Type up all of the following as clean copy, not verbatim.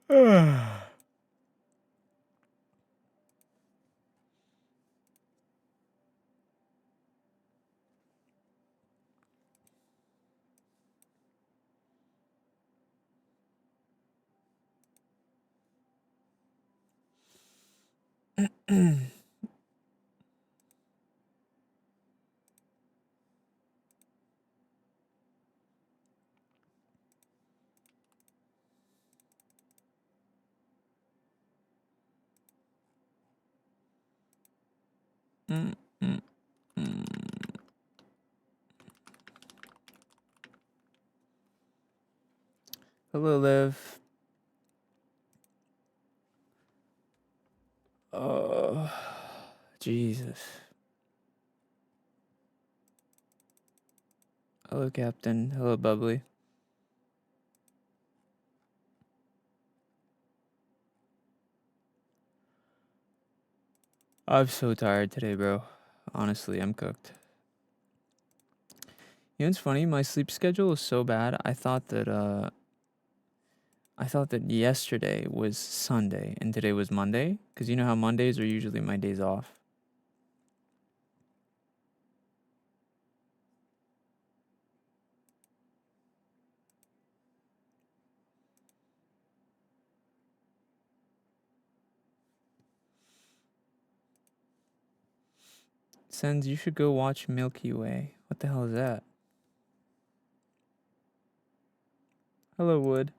Hello, Liv. Jesus. Hello, Captain. Hello, Bubbly. I'm so tired today, bro. Honestly, I'm cooked. You know what's funny? My sleep schedule is so bad. I thought that yesterday was Sunday and today was Monday. Cause you know how Mondays are usually my days off. SENZ'S, you should go watch Milky Way. What the hell is that? Hello, Wood.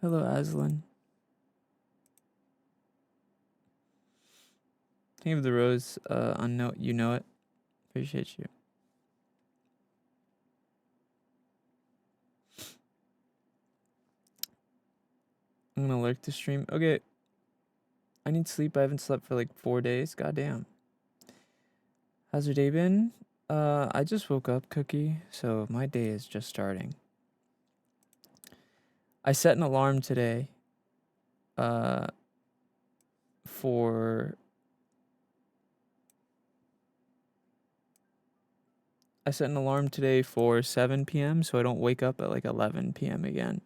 Hello, Aslan. Think of the rose, unknown, you know it. Appreciate you. I'm gonna lurk the stream. Okay. I need sleep. I haven't slept for like 4 days. Goddamn. How's your day been? I just woke up, Cookie, so my day is just starting. I set an alarm today, for... I set an alarm today for 7 p.m. so I don't wake up at like 11 p.m. again.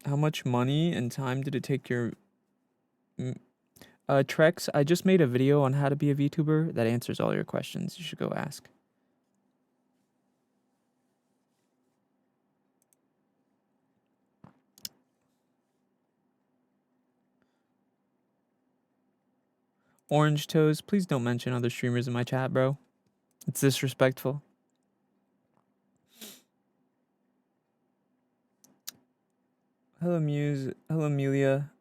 How much money and time did it take your... Trex, I just made a video on how to be a VTuber that answers all your questions. You should go ask. Orange Toes, please don't mention other streamers in my chat, bro. It's disrespectful. Hello, Muse. Hello, Amelia.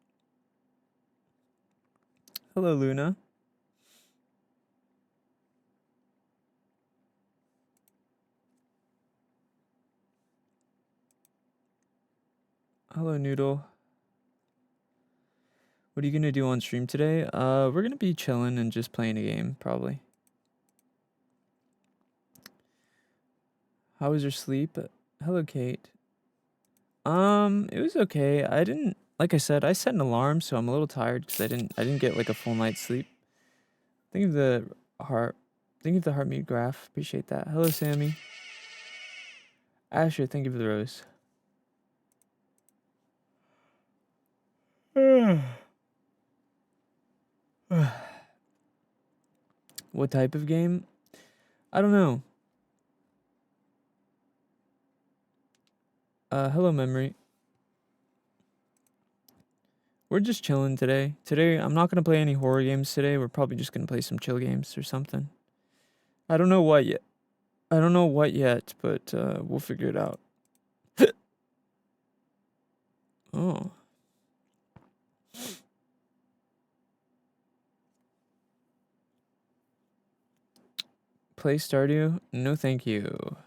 Hello, Luna. Hello, Noodle. What are you gonna do on stream today? We're gonna be chilling and just playing a game, probably. How was your sleep? Hello, Kate. It was okay. I didn't, like I said, I set an alarm, so I'm a little tired because I didn't get like a full night's sleep. Think of the heartbeat graph. Appreciate that. Hello, Sammy. Asher, thank you for the rose. What type of game? I don't know. Hello, Memory. We're just chilling today. Today, I'm not gonna play any horror games today. We're probably just gonna play some chill games or something. I don't know what yet. But we'll figure it out. Oh. Play Stardew? No, thank you.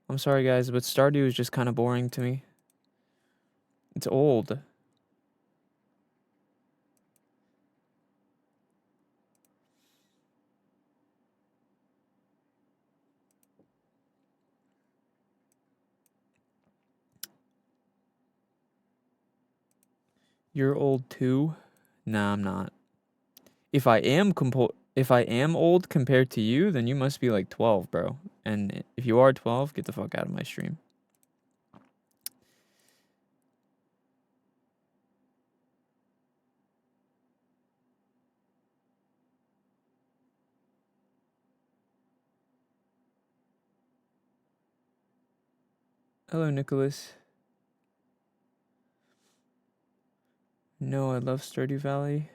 I'm sorry, guys, but Stardew is just kind of boring to me. It's old. You're old too? Nah, I'm not. If I am old compared to you, then you must be like 12, bro. And if you are 12, get the fuck out of my stream. Hello, Nicholas. No, I love Stardew Valley.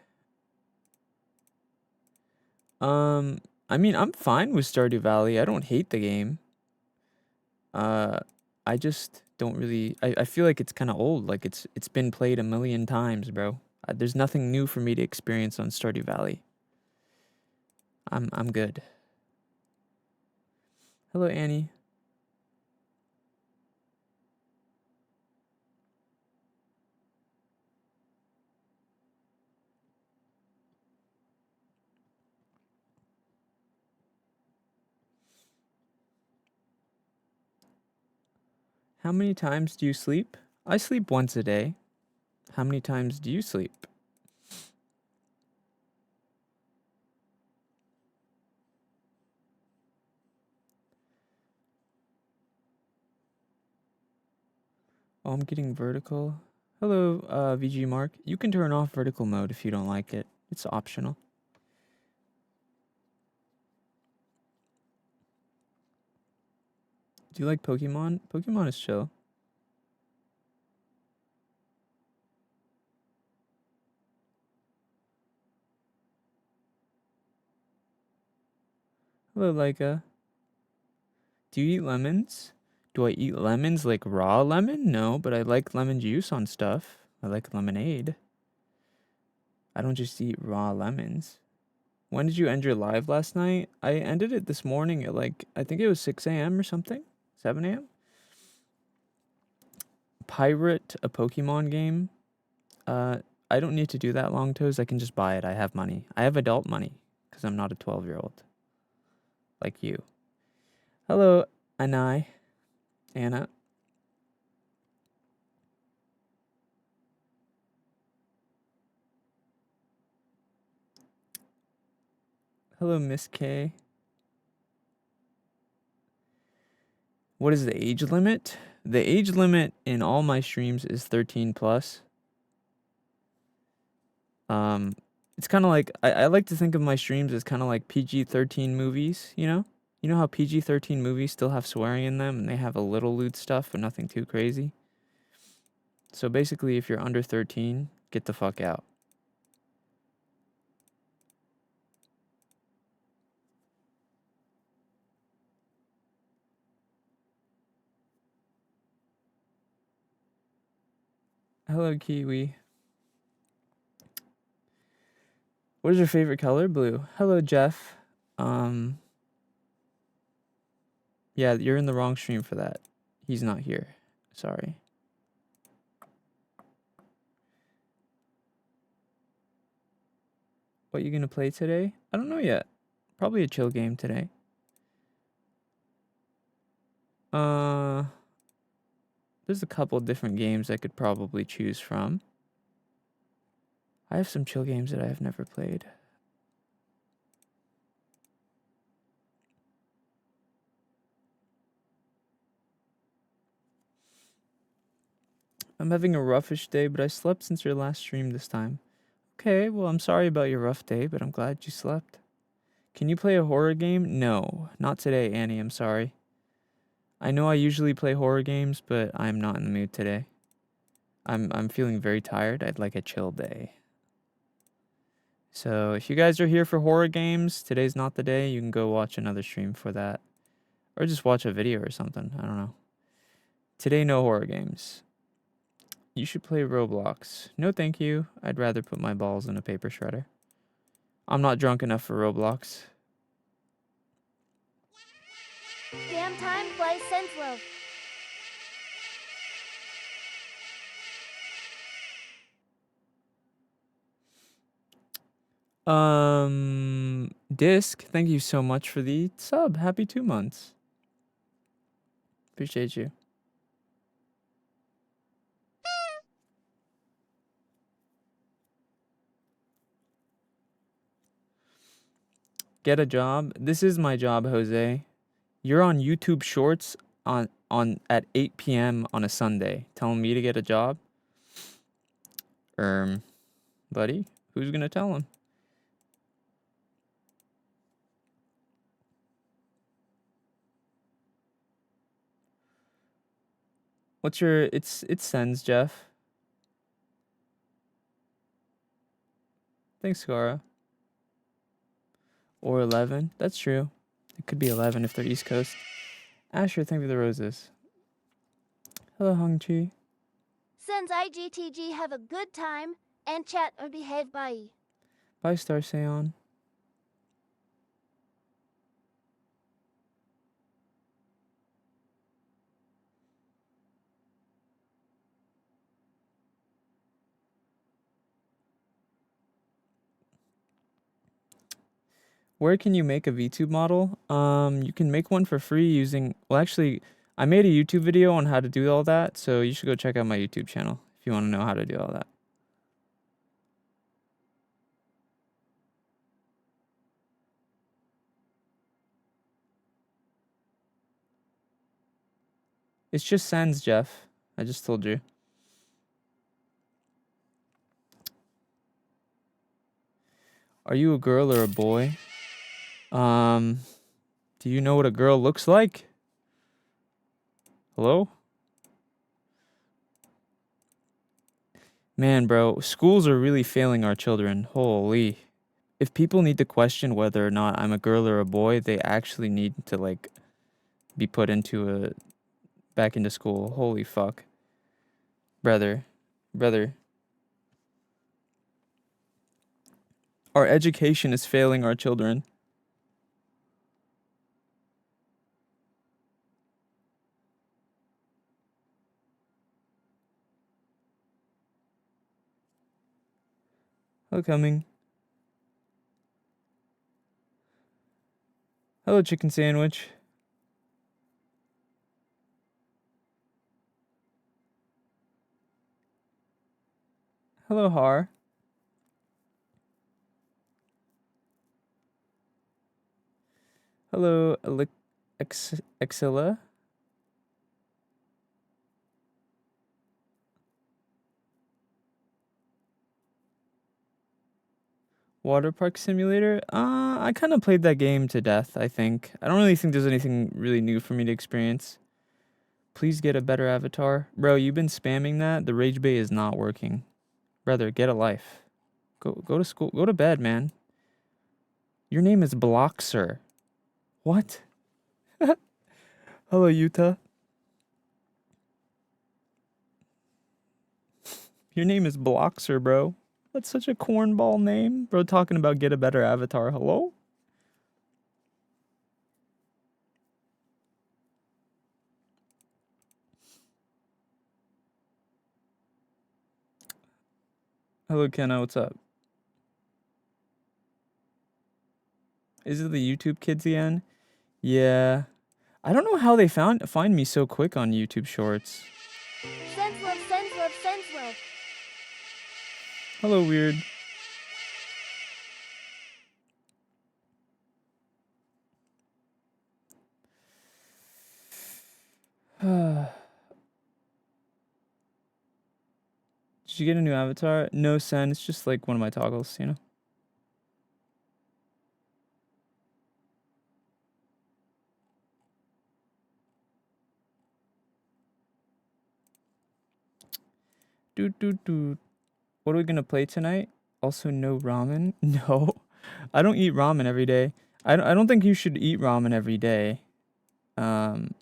I mean, I'm fine with Stardew Valley. I don't hate the game. I just don't really. I feel like it's kind of old. Like it's been played a million times, bro. There's nothing new for me to experience on Stardew Valley. I'm good. Hello, Annie. How many times do you sleep? I sleep once a day. How many times do you sleep? Oh, I'm getting vertical. Hello, VG Mark. You can turn off vertical mode if you don't like it. It's optional. Do you like Pokemon? Pokemon is chill. Hello, Leica. Do you eat lemons? Do I eat lemons like raw lemon? No, but I like lemon juice on stuff. I like lemonade. I don't just eat raw lemons. When did you end your live last night? I ended it this morning at like, I think it was 6 a.m. or something? 7 a.m.? Pirate a Pokemon game? I don't need to do that, Long Toes. I can just buy it. I have money. I have adult money because I'm not a 12-year-old like you. Hello, Anna. Hello, Miss K. What is the age limit? The age limit in all my streams is 13 plus. It's kind of like, I like to think of my streams as kind of like PG-13 movies, you know? You know how PG-13 movies still have swearing in them and they have a little lewd stuff, but nothing too crazy? So basically, if you're under 13, get the fuck out. Hello, Kiwi. What is your favorite color? Blue. Hello, Jeff. Yeah, you're in the wrong stream for that. He's not here. Sorry. What you gonna play today? I don't know yet. Probably a chill game today. There's a couple different games I could probably choose from. I have some chill games that I have never played. I'm having a roughish day, but I slept since your last stream this time. Okay, well, I'm sorry about your rough day, but I'm glad you slept. Can you play a horror game? No, not today, Annie. I'm sorry. I know I usually play horror games, but I'm not in the mood today. I'm feeling very tired. I'd like a chill day. So if you guys are here for horror games, today's not the day. You can go watch another stream for that. Or just watch a video or something. I don't know. Today, no horror games. You should play Roblox. No, thank you. I'd rather put my balls in a paper shredder. I'm not drunk enough for Roblox. Damn time flies SENZ'S. Disc, thank you so much for the sub. Happy 2 months. Appreciate you. Get a job. This is my job, Jose. You're on YouTube Shorts on at 8 p.m. on a Sunday, telling me to get a job. Buddy, who's gonna tell him? What's your? It's SENZ'S, Jeff. Thanks, Scara. Or 11. That's true. It could be 11 if they're East Coast. Asher, thank you for the roses. Hello, Hongchi. Sens IGTG have a good time and chat or behave. Bye. Bye, Star Seon. Where can you make a VTube model? You can make one for free using, well, actually, I made a YouTube video on how to do all that, so you should go check out my YouTube channel if you want to know how to do all that. It's just SENZ'S, Jeff. I just told you. Are you a girl or a boy? Do you know what a girl looks like? Hello? Man, bro, schools are really failing our children. Holy. If people need to question whether or not I'm a girl or a boy, they actually need to, like, be put into back into school. Holy fuck. Brother. Our education is failing our children. Hello, coming. Hello, chicken sandwich. Hello, Har. Hello, Exilla. Water Park Simulator? I kind of played that game to death, I think. I don't really think there's anything really new for me to experience. Please get a better avatar. Bro, you've been spamming that. The rage bait is not working. Brother, get a life. Go to school. Go to bed, man. Your name is Bloxer. What? Hello, Utah. Your name is Bloxer, bro. That's such a cornball name. Bro, talking about get a better avatar. Hello? Hello, Kenna. What's up? Is it the YouTube kids again? Yeah. I don't know how they find me so quick on YouTube Shorts. Sens love, sens love, sens love. Hello, weird. Did you get a new avatar? No, Sen. It's just like one of my toggles, you know? What are we gonna play tonight? Also, no ramen? No. I don't eat ramen every day. I don't think you should eat ramen every day. Ramen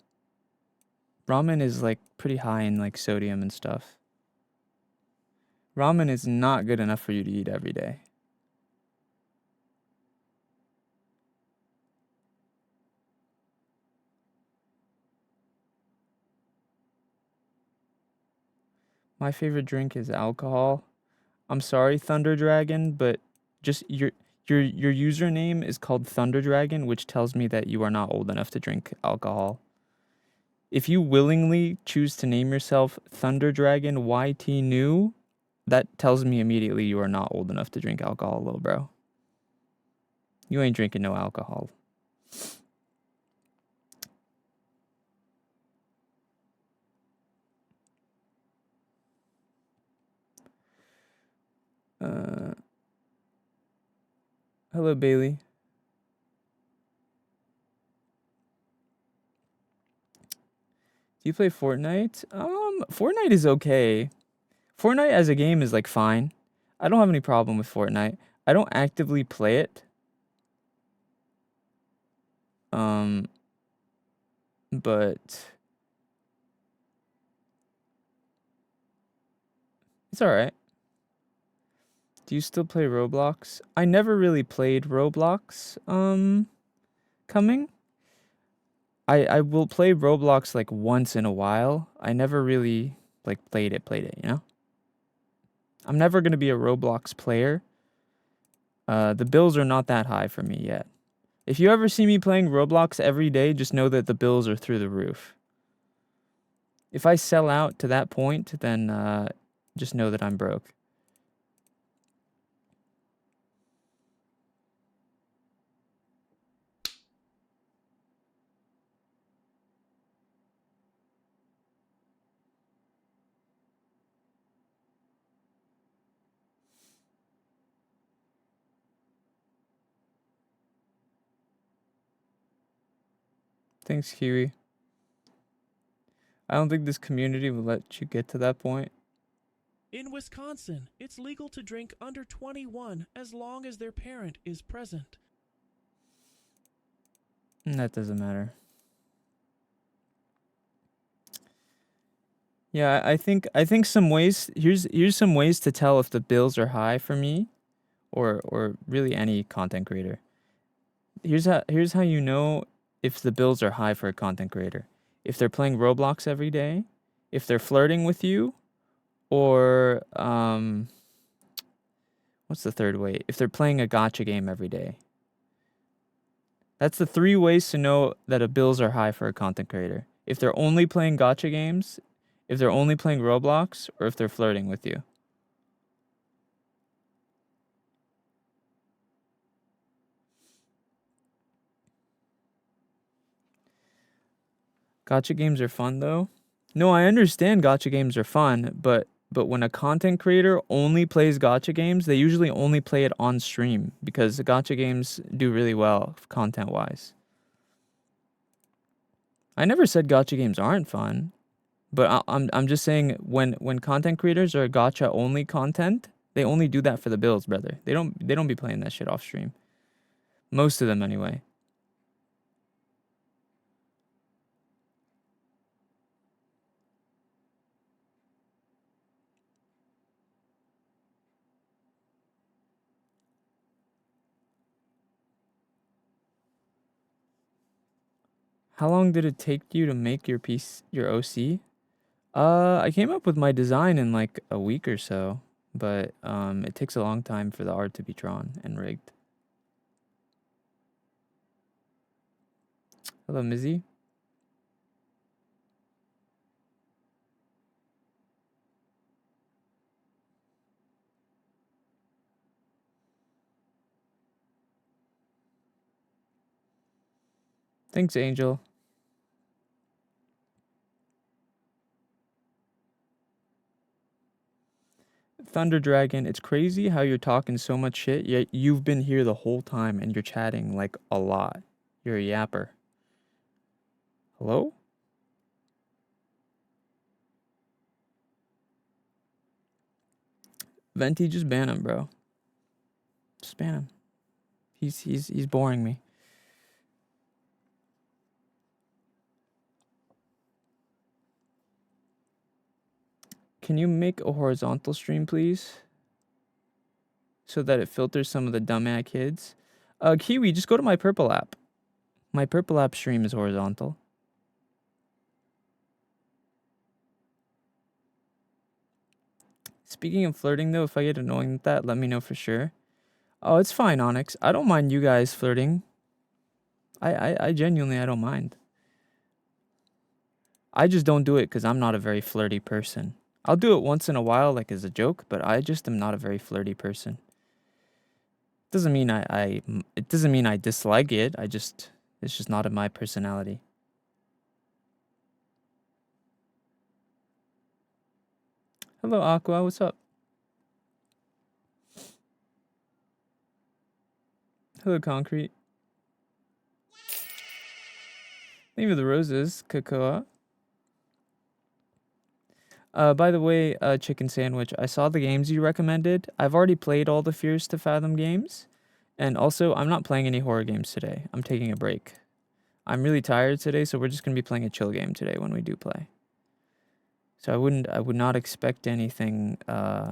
is like pretty high in like sodium and stuff. Ramen is not good enough for you to eat every day. My favorite drink is alcohol. I'm sorry, Thunder Dragon, but just your username is called Thunder Dragon, which tells me that you are not old enough to drink alcohol. If you willingly choose to name yourself Thunder Dragon YT New, that tells me immediately you are not old enough to drink alcohol, little bro. You ain't drinking no alcohol. Hello, Bailey. Do you play Fortnite? Fortnite is okay. Fortnite as a game is like fine. I don't have any problem with Fortnite. I don't actively play it. But it's alright. Do you still play Roblox? I never really played Roblox, coming. I will play Roblox like once in a while. I never really like played it, you know? I'm never gonna be a Roblox player. The bills are not that high for me yet. If you ever see me playing Roblox every day, just know that the bills are through the roof. If I sell out to that point, then just know that I'm broke. Thanks, Kiwi. I don't think this community will let you get to that point. In Wisconsin, it's legal to drink under 21 as long as their parent is present. That doesn't matter. Yeah, I think some ways. Here's some ways to tell if the bills are high for me, or really any content creator. Here's how you know if the bills are high for a content creator. If they're playing Roblox every day, if they're flirting with you, or what's the third way? If they're playing a gacha game every day. That's the 3 ways to know that a bills are high for a content creator. If they're only playing gacha games, if they're only playing Roblox, or if they're flirting with you. Gacha games are fun though. No, I understand gacha games are fun, but when a content creator only plays gacha games, they usually only play it on stream because the gacha games do really well content-wise. I never said gacha games aren't fun, but I'm just saying when content creators are gacha only content, they only do that for the bills, brother. They don't be playing that shit off stream. Most of them anyway. How long did it take you to make your OC? I came up with my design in like a week or so, but it takes a long time for the art to be drawn and rigged. Hello, Mizzy. Thanks, Angel. Thunder Dragon, it's crazy how you're talking so much shit, yet you've been here the whole time and you're chatting like a lot. You're a yapper. Hello? Venti, just ban him, bro. Just ban him. He's boring me. Can you make a horizontal stream, please? So that it filters some of the dumbass kids. Kiwi, just go to my purple app. My purple app stream is horizontal. Speaking of flirting, though, if I get annoying with that, let me know for sure. Oh, it's fine, Onyx. I don't mind you guys flirting. I genuinely, I don't mind. I just don't do it because I'm not a very flirty person. I'll do it once in a while, like as a joke, but I just am not a very flirty person. Doesn't mean it doesn't mean I dislike it. It's just not in my personality. Hello, Aqua. What's up? Hello, Concrete. Thank you for the roses, Cocoa. By the way, Chicken Sandwich, I saw the games you recommended. I've already played all the Fears to Fathom games. And also, I'm not playing any horror games today. I'm taking a break. I'm really tired today, so we're just going to be playing a chill game today when we do play. So I would not expect anything, I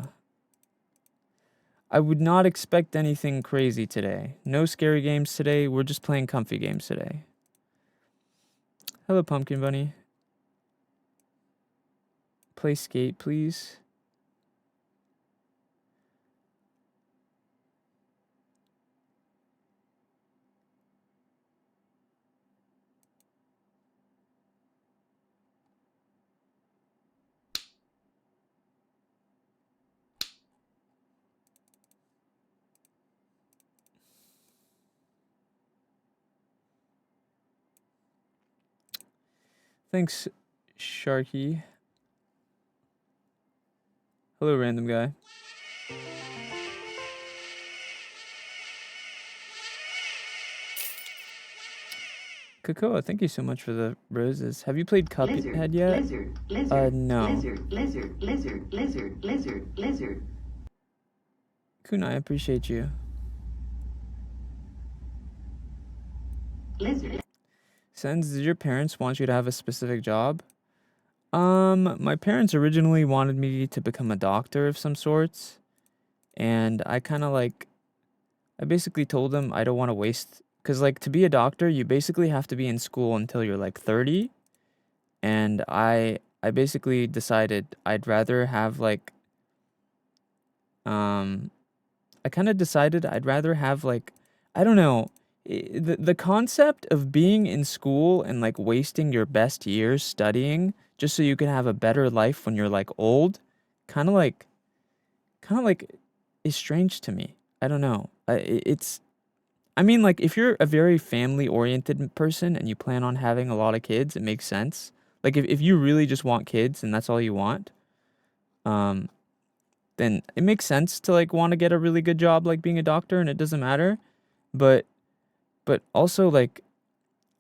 would not expect anything crazy today. No scary games today. We're just playing comfy games today. Hello, Pumpkin Bunny. Play Skate, please. Thanks, Sharky. Hello, random guy. Cocoa, thank you so much for the roses. Have you played Cuphead yet? No. Kuna, I appreciate you. SENZ'S, did your parents want you to have a specific job? My parents originally wanted me to become a doctor of some sorts. And I basically told them I don't want to waste, because like to be a doctor, you basically have to be in school until you're like 30. And I basically decided I'd rather have like, I kind of decided I'd rather have like, I don't know, the concept of being in school and like wasting your best years studying just so you can have a better life when you're like old, kind of like is strange to me. I don't know. I mean, like if you're a very family oriented person and you plan on having a lot of kids, it makes sense. Like if you really just want kids and that's all you want, um, then it makes sense to like want to get a really good job like being a doctor and it doesn't matter. But also like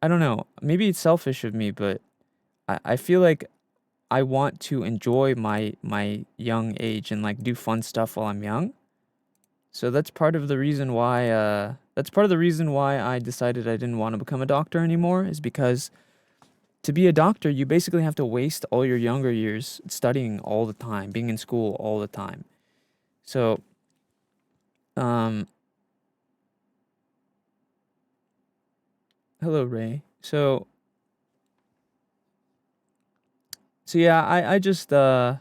I don't know, maybe it's selfish of me, but I feel like I want to enjoy my young age and like do fun stuff while I'm young. So that's part of the reason why I decided I didn't want to become a doctor anymore, is because to be a doctor, you basically have to waste all your younger years studying all the time, being in school all the time. So, hello, Ray. So yeah, I just, so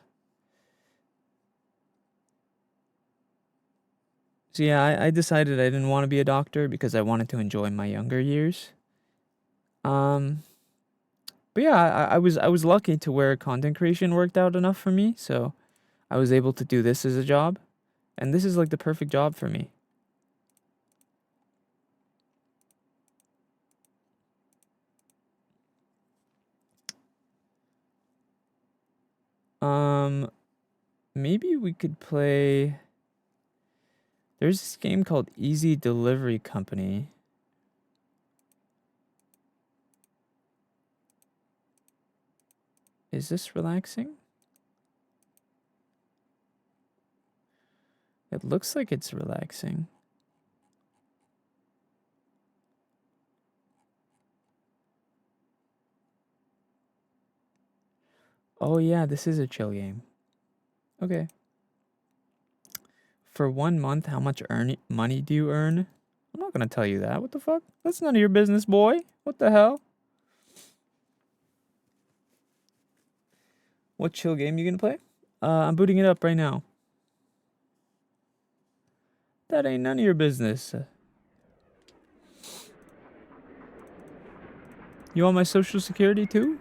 yeah, I decided I didn't want to be a doctor because I wanted to enjoy my younger years. But yeah, I was lucky to where content creation worked out enough for me, so I was able to do this as a job, and this is like the perfect job for me. Maybe we could play. There's this game called Easy Delivery Company. Is this relaxing? It looks like it's relaxing. Oh yeah, this is a chill game. Okay. For 1 month, how much money do you earn? I'm not gonna tell you that. What the fuck? That's none of your business, boy. What the hell? What chill game you gonna play? I'm booting it up right now. That ain't none of your business. You want my social security too?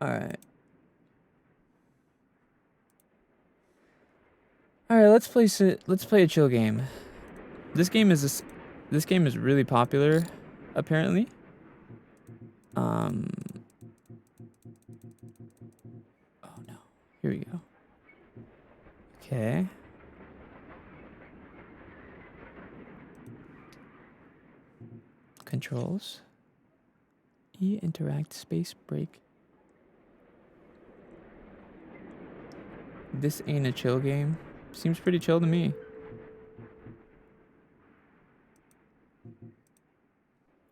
Alright. Alright, let's play a chill game. This game is really popular, apparently. Oh no. Here we go. Okay. Controls. E interact space break. This ain't a chill game. Seems pretty chill to me.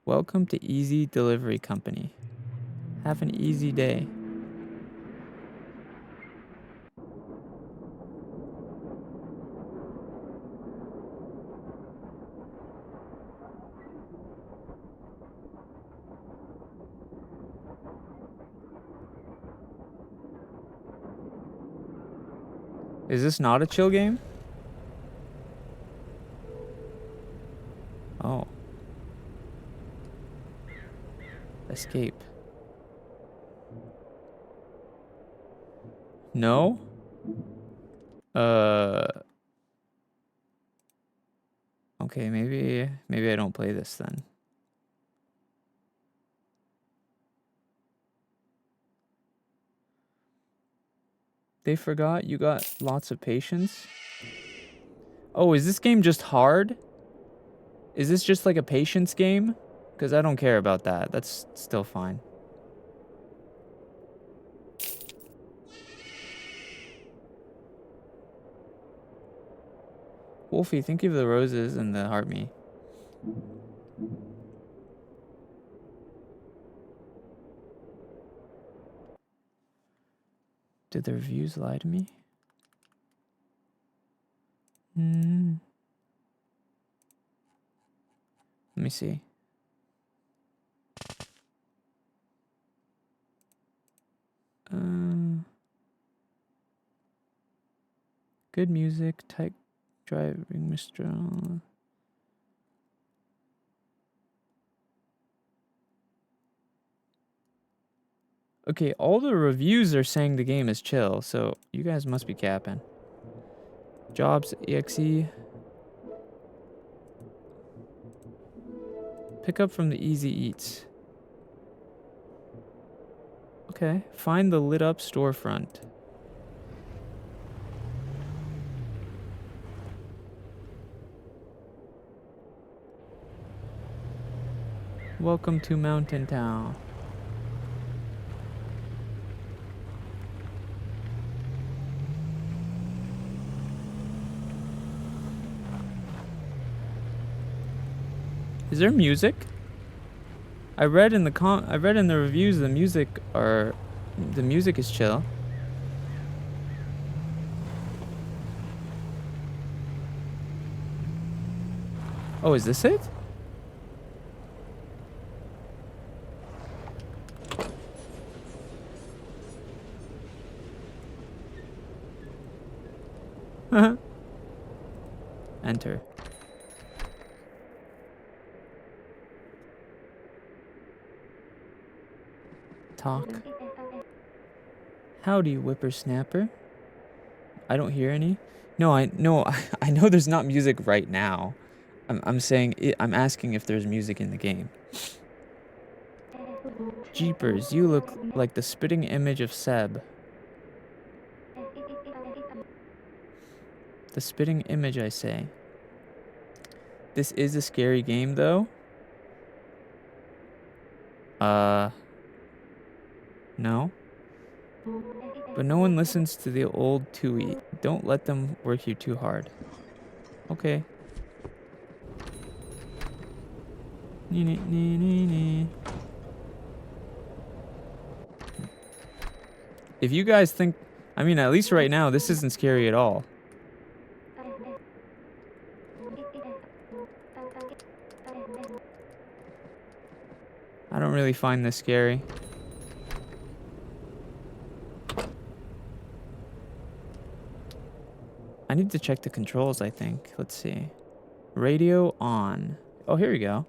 Welcome to Easy Delivery Company. Have an easy day. Is this not a chill game? Oh. Escape. No? Okay, maybe I don't play this then. They forgot you got lots of patience. Oh, is this game just hard? Is this just like a patience game? Because I don't care about that. That's still fine. Wolfie, thank you for the roses and the heart me. Did the reviews lie to me? Let me see. Good music, tight driving, Mr. Okay, all the reviews are saying the game is chill, so you guys must be capping. Jobs, EXE. Pick up from the Easy Eats. Okay, find the lit up storefront. Welcome to Mountain Town. Is there music? I read in the reviews the music is chill. Oh, is this it? Enter. Talk. Howdy, whippersnapper. I don't hear any. No, I know there's not music right now. I'm asking if there's music in the game. Jeepers, you look like the spitting image of Seb. The spitting image, I say. This is a scary game, though. No. But no one listens to the old Tui. Don't let them work you too hard. Okay. If you guys think, I mean, at least right now, this isn't scary at all. I don't really find this scary. I need to check the controls, I think. Let's see. Radio on. Oh, here we go.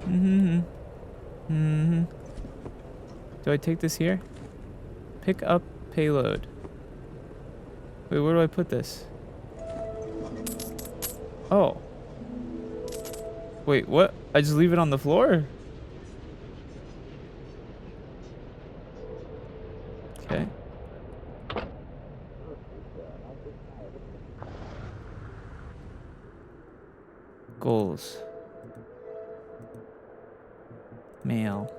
Mm-hmm. Mm-hmm. Do I take this here? Pick up payload. Wait, where do I put this? Oh. Wait, what? I just leave it on the floor? Okay. Goals. Mail.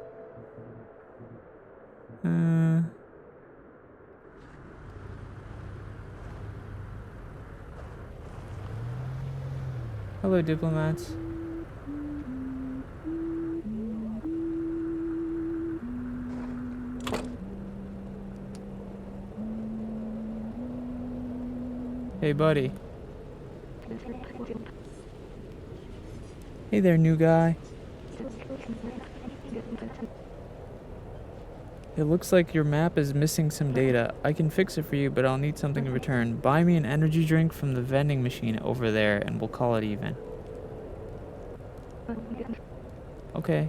Hello, diplomats. Hey, buddy. Hey there, new guy. It looks like your map is missing some data. I can fix it for you, but I'll need something in return. Buy me an energy drink from the vending machine over there, and we'll call it even. Okay.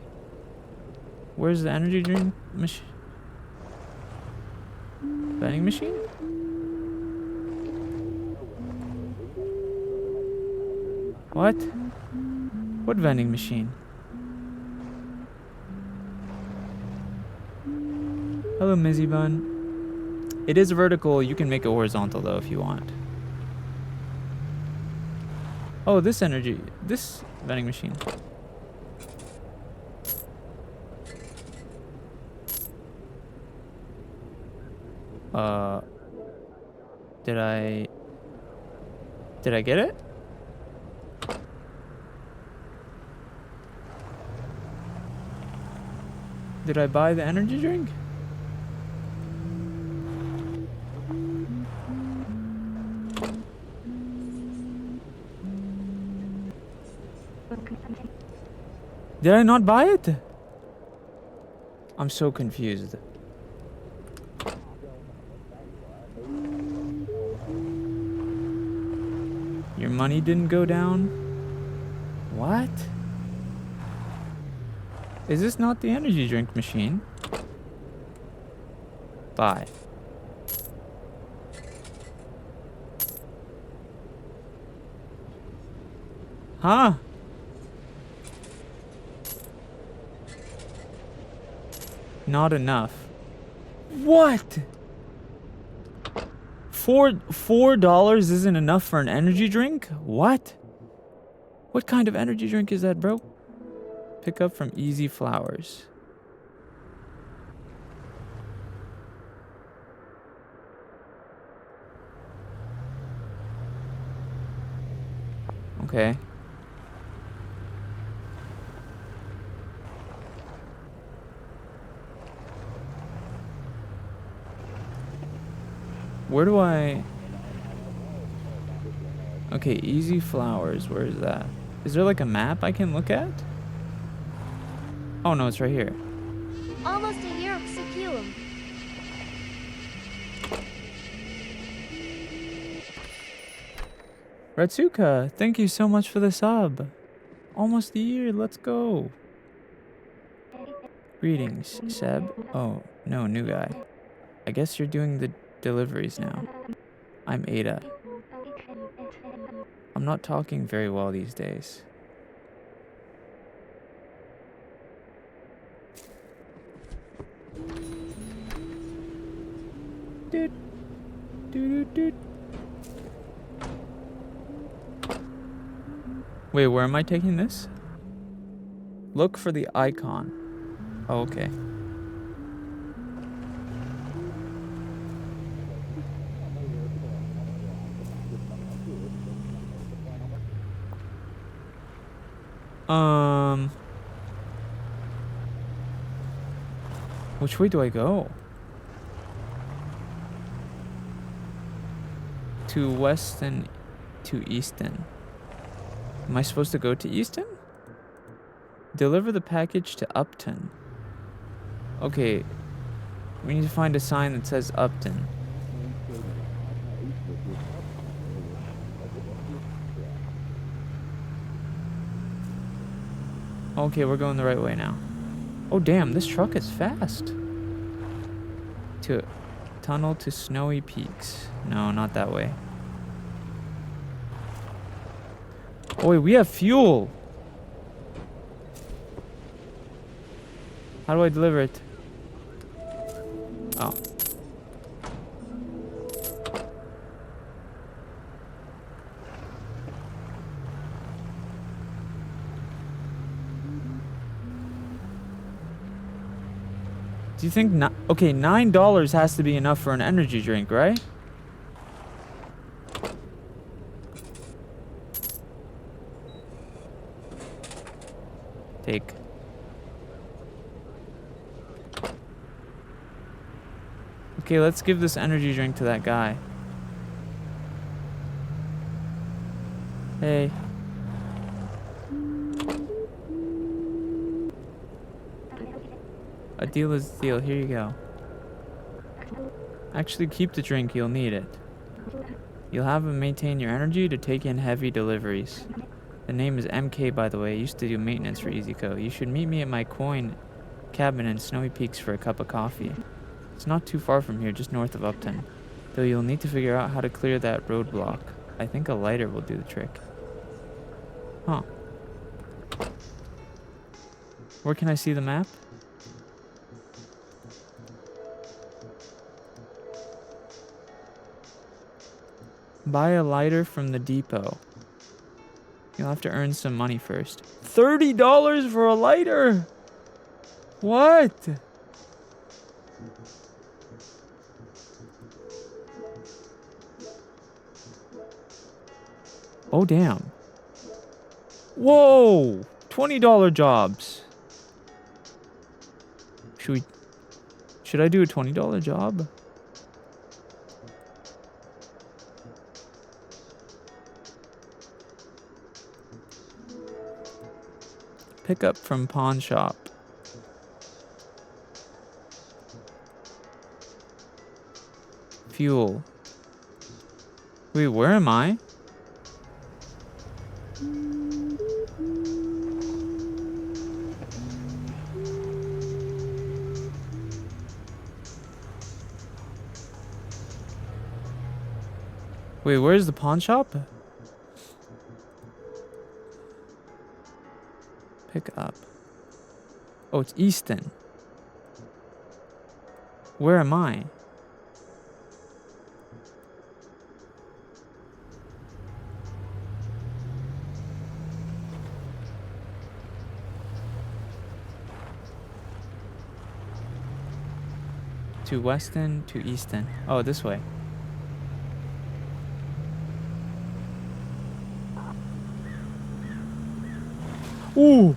Where's the energy drink machine? Vending machine? What? What vending machine? Hello, Mizzy Bun. It is vertical. You can make it horizontal, though, if you want. Oh, this vending machine. Did I get it? Did I buy the energy drink? Did I not buy it? I'm so confused. Your money didn't go down? What? Is this not the energy drink machine? Buy. Huh? Not enough. What? $4 isn't enough for an energy drink? What? What kind of energy drink is that, bro? Pick up from Easy Flowers. Okay. Where do I... Okay, Easy Flowers. Where is that? Is there like a map I can look at? Oh no, it's right here. Almost a year of Seculum. Ratsuka, thank you so much for the sub. Almost a year, let's go. Greetings, Seb. Oh, no, new guy. I guess you're doing the deliveries now. I'm Ada. I'm not talking very well these days. Doot. Doot, doot, doot. Wait, where am I taking this? Look for the icon. Oh, okay. Which way do I go? To Weston, to Easton. Am I supposed to go to Easton? Deliver the package to Upton. Okay. We need to find a sign that says Upton. Okay, we're going the right way now. Oh damn, this truck is fast. To tunnel to Snowy Peaks. No, not that way. Oh wait, we have fuel. How do I deliver it? Oh. Do you think okay, $9 has to be enough for an energy drink, right? Take. Okay, let's give this energy drink to that guy. Hey. A deal is a deal. Here you go. Actually, keep the drink. You'll need it. You'll have to maintain your energy to take in heavy deliveries. The name is MK, by the way. I used to do maintenance for EasyCo. You should meet me at my coin cabin in Snowy Peaks for a cup of coffee. It's not too far from here, just north of Upton. Though you'll need to figure out how to clear that roadblock. I think a lighter will do the trick. Huh. Where can I see the map? Buy a lighter from the depot. You'll have to earn some money first. $30 for a lighter! What? Oh, damn. Whoa! $20 jobs. Should I do a $20 job? Pick up from pawn shop. Fuel. Wait, where am I? Wait, where's the pawn shop? Pick up. Oh, it's Easton. Where am I? To Weston, to Easton. Oh, this way. Ooh!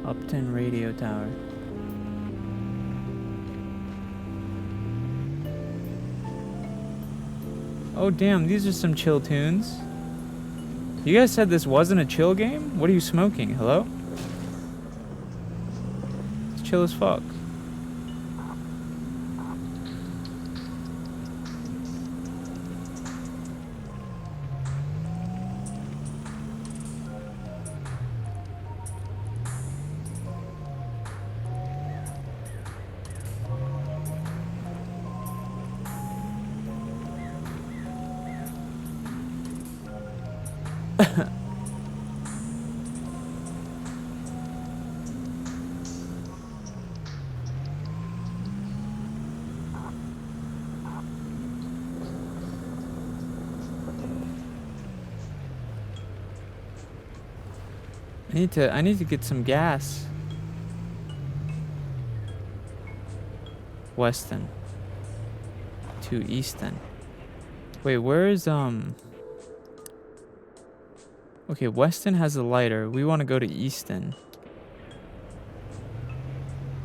Upton Radio Tower. Oh damn, these are some chill tunes. You guys said this wasn't a chill game? What are you smoking? Hello? It's chill as fuck. I need to get some gas. Weston to Easton. Wait, where is okay, Weston has a lighter. We want to go to Easton.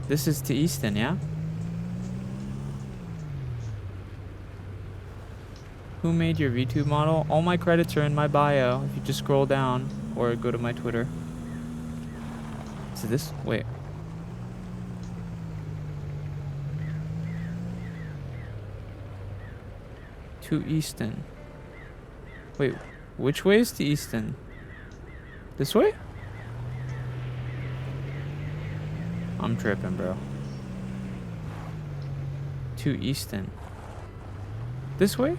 This is to Easton, yeah? Who made your VTube model? All my credits are in my bio. If you just scroll down or go to my Twitter. So this, wait. To Easton. Wait, which way is to Easton? This way? I'm tripping, bro. To Easton. This way?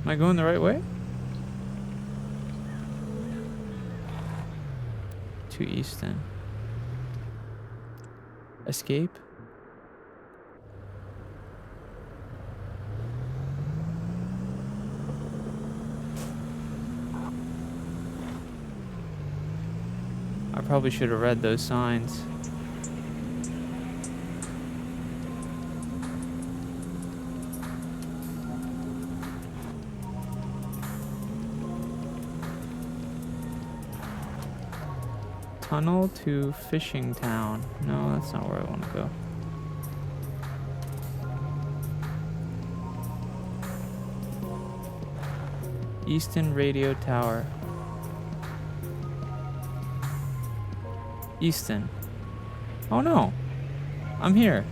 Am I going the right way? To Easton. Escape? I probably should have read those signs. Tunnel to Fishing Town. No, that's not where I want to go. Easton Radio Tower. Easton. Oh no. I'm here.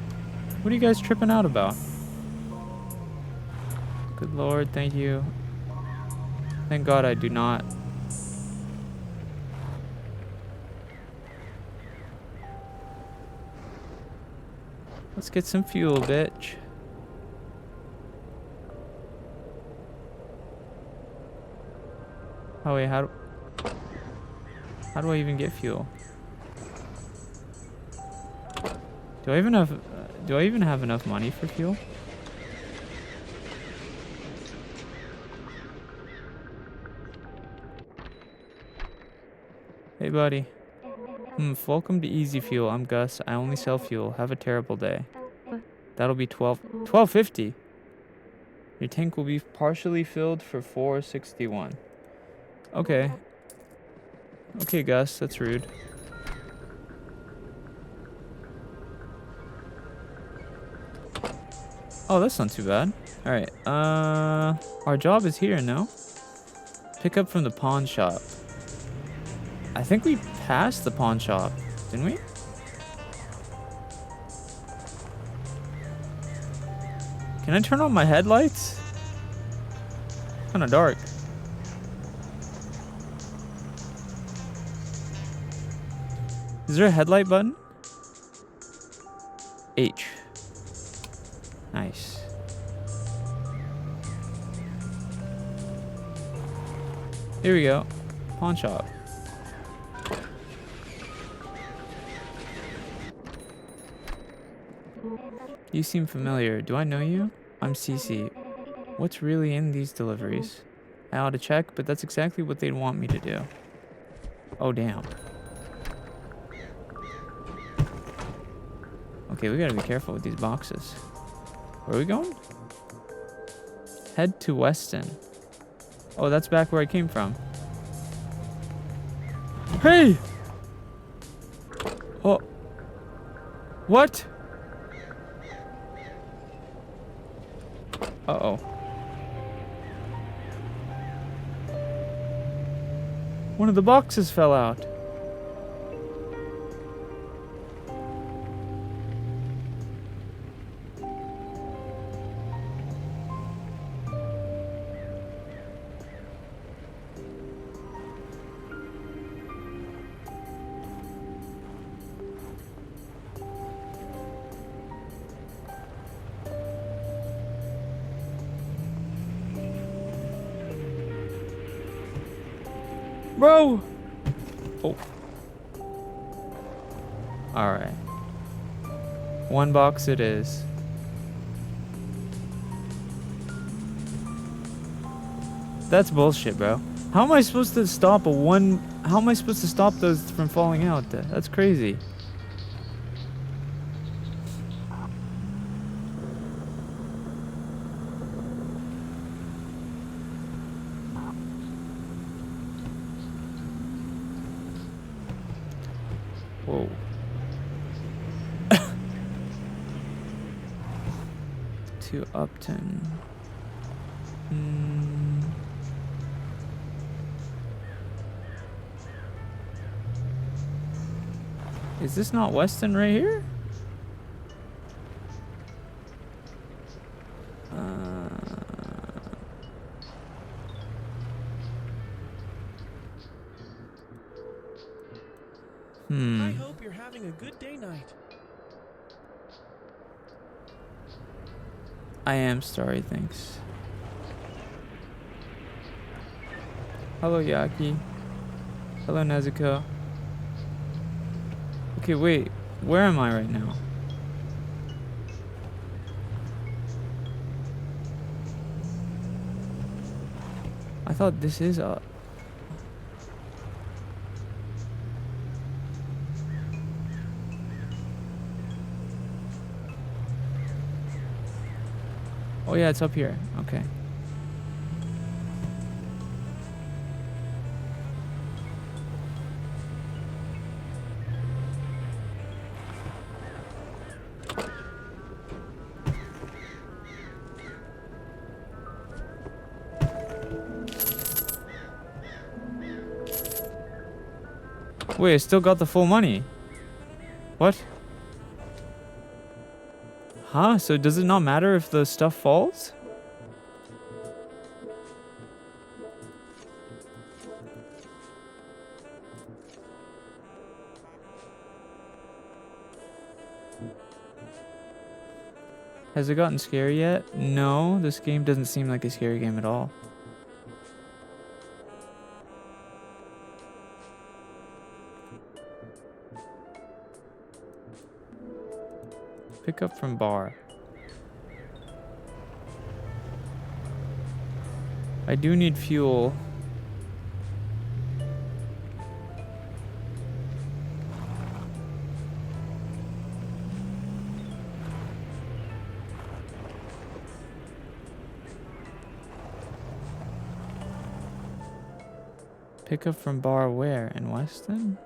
What are you guys tripping out about? Good Lord, thank you. Thank God I do not. Let's get some fuel, bitch. Oh wait, how do I even get fuel? Do I even have enough money for fuel? Hey buddy. Welcome to Easy Fuel. I'm Gus. I only sell fuel. Have a terrible day. That'll be $12.50. Your tank will be partially filled for $4.61. Okay. Okay, Gus, that's rude. Oh, that's not too bad. Alright, our job is here, no? Pick up from the pawn shop. I think we passed the pawn shop, didn't we? Can I turn on my headlights? Kinda dark. Is there a headlight button? H. Nice. Here we go. Pawn shop. You seem familiar. Do I know you? I'm Cece. What's really in these deliveries? I ought to check, but that's exactly what they'd want me to do. Oh, damn. Okay, we gotta be careful with these boxes. Where are we going? Head to Weston. Oh, that's back where I came from. Hey! Oh. What? Uh-oh. One of the boxes fell out. Bro! Oh. Alright. One box it is. That's bullshit, bro. How am I supposed to stop a one... How am I supposed to stop those from falling out? That's crazy. Whoa. To Upton. Is this not Weston right here? I hope you're having a good day night. I am sorry, thanks. Hello, Yaki. Hello, Nezuko. Okay, wait. Where am I right now? I thought this is up. Oh yeah, it's up here. Okay. Wait, I still got the full money. What? Huh? So does it not matter if the stuff falls? Has it gotten scary yet? No, this game doesn't seem like a scary game at all. Pick up from bar. I do need fuel. Pick up from bar where? In Weston?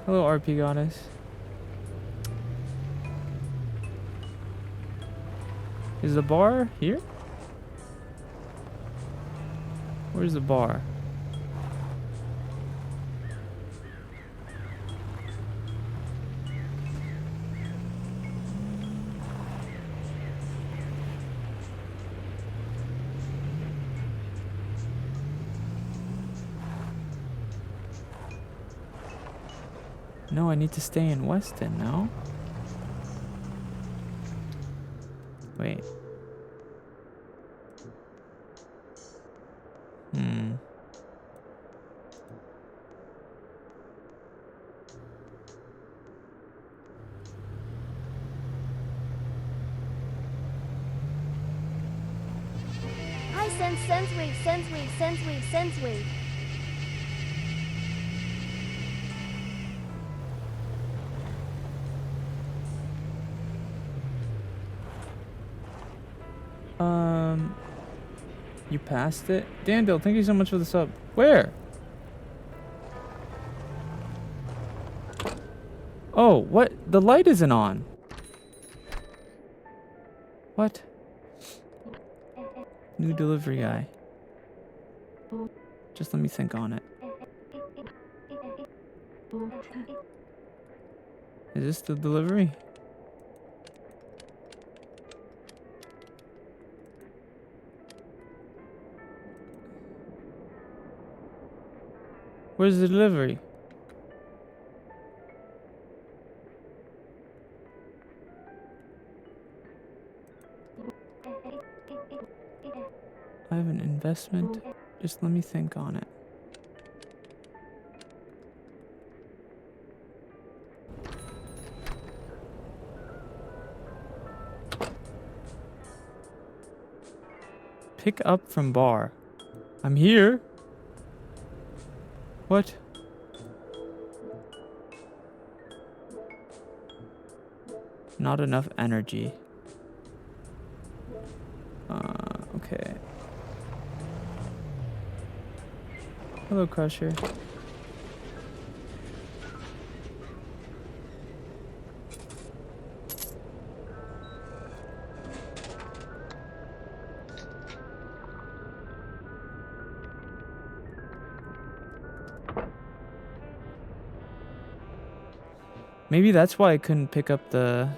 Hello, RP goddess. Is the bar here? Where's the bar? No, I need to stay in Weston, no? Wait. Hi, SENZ'S. You passed it? Dandel, thank you so much for the sub. Where? Oh, what? The light isn't on. What? New delivery guy. Just let me think on it. Is this the delivery? Where's the delivery? I have an investment. Just let me think on it. Pick up from bar. I'm here. What? Not enough energy. Okay. Hello, Crusher. Maybe that's why I couldn't pick up the...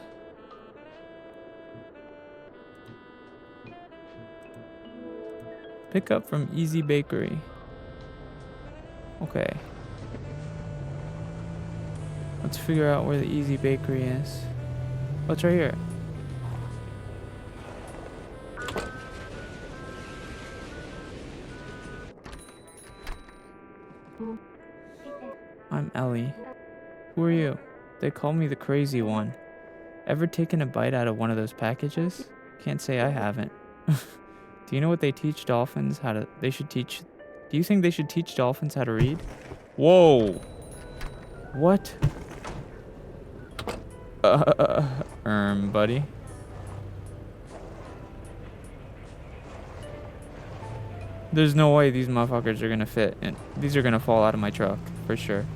Pick up from Easy Bakery. Okay. Let's figure out where the Easy Bakery is. Oh, it's right here. I'm Ellie. Who are you? They call me the crazy one. Ever taken a bite out of one of those packages? Can't say I haven't. Do you know what they teach dolphins how to... Do you think they should teach dolphins how to read? Whoa! What? Buddy. There's no way these motherfuckers are gonna fit, and these are gonna fall out of my truck, for sure.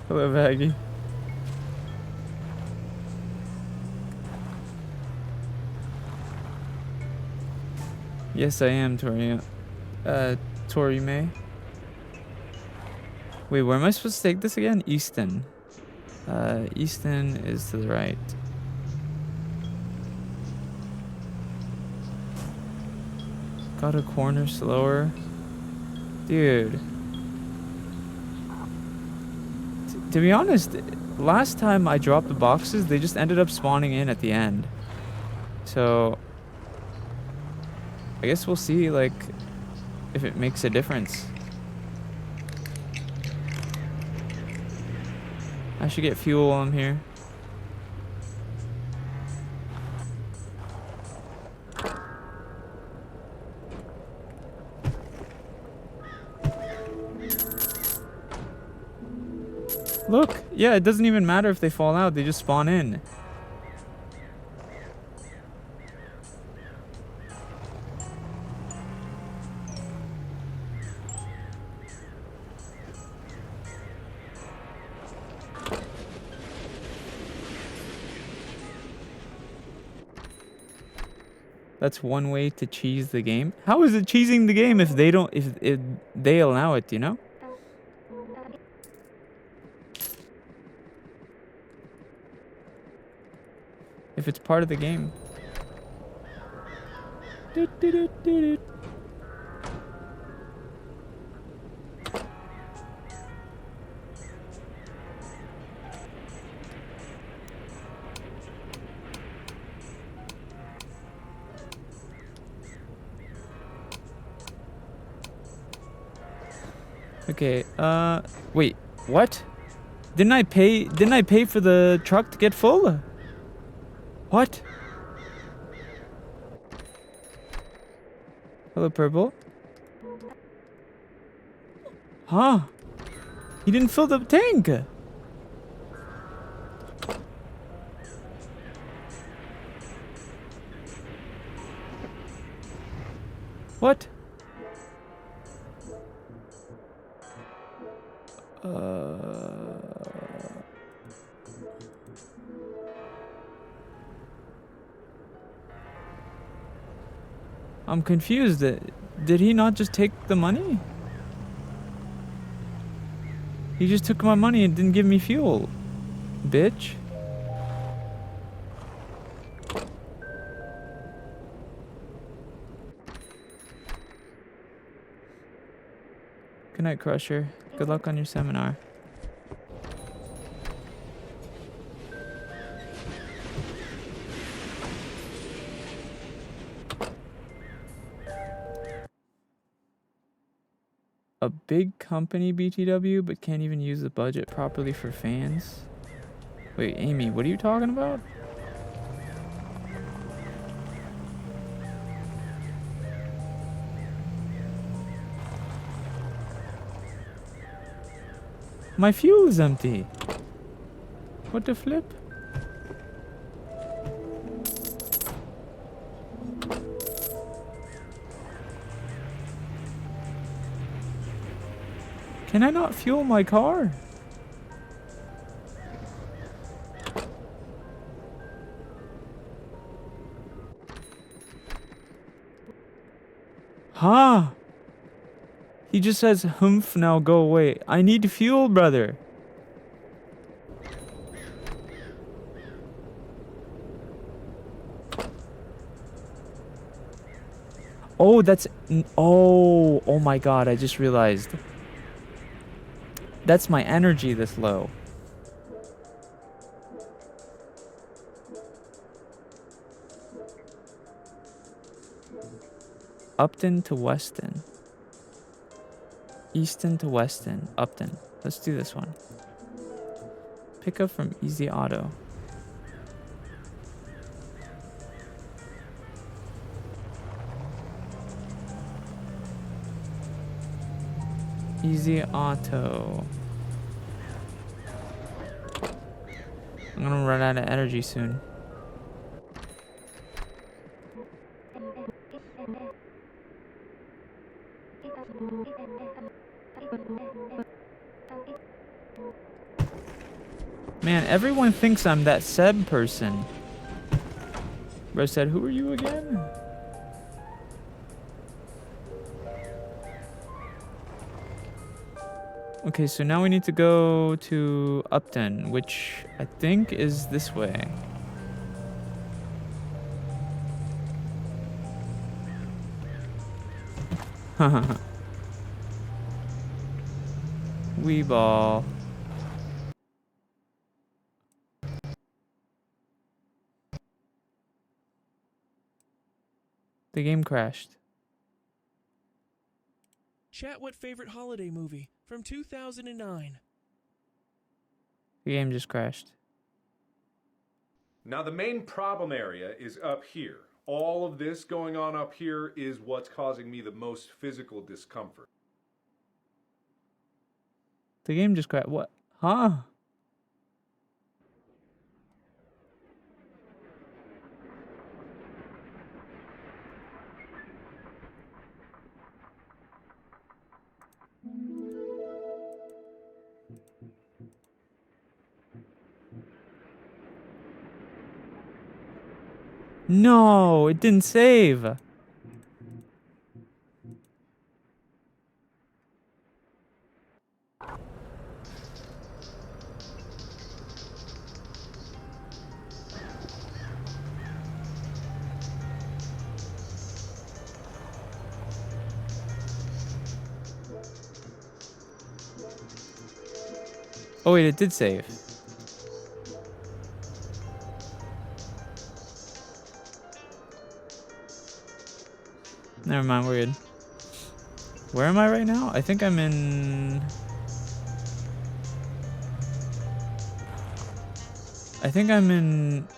Hello, Baggy. Yes, I am, Tori. Tori May. Wait, where am I supposed to take this again? Easton. Easton is to the right. Got a corner slower. Dude. To be honest, last time I dropped the boxes, they just ended up spawning in at the end. So, I guess we'll see, like, if it makes a difference. I should get fuel while I'm here. Look, yeah, it doesn't even matter if they fall out, they just spawn in. That's one way to cheese the game. How is it cheesing the game if they don't, if they allow it, you know? If it's part of the game. Okay, wait, what? Didn't I pay for the truck to get full? What? Hello, Purple. Huh? He didn't fill the tank. What? I'm confused. Did he not just take the money? He just took my money and didn't give me fuel. Bitch. Good night, Crusher. Good luck on your seminar. a big company BTW, but can't even use the budget properly for fans. Wait, Amy, what are you talking about? My fuel is empty. What the flip? Can I not fuel my car? Huh? He just says, humph, now go away. I need fuel, brother. Oh, that's... Oh my god, I just realized. That's my energy this low. Upton to Weston. Easton to Weston. Upton. Let's do this one. Pick up from Easy Auto. Easy Auto. I'm gonna run out of energy soon. Man, everyone thinks I'm that Seb person. Bro said, who are you again? Okay, so now we need to go to Upton, which I think is this way. Haha. Wee ball. The game crashed. Chat what favorite holiday movie from 2009. The game just crashed. Now the main problem area is up here. All of this going on up here is what's causing me the most physical discomfort. The game just crashed. What? Huh? No, it didn't save. Oh wait, it did save. Never mind, we're good. Where am I right now? I think I'm in... I think I'm in...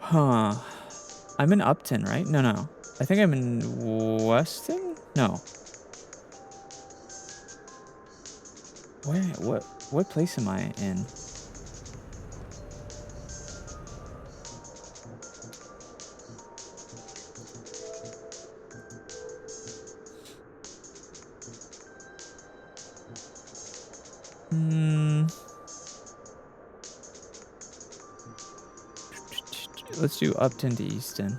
Huh. I'm in Upton, right? No, no. I think I'm in Weston? No. Where? What place am I in? Let's do Upton to Easton.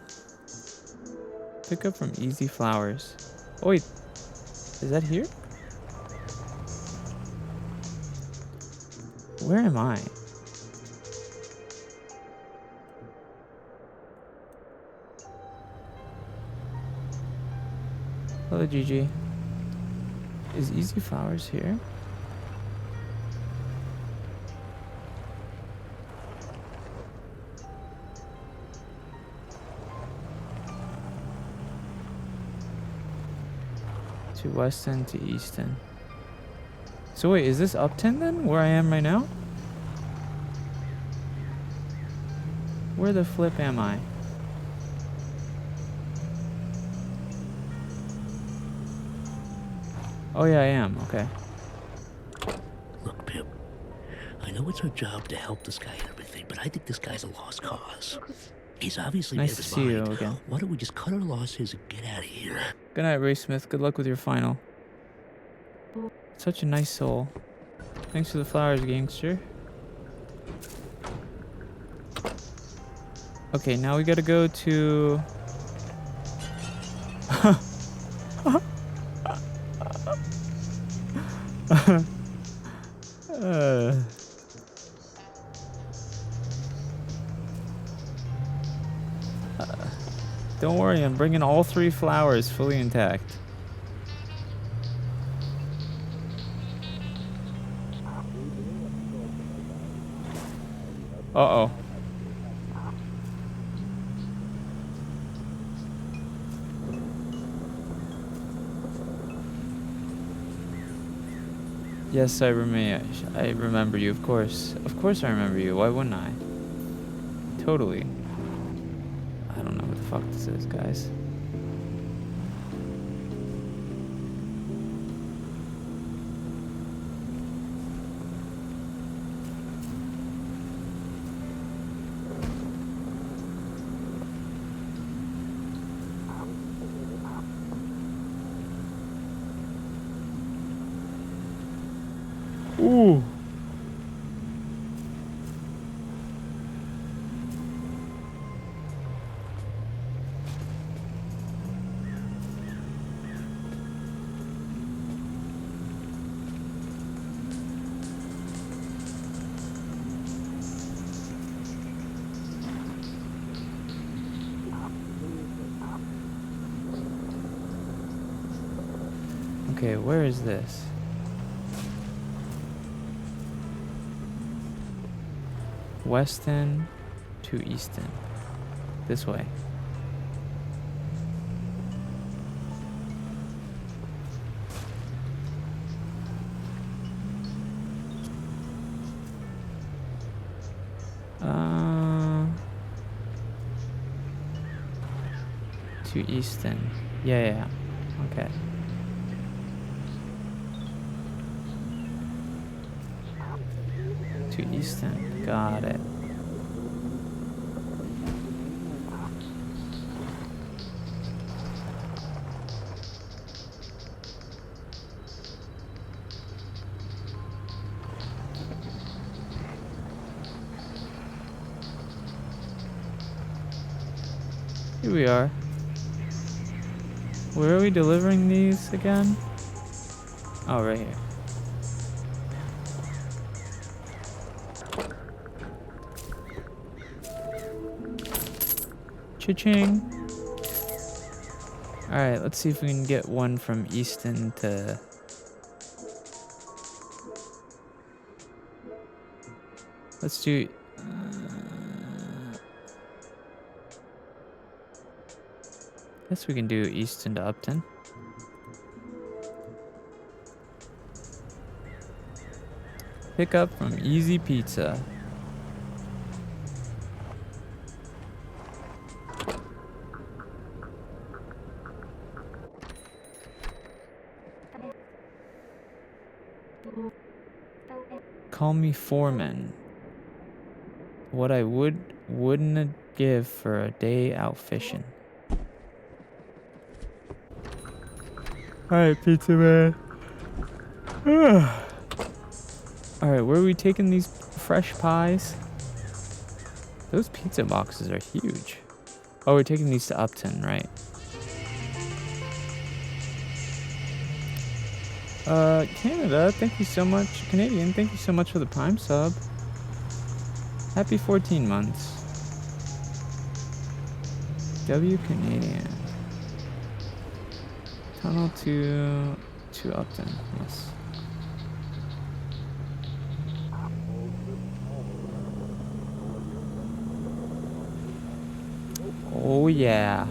Pick up from Easy Flowers. Oh wait, is that here? Where am I? Hello, GG. Is Easy Flowers here? To Weston to Easton. So wait, is this Upton then, where I am right now? Where the flip am I? Oh yeah, I am, okay. Look, Pip, I know it's our job to help this guy and everything, but I think this guy's a lost cause. He's obviously made Nice up to his see you mind. again. Why don't we just cut our losses and get out of here? Good night, Ray Smith. Good luck with your final. Such a nice soul. Thanks for the flowers, gangster. Okay, now we gotta go to... Don't worry, I'm bringing all 3 flowers fully intact. Uh-oh. Yes, I remember you, of course. Of course I remember you. Why wouldn't I? Totally. I don't know what the fuck this is, guys. Ooh. Okay, where is this? Weston to Easton. This way. To Easton. Yeah. Okay. To Easton. Got it. Here we are. Where are we delivering these again? Oh, right here. Cha-ching. Alright, let's see if we can get one from Easton to... Let's do... Guess we can do Easton to Upton. Pick up from Easy Pizza. Call me Foreman. What I wouldn't give for a day out fishing. Alright, Pizza Man. Alright, where are we taking these fresh pies? Those pizza boxes are huge. Oh, we're taking these to Upton, right? Canada, thank you so much. Canadian, thank you so much for the Prime sub. Happy 14 months. W Canadian. Tunnel to Upton, yes. Oh yeah.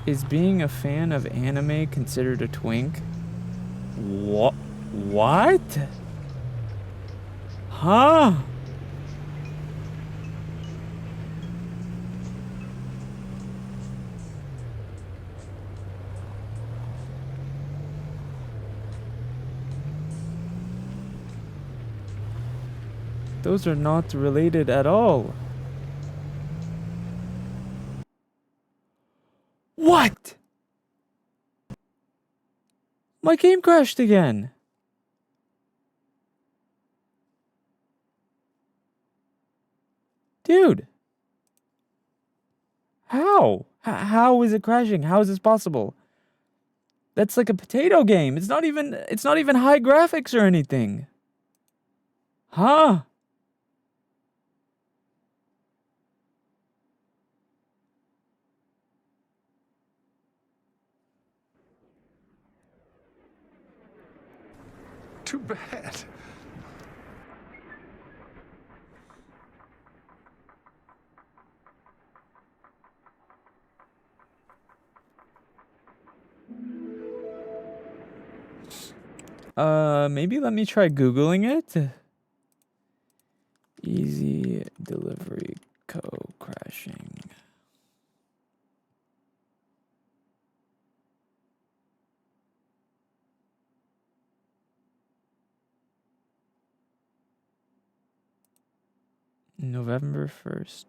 Is being a fan of anime considered a twink? What? What? Huh? Those are not related at all. What? My game crashed again. Dude. How? How is it crashing? How is this possible? That's like a potato game. It's not even high graphics or anything. Huh? Too bad. Maybe let me try Googling it. Easy delivery crashing. November 1st.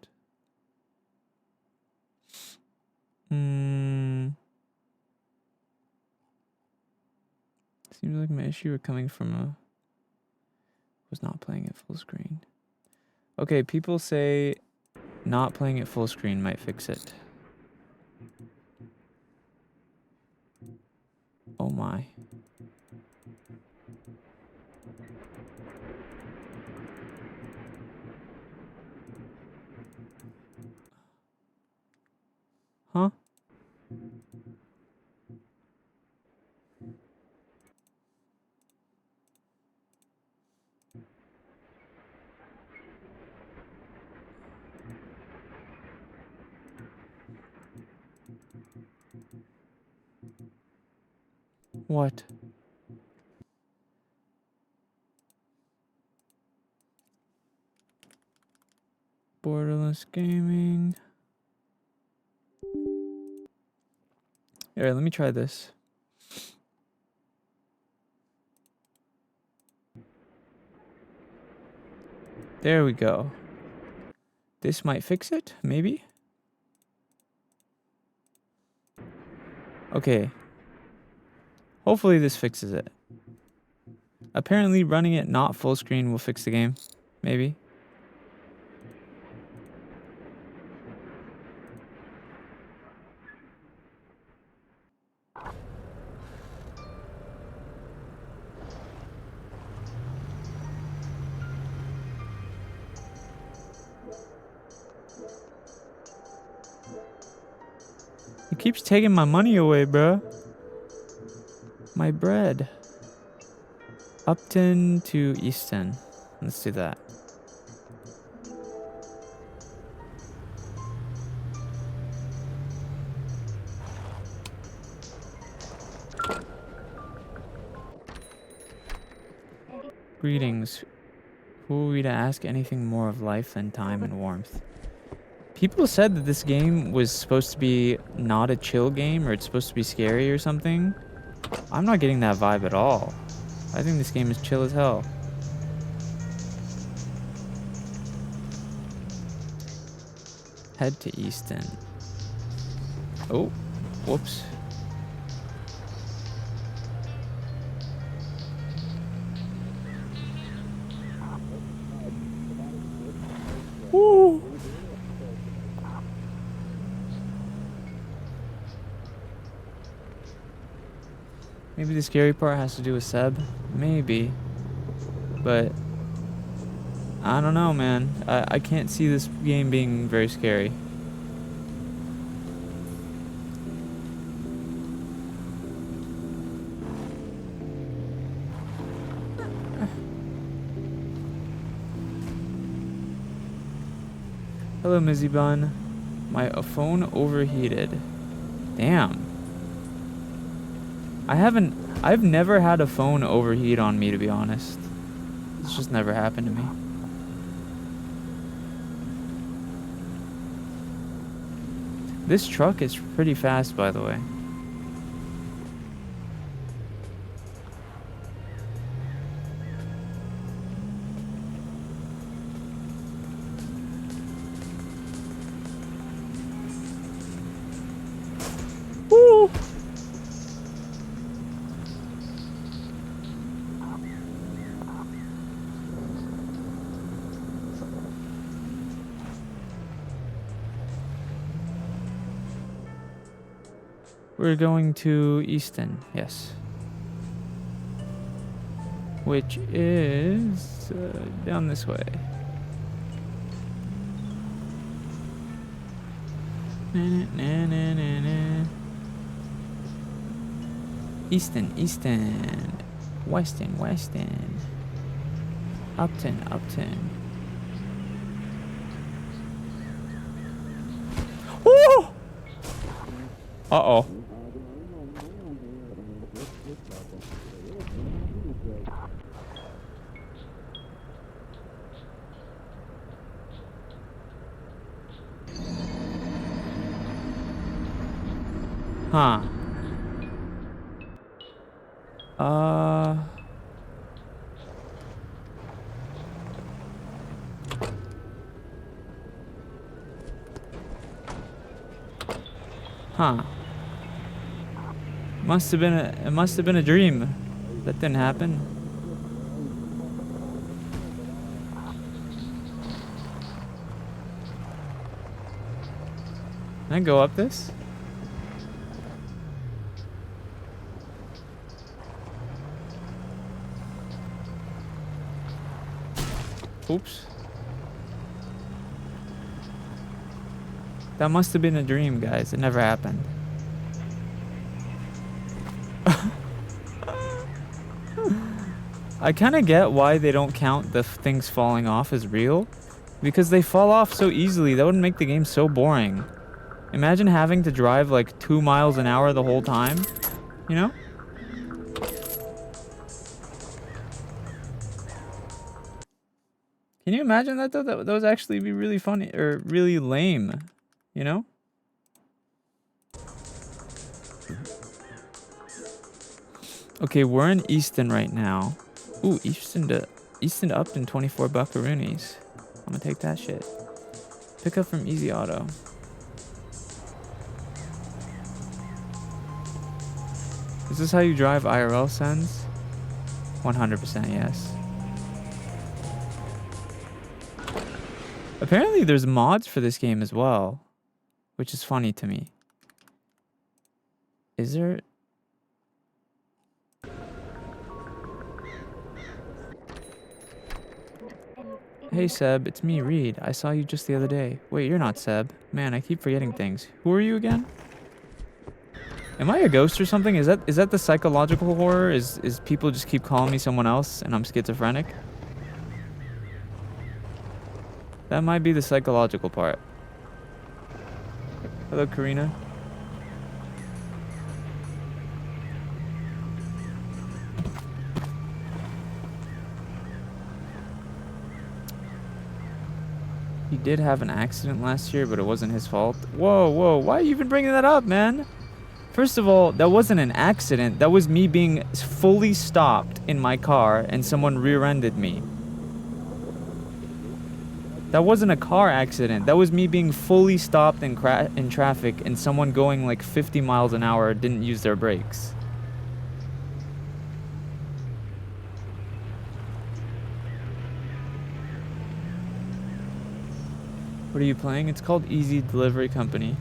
Seems like my issue coming from was not playing at full screen. Okay, people say not playing at full screen might fix it. Oh my. Huh? What? Borderless gaming. Alright, let me try this. There we go. This might fix it, maybe? Okay. Hopefully this fixes it. Apparently running it not full screen will fix the game. Maybe. It keeps taking my money away, bruh. My bread. Upton to Easton. Let's do that. Greetings. Who are we to ask anything more of life than time and warmth? People said that this game was supposed to be not a chill game, or it's supposed to be scary or something. I'm not getting that vibe at all. I think this game is chill as hell. Head to Easton. Oh, whoops. Woo! Maybe the scary part has to do with Seb. Maybe. But I don't know, man. I can't see this game being very scary. Hello, Mizzy Bun. My phone overheated. Damn. I've never had a phone overheat on me, to be honest. It's just never happened to me. This truck is pretty fast, by the way. Woo! We're going to Easton, yes. Which is down this way. Na, na, na, na, na. Easton, Easton. Weston, Weston. Upton, Upton. Woo! Uh-oh. Huh. Huh. It must have been a dream. That didn't happen. Can I go up this? Oops. That must have been a dream, guys. It never happened. I kind of get why they don't count the things falling off as real. Because they fall off so easily. That would make the game so boring. Imagine having to drive like 2 miles an hour the whole time. You know? Can you imagine that though? That would actually be really funny or really lame, you know? Okay, we're in Easton right now. Ooh, Easton to Upton, 24 buckaroonies. I'm gonna take that shit. Pick up from Easy Auto. Is this how you drive IRL, SENZ'S? 100% yes. Apparently there's mods for this game as well, which is funny to me. Is there? Hey Seb, it's me, Reed. I saw you just the other day. Wait, you're not Seb. Man, I keep forgetting things. Who are you again? Am I a ghost or something? Is that the psychological horror? Is people just keep calling me someone else and I'm schizophrenic? That might be the psychological part. Hello, Karina. He did have an accident last year, but it wasn't his fault. Whoa, whoa, why are you even bringing that up, man? First of all, that wasn't an accident. That was me being fully stopped in my car and someone rear-ended me. That wasn't a car accident. That was me being fully stopped in traffic and someone going like 50 miles an hour didn't use their brakes. What are you playing? It's called Easy Delivery Company.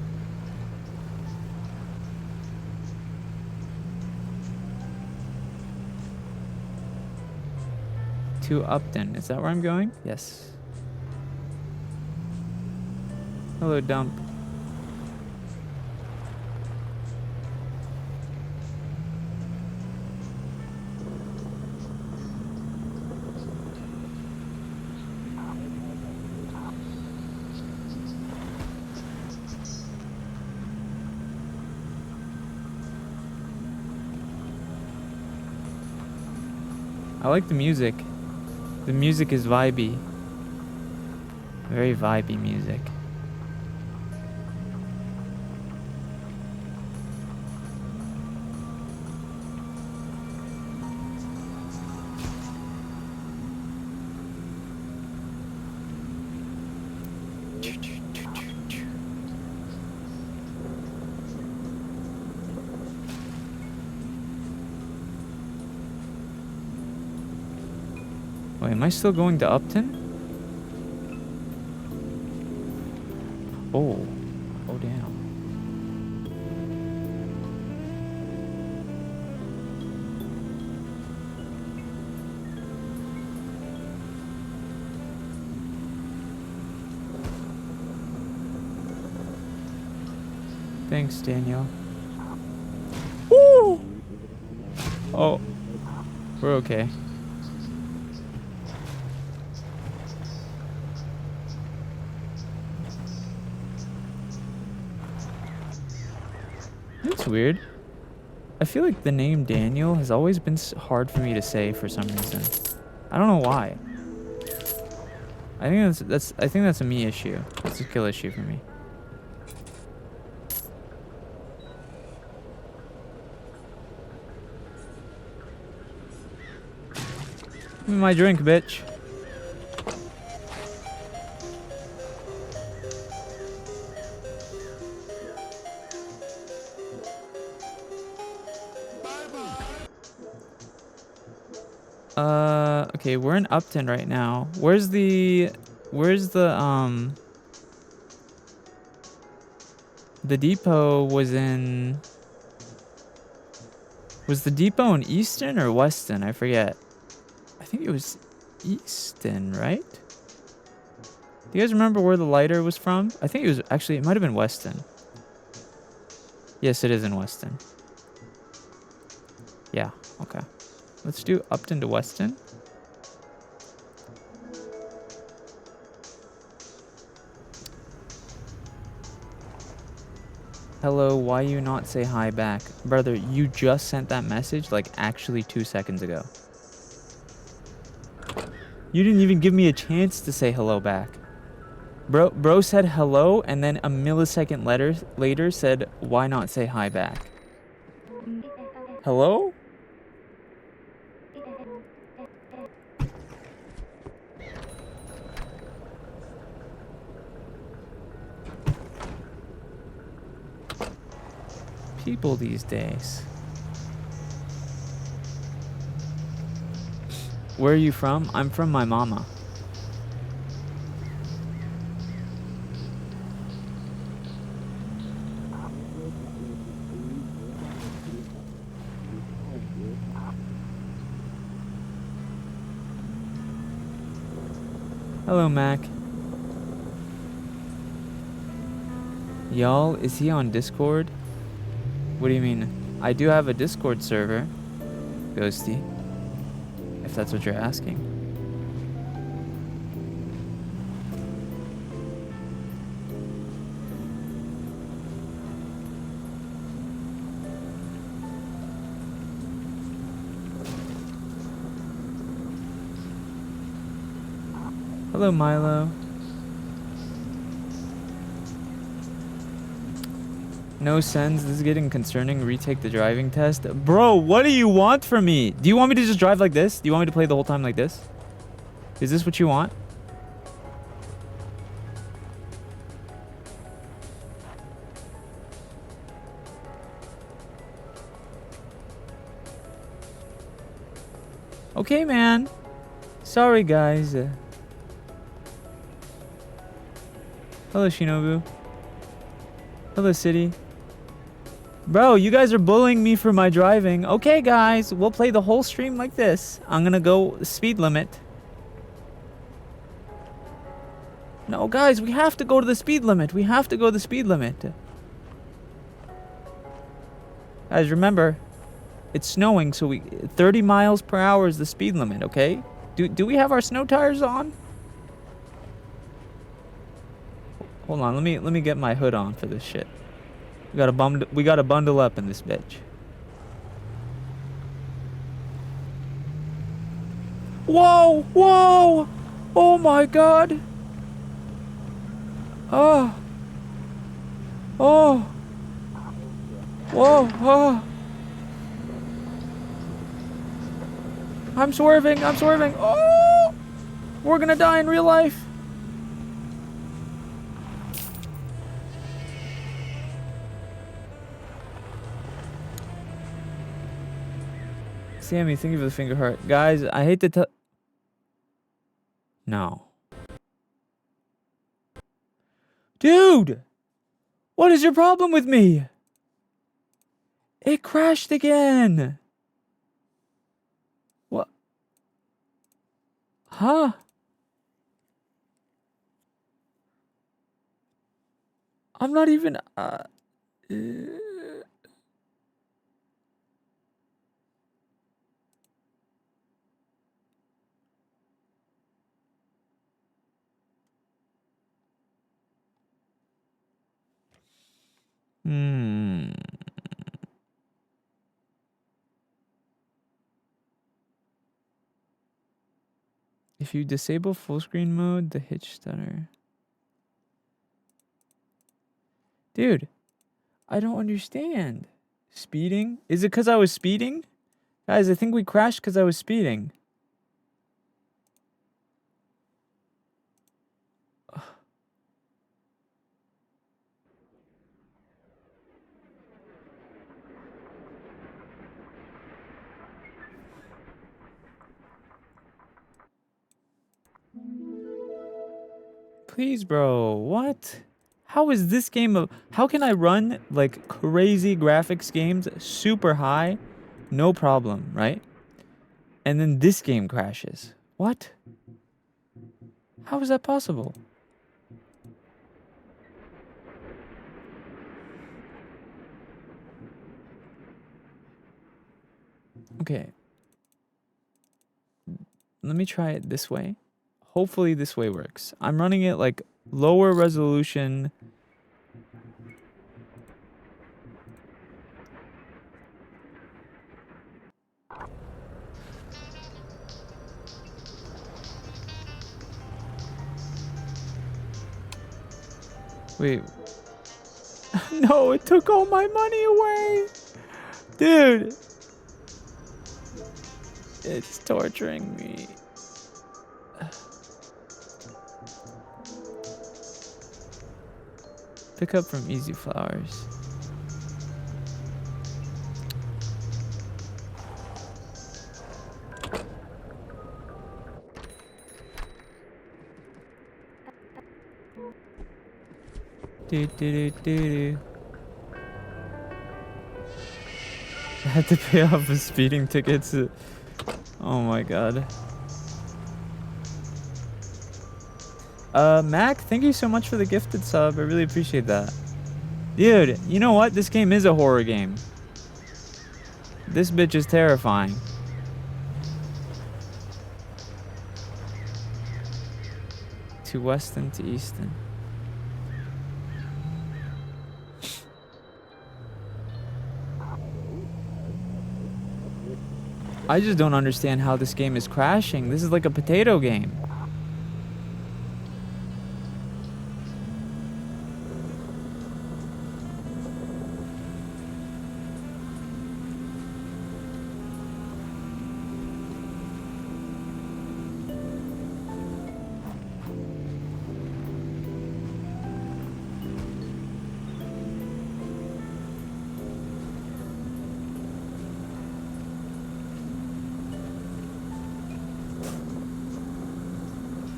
To Upton. Is that where I'm going? Yes. Hello, Dump. I like the music. The music is vibey. Very vibey music. Wait, am I still going to Upton? Oh. Oh, damn. Thanks, Daniel. Woo! Oh. We're okay. That's weird. I feel like the name Daniel has always been hard for me to say for some reason. I don't know why. I think that's a me issue. That's a skill issue for me. Give me my drink, bitch. Okay, we're in Upton right now. Where's the depot was the depot in Easton or Weston? I forget. I think it was Easton, right? Do you guys remember where the lighter was from? I think it might have been Weston. Yes, it is in Weston. Yeah, okay. Let's do Upton to Weston. Hello, why you not say hi back? Brother, you just sent that message like actually 2 seconds ago. You didn't even give me a chance to say hello back. Bro said hello and then a millisecond later said, why not say hi back? Hello? People these days. Where are you from? I'm from my mama. Hello, Mac. Y'all, is he on Discord? What do you mean? I do have a Discord server, Ghosty, if that's what you're asking. Hello, Milo. No sense. This is getting concerning. Retake the driving test. Bro, what do you want from me? Do you want me to just drive like this? Do you want me to play the whole time like this? Is this what you want? Okay, man. Sorry, guys. Hello, Shinobu. Hello, City. Bro, you guys are bullying me for my driving. Okay, guys, we'll play the whole stream like this. I'm gonna go speed limit. No, guys, we have to go to the speed limit. We have to go to the speed limit. Guys, remember, it's snowing, so 30 miles per hour is the speed limit, okay? Do we have our snow tires on? Hold on, let me get my hood on for this shit. We gotta bundle up in this bitch. Whoa! Whoa! Oh my god! Oh! Oh! Whoa! Oh! I'm swerving! I'm swerving! Oh! We're gonna die in real life! Sammy, thank you for the finger heart. Guys, I hate to tell... No. Dude! What is your problem with me? It crashed again! What? Huh? I'm not even... If you disable full screen mode, the hitch stutter. Dude, I don't understand. Speeding? Is it because I was speeding? Guys, I think we crashed because I was speeding. Please, bro. What? How is this game of... How can I run, like, crazy graphics games super high? No problem, right? And then this game crashes. What? How is that possible? Okay. Let me try it this way. Hopefully this way works. I'm running it like lower resolution. Wait. No, it took all my money away. Dude. It's torturing me. Pick up from Easy Flowers. Do, do, do, do, do. I had to pay off the speeding tickets. Oh my god. Mac, thank you so much for the gifted sub. I really appreciate that. Dude, you know what? This game is a horror game. This bitch is terrifying. To Weston to Easton. I just don't understand how this game is crashing. This is like a potato game.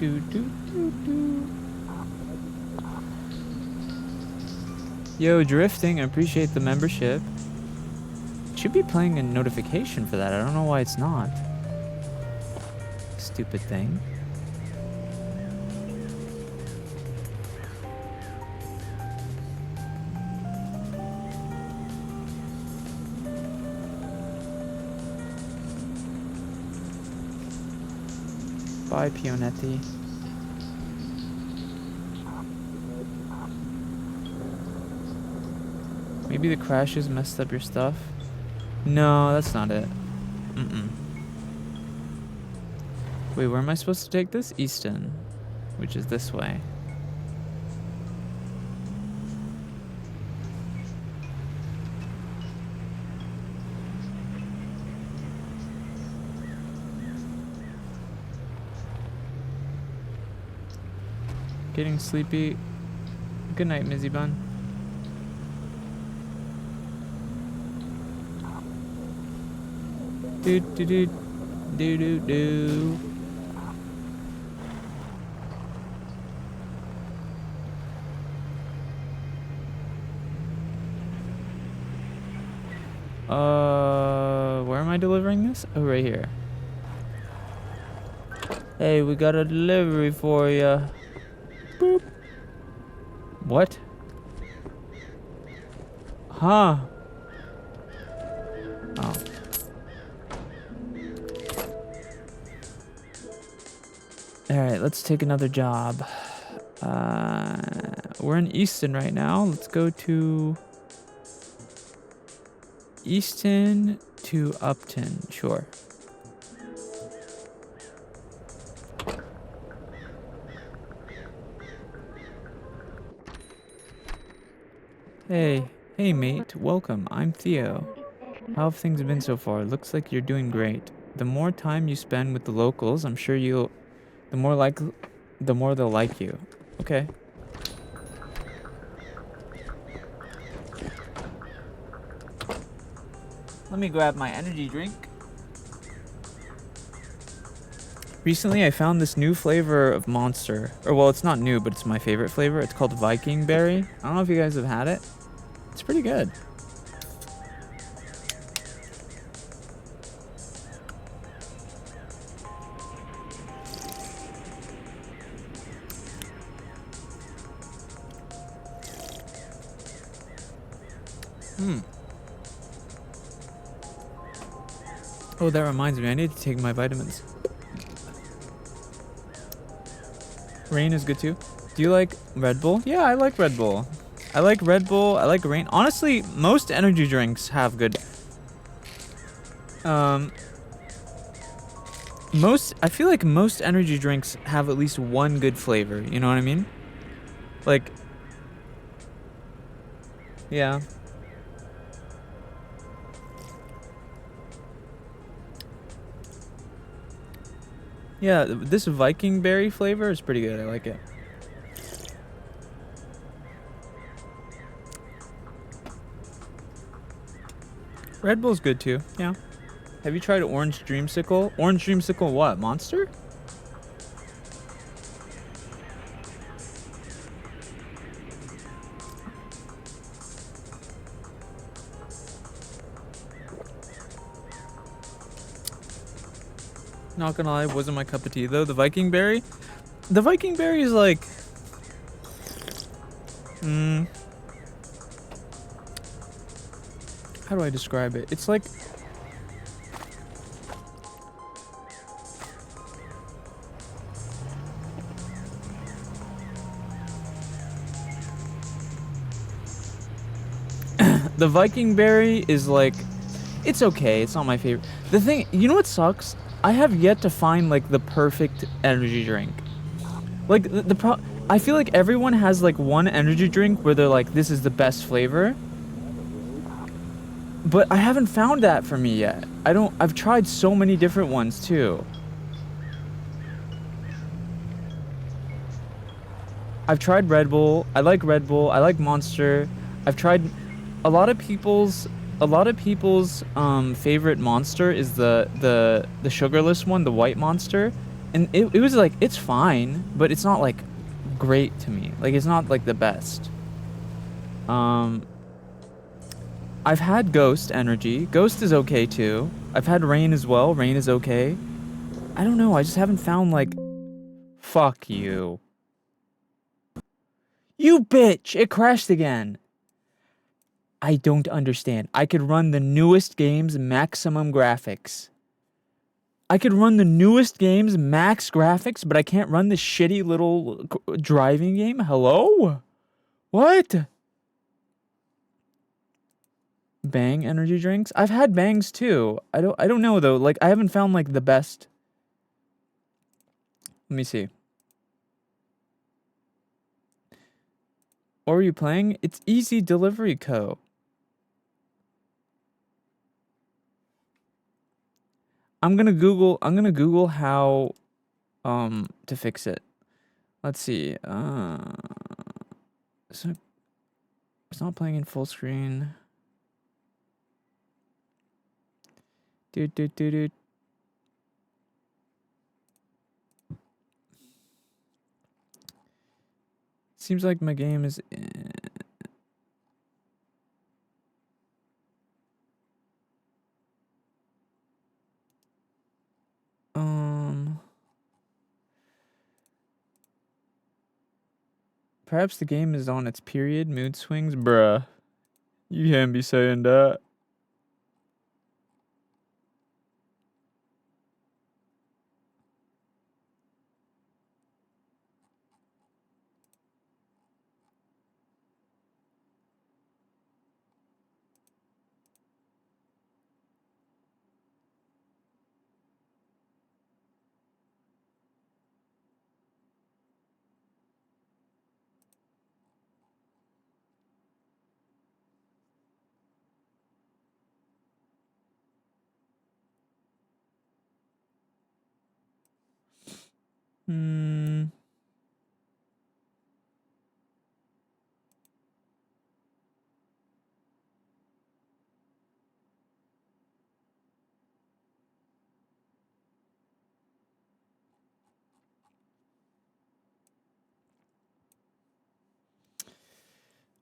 Do, do, do, do. Yo, Drifting, I appreciate the membership. It should be playing a notification for that. I don't know why it's not. Stupid thing. Bye, Pionetti. Maybe the crashes messed up your stuff? No, that's not it. Wait, where am I supposed to take this? Easton, which is this way. Getting sleepy. Good night, Mizzy Bun. Do do do do do do. Where am I delivering this? Oh, right here. Hey, we got a delivery for you. Boop. What? Huh? Oh. Alright, let's take another job. We're in Easton right now. Let's go to Easton to Upton. Sure. Hey, mate, welcome. I'm Theo. How have things been so far? Looks like you're doing great. The more time you spend with the locals, I'm sure the more they'll like you. Okay. Let me grab my energy drink. Recently, I found this new flavor of Monster. Or, well, it's not new, but it's my favorite flavor. It's called Viking Berry. I don't know if you guys have had it. It's pretty good. Oh, that reminds me. I need to take my vitamins. Rain is good too. Do you like Red Bull? Yeah, I like Red Bull. I like Red Bull. I like Rain. Honestly, most energy drinks have good. I feel like most energy drinks have at least one good flavor. You know what I mean? Like, yeah. Yeah, this Viking berry flavor is pretty good. I like it. Red Bull's good too. Yeah. Have you tried Orange Dreamsicle? Orange Dreamsicle what? Monster? Not gonna lie, wasn't my cup of tea though. The Viking berry is like, how do I describe it? It's like, the Viking berry is like, it's okay. It's not my favorite. The thing, you know what sucks? I have yet to find like the perfect energy drink. Like I feel like everyone has like one energy drink where they're like, this is the best flavor. But I haven't found that for me yet. I've tried so many different ones too. I've tried Red Bull. I like Red Bull. I like Monster. I've tried a lot of people's favorite Monster is the sugarless one, the white Monster. And it was like, it's fine, but it's not like great to me. Like, it's not like the best. I've had Ghost Energy. Ghost is okay too. I've had Rain as well. Rain is okay. I don't know. I just haven't found like... Fuck you. You bitch! It crashed again. I don't understand. I could run the newest games maximum graphics. I could run the newest games max graphics, but I can't run this shitty little driving game? Hello? What? Bang energy drinks? I've had bangs too. I don't know though. Like, I haven't found like the best. Let me see. What are you playing? It's Easy Delivery Co. I'm gonna Google how to fix it. Let's see. So it's not playing in full screen. Dude. Seems like my game is perhaps the game is on its period mood swings, bruh. You can't be saying that.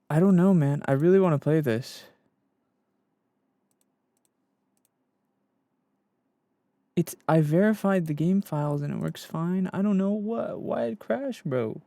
I don't know, man. I really want to play this. I verified the game files and it works fine. I don't know why it crashed, bro.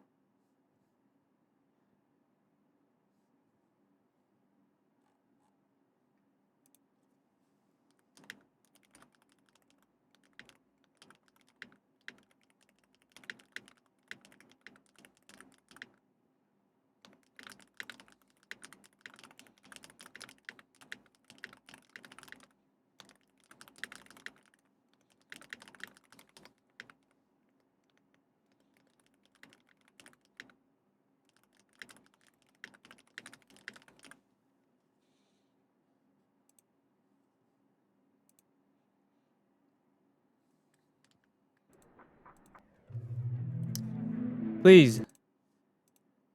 Please.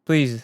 Please.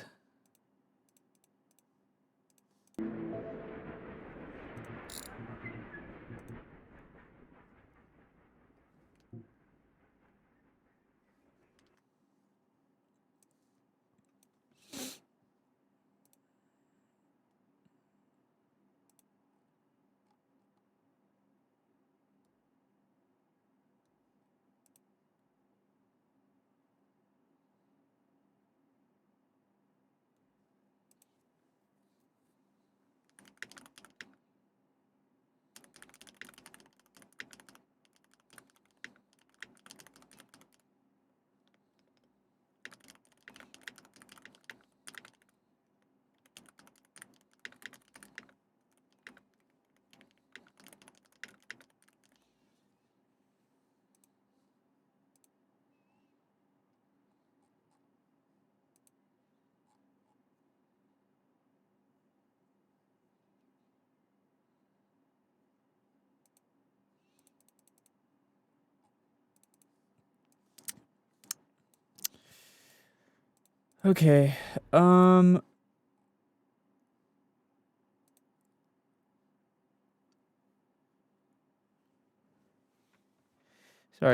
Okay. Sorry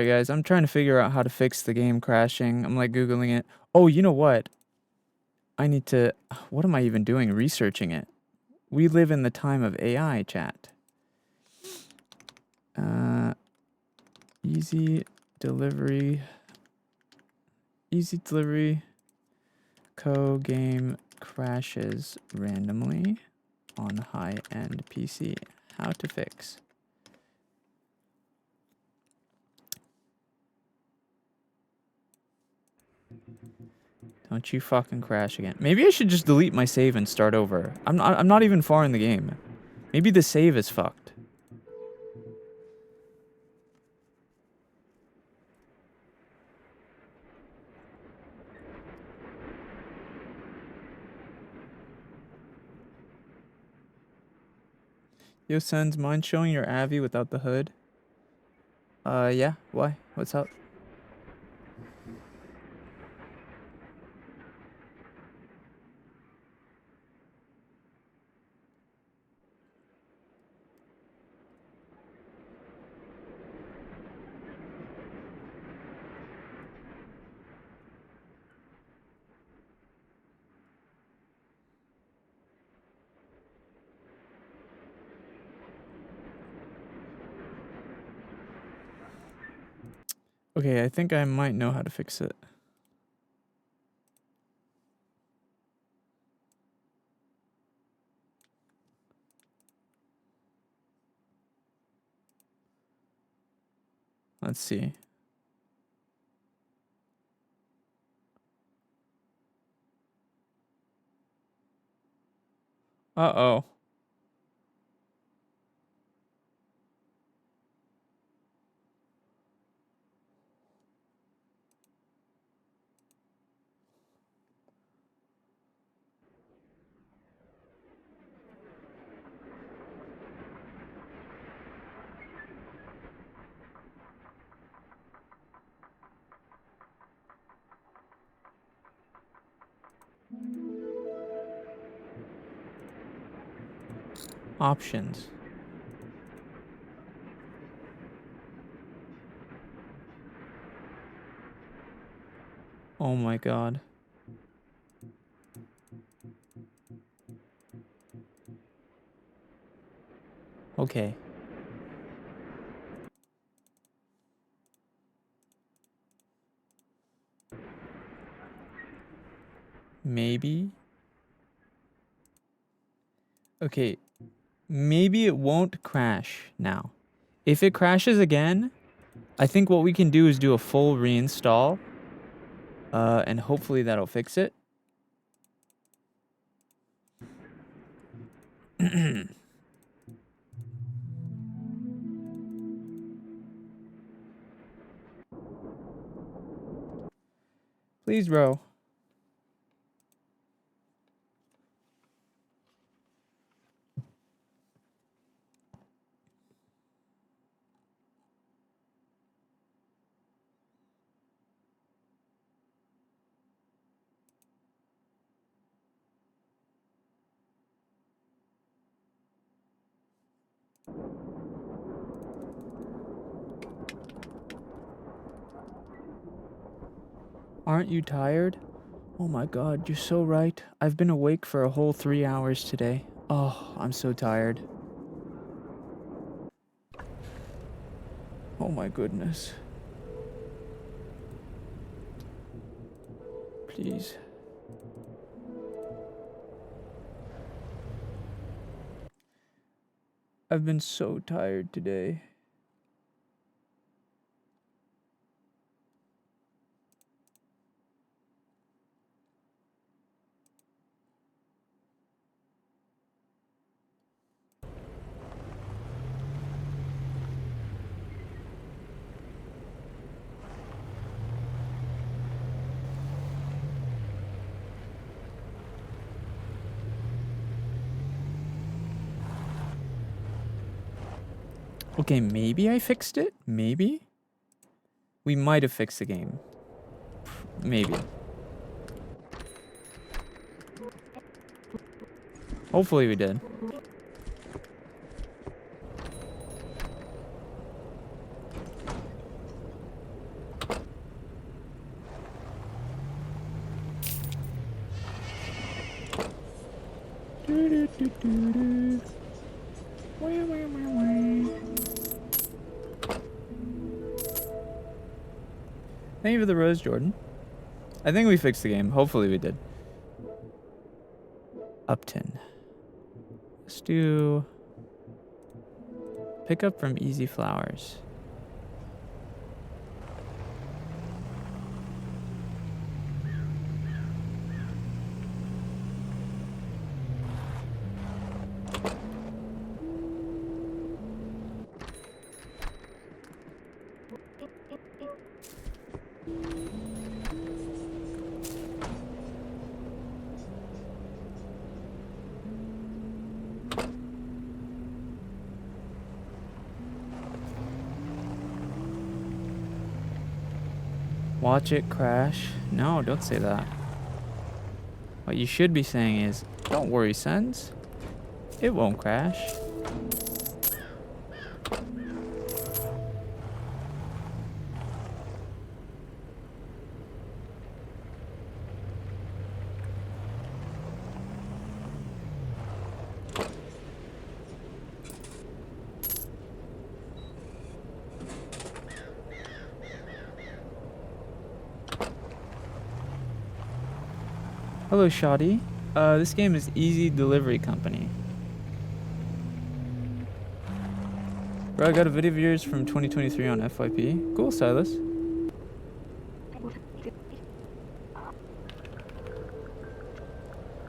guys, I'm trying to figure out how to fix the game crashing. I'm like Googling it. Oh, you know what? I need to... What am I even doing researching it? We live in the time of AI, chat. Easy delivery co-game crashes randomly on high-end PC. How to fix. Don't you fucking crash again. Maybe I should just delete my save and start over. I'm not even far in the game. Maybe the save is fucked. Yo, Senz, mind showing your Avi without the hood? Yeah. Why? What's up? Okay, I think I might know how to fix it. Let's see. Uh-oh. Options. Oh my god. Okay. Maybe. Okay. Maybe it won't crash now. If it crashes again, I think what we can do is do a full reinstall. And hopefully that'll fix it. Please, bro. Aren't you tired? Oh my god, you're so right. I've been awake for a whole 3 hours today. Oh, I'm so tired. Oh my goodness. Please. I've been so tired today. Okay, maybe I fixed it? Maybe? We might have fixed the game. Maybe. Hopefully we did. Thank you for the rose, Jordan. I think we fixed the game. Hopefully we did. Upton. Let's do... Pick up from Easy Flowers. Watch it crash. No, don't say that. What you should be saying is, don't worry, SENZ'S. It won't crash. Hello, Shoddy. This game is Easy Delivery Company. Bro, I got a video of yours from 2023 on FYP. Cool, Silas.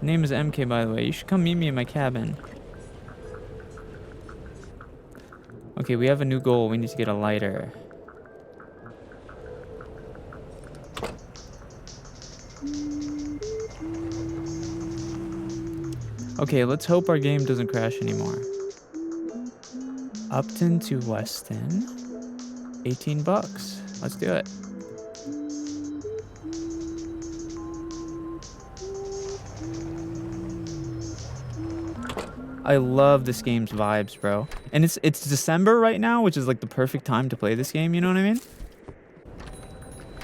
Name is MK, by the way. You should come meet me in my cabin. Okay, we have a new goal. We need to get a lighter. Okay, let's hope our game doesn't crash anymore. Upton to Weston. 18 bucks. Let's do it. I love this game's vibes, bro. And it's December right now, which is like the perfect time to play this game, you know what I mean?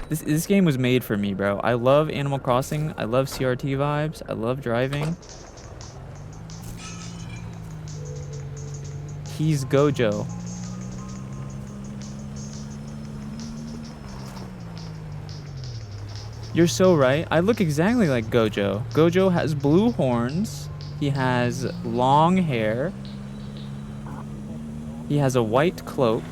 This game was made for me, bro. I love Animal Crossing. I love CRT vibes. I love driving. He's Gojo. You're so right. I look exactly like Gojo. Gojo has blue horns. He has long hair. He has a white cloak.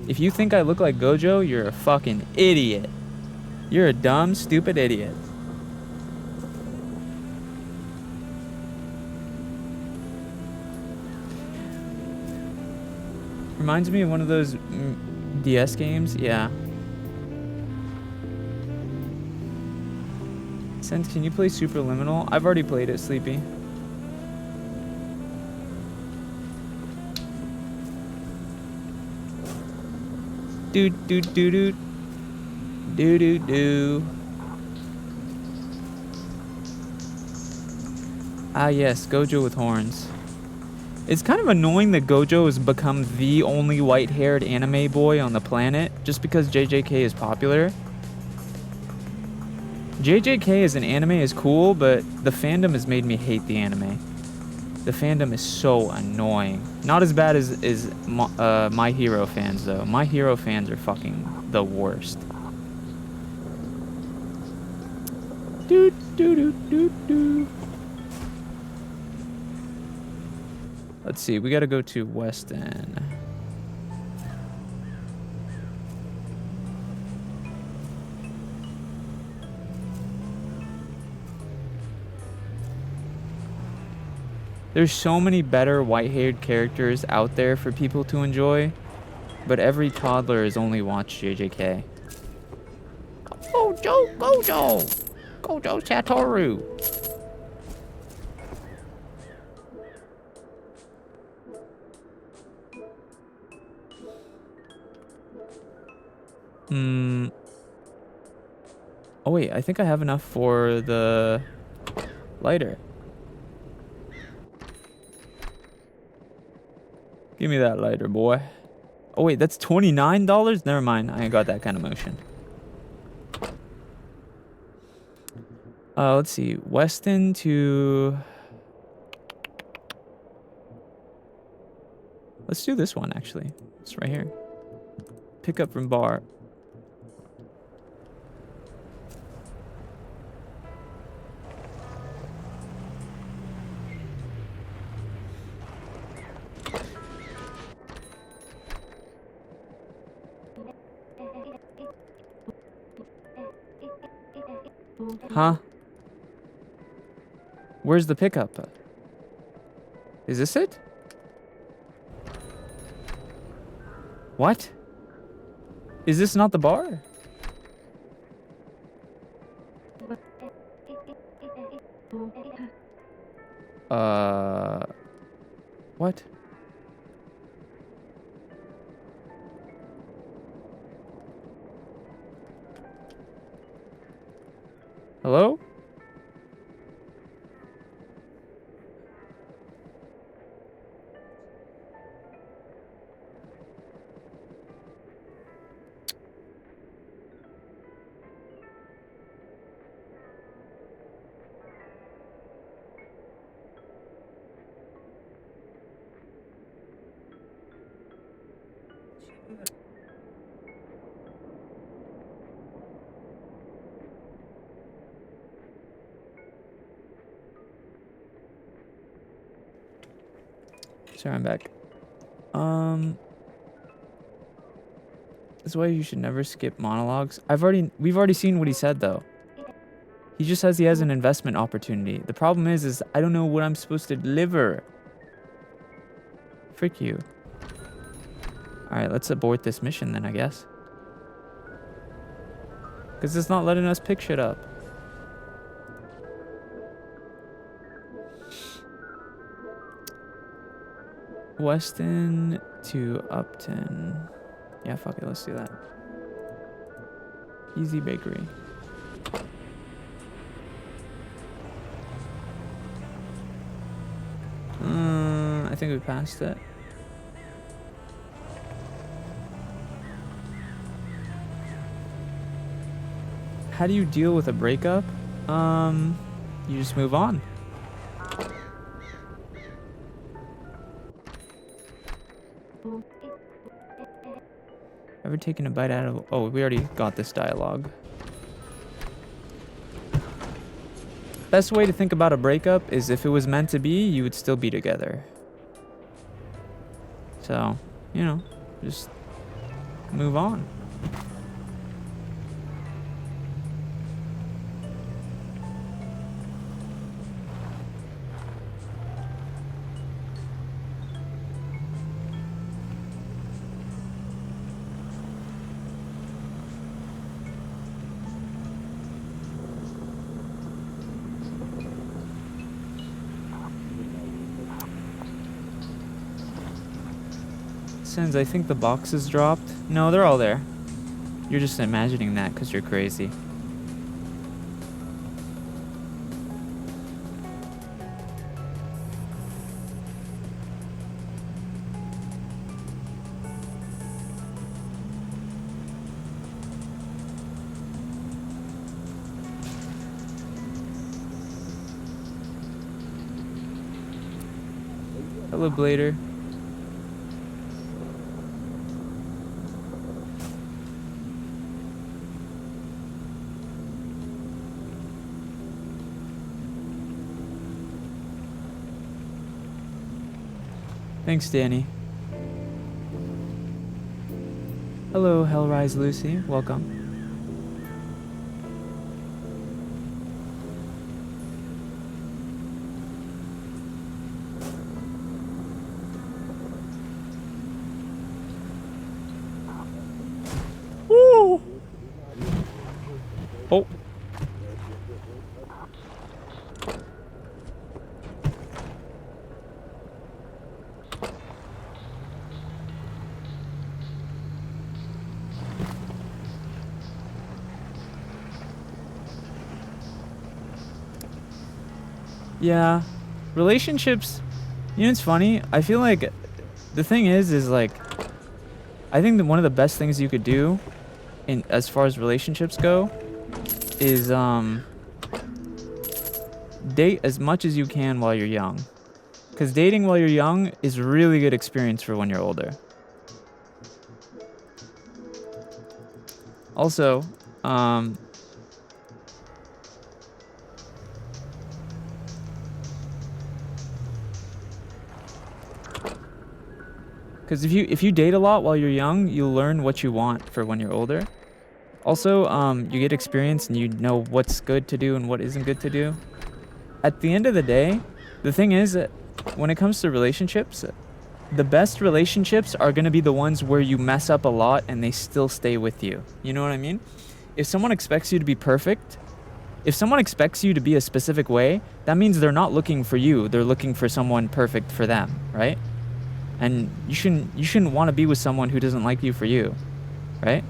If you think I look like Gojo, you're a fucking idiot. You're a dumb, stupid idiot. Reminds me of one of those DS games. Yeah. SENZ'S, can you play Superliminal? I've already played it, Sleepy. Do do do do do do do. Ah yes, Gojo with horns. It's kind of annoying that Gojo has become the only white-haired anime boy on the planet just because JJK is popular. JJK as an anime is cool, but the fandom has made me hate the anime. The fandom is so annoying. Not as bad as My Hero fans, though. My Hero fans are fucking the worst. Do do do do do. Let's see, we gotta go to Weston. There's so many better white-haired characters out there for people to enjoy, but every toddler has only watched JJK. Gojo! Gojo! Gojo Satoru! Oh wait, I think I have enough for the lighter. Give me that lighter, boy. Oh wait, that's $29? Never mind, I ain't got that kind of motion. Let's see, Weston to... Let's do this one, actually. It's right here. Pick up from bar. Huh? Where's the pickup? Is this it? What? Is this not the bar? What? Hello? Sorry, I'm back. That's why you should never skip monologues. We've already seen what he said though. He just says he has an investment opportunity. The problem is I don't know what I'm supposed to deliver. Frick you. Alright, let's abort this mission then, I guess. Because it's not letting us pick shit up. Weston to Upton. Yeah, fuck it, let's do that. Easy Bakery. I think we passed it. How do you deal with a breakup? You just move on. Ever taken a bite out of... Oh, we already got this dialogue. Best way to think about a breakup is if it was meant to be, you would still be together. So, you know, just move on. SENZ'S, I think the boxes dropped. No, they're all there. You're just imagining that because you're crazy. Hello, Blader. Thanks, Danny. Hello, Hellrise Lucy. Welcome. Woo! Oh. Yeah, relationships, you know, it's funny. I feel like the thing is like, I think that one of the best things you could do in as far as relationships go is date as much as you can while you're young. Because dating while you're young is a really good experience for when you're older. Also, because if you date a lot while you're young, you'll learn what you want for when you're older. Also, you get experience and you know what's good to do and what isn't good to do. At the end of the day, the thing is that when it comes to relationships, the best relationships are going to be the ones where you mess up a lot and they still stay with you. You know what I mean? If someone expects you to be perfect, if someone expects you to be a specific way, that means they're not looking for you. They're looking for someone perfect for them, right? And you shouldn't want to be with someone who doesn't like you for you, right?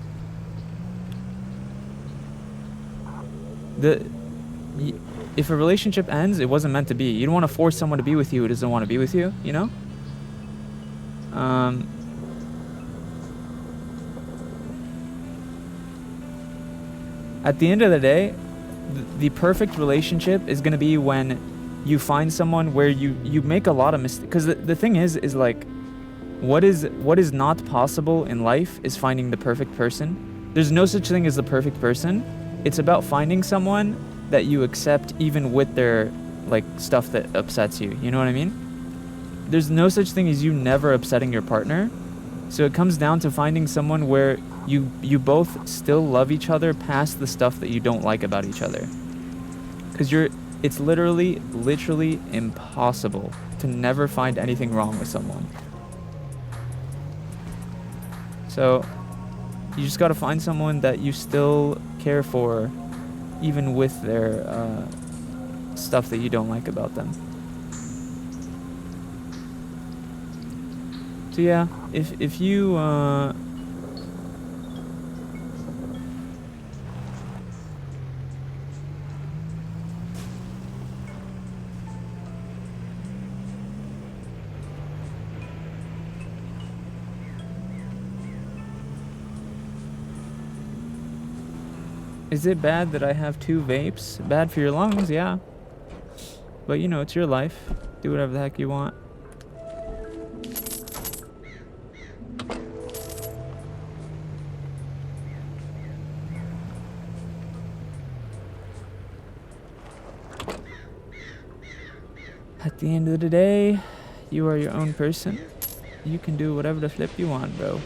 if a relationship ends, it wasn't meant to be. You don't want to force someone to be with you who doesn't want to be with you, you know? At the end of the day, the perfect relationship is going to be when you find someone where you make a lot of mistakes. Because the thing is like, what is not possible in life is finding the perfect person. There's no such thing as the perfect person. It's about finding someone that you accept even with their like stuff that upsets you. You know what I mean? There's no such thing as you never upsetting your partner. So it comes down to finding someone where you both still love each other past the stuff that you don't like about each other. Because it's literally impossible to never find anything wrong with someone. So you just gotta find someone that you still care for, even with their stuff that you don't like about them. So yeah, if you is it bad that I have 2 vapes? Bad for your lungs, yeah. But you know, it's your life. Do whatever the heck you want. At the end of the day, you are your own person. You can do whatever the flip you want, bro.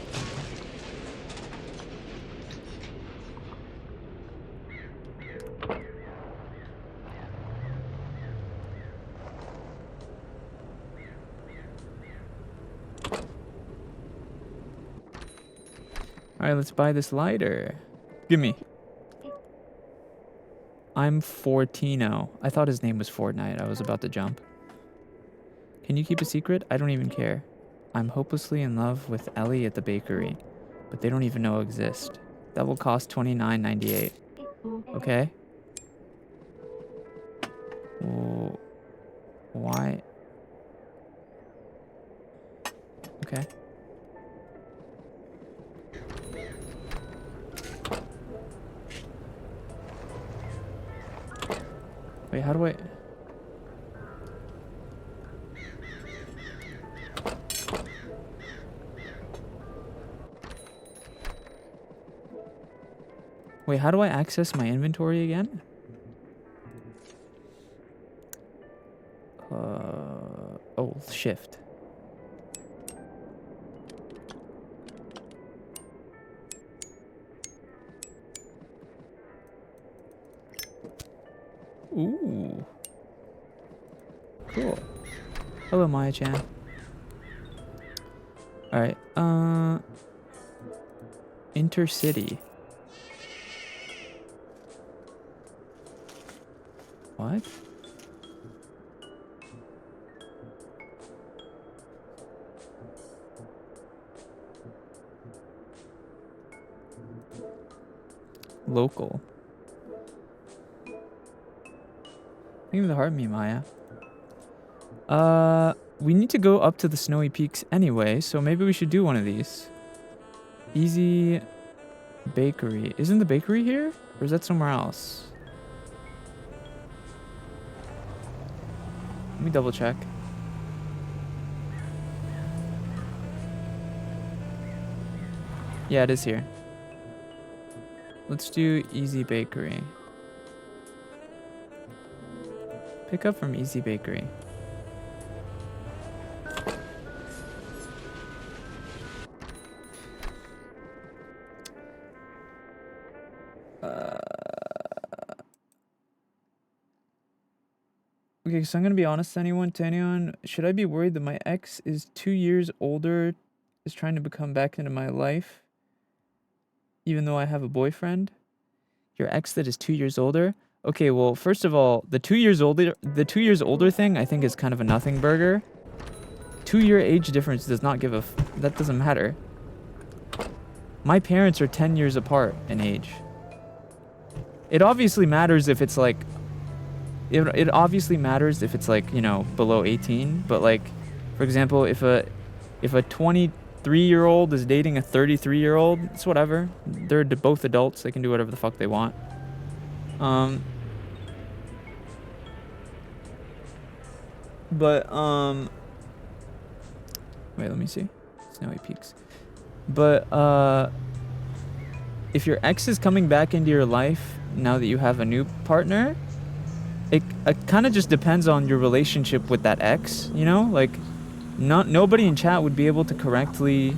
Alright, let's buy this lighter. Gimme. I'm Fortino. I thought his name was Fortnite. I was about to jump. Can you keep a secret? I don't even care. I'm hopelessly in love with Ellie at the bakery, but they don't even know I exist. That will cost $29.98. Okay? Well, why? Okay. Wait, how do I... Wait, how do I access my inventory again? Oh, shift. Ooh. Cool. Hello, Maya-chan. Alright, Intercity. What? Local. Think of the heart me, Maya. We need to go up to the snowy peaks anyway, so maybe we should do one of these. Easy bakery. Isn't the bakery here? Or is that somewhere else? Let me double check. Yeah, it is here. Let's do Easy Bakery. Pick up from Easy Bakery. Okay, so I'm gonna be honest to anyone. Should I be worried that my ex is 2 years older, is trying to become back into my life, even though I have a boyfriend? Your ex that is 2 years older? Okay, well, first of all, the 2 years older thing, I think is kind of a nothing burger. 2-year age difference does not give that doesn't matter. My parents are 10 years apart in age. It obviously matters if it's like it obviously matters if it's like, you know, below 18, but like, for example, if a 23-year-old is dating a 33-year-old, it's whatever. They're both adults. They can do whatever the fuck they want. But wait, let me see. Snowy Peaks. But if your ex is coming back into your life now that you have a new partner, it kind of just depends on your relationship with that ex, you know? Like, nobody in chat would be able to correctly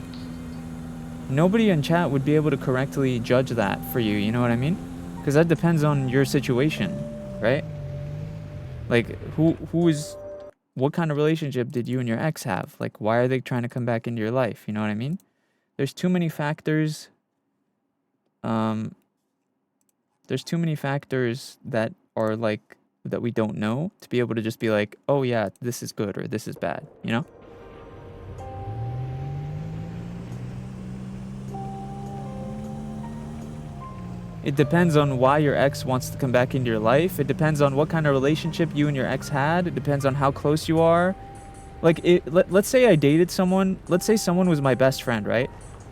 judge that for you, you know what I mean? Because that depends on your situation, right? Like, what kind of relationship did you and your ex have? Like, why are they trying to come back into your life? You know what I mean? There's too many factors. There's too many factors that are like, that we don't know to be able to just be like, oh yeah, this is good or this is bad, you know? It depends on why your ex wants to come back into your life. It depends on what kind of relationship you and your ex had. It depends on how close you are. Like, let's say I dated someone. Let's say someone was my best friend, right?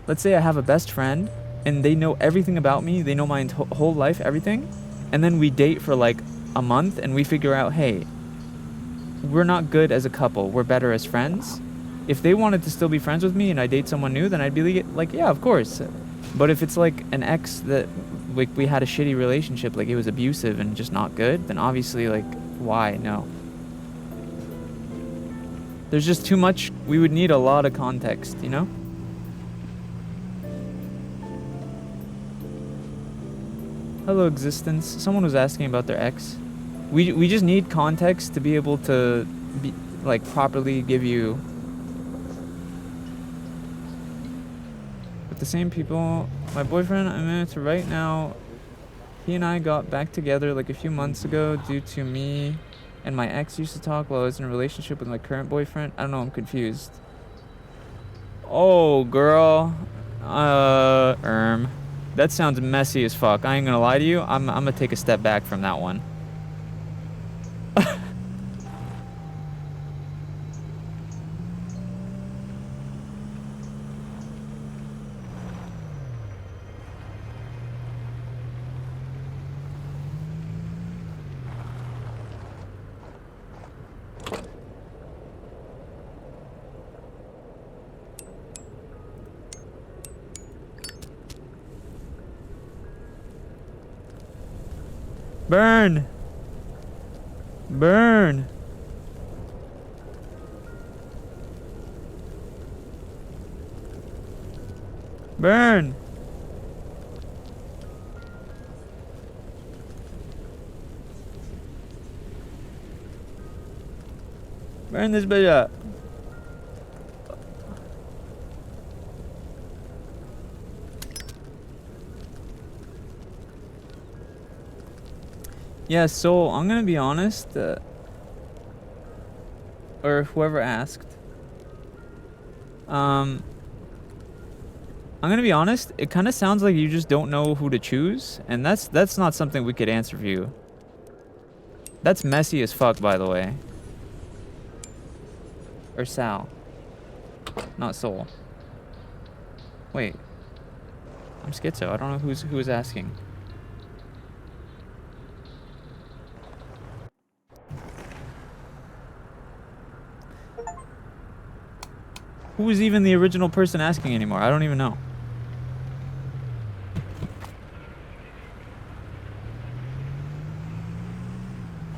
Let's say I have a best friend and they know everything about me. They know my whole life, everything. And then we date for like a month and we figure out, hey, we're not good as a couple. We're better as friends. If they wanted to still be friends with me and I date someone new, then I'd be like, yeah, of course. But if it's like an ex that like we had a shitty relationship, like it was abusive and just not good, then obviously like, why? No. There's just too much. We would need a lot of context, you know? Hello, existence. Someone was asking about their ex. We just need context to be able to be like properly give you. With the same people, my boyfriend I'm into right now, he and I got back together like a few months ago due to me and my ex used to talk while I was in a relationship with my current boyfriend. I don't know, I'm confused. Oh, girl. That sounds messy as fuck. I ain't gonna lie to you. I'm gonna take a step back from that one. Burn! Burn! Burn! Burn this bitch up. Yeah, so I'm gonna be honest, or whoever asked, I'm gonna be honest, it kind of sounds like you just don't know who to choose, and that's not something we could answer for you. That's messy as fuck, by the way. Or Sal. Not Soul. Wait. I'm schizo, I don't know who's asking. Who was even the original person asking anymore? I don't even know.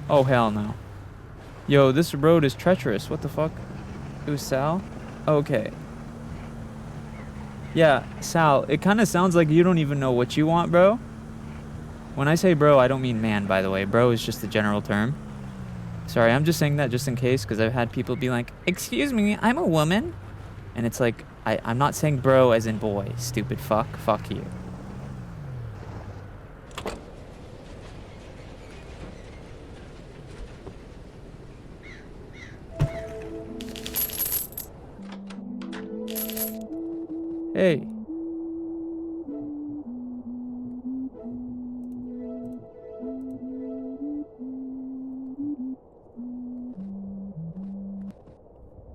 Oh, hell no. Yo, this road is treacherous. What the fuck? It was Sal? Okay. Yeah, Sal, it kind of sounds like you don't even know what you want, bro. When I say bro, I don't mean man, by the way. Bro is just a general term. Sorry, I'm just saying that just in case, because I've had people be like, excuse me, I'm a woman. And it's like, I'm not saying bro as in boy, stupid fuck. Fuck you. Hey.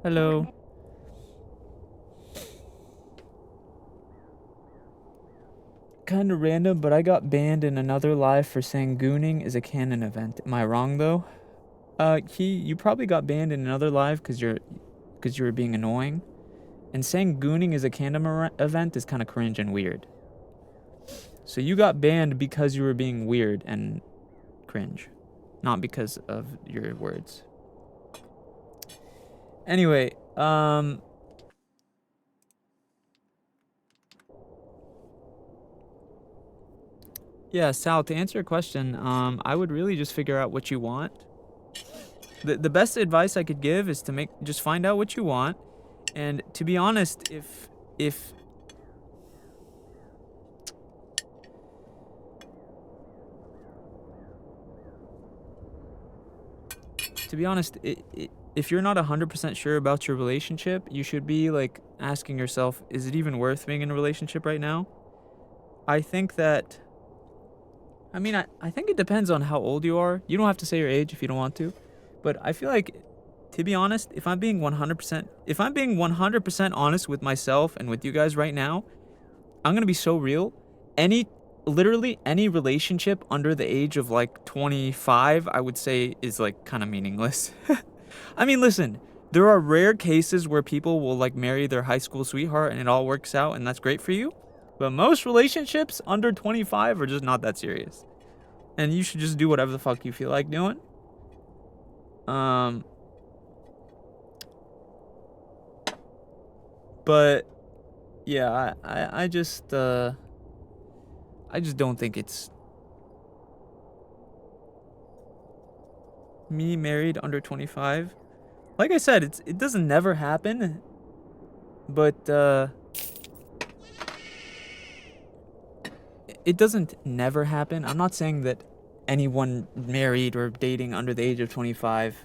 Hello. Kind of random, but I got banned in another live for saying gooning is a canon event. Am I wrong though? You probably got banned in another live because you were being annoying. And saying gooning is a canon event is kind of cringe and weird. So you got banned because you were being weird and cringe, not because of your words. Anyway, yeah, Sal, to answer your question, I would really just figure out what you want. The best advice I could give is to just find out what you want. And to be honest, to be honest, if you're not 100% sure about your relationship, you should be like asking yourself, is it even worth being in a relationship right now? I think that, I mean, I think it depends on how old you are. You don't have to say your age if you don't want to, but I feel like, to be honest, if I'm being 100% honest with myself and with you guys right now, I'm gonna be so real. Literally any relationship under the age of like 25, I would say is like kind of meaningless. I mean, listen, there are rare cases where people will like marry their high school sweetheart and it all works out and that's great for you. But most relationships under 25 are just not that serious. And you should just do whatever the fuck you feel like doing. But yeah, I just don't think it's me married under 25. Like I said, it doesn't never happen, but it doesn't never happen. I'm not saying that anyone married or dating under the age of 25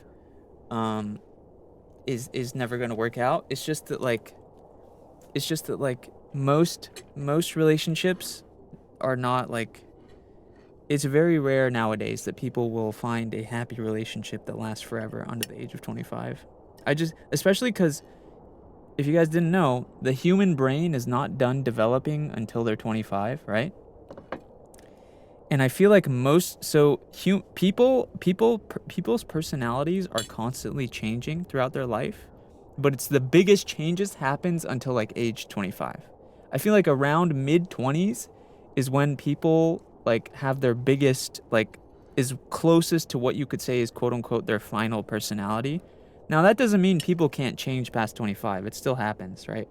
is never going to work out. It's just that like most relationships are not like, it's very rare nowadays that people will find a happy relationship that lasts forever under the age of 25. Especially because if you guys didn't know, the human brain is not done developing until they're 25, right? And I feel like people's personalities are constantly changing throughout their life, but it's the biggest changes happens until like age 25. I feel like around mid 20s is when people like have their biggest, like, is closest to what you could say is quote unquote their final personality. Now that doesn't mean people can't change past 25. It still happens, right?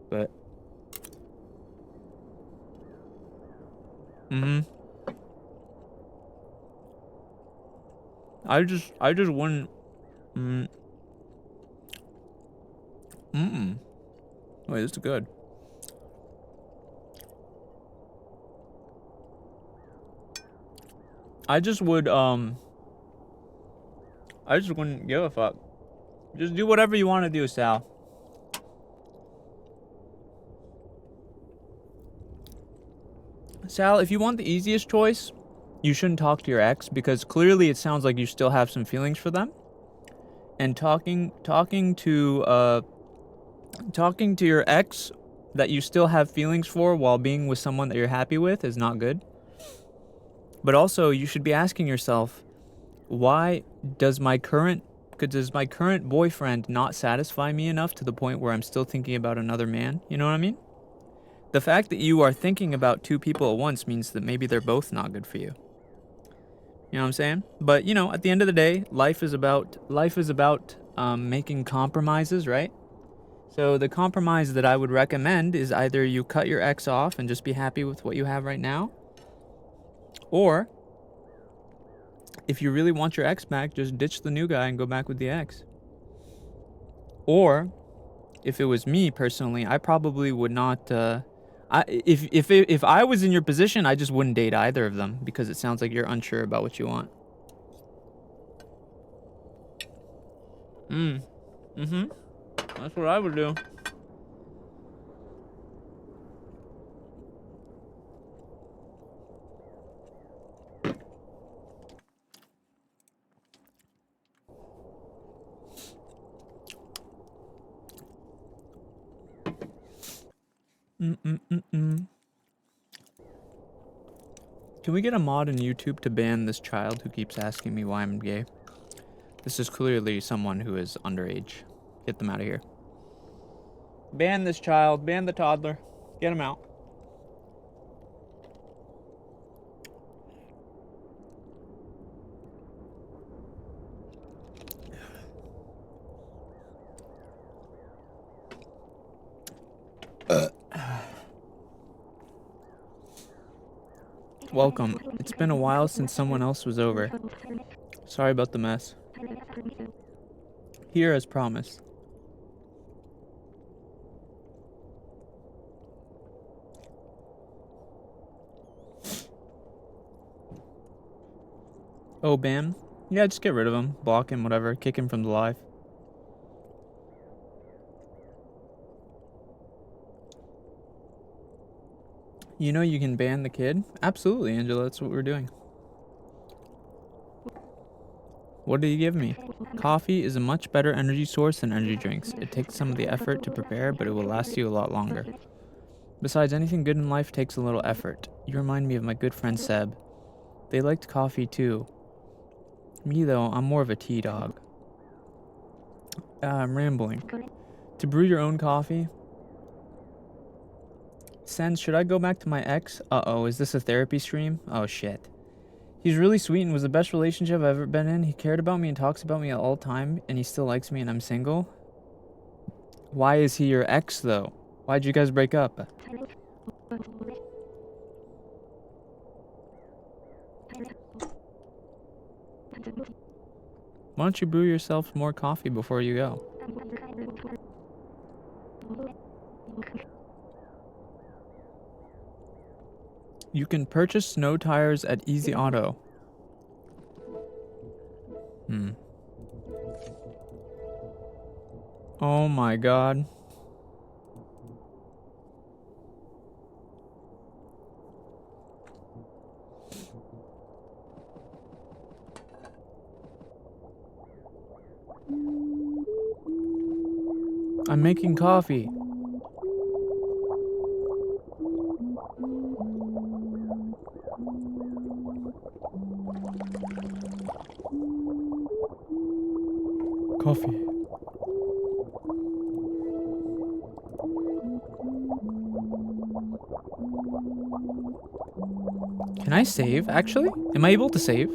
But I just wouldn't. Wait, this is good. I just wouldn't give a fuck. Just do whatever you want to do, Sal. Sal, if you want the easiest choice, you shouldn't talk to your ex, because clearly it sounds like you still have some feelings for them. And talking to your ex that you still have feelings for while being with someone that you're happy with is not good. But also, you should be asking yourself, why does my current boyfriend not satisfy me enough to the point where I'm still thinking about another man? You know what I mean? The fact that you are thinking about two people at once means that maybe they're both not good for you. You know what I'm saying? But, you know, at the end of the day, life is about making compromises, right? So the compromise that I would recommend is either you cut your ex off and just be happy with what you have right now, or if you really want your ex back, just ditch the new guy and go back with the ex. Or if it was me personally, I probably would not. If I was in your position, I just wouldn't date either of them, because it sounds like you're unsure about what you want. That's what I would do. Mm-mm-mm-mm. Can we get a mod on YouTube to ban this child who keeps asking me why I'm gay? This is clearly someone who is underage. Get them out of here. Ban this child. Ban the toddler. Get him out. Welcome. It's been a while since someone else was over. Sorry about the mess. Here as promised. Oh, ban? Yeah, just get rid of him. Block him, whatever. Kick him from the live. You know you can ban the kid? Absolutely, Angela. That's what we're doing. What did you give me? Coffee is a much better energy source than energy drinks. It takes some of the effort to prepare, but it will last you a lot longer. Besides, anything good in life takes a little effort. You remind me of my good friend Seb. They liked coffee too. Me though, I'm more of a tea dog. I'm rambling. To brew your own coffee? SENZ'S, should I go back to my ex? Uh-oh, is this a therapy stream? Oh shit. He's really sweet and was the best relationship I've ever been in. He cared about me and talks about me all the time, and he still likes me and I'm single. Why is he your ex though? Why'd you guys break up? Why don't you brew yourself more coffee before you go? You can purchase snow tires at Easy Auto. Oh my god. I'm making coffee. Coffee. Can I save, actually? Am I able to save?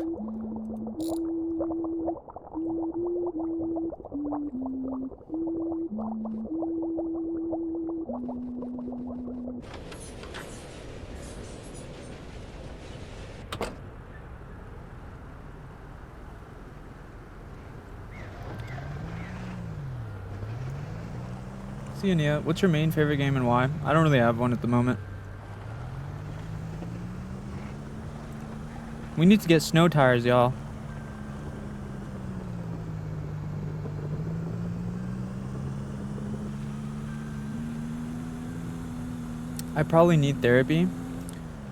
See you, Nia. What's your main favorite game and why? I don't really have one at the moment. We need to get snow tires, y'all. I probably need therapy.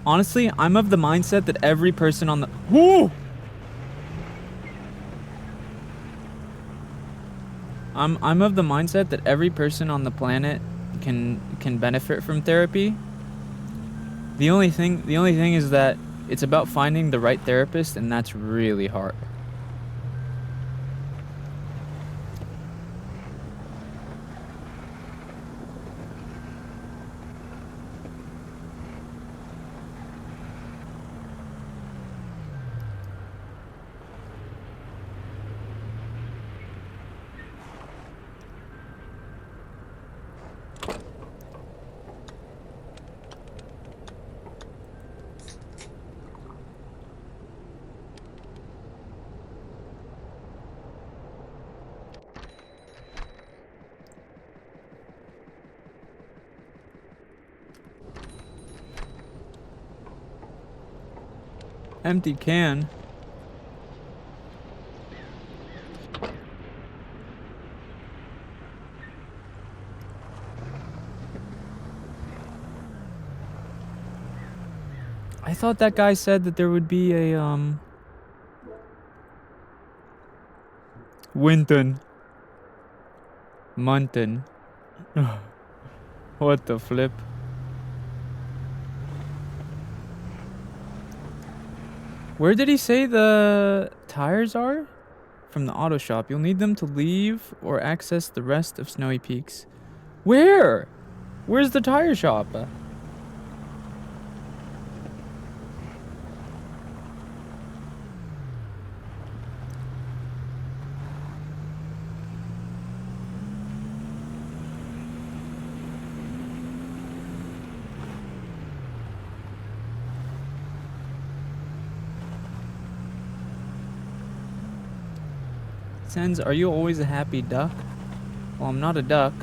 Honestly, I'm of the mindset that every person on the... Woo! I'm of the mindset that every person on the planet can benefit from therapy. The only thing is that it's about finding the right therapist, and that's really hard. Empty can. I thought that guy said that there would be a Winton. Munton. What the flip? Where did he say the tires are? From the auto shop. You'll need them to leave or access the rest of Snowy Peaks. Where? Where's the tire shop? SENZ'S, are you always a happy duck? Well, I'm not a duck.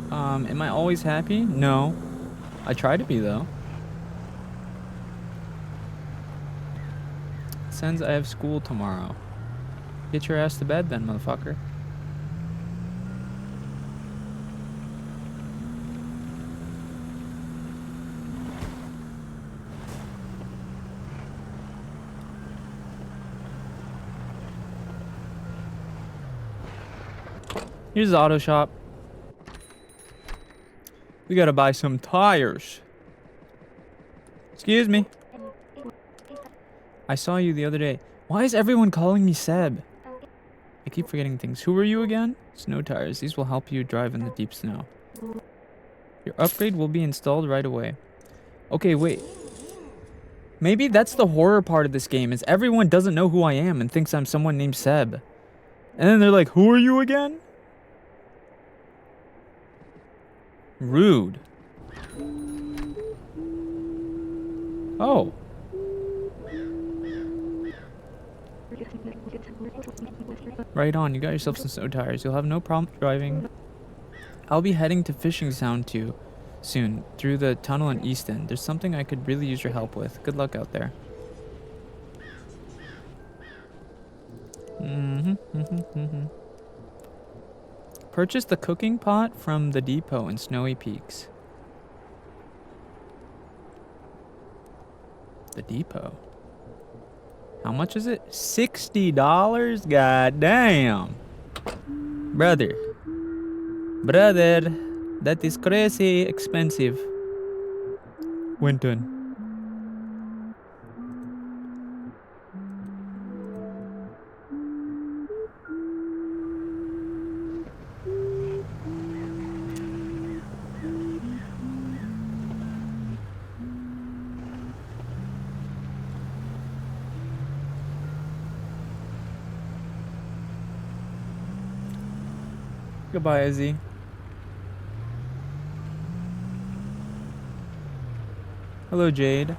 Am I always happy? No. I try to be, though. SENZ'S, I have school tomorrow. Get your ass to bed then, motherfucker. Here's the auto shop. We gotta buy some tires. Excuse me. I saw you the other day. Why is everyone calling me Seb? I keep forgetting things. Who are you again? Snow tires. These will help you drive in the deep snow. Your upgrade will be installed right away. Okay, wait. Maybe that's the horror part of this game, is everyone doesn't know who I am and thinks I'm someone named Seb. And then they're like, who are you again? Rude. Oh. Right on, you got yourself some snow tires. You'll have no problem driving. I'll be heading to Fishing Sound too soon, through the tunnel in East End. There's something I could really use your help with. Good luck out there. Purchase the cooking pot from the depot in Snowy Peaks. The depot. How much is it? $60? God damn. Brother. Brother. That is crazy expensive. Winton. Goodbye, Izzy. Hello, Jade.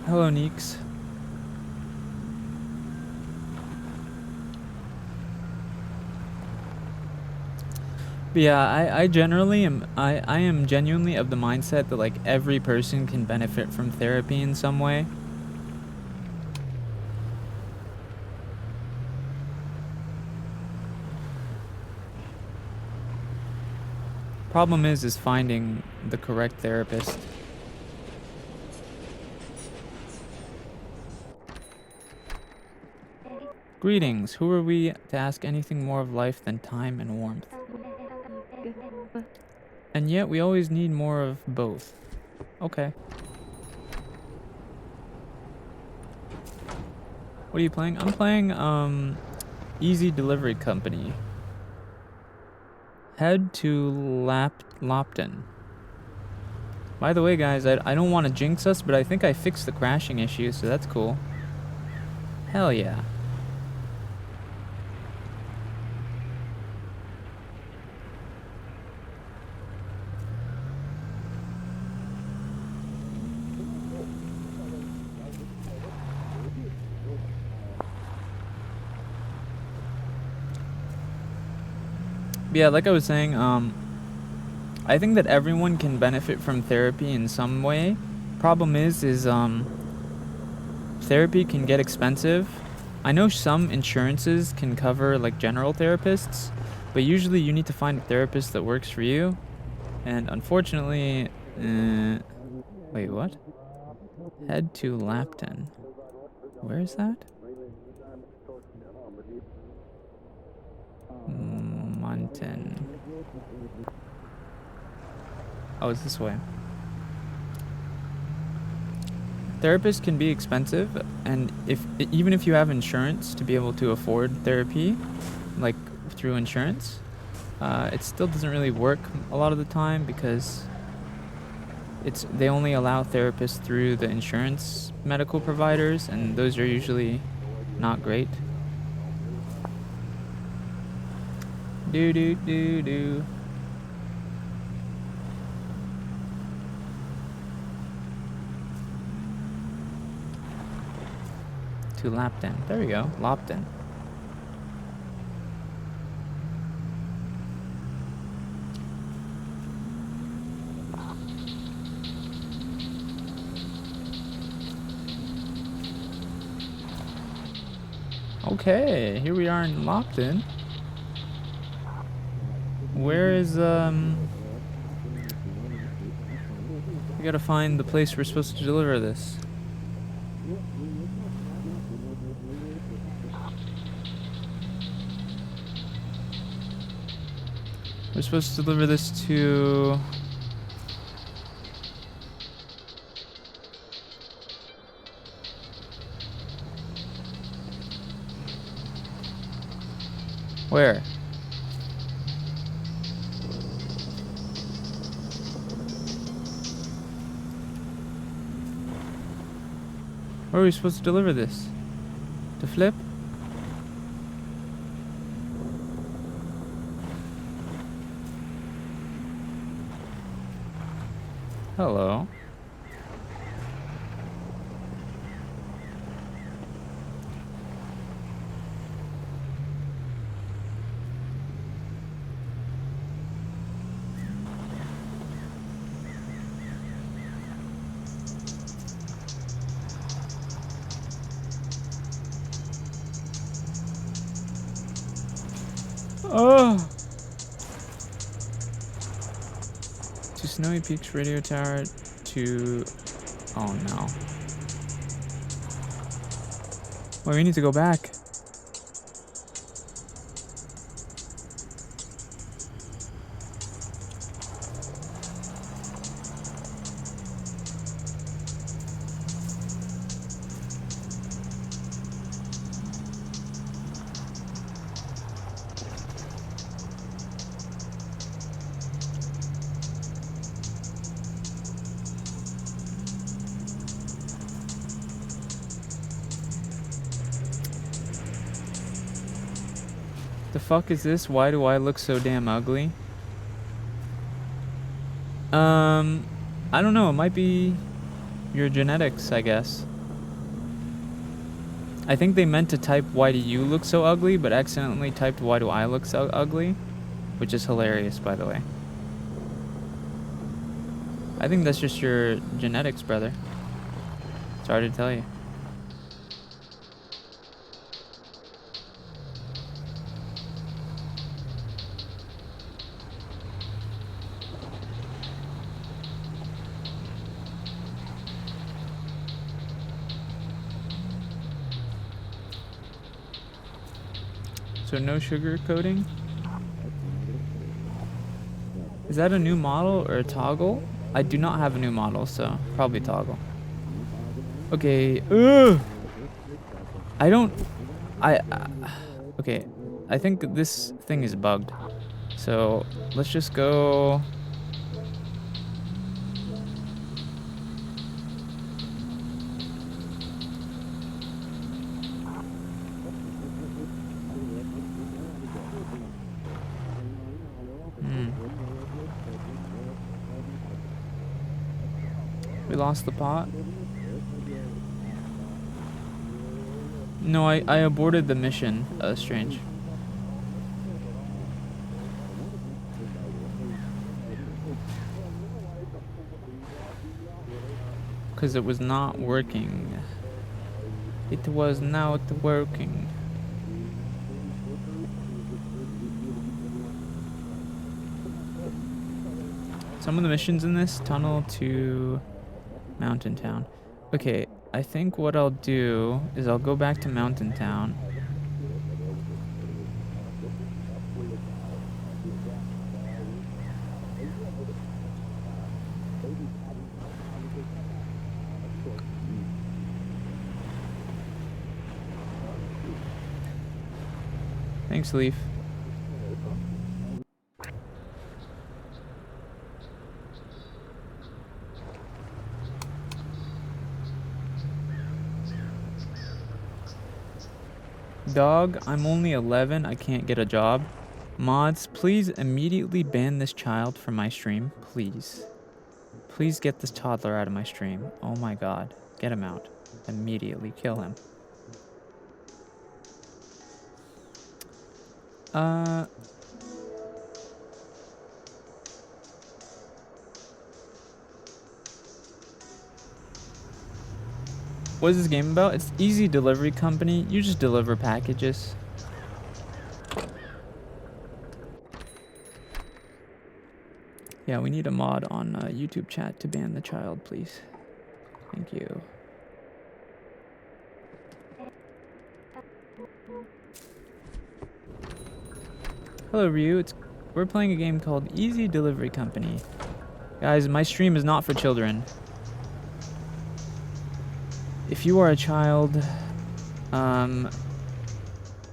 Hello, Neeks. But yeah, I generally am, I am genuinely of the mindset that like every person can benefit from therapy in some way. Problem is finding the correct therapist. Greetings. Who are we to ask anything more of life than time and warmth? And yet we always need more of both. Okay. What are you playing? I'm playing Easy Delivery Company. Head to Lopton. By the way, guys, I don't want to jinx us, but I think I fixed the crashing issue, so that's cool. Hell yeah. Yeah, like I was saying, I think that everyone can benefit from therapy in some way. Problem is therapy can get expensive. I know some insurances can cover like general therapists, but usually you need to find a therapist that works for you. And unfortunately, wait, what? Head to Lapton. Where is that? Lapton. Oh, it's this way. Therapists can be expensive, and even if you have insurance to be able to afford therapy, like through insurance, it still doesn't really work a lot of the time because they only allow therapists through the insurance medical providers, and those are usually not great. Do do do do. To Lapton. There we go. Lapton. Okay, here we are in Lapton. Where is, we gotta find the place we're supposed to deliver this. We're supposed to deliver this to... Where? Where are we supposed to deliver this? To Flip? Hello. Oh! To Snowy Peaks radio tower to... Oh no. Well, we need to go back. The fuck is this? Why do I look so damn ugly? I don't know. It might be your genetics, I guess. I think they meant to type why do you look so ugly, but accidentally typed why do I look so ugly, which is hilarious, by the way. I think that's just your genetics, brother. Sorry to tell you. So no sugar coating? Is that a new model or a toggle? I do not have a new model, so probably toggle. Okay. Ugh! Okay. I think this thing is bugged. So let's just go. We lost the pot. No, I aborted the mission, Strange. Because it was not working. It was not working. Some of the missions in this, tunnel to Mountain Town. Okay, I think what I'll do is I'll go back to Mountain Town. Thanks, Leaf. Dog, I'm only 11. I can't get a job. Mods, please immediately ban this child from my stream. Please. Please get this toddler out of my stream. Oh my god. Get him out. Immediately. Kill him. What is this game about? It's easy delivery company. You just deliver packages. Yeah, we need a mod on YouTube chat to ban the child, please. Thank you. Hello, Ryu. We're playing a game called Easy Delivery Company. Guys, my stream is not for children. If you are a child,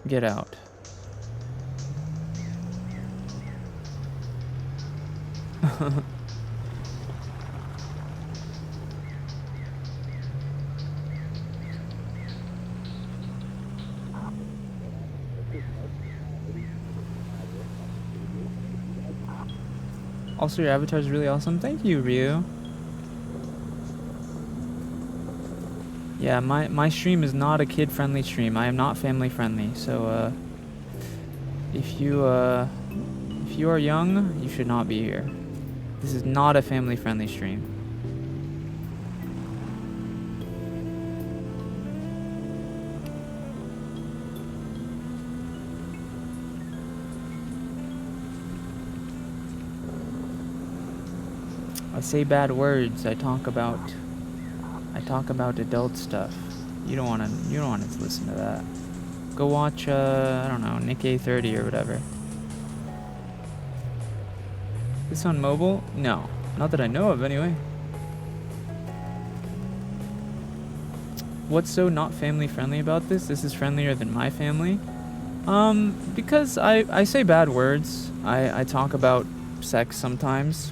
get out. Also, your avatar is really awesome. Thank you, Ryu. Yeah, my stream is not a kid-friendly stream. I am not family-friendly. So, if you are young, you should not be here. This is not a family-friendly stream. I say bad words. I talk about adult stuff. You don't wanna listen to that. Go watch I don't know, Nick A30 or whatever. This on mobile? No. Not that I know of anyway. What's so not family friendly about this? This is friendlier than my family. Because I say bad words. I talk about sex sometimes.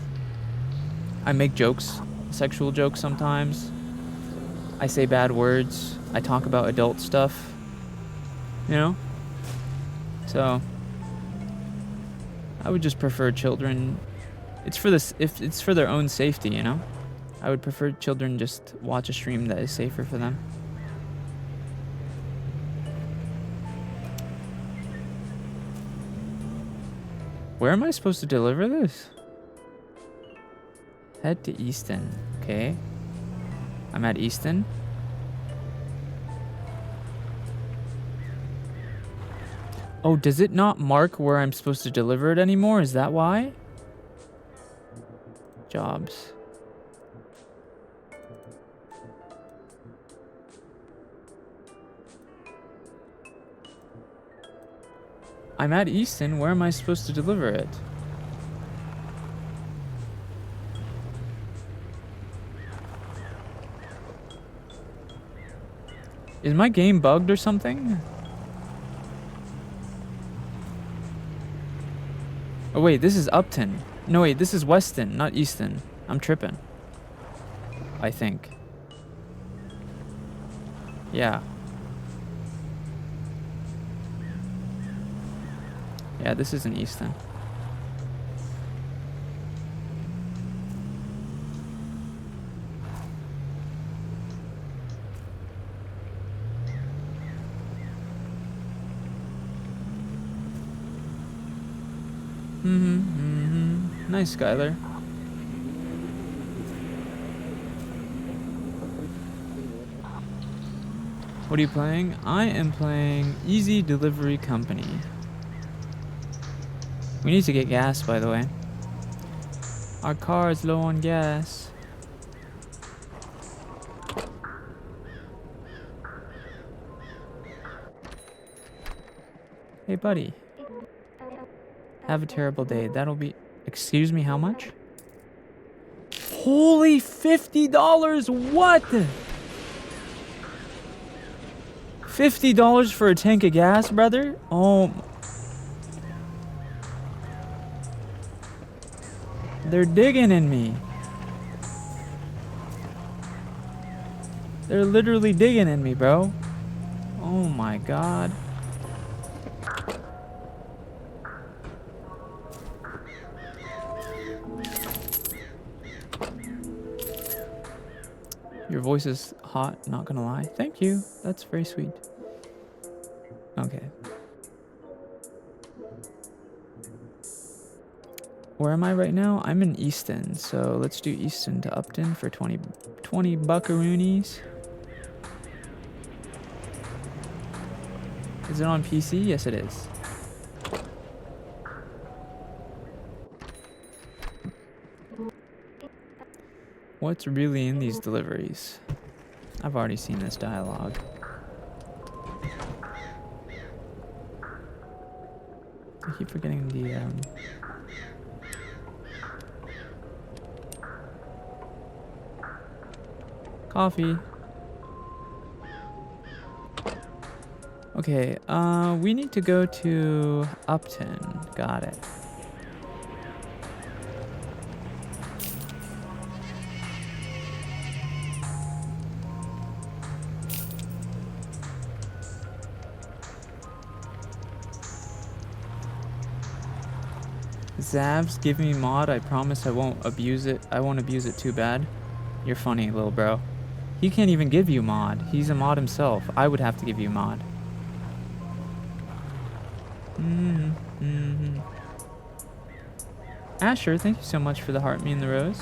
I make jokes, sexual jokes sometimes. I say bad words. I talk about adult stuff. You know? So I would just prefer children. It's for this, if it's for their own safety, you know? I would prefer children just watch a stream that is safer for them. Where am I supposed to deliver this? Head to Easton. Okay. I'm at Easton. Oh, does it not mark where I'm supposed to deliver it anymore? Is that why? Jobs. I'm at Easton. Where am I supposed to deliver it? Is my game bugged or something? Oh wait, this is Upton. No wait, this is Weston, not Easton. I'm tripping. I think. Yeah. Yeah, this isn't Easton. Nice, Skylar. What are you playing? I am playing Easy Delivery Company. We need to get gas, by the way. Our car is low on gas. Hey, buddy. Have a terrible day. That'll be... Excuse me, how much? Holy $50! What? $50 for a tank of gas, brother? Oh, They're digging in me. They're literally digging in me, bro. Oh my god. Your voice is hot, not gonna lie. Thank you. That's very sweet. Okay. Where am I right now? I'm in Easton, so let's do Easton to Upton for 20 buckaroonies. Is it on PC? Yes, it is. What's really in these deliveries? I've already seen this dialogue. I keep forgetting the coffee. Okay, we need to go to Upton. Got it. Zav's giving me mod. I promise I won't abuse it. I won't abuse it too bad. You're funny, little bro. He can't even give you mod. He's a mod himself. I would have to give you mod. Asher, thank you so much for the heart, me and the rose.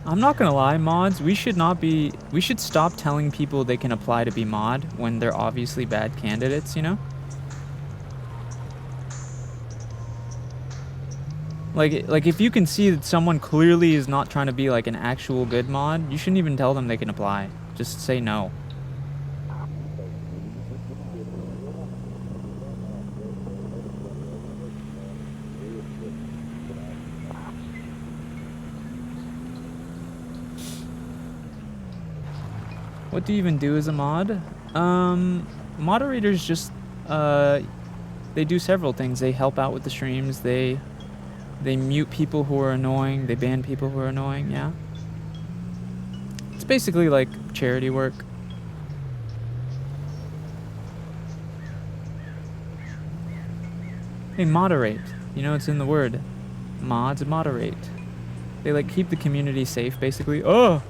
I'm not gonna lie, mods, we should stop telling people they can apply to be mod when they're obviously bad candidates, you know? Like if you can see that someone clearly is not trying to be like an actual good mod, you shouldn't even tell them they can apply. Just say no. What do you even do as a mod? Moderators just, they do several things. They help out with the streams. They mute people who are annoying. They ban people who are annoying, yeah. It's basically like charity work. Hey, moderate. You know, it's in the word. Mods moderate. They like keep the community safe, basically. Oh!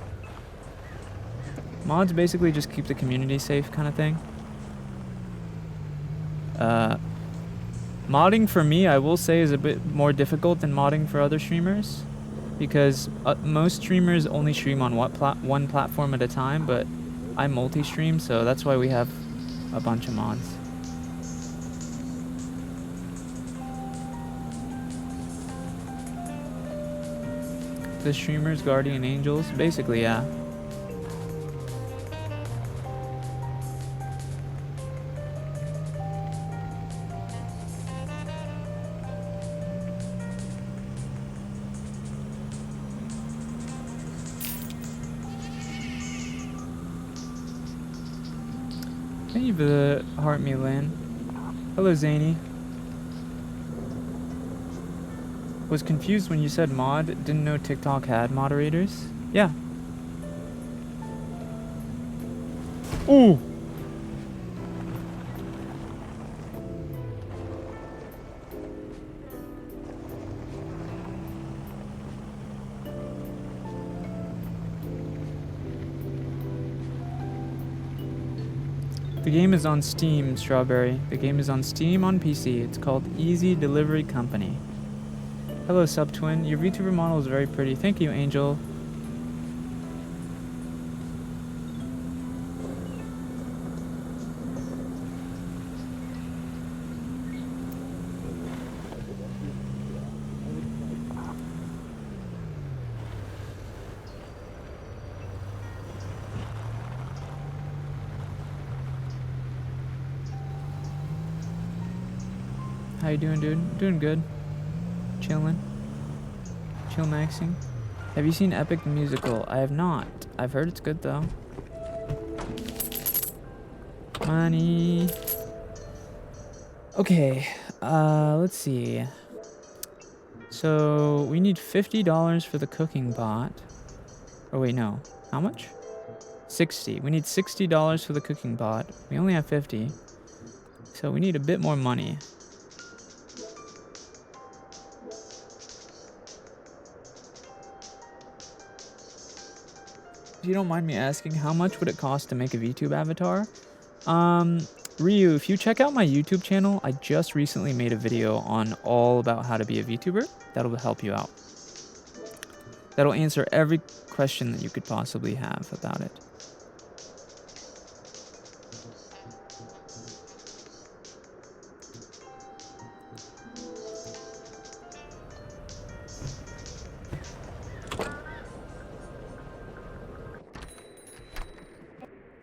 Mods basically just keep the community safe kind of thing. Modding for me, I will say, is a bit more difficult than modding for other streamers. Because most streamers only stream on one platform at a time, but I multi-stream, so that's why we have a bunch of mods. The streamers, guardian angels, basically, yeah. Thank you for the heart me, Lynn. Hello, Zany. Was confused when you said mod. Didn't know TikTok had moderators. Yeah. Ooh. The game is on Steam, Strawberry. The game is on Steam on PC. It's called Easy Delivery Company. Hello, Subtwin. Your VTuber model is very pretty. Thank you, Angel. How you doing, dude? Doing good. Chillin'. Chill maxing. Have you seen Epic the Musical? I have not. I've heard it's good though. Money. Okay, let's see. So we need $50 for the cooking bot. Oh wait, no. How much? 60. We need $60 for the cooking bot. We only have 50. So we need a bit more money. If you don't mind me asking, how much would it cost to make a VTube avatar? Ryu, if you check out my YouTube channel, I just recently made a video on all about how to be a VTuber. That'll help you out. That'll answer every question that you could possibly have about it.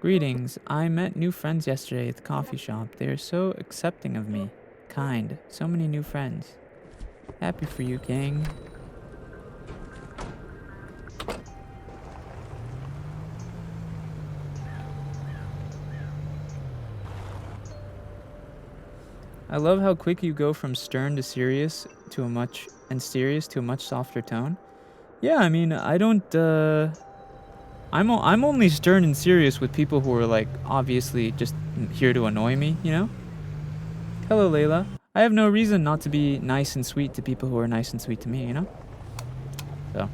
Greetings. I met new friends yesterday at the coffee shop. They are so accepting of me. Kind. So many new friends. Happy for you, gang. I love how quick you go from stern to serious to a much softer tone. Yeah, I mean, I don't I'm only stern and serious with people who are like obviously just here to annoy me, you know? Hello, Layla. I have no reason not to be nice and sweet to people who are nice and sweet to me, you know? So.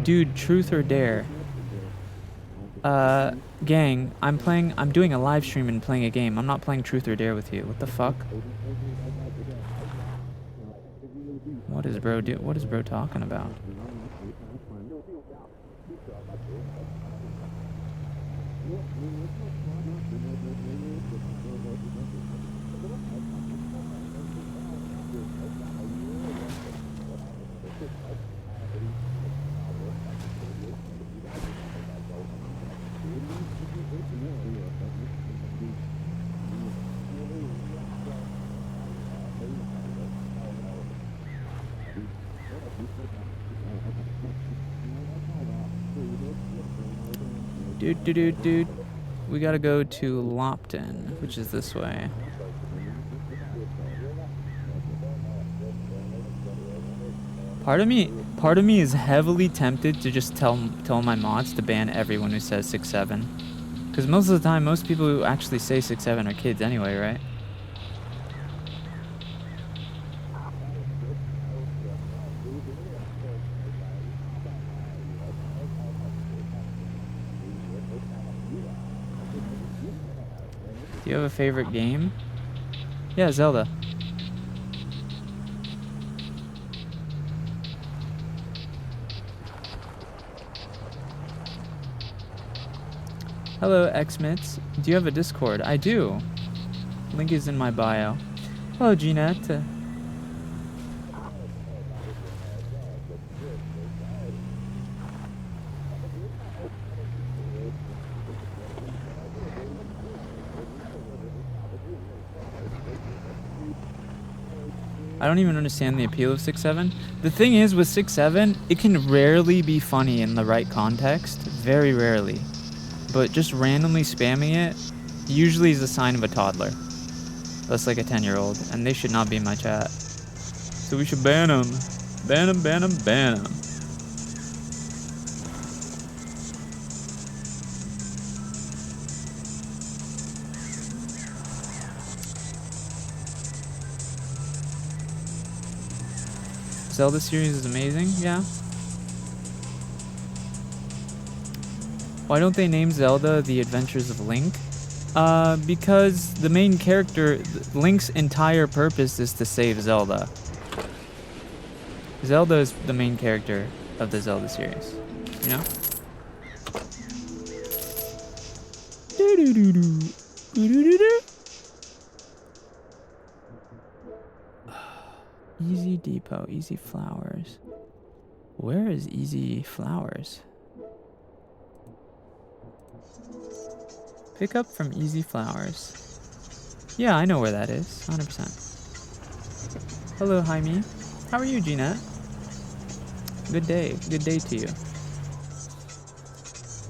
Dude, truth or dare? Gang, I'm doing a live stream and playing a game. I'm not playing truth or dare with you. What the fuck? What is bro talking about? Dude. We gotta go to Lopton, which is this way. Part of me is heavily tempted to just tell my mods to ban everyone who says 6'7", because most of the time, most people who actually say 6'7" are kids anyway, right? Do you have a favorite game? Yeah, Zelda. Hello, Xmits. Do you have a Discord? I do. Link is in my bio. Hello, Jeanette. I don't even understand the appeal of 6'7". The thing is, with 6'7", it can rarely be funny in the right context. Very rarely. But just randomly spamming it usually is a sign of a toddler. That's like a 10-year-old, and they should not be in my chat. So we should ban them. Ban them, ban them, ban them. Zelda series is amazing, yeah. Why don't they name Zelda The Adventures of Link? Because the main character, Link's entire purpose is to save Zelda. Zelda is the main character of the Zelda series, you know? Easy Depot, Easy Flowers. Where is Easy Flowers? Pick up from Easy Flowers. Yeah, I know where that is, 100%. Hello, Jaime. How are you, Jeanette? Good day. Good day to you.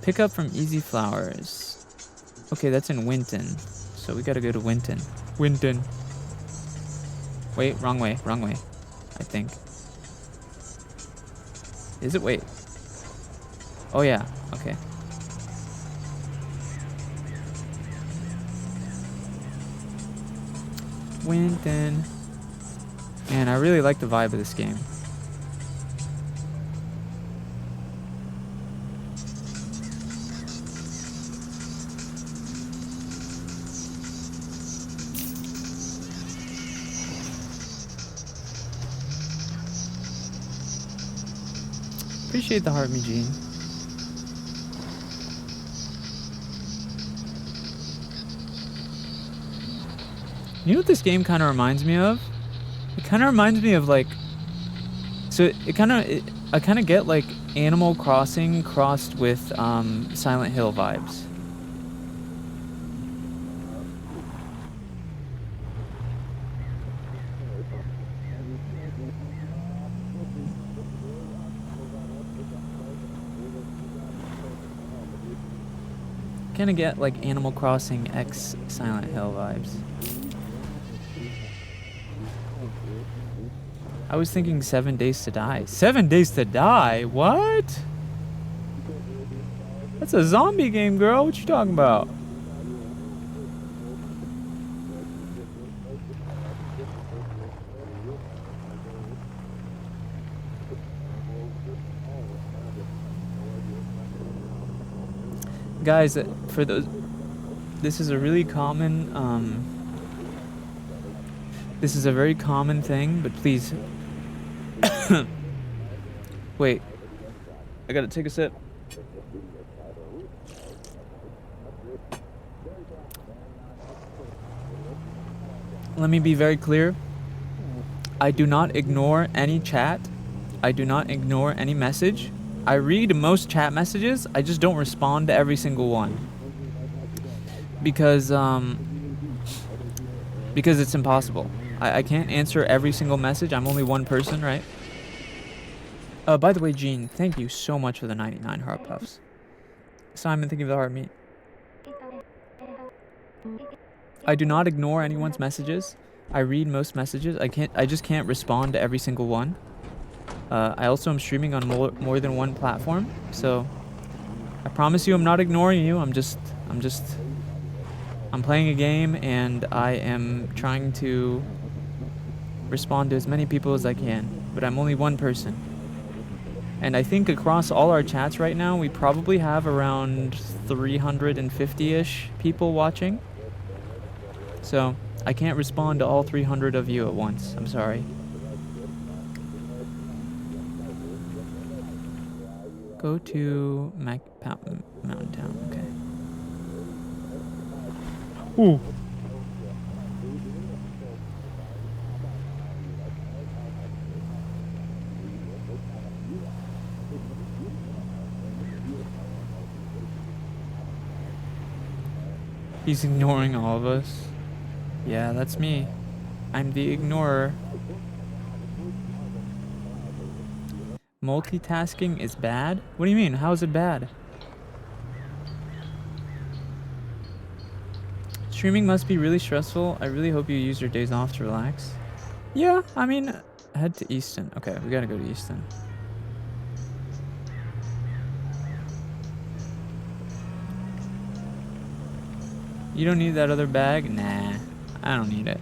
Pick up from Easy Flowers. Okay, that's in Winton. So we gotta go to Winton. Winton. Wait, wrong way. Wrong way. I think. Is it? Wait. Oh, yeah. Okay. Winton. Man, I really like the vibe of this game. Appreciate the heart, me, Gene. You know what this game kind of reminds me of? It kind of reminds me of like, so I kind of get like Animal Crossing crossed with Silent Hill vibes. Kind of get like Animal Crossing X Silent Hill vibes. I was thinking 7 Days to Die. 7 Days to Die? What? That's a zombie game, girl. What you talking about? Guys, for those, this is a really common, this is a very common thing, but please, wait, I gotta take a sip. Let me be very clear. I do not ignore any chat. I do not ignore any message. I read most chat messages, I just don't respond to every single one. Because it's impossible. I can't answer every single message, I'm only one person, right? By the way, Gene, thank you so much for the 99 heart puffs. Simon, thank you for the heart meat. I do not ignore anyone's messages. I read most messages, I just can't respond to every single one. I also am streaming on more than one platform, so I promise you I'm not ignoring you. I'm playing a game and I am trying to respond to as many people as I can, but I'm only one person. And I think across all our chats right now, we probably have around 350-ish people watching. So I can't respond to all 300 of you at once. I'm sorry. Go to Mountain Town, okay. Ooh. He's ignoring all of us. Yeah, that's me. I'm the ignorer. Multitasking is bad? What do you mean? How is it bad? Streaming must be really stressful. I really hope you use your days off to relax. Yeah, I mean, head to Easton. Okay, we gotta go to Easton. You don't need that other bag? Nah, I don't need it.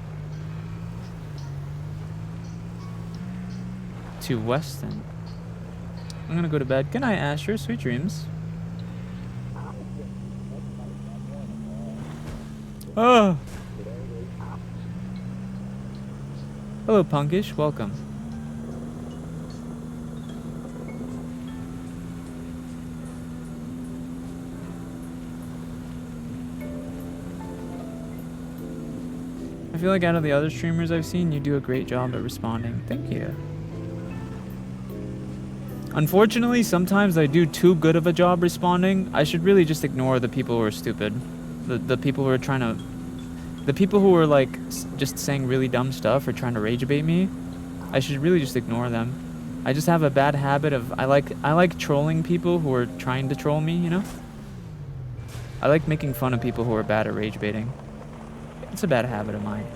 To Weston. I'm gonna go to bed. Good night, Asher. Sweet dreams. Oh! Hello, Punkish. Welcome. I feel like out of the other streamers I've seen, you do a great job at responding. Thank you. Unfortunately, sometimes I do too good of a job responding. I should really just ignore the people who are stupid. The people who are trying to... The people who are like just saying really dumb stuff or trying to rage bait me. I should really just ignore them. I just have a bad habit of I like trolling people who are trying to troll me, you know? I like making fun of people who are bad at rage baiting. It's a bad habit of mine.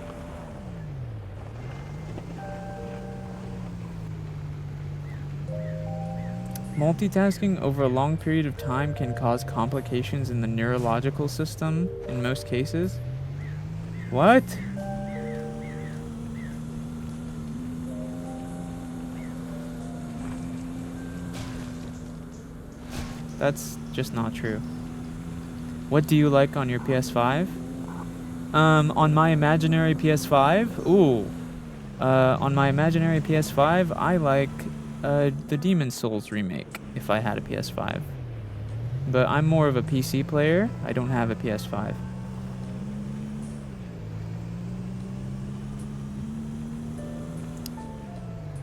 Multitasking over a long period of time can cause complications in the neurological system in most cases. What? That's just not true. What do you like on your PS5? On my imaginary PS5? Ooh. On my imaginary PS5, I like the Demon's Souls remake, if I had a PS5. But I'm more of a PC player. I don't have a PS5.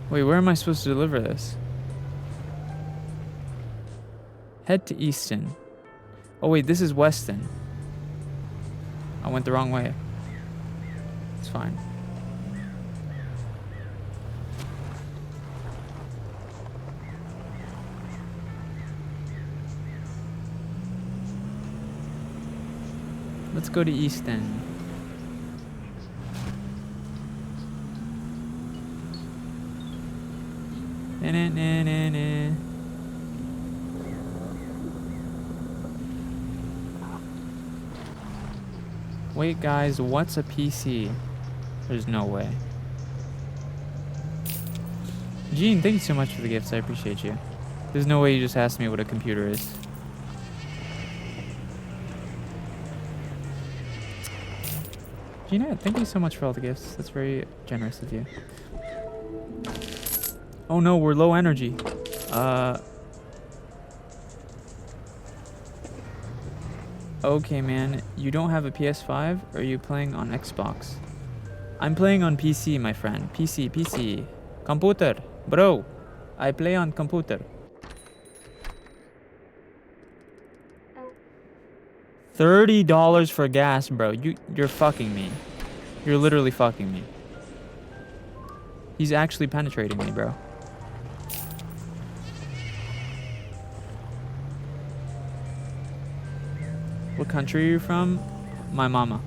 Wait, where am I supposed to deliver this? Head to Easton. Oh wait, this is Weston. I went the wrong way. It's fine. Let's go to Easton. Na-na-na-na-na. Wait, guys, what's a PC? There's no way. Gene, thank you so much for the gifts. I appreciate you. There's no way you just asked me what a computer is. Gina, thank you so much for all the gifts. That's very generous of you. Oh no, we're low energy. Okay, man. You don't have a PS5? Or are you playing on Xbox? I'm playing on PC, my friend. PC. Computer. Bro, I play on computer. $30 for gas, bro. You're fucking me. You're literally fucking me. He's actually penetrating me, bro. What country are you from? My mama.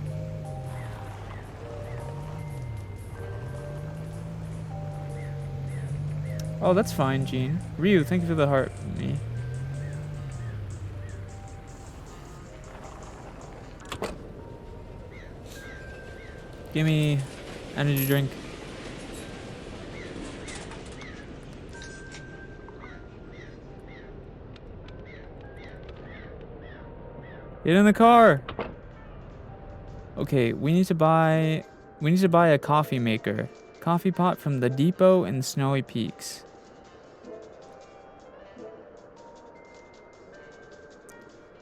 Oh, that's fine, Gene. Ryu, thank you for the heart. Me. Give me energy drink. Get in the car. Okay, we need to buy a coffee maker. Coffee pot from the depot in Snowy Peaks.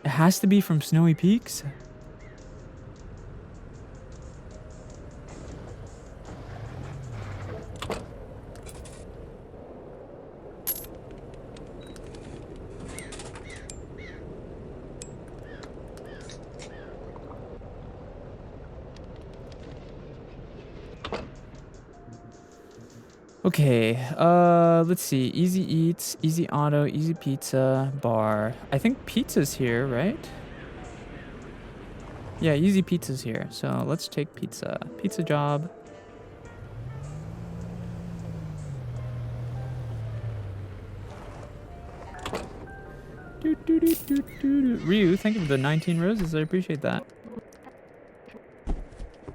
It has to be from Snowy Peaks? Okay, let's see. Easy Eats, Easy Auto, Easy Pizza, Bar. I think pizza's here, right? Yeah, Easy Pizza's here. So let's take pizza. Pizza job. Ryu, thank you for the 19 roses. I appreciate that.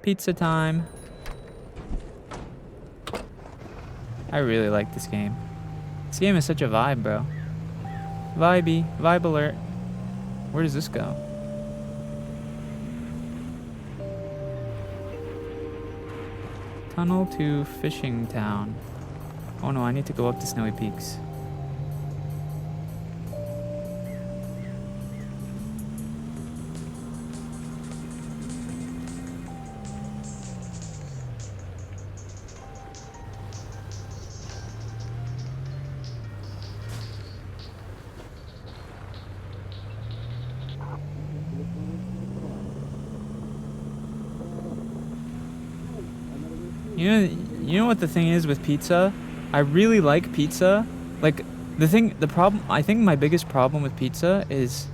Pizza time. I really like this game. This game is such a vibe, bro. Vibey. Vibe alert. Where does this go? Tunnel to Fishing Town. Oh no, I need to go up to Snowy Peaks. You know what the thing is with pizza? I really like pizza, Like, the problem, I think my biggest problem with pizza is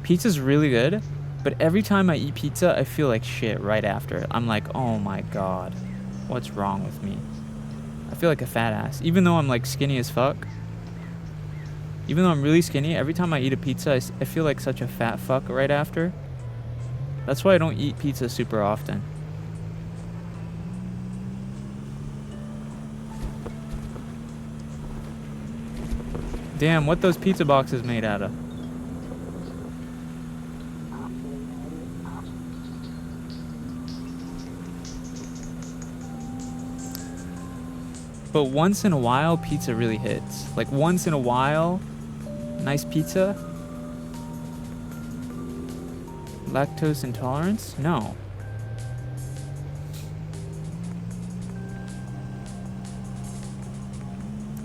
pizza's really good, but every time I eat pizza, I feel like shit right after. I'm like, oh my god, what's wrong with me? I feel like a fat ass. Even though I'm like skinny as fuck. Even though I'm really skinny, every time I eat a pizza, I feel like such a fat fuck right after. That's why I don't eat pizza super often. Damn, what those pizza boxes made out of? But once in a while, pizza really hits. Like once in a while, nice pizza. Lactose intolerance? No.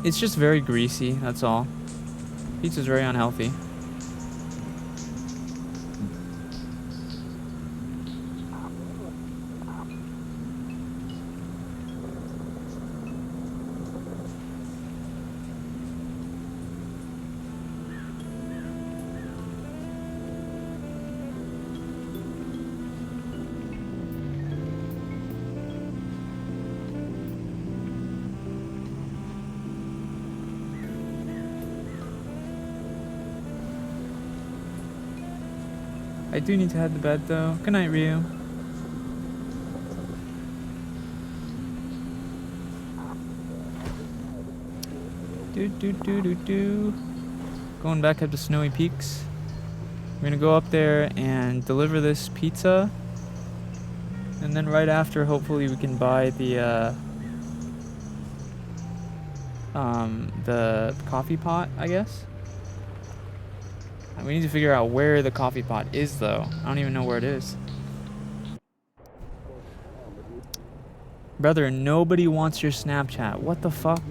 It's just very greasy, that's all. Pizza's very unhealthy. I do need to head to bed though. Good night, Ryu. Going back up to Snowy Peaks. We're gonna go up there and deliver this pizza. And then right after, hopefully we can buy the coffee pot, I guess. We need to figure out where the coffee pot is, though. I don't even know where it is. Brother, nobody wants your Snapchat. What the fuck?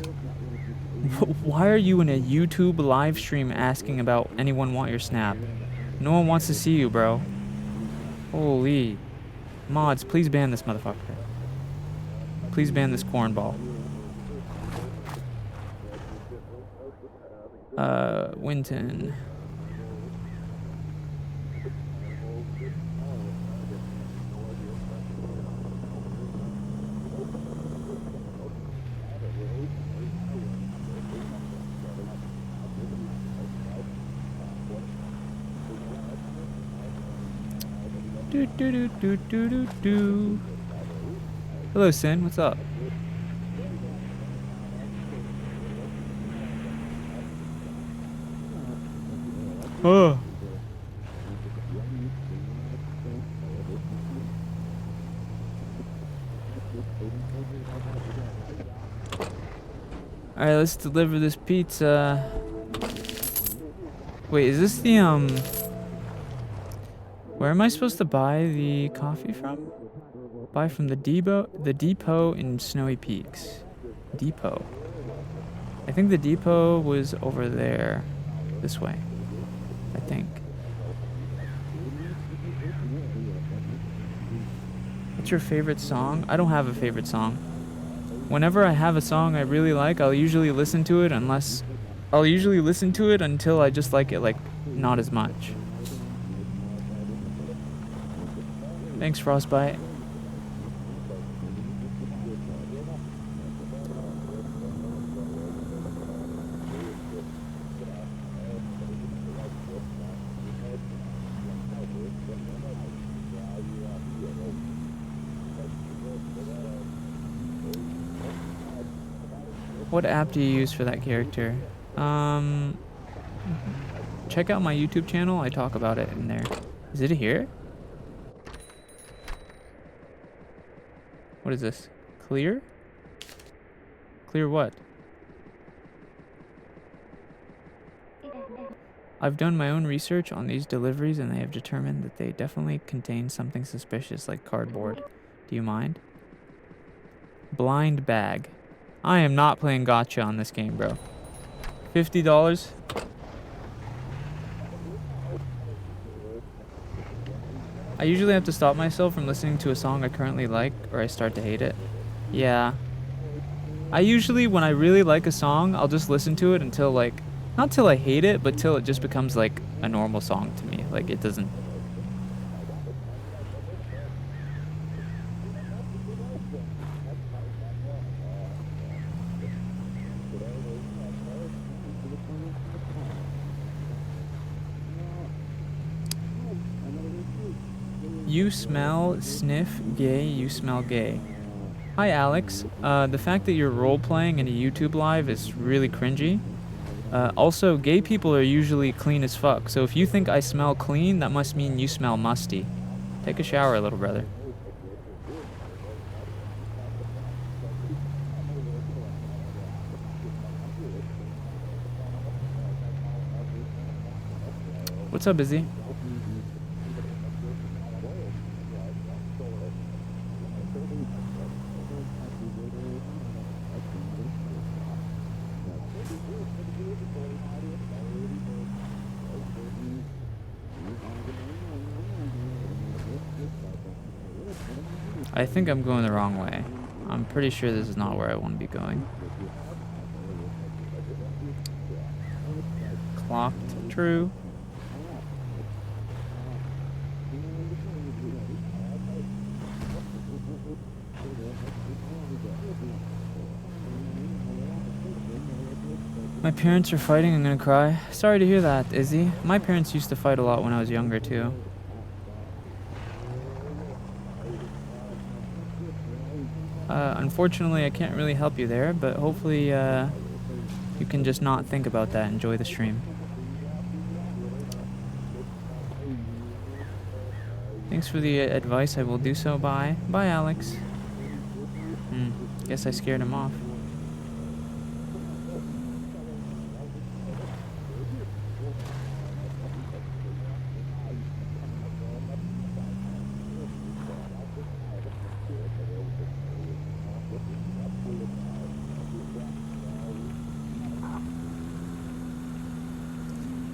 Why are you in a YouTube live stream asking about anyone want your Snap? No one wants to see you, bro. Holy. Mods, please ban this motherfucker. Please ban this cornball. Winton. Hello, Sin. What's up? Oh. Alright, let's deliver this pizza. Wait, is this the, where am I supposed to buy the coffee from? Buy from the depot in Snowy Peaks. Depot. I think the depot was over there. This way. I think. What's your favorite song? I don't have a favorite song. Whenever I have a song I really like, I'll usually listen to it until I just like it, like, not as much. Thanks, Frostbite. What app do you use for that character? Check out my YouTube channel. I talk about it in there. Is it here? What is this? Clear? Clear what? I've done my own research on these deliveries and they have determined that they definitely contain something suspicious like cardboard. Do you mind? Blind bag. I am not playing gotcha on this game, bro. $50? I usually have to stop myself from listening to a song I currently like or I start to hate it. Yeah. I usually, when I really like a song, I'll just listen to it until like, not till I hate it, but till it just becomes like a normal song to me. Like it doesn't. You smell, sniff, gay, you smell gay. Hi Alex, the fact that you're role-playing in a YouTube live is really cringy. Also, gay people are usually clean as fuck, so if you think I smell clean, that must mean you smell musty. Take a shower, little brother. What's up, Izzy? I think I'm going the wrong way. I'm pretty sure this is not where I want to be going. Clocked. True. My parents are fighting, I'm gonna cry. Sorry to hear that, Izzy. My parents used to fight a lot when I was younger, too. Unfortunately, I can't really help you there, but hopefully, you can just not think about that. Enjoy the stream. Thanks for the advice. I will do so. Bye. Bye, Alex. Guess I scared him off.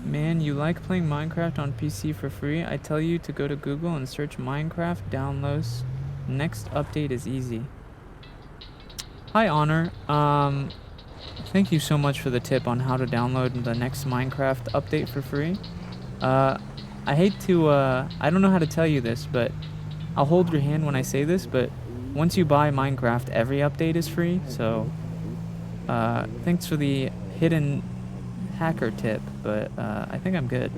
Man, you like playing Minecraft on PC for free? I tell you to go to Google and search Minecraft downloads. Next update is easy. Hi, Honor. Thank you so much for the tip on how to download the next Minecraft update for free. I hate to, I don't know how to tell you this, but I'll hold your hand when I say this, but once you buy Minecraft, every update is free, so, thanks for the hidden hacker tip, but I think I'm good.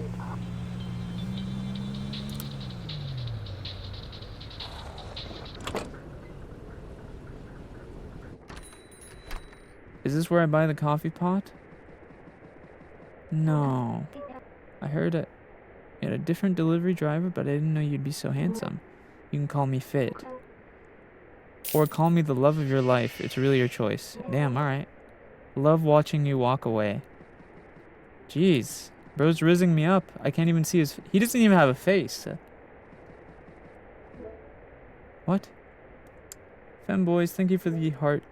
Is this where I buy the coffee pot? No. I heard you had a different delivery driver, but I didn't know you'd be so handsome. You can call me Fit. Or call me the love of your life. It's really your choice. Damn, alright. Love watching you walk away. Jeez. Bro's rizzing me up. I can't even see his... He doesn't even have a face. What? Femboys, thank you for the heart.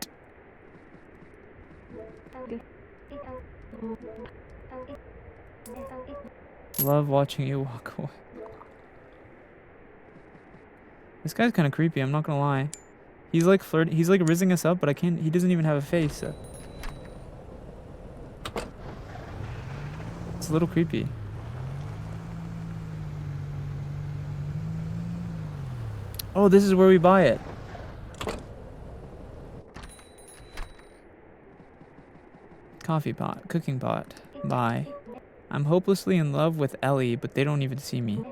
Love watching you walk away. This guy's kind of creepy, I'm not gonna lie. He's like flirting, he's like rizzing us up, but I can't, he doesn't even have a face. It's a little creepy. Oh, this is where we buy it. Coffee pot, cooking pot. Bye. I'm hopelessly in love with Ellie, but they don't even see me.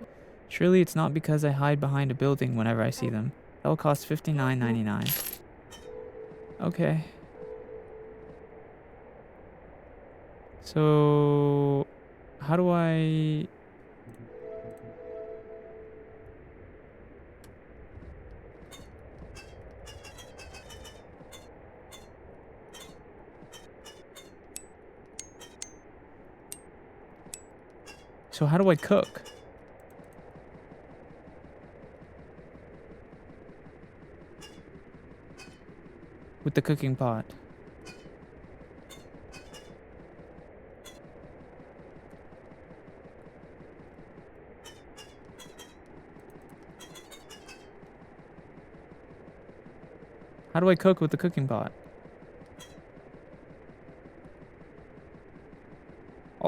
Surely it's not because I hide behind a building whenever I see them. That'll cost $59.99. Okay. So... how do I... So how do I cook? With the cooking pot. How do I cook with the cooking pot?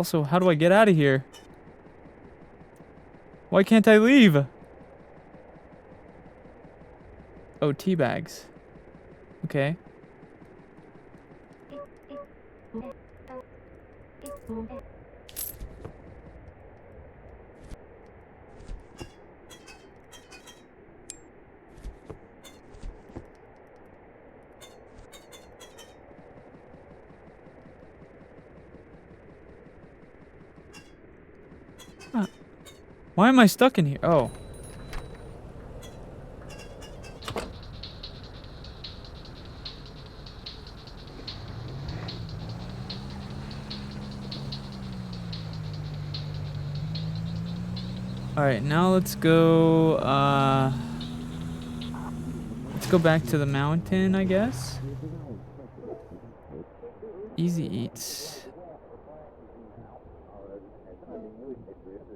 Also, how do I get out of here? Why can't I leave? Oh, tea bags. Okay. Huh. Why am I stuck in here? Oh. Alright, now let's go back to the mountain, I guess. Easy eats.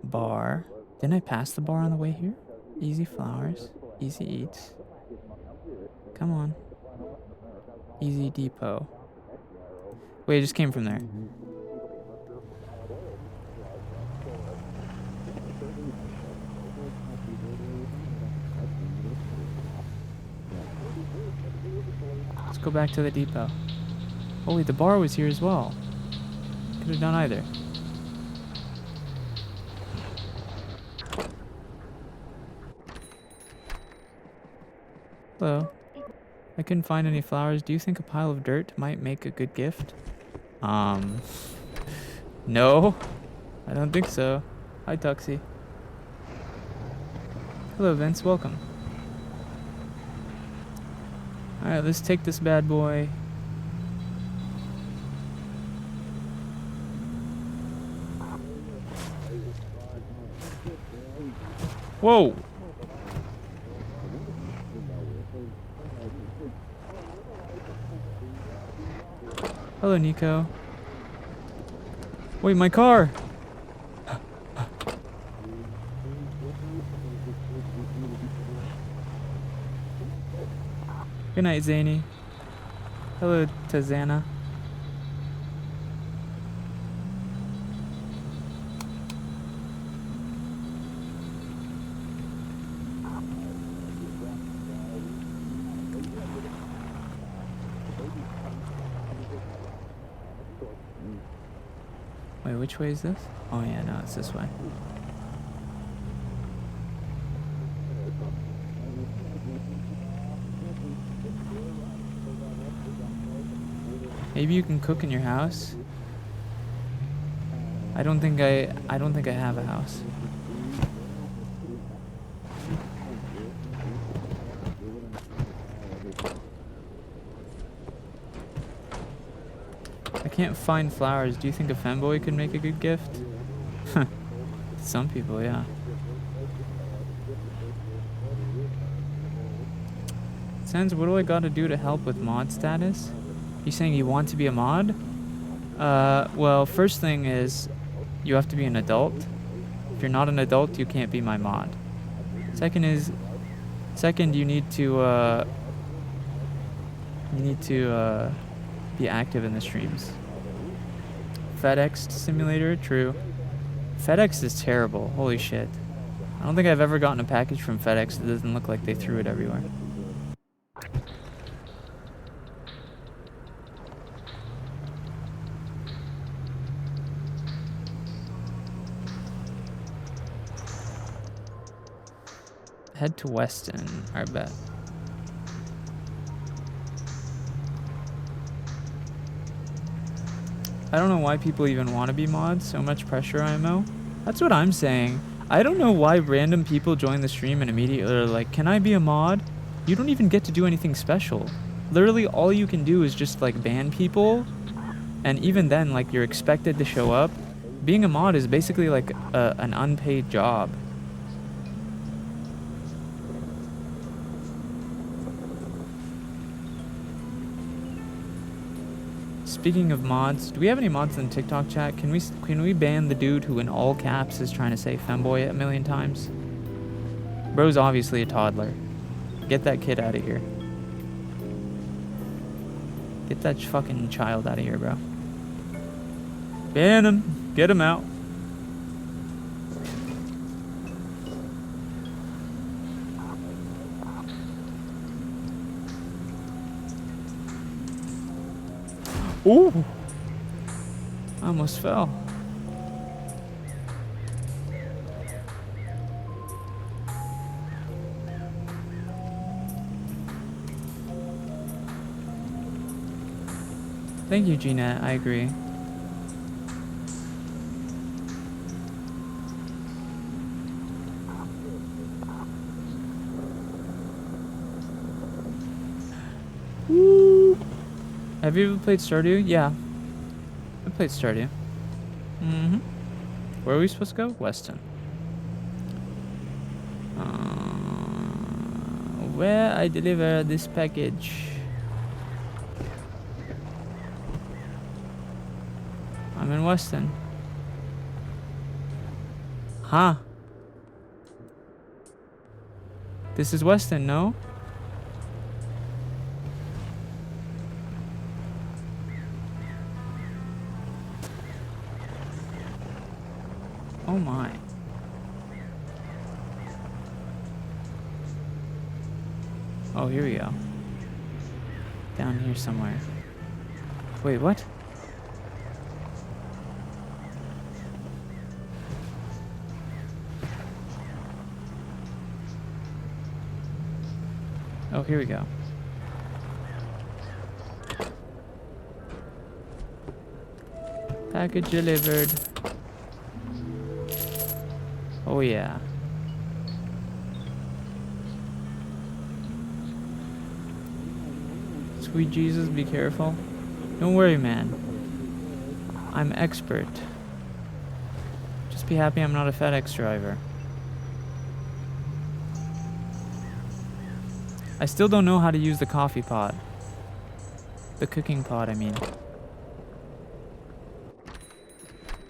Bar. Didn't I pass the bar on the way here? Easy flowers. Easy eats. Come on. Easy depot. Wait, I just came from there. Let's go back to the depot. Oh wait, the bar was here as well. Could have done either. Hello. I couldn't find any flowers. Do you think a pile of dirt might make a good gift? No. I don't think so. Hi, Tuxie. Hello, Vince. Welcome. Alright, let's take this bad boy. Whoa! Hello, Nico. Wait, my car! Good night, Zany. Hello, Tazana. Wait, which way is this? Oh yeah, no, it's this way. Maybe you can cook in your house. I don't think I have a house. I can't find flowers. Do you think a femboy could make a good gift? Some people, yeah. Senz, what do I gotta do to help with mod status? You saying you want to be a mod? Well, first thing is you have to be an adult. If you're not an adult, you can't be my mod. Second, you need to be active in the streams. FedEx simulator, true. FedEx is terrible. Holy shit. I don't think I've ever gotten a package from FedEx that doesn't look like they threw it everywhere. Head to Weston, I bet. I don't know why people even want to be mods. So much pressure, IMO. That's what I'm saying. I don't know why random people join the stream and immediately are like, can I be a mod? You don't even get to do anything special. Literally, all you can do is just like ban people. And even then, like, you're expected to show up. Being a mod is basically like an unpaid job. Speaking of mods, do we have any mods in TikTok chat? Can we ban the dude who in all caps is trying to say femboy a million times? Bro's obviously a toddler. Get that kid out of here. Get that fucking child out of here, bro. Ban him. Get him out. Ooh. I almost fell. Thank you, Gina. I agree. Woo. Have you ever played Stardew? Yeah. I played Stardew. Mm-hmm. Where are we supposed to go? Weston. Where I deliver this package? I'm in Weston. Huh? This is Weston, no? Oh my. Oh, here we go. Down here somewhere. Wait, what? Oh, here we go. Package delivered. Oh yeah. Sweet Jesus, be careful. Don't worry, man. I'm expert. Just be happy I'm not a FedEx driver. I still don't know how to use the coffee pot. The cooking pot, I mean.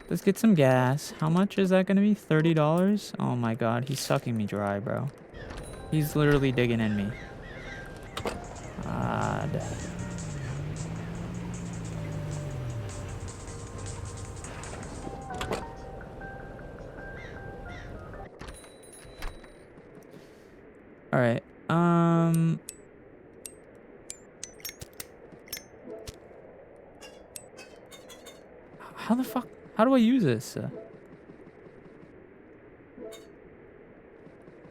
Let's get some gas. How much is that gonna be? $30? Oh my god, he's sucking me dry, bro. He's literally digging in me. God. Alright, how the fuck? How do I use this?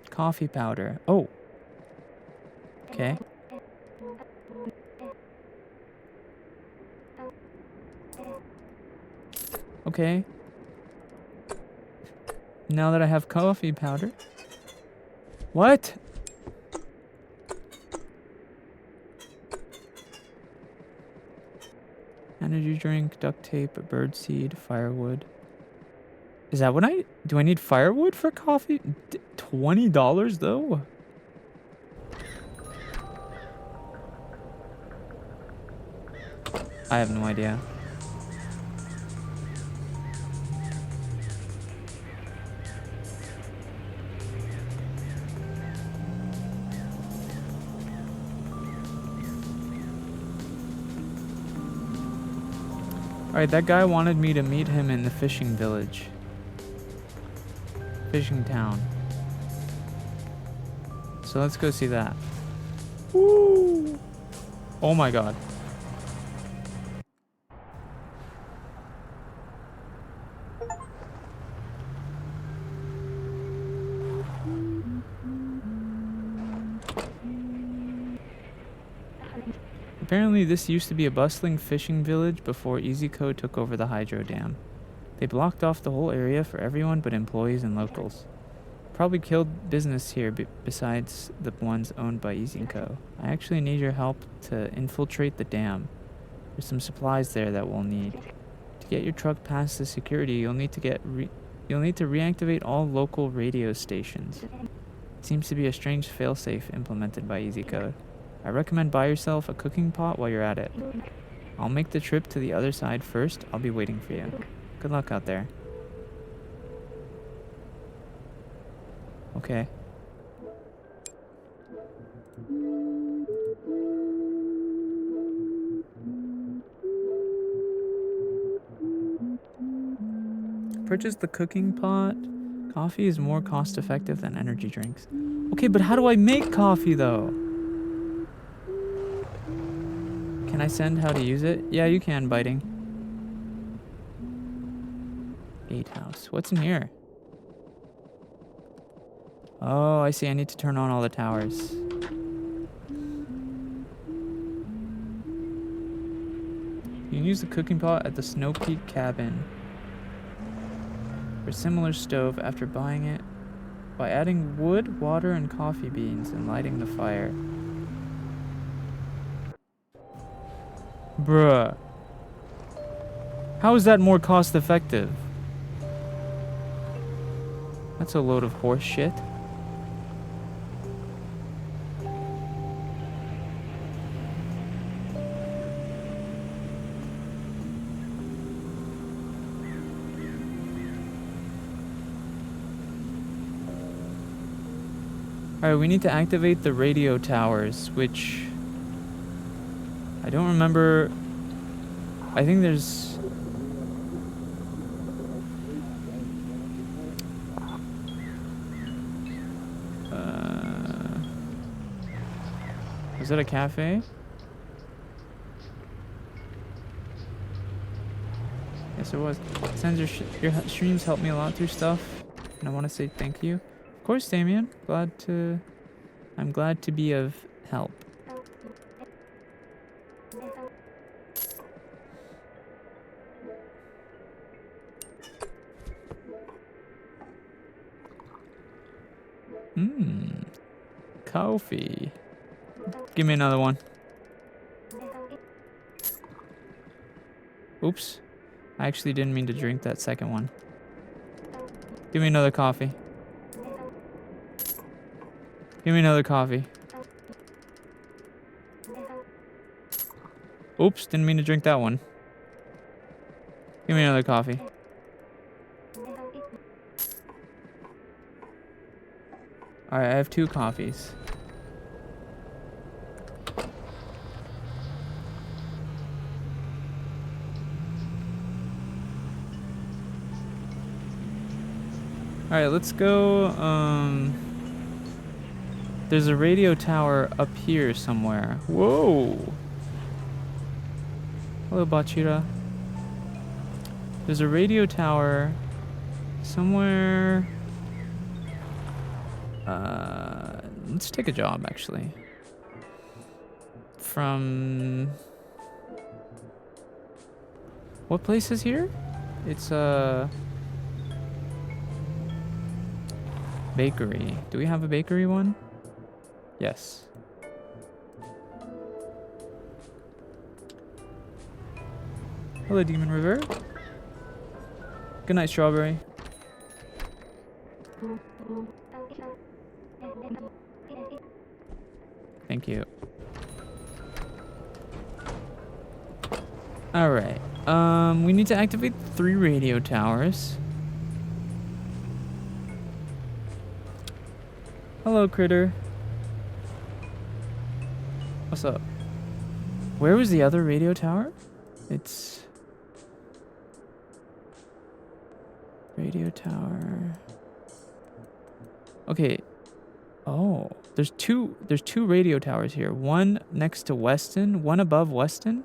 Coffee powder. Oh. Okay. Okay. Now that I have coffee powder. What? Energy drink, duct tape, birdseed, firewood. Is that what do I need firewood for coffee? $20 though? I have no idea. Alright, that guy wanted me to meet him in the fishing village. Fishing town. So let's go see that. Woo! Oh my god. Apparently this used to be a bustling fishing village before EasyCode took over the hydro dam. They blocked off the whole area for everyone but employees and locals. Probably killed business here besides the ones owned by EasyCo. I actually need your help to infiltrate the dam. There's some supplies there that we'll need. To get your truck past the security, you'll need to reactivate all local radio stations. It seems to be a strange failsafe implemented by EasyCode. I recommend buy yourself a cooking pot while you're at it. I'll make the trip to the other side first. I'll be waiting for you. Good luck out there. Okay. purchase the cooking pot. Coffee is more cost effective than energy drinks. Okay, but how do I make coffee though? Can I send how to use it? Yeah, you can, biting. Gatehouse. What's in here? Oh, I see. I need to turn on all the towers. You can use the cooking pot at the Snow Peak cabin. For a similar stove after buying it by adding wood, water, and coffee beans and lighting the fire. Bruh. How is that more cost effective? That's a load of horse shit. Alright, we need to activate the radio towers, which I don't remember. I think there's... is that a cafe? Yes, it was. Sends your streams help me a lot through stuff, and I want to say thank you. Of course, Damien. I'm glad to be of help. Coffee. Give me another one. Oops. I actually didn't mean to drink that second one. Give me another coffee. Give me another coffee. Oops, didn't mean to drink that one. Give me another coffee. Alright, I have 2 coffees. Alright, let's go, there's a radio tower up here somewhere. Whoa! Hello, Bachira. There's a radio tower somewhere. Let's take a job, actually. From... what place is here? It's a... bakery. Do we have a bakery one? Yes. Hello, Demon River. Good night, Strawberry. Thank you. Alright. We need to activate 3 radio towers. Hello, Critter. What's up? Where was the other radio tower? It's... radio tower... okay. Oh, there's two radio towers here. One next to Weston, one above Weston,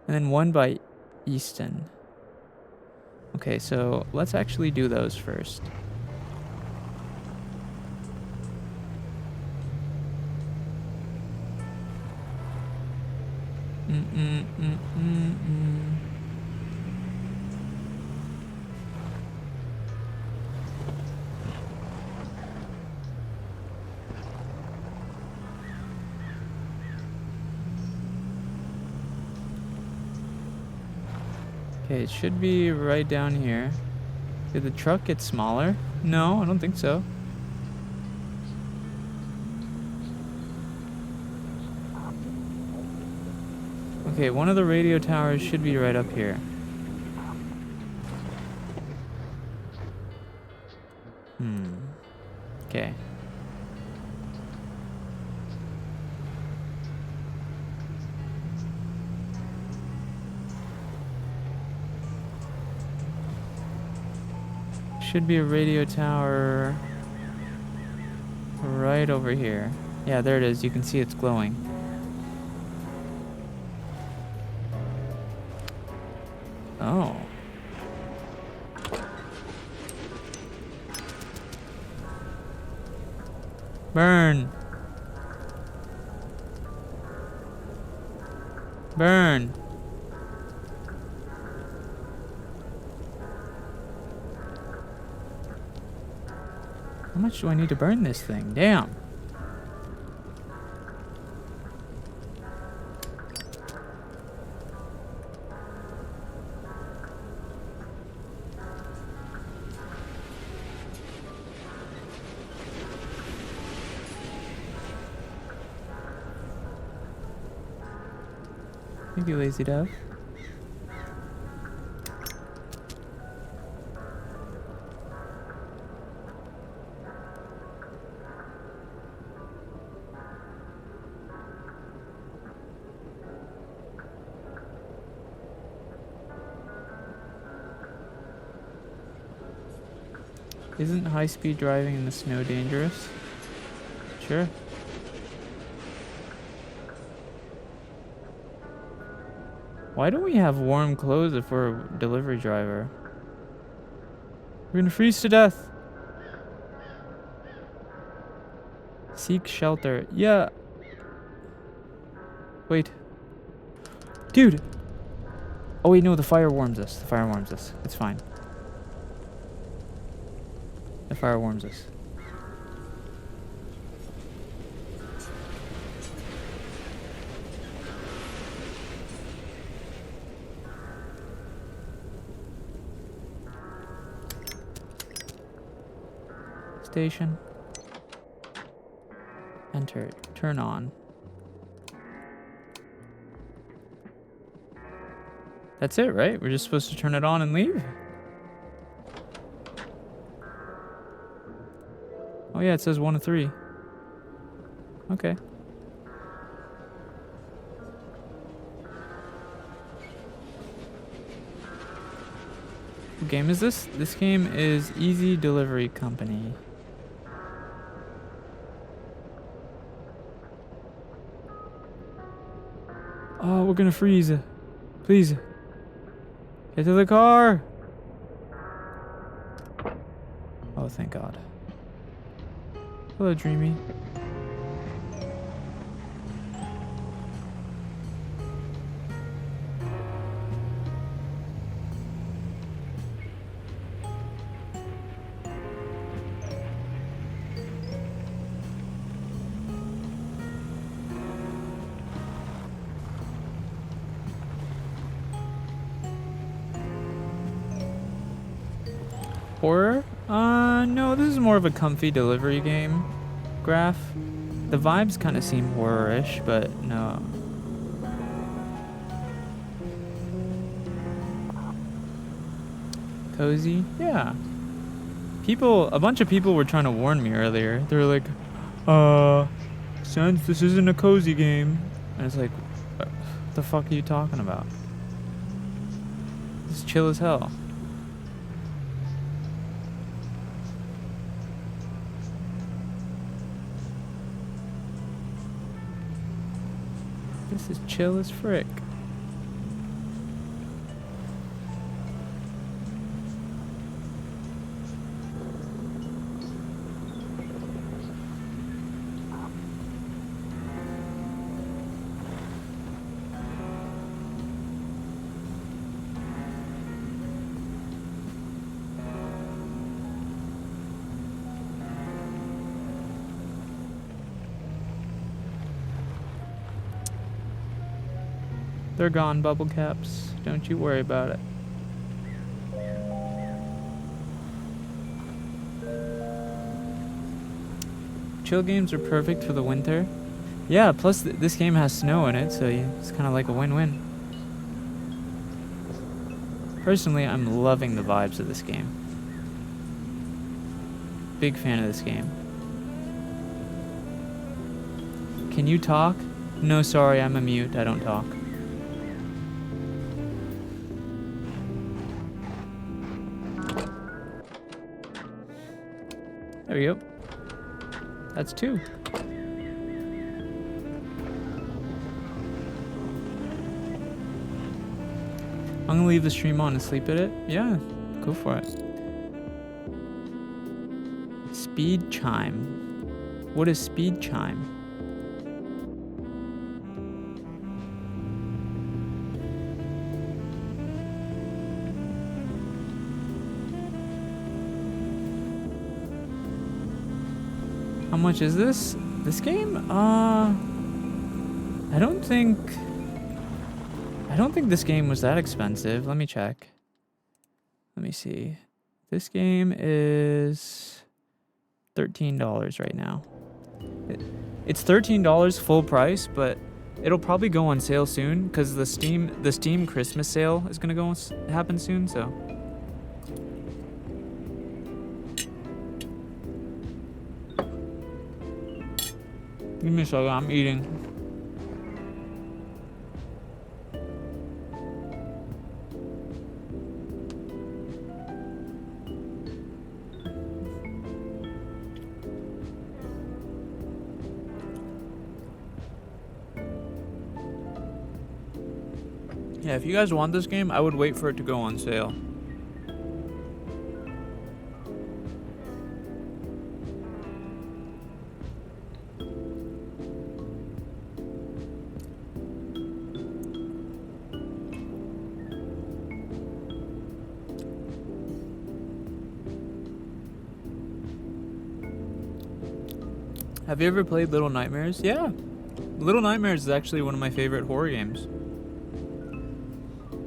and then one by Easton. Okay, so let's actually do those first. Okay, it should be right down here. Did the truck get smaller? No, I don't think so. Okay, one of the radio towers should be right up here. Okay. should be a radio tower right over here. Yeah, there it is. You can see it's glowing. Oh. Burn. Burn. How much do I need to burn this thing? Damn. Thank you, Lazy Dove. Isn't high-speed driving in the snow dangerous? Sure. Why don't we have warm clothes if we're a delivery driver? We're gonna freeze to death. Seek shelter. Yeah. Wait. Dude. Oh wait, no, the fire warms us. The fire warms us. It's fine. The fire warms us. Station. Enter. Turn on. That's it, right? We're just supposed to turn it on and leave? Oh yeah, it says 1 of 3. Okay. What game is this? This game is Easy Delivery Company. Oh, we're gonna freeze. Please. Get to the car. Oh, thank God. Hello, Dreamy. Horror? No, this is more of a comfy delivery game. Graph. The vibes kind of seem horror-ish, but no. Cozy? Yeah. A bunch of people were trying to warn me earlier. They were like, Senz, this isn't a cozy game. And it's like, what the fuck are you talking about? It's chill as hell. This is chill as frick. They're gone, bubble caps. Don't you worry about it. Chill games are perfect for the winter. Yeah, plus this game has snow in it, so it's kind of like a win-win. Personally, I'm loving the vibes of this game. Big fan of this game. Can you talk? No, sorry, I'm a mute. I don't talk. There we go. That's 2. I'm gonna leave the stream on and sleep at it. Yeah, go for it. Speed chime. What is speed chime? How much is this? This game? I don't think this game was that expensive. Let me check. Let me see. This game is $13 right now. It's $13 full price, but it'll probably go on sale soon because the Steam Christmas sale is gonna happen soon. So. Give me a second, I'm eating. Yeah, if you guys want this game, I would wait for it to go on sale. Have you ever played Little Nightmares? Yeah. Little Nightmares is actually one of my favorite horror games.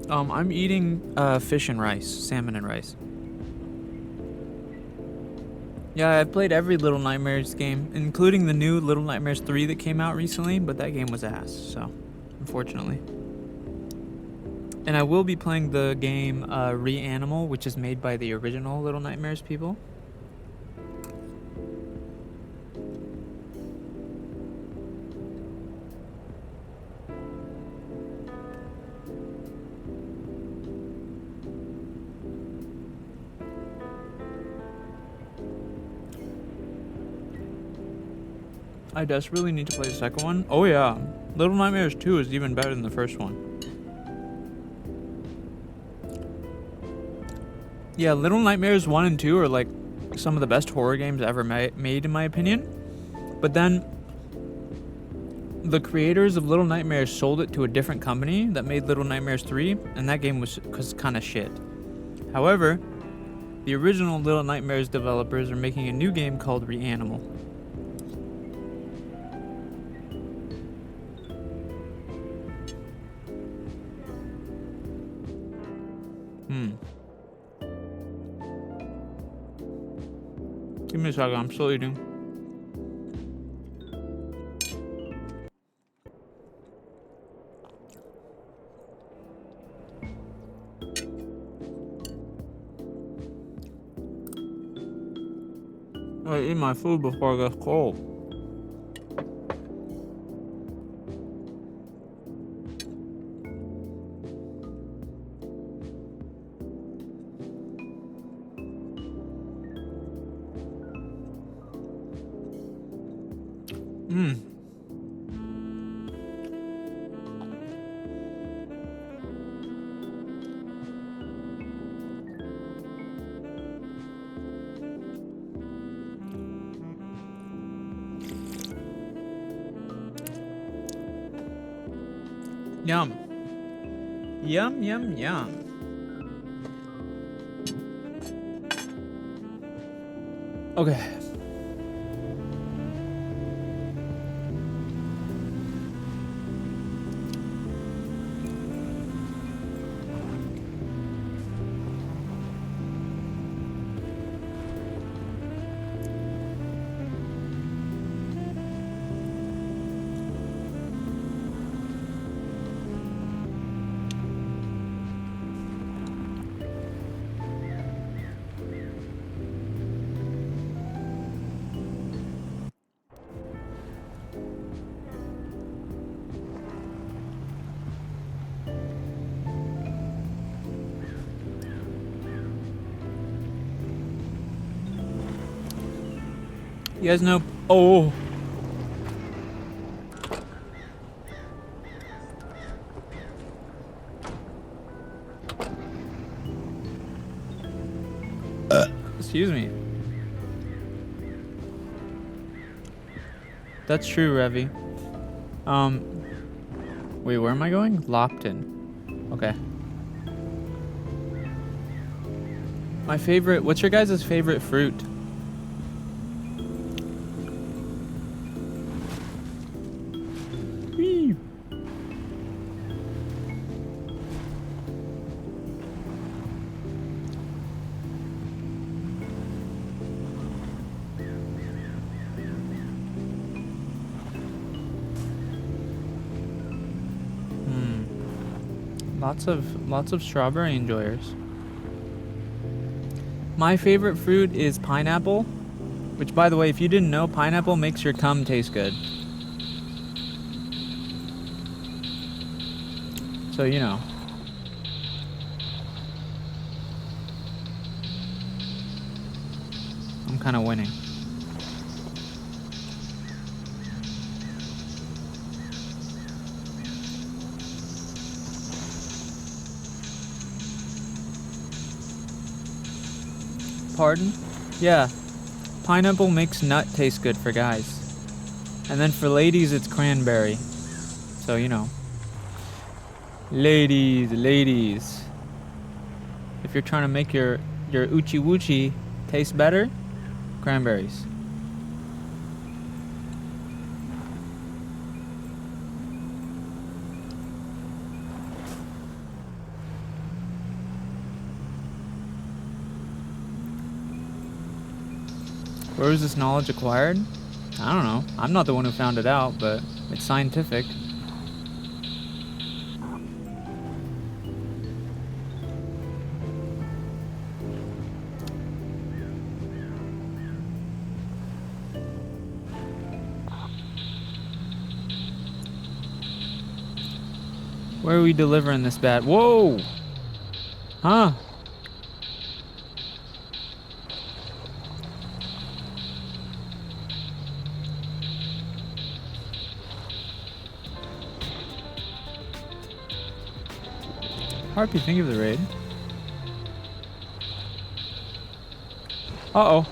I'm eating fish and rice, salmon and rice. Yeah, I've played every Little Nightmares game, including the new Little Nightmares 3 that came out recently, but that game was ass, so unfortunately. And I will be playing the game Reanimal, which is made by the original Little Nightmares people. I desperately need to play the second one. Oh yeah, Little Nightmares 2 is even better than the first one. Yeah, Little Nightmares 1 and 2 are like some of the best horror games ever made in my opinion. But then the creators of Little Nightmares sold it to a different company that made Little Nightmares 3, and that game was kind of shit. However, the original Little Nightmares developers are making a new game called Reanimal. Give me a second, I'm still eating. I eat my food before it gets cold. Yum. Yum, yum, yum. Okay. You guys know? Oh. Excuse me. That's true, Revy. Wait, where am I going? Lopton. Okay. My favorite, what's your guys' favorite fruit? Whee! Lots of strawberry enjoyers. My favorite fruit is pineapple, which, by the way, if you didn't know, pineapple makes your cum taste good. So, you know. I'm kind of winning. Pardon? Yeah. Pineapple makes nut taste good for guys. And then for ladies, it's cranberry. So, you know. Ladies. If you're trying to make your Uchi Wuchi taste better, cranberries. Where was this knowledge acquired? I don't know. I'm not the one who found it out, but it's scientific. Where are we delivering this bat? Whoa! Huh? Harpy, think of the raid. Uh-oh.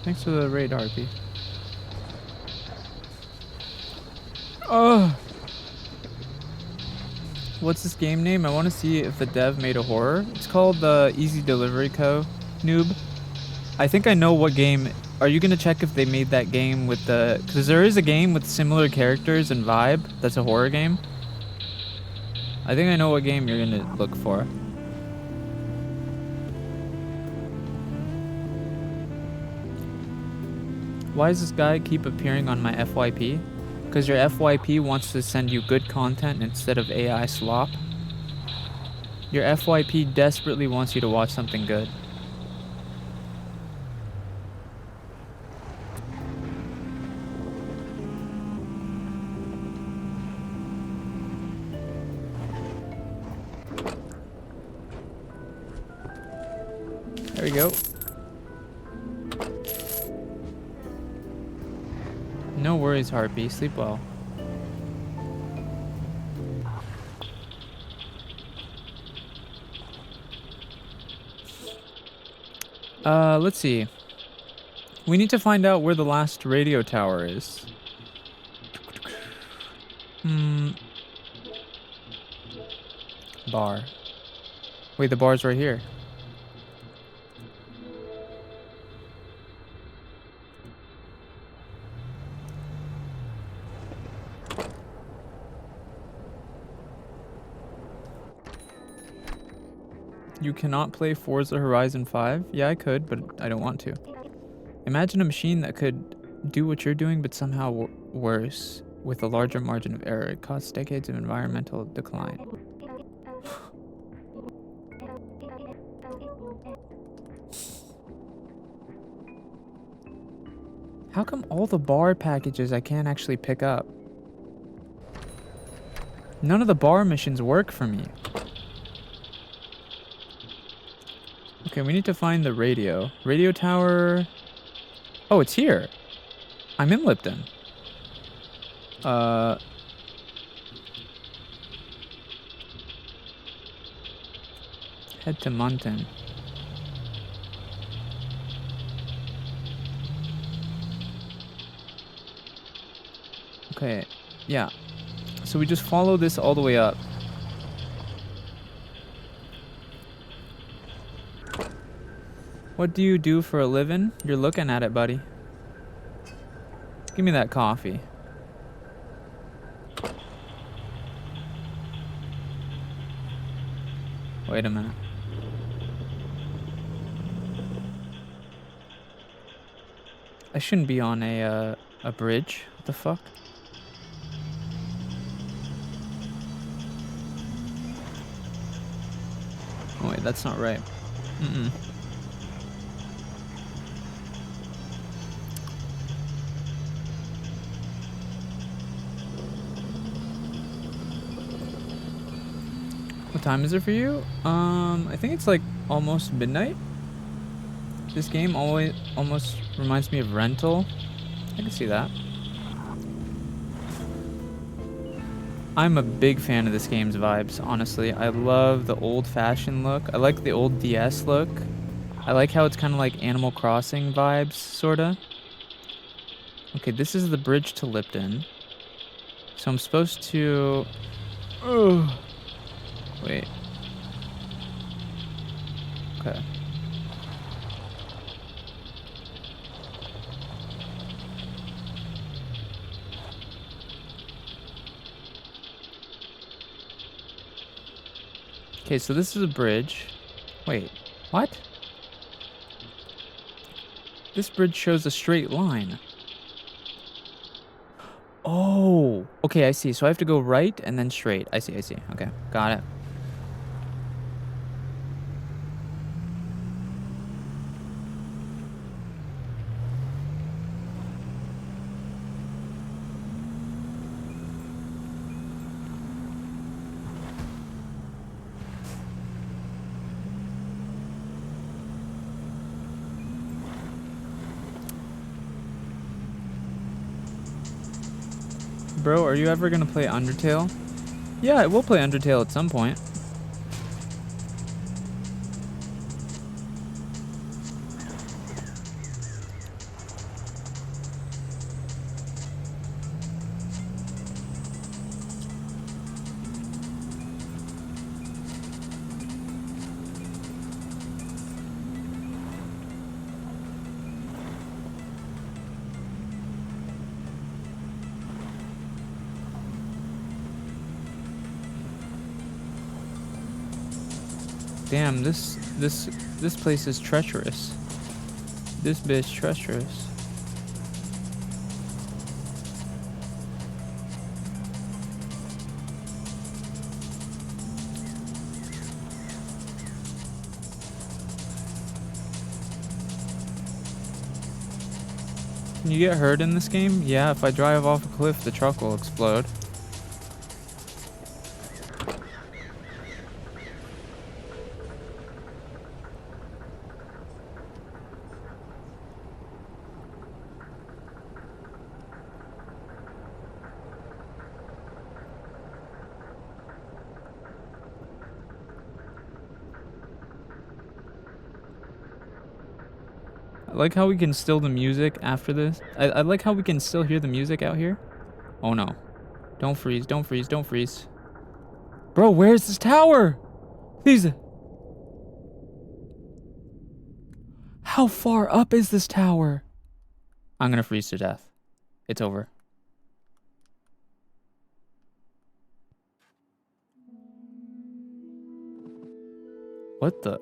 Thanks for the raid, Harpy. Oh! What's this game name? I want to see if the dev made a horror. It's called the Easy Delivery Co. Noob. I think I know what game. Are you gonna check if they made that game with the... Because there is a game with similar characters and vibe that's a horror game. I think I know what game you're gonna look for. Why does this guy keep appearing on my FYP? Because your FYP wants to send you good content instead of AI slop. Your FYP desperately wants you to watch something good. There we go. No worries, Harpy. Sleep well. Let's see. We need to find out where the last radio tower is. Bar. Wait, the bar's right here. You cannot play Forza Horizon 5? Yeah, I could, but I don't want to. Imagine a machine that could do what you're doing, but somehow worse, with a larger margin of error. It caused decades of environmental decline. How come all the bar packages I can't actually pick up? None of the bar missions work for me. Okay, we need to find the radio. Radio tower. Oh, it's here. I'm in Lipton. Head to Mountain. Okay, yeah. So we just follow this all the way up. What do you do for a living? You're looking at it, buddy. Give me that coffee. Wait a minute. I shouldn't be on a bridge. What the fuck? Oh wait, that's not right. Mm-mm. What time is it for you? I think it's like almost midnight. This game almost reminds me of Rental. I can see that. I'm a big fan of this game's vibes, honestly. I love the old-fashioned look. I like the old DS look. I like how it's kind of like Animal Crossing vibes, sorta. Okay, this is the bridge to Lipton. So I'm supposed to... Oh. Wait. Okay. Okay, so this is a bridge. Wait, what? This bridge shows a straight line. Oh, okay, I see. So I have to go right and then straight. I see. Okay, got it. Bro, are you ever gonna play Undertale? Yeah, I will play Undertale at some point. Damn, this place is treacherous. This bitch treacherous. Can you get hurt in this game? Yeah, if I drive off a cliff, the truck will explode. I like how we can still the music after this. I like how we can still hear the music out here. Oh no. Don't freeze, don't freeze, don't freeze. Bro, where's this tower? Please. How far up is this tower? I'm gonna freeze to death. It's over. What the?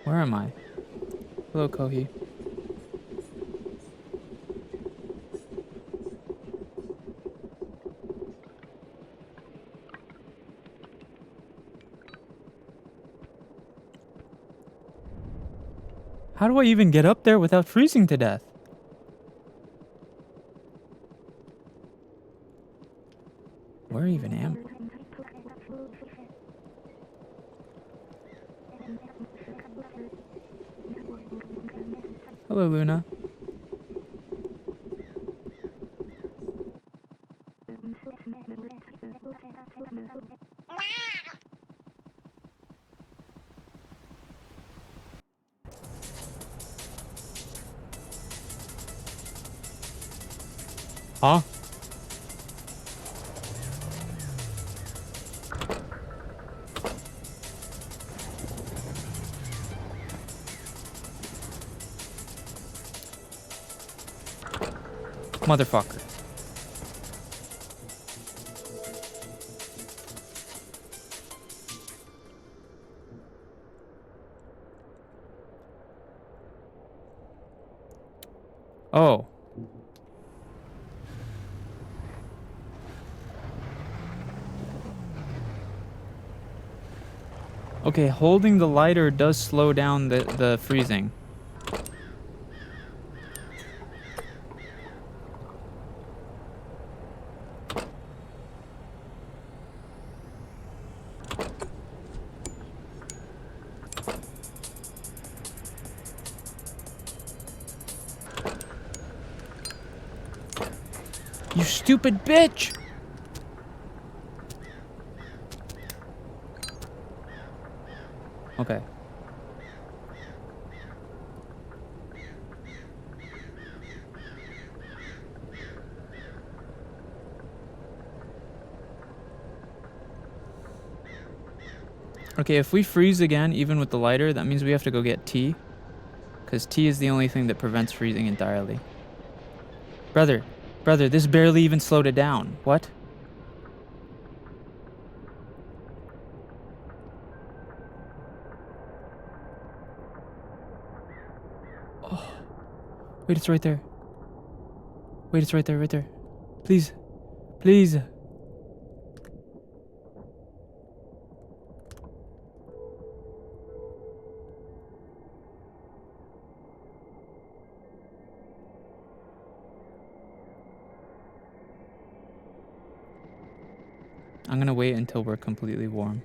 Where am I? Hello, Kohi. How do I even get up there without freezing to death? Where even am I? Hello, Luna. Huh? Motherfucker. Oh. Okay, holding the lighter does slow down the freezing. You stupid bitch! Okay. Okay, if we freeze again, even with the lighter, that means we have to go get tea. Because tea is the only thing that prevents freezing entirely. Brother, this barely even slowed it down. What? Oh. Wait, it's right there. Wait, it's right there, right there. Please. Please. I'm gonna wait until we're completely warm.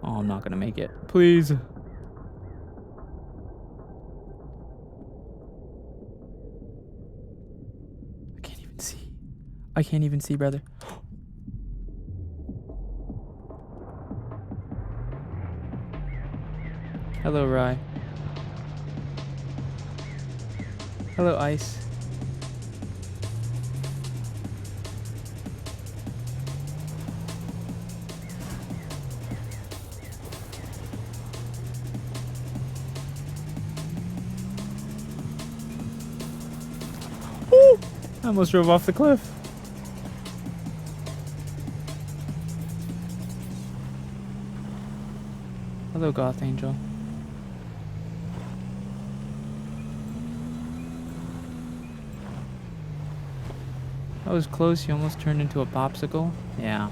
Oh, I'm not gonna make it. Please. I can't even see. I can't even see, brother. Hello, Rye. Hello, Ice. Woo! I almost drove off the cliff. Hello, Goth Angel. That was close. You almost turned into a popsicle. Yeah.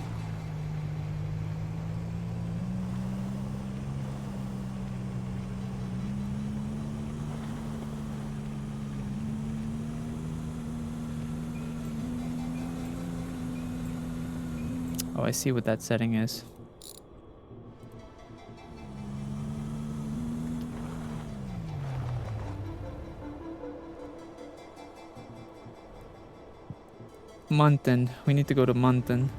Oh, I see what that setting is. Munton. We need to go to Munton.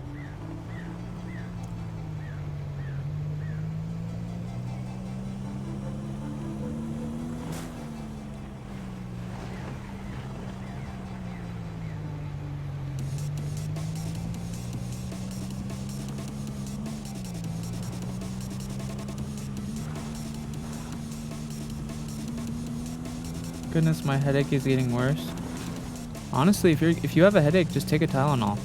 Goodness, my headache is getting worse. Honestly, if you have a headache, just take a Tylenol.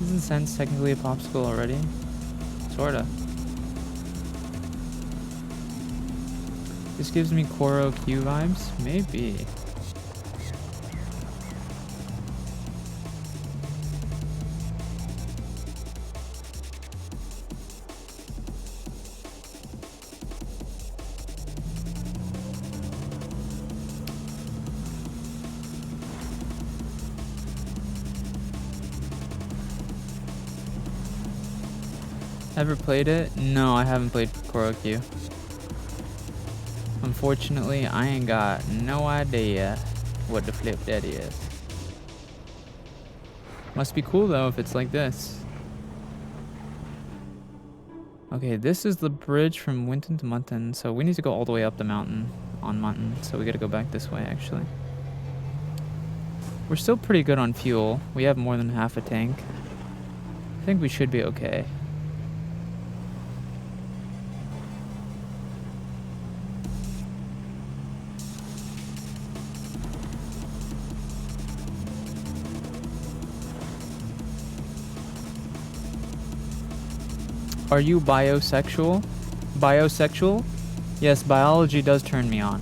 Isn't SENZ'S technically a popsicle already? Sorta. This gives me Koro Q vibes? Maybe. Ever played it? No, I haven't played Koro Q. Unfortunately, I ain't got no idea what the flip that is. Must be cool though if it's like this. Okay, this is the bridge from Winton to Mutton, so we need to go all the way up the mountain on Mutton, so we gotta go back this way actually. We're still pretty good on fuel. We have more than half a tank. I think we should be okay. Are you bisexual? Bisexual? Yes, biology does turn me on.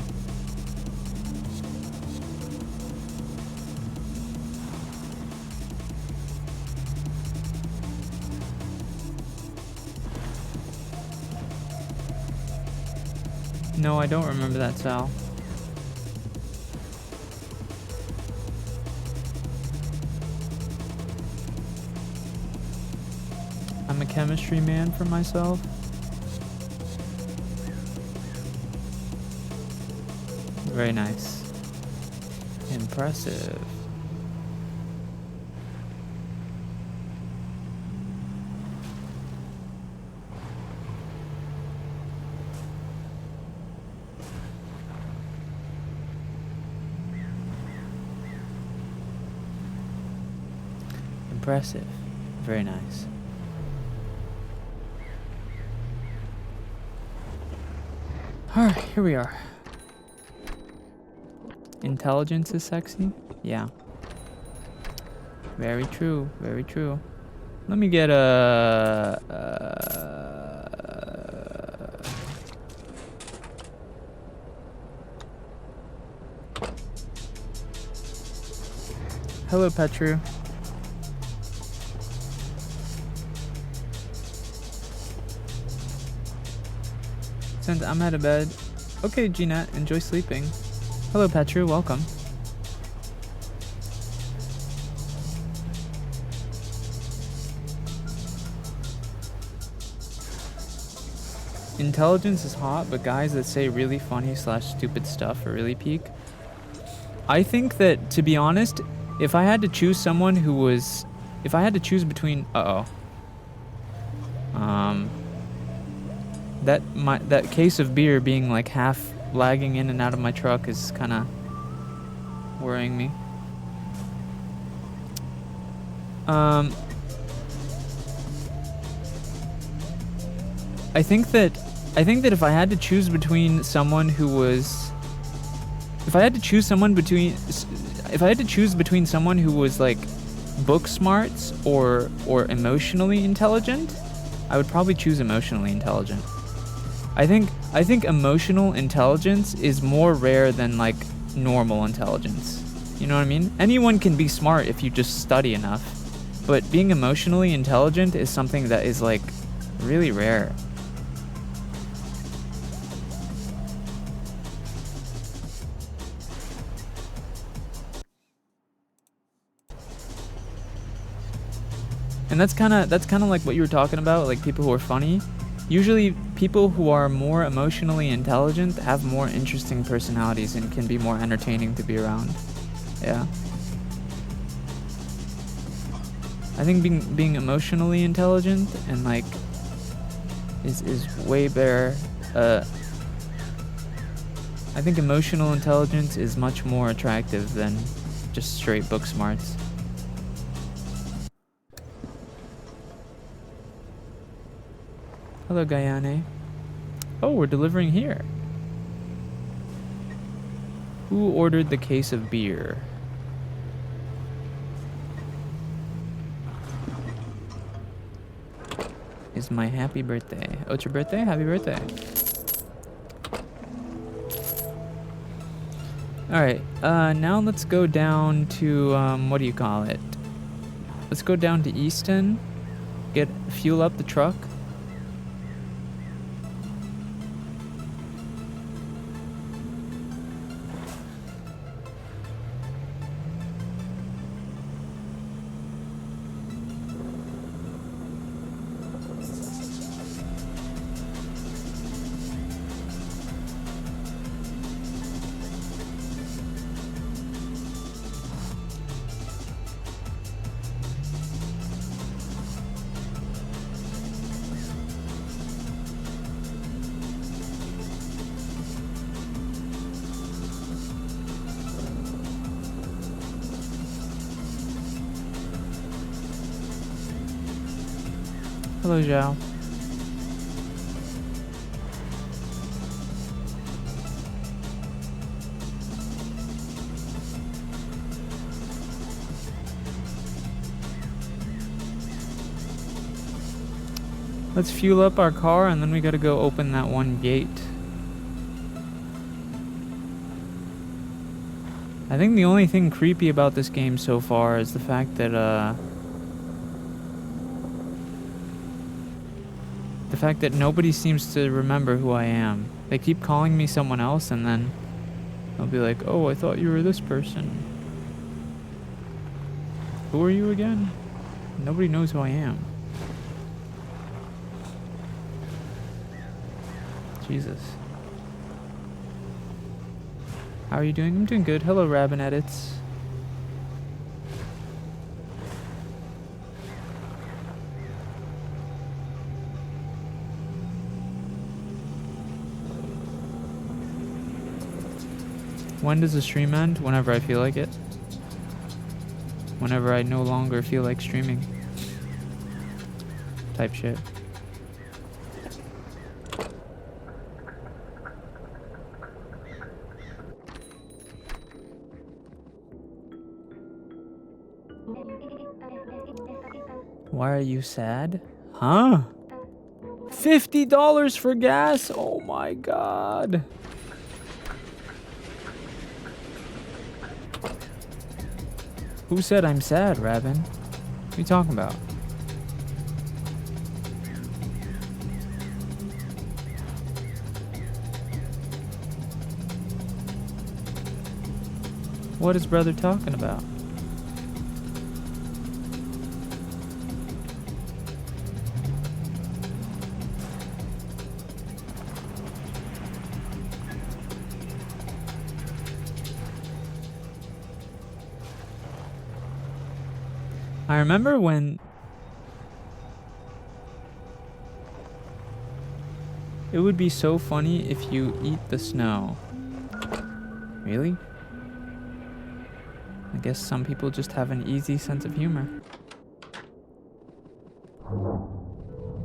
No, I don't remember that, Sal. I'm a chemistry man for myself. Very nice. Impressive. Impressive. Very nice. Alright, here we are. Intelligence is sexy? Yeah. Very true, very true. Let me get a... Hello, Petru. Since I'm out of bed. Okay, Gina, enjoy sleeping. Hello, Petru, welcome. Intelligence is hot, but guys that say really funny / stupid stuff are really peak. I think that, to be honest, if I had to choose someone who was... If I had to choose between... That case of beer being like half lagging in and out of my truck is kind of worrying me. I think that if I had to choose between someone who was... If I had to choose between someone who was like book smarts or emotionally intelligent, I would probably choose emotionally intelligent. I think emotional intelligence is more rare than like normal intelligence. You know what I mean? Anyone can be smart if you just study enough, but being emotionally intelligent is something that is like really rare. And that's kind of like what you were talking about, like people who are funny. Usually people who are more emotionally intelligent have more interesting personalities and can be more entertaining to be around. Yeah. I think being emotionally intelligent and like is way better. I think emotional intelligence is much more attractive than just straight book smarts. Hello, Guyane. Oh, we're delivering here. Who ordered the case of beer? It's my happy birthday. Oh, it's your birthday? Happy birthday. Alright, now let's go down to, what do you call it? Let's go down to Easton, fuel up the truck. Hello, Zhao. Let's fuel up our car and then we gotta go open that one gate. I think the only thing creepy about this game so far is the fact that, nobody seems to remember who I am. They keep calling me someone else and then I'll be like, oh, I thought you were this person. Who are you again? Nobody knows who I am. Jesus. How are you doing? I'm doing good. Hello, Rabin Edits. When does the stream end? Whenever I feel like it. Whenever I no longer feel like streaming. Type shit. Why are you sad? Huh? $50 for gas? Oh my god. Who said I'm sad, Rabin? What are you talking about? What is brother talking about? I remember when it would be so funny if you eat the snow. Really? I guess some people just have an easy sense of humor.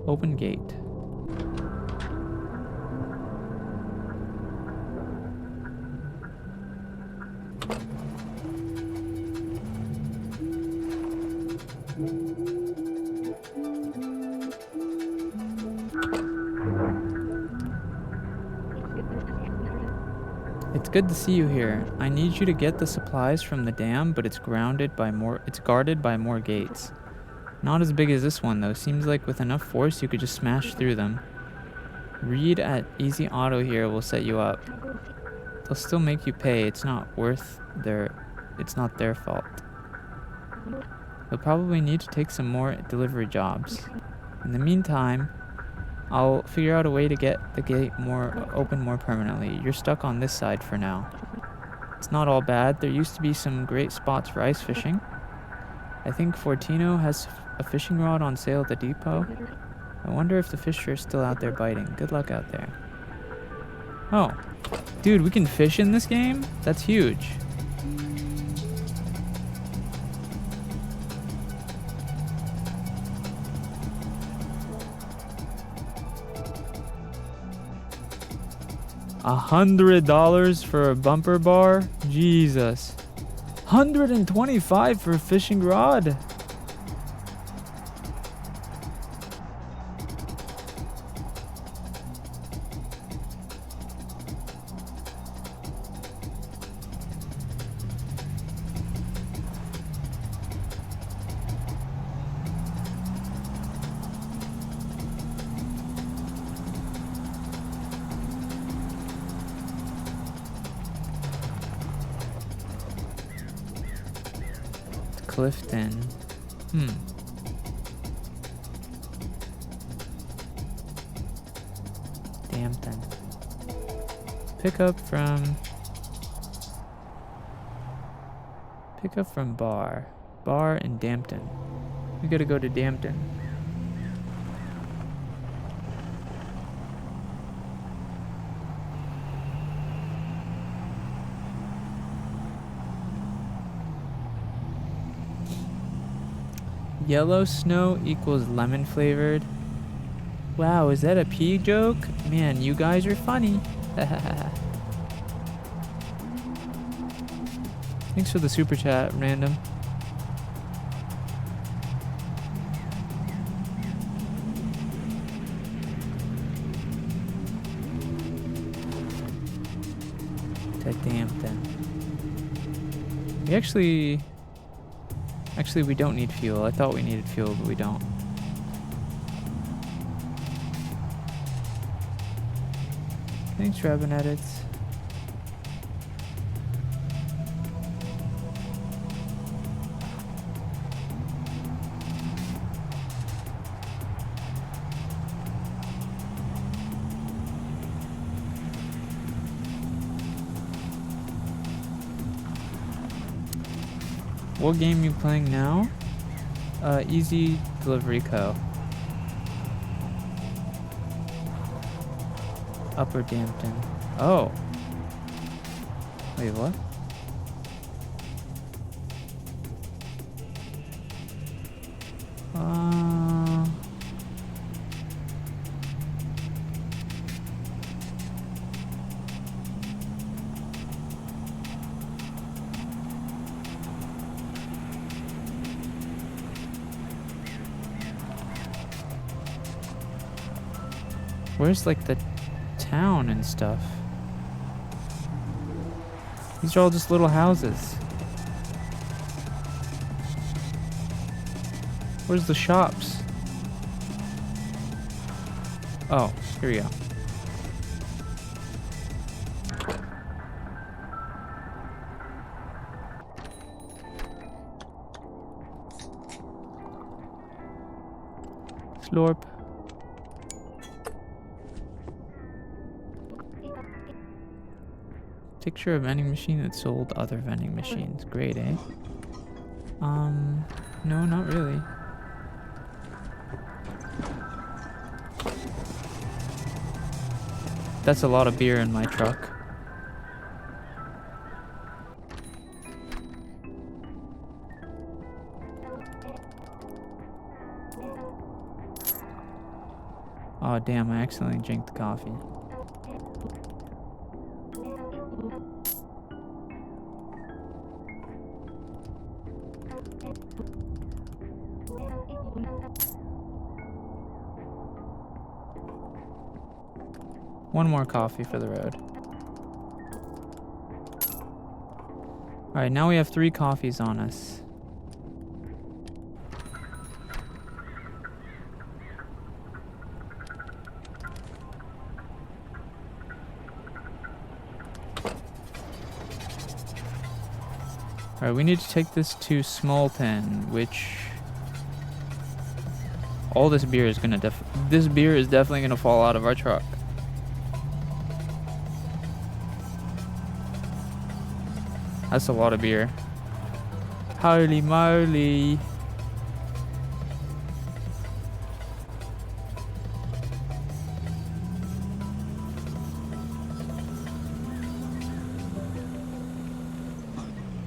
Open gate. It's good to see you here. I need you to get the supplies from the dam, but it's guarded by more gates. Not as big as this one though. Seems like with enough force you could just smash through them. Read at Easy Auto here will set you up. They'll still make you pay. It's not their fault. You'll probably need to take some more delivery jobs. In the meantime, I'll figure out a way to get the gate open more permanently. You're stuck on this side for now. It's not all bad. There used to be some great spots for ice fishing. I think Fortino has a fishing rod on sale at the depot. I wonder if the fish are still out there biting. Good luck out there. Oh, Dude, we can fish in this game? That's huge. $100 for a bumper bar? Jesus. 125 for a fishing rod? Clifton. Dampton. Pick up from Bar. Bar and Dampton. We gotta go to Dampton. Yellow snow equals lemon flavored. Wow, is that a pea joke? Man, you guys are funny. Thanks for the super chat, random. To Dampton. We actually, we don't need fuel. I thought we needed fuel, but we don't. Thanks, Robin Edits. What game you playing now? Easy Delivery Co. Upper Dampton. Oh. Wait, what? Where's like the town and stuff? These are all just little houses. Where's the shops? Oh, here we go. Slurp. Picture a vending machine that sold other vending machines. Great, eh? No, not really. That's a lot of beer in my truck. Oh damn, I accidentally drank the coffee. One more coffee for the road. Alright, now we have 3 coffees on us. Alright, we need to take this to Smallton, which... all this beer is gonna this beer is definitely gonna fall out of our truck. That's a lot of beer. Holy moly.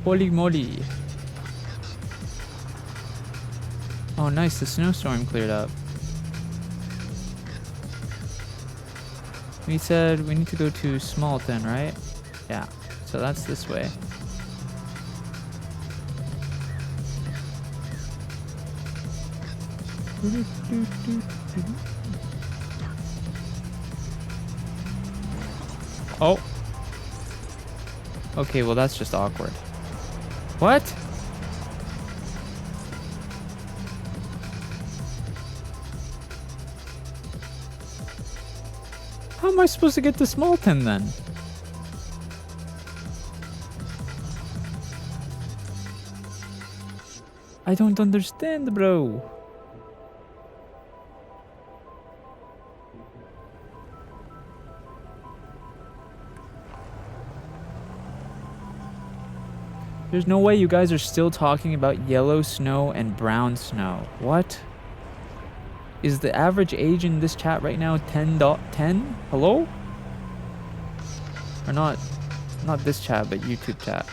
Holy moly. Oh, nice. The snowstorm cleared up. We said we need to go to Smalton, right? Yeah. So that's this way. Oh. Okay, well that's just awkward. What? How am I supposed to get to Smalton then? I don't understand, bro. There's no way you guys are still talking about yellow snow and brown snow. What? Is the average age in this chat right now 10? Hello? Or not this chat, but YouTube chat.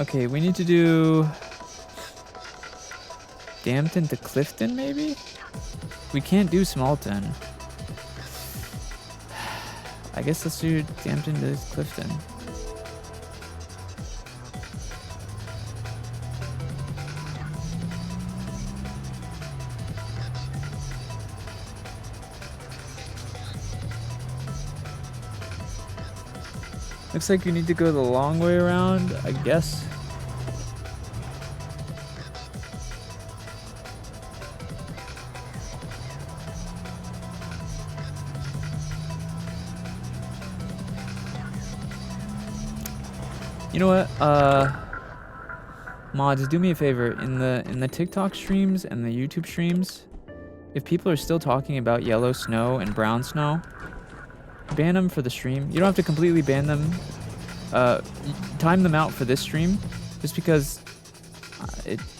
Okay, we need to do Dampton to Clifton, maybe? We can't do Smalton. I guess let's do Dampton to Clifton. Looks like you need to go the long way around, I guess. You know what? Mods, do me a favor. In the TikTok streams and the YouTube streams, if people are still talking about yellow snow and brown snow, ban them for the stream. You don't have to completely ban them. Time them out for this stream, just because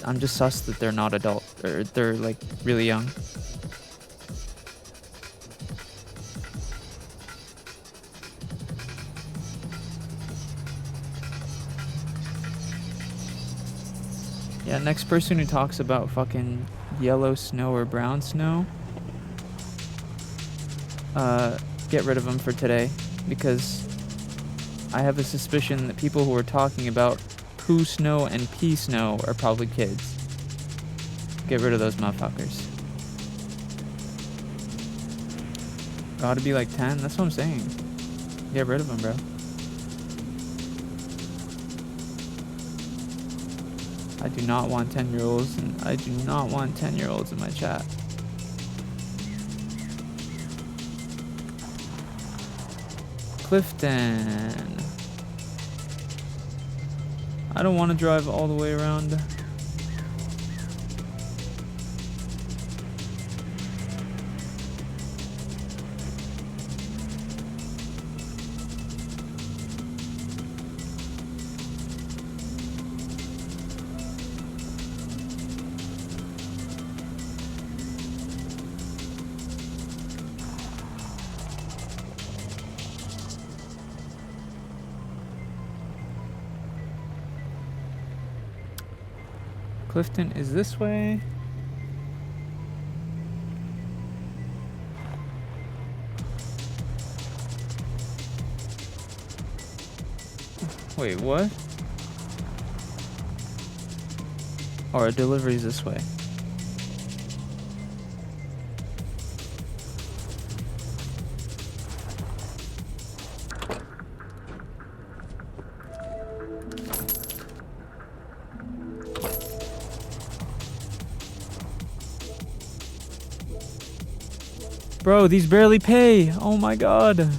I'm just sus that they're not adult, or they're like really young. Yeah, next person who talks about fucking yellow snow or brown snow, get rid of them for today, because I have a suspicion that people who are talking about poo snow and pea snow are probably kids. Get rid of those motherfuckers. Gotta be like 10, that's what I'm saying. Get rid of them, bro. I do not want 10-year-olds, and I do not want 10-year-olds in my chat. Clifton. I don't want to drive all the way around. Clifton is this way. Wait, what? Or delivery's this way. Bro, these barely pay. Oh my god.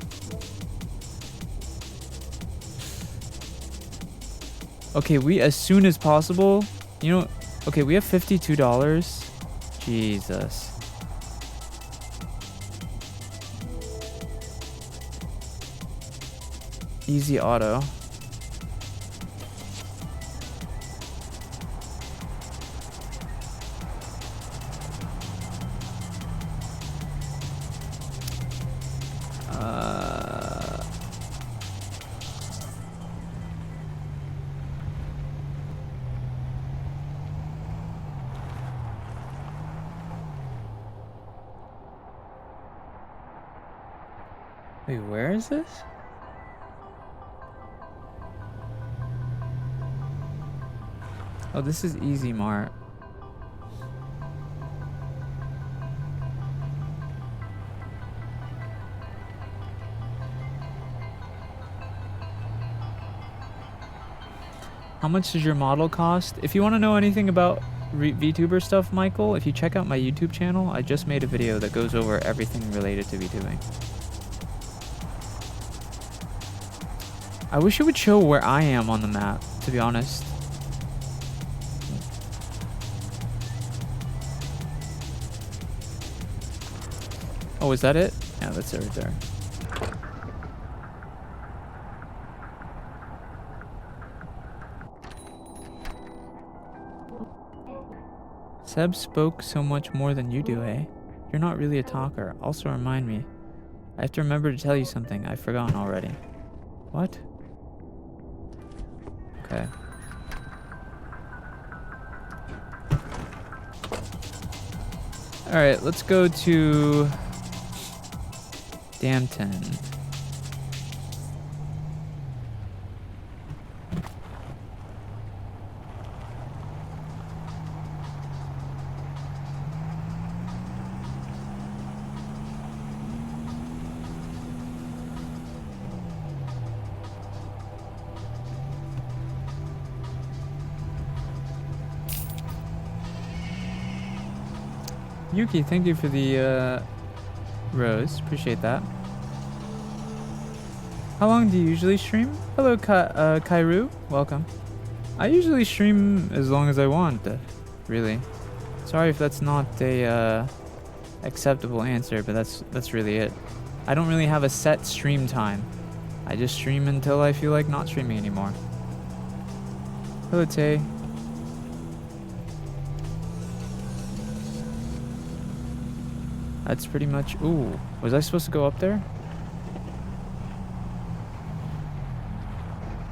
Okay, we as soon as possible. You know, okay, we have $52. Jesus. Easy auto. Wait, where is this? Oh, this is Easy Mart. How much does your model cost? If you want to know anything about VTuber stuff, Michael, if you check out my YouTube channel, I just made a video that goes over everything related to VTubing. I wish it would show where I am on the map, to be honest. Oh, is that it? Yeah, that's it right there. Seb spoke so much more than you do, eh? You're not really a talker. Also remind me. I have to remember to tell you something. I've forgotten already. What? Okay. Alright, let's go to Dampton. Yuki, thank you for the rose. Appreciate that. How long do you usually stream? Hello, Kairu. Welcome. I usually stream as long as I want, really. Sorry if that's not a acceptable answer, but that's really it. I don't really have a set stream time. I just stream until I feel like not streaming anymore. Hello, Tay. That's pretty much... Ooh, was I supposed to go up there?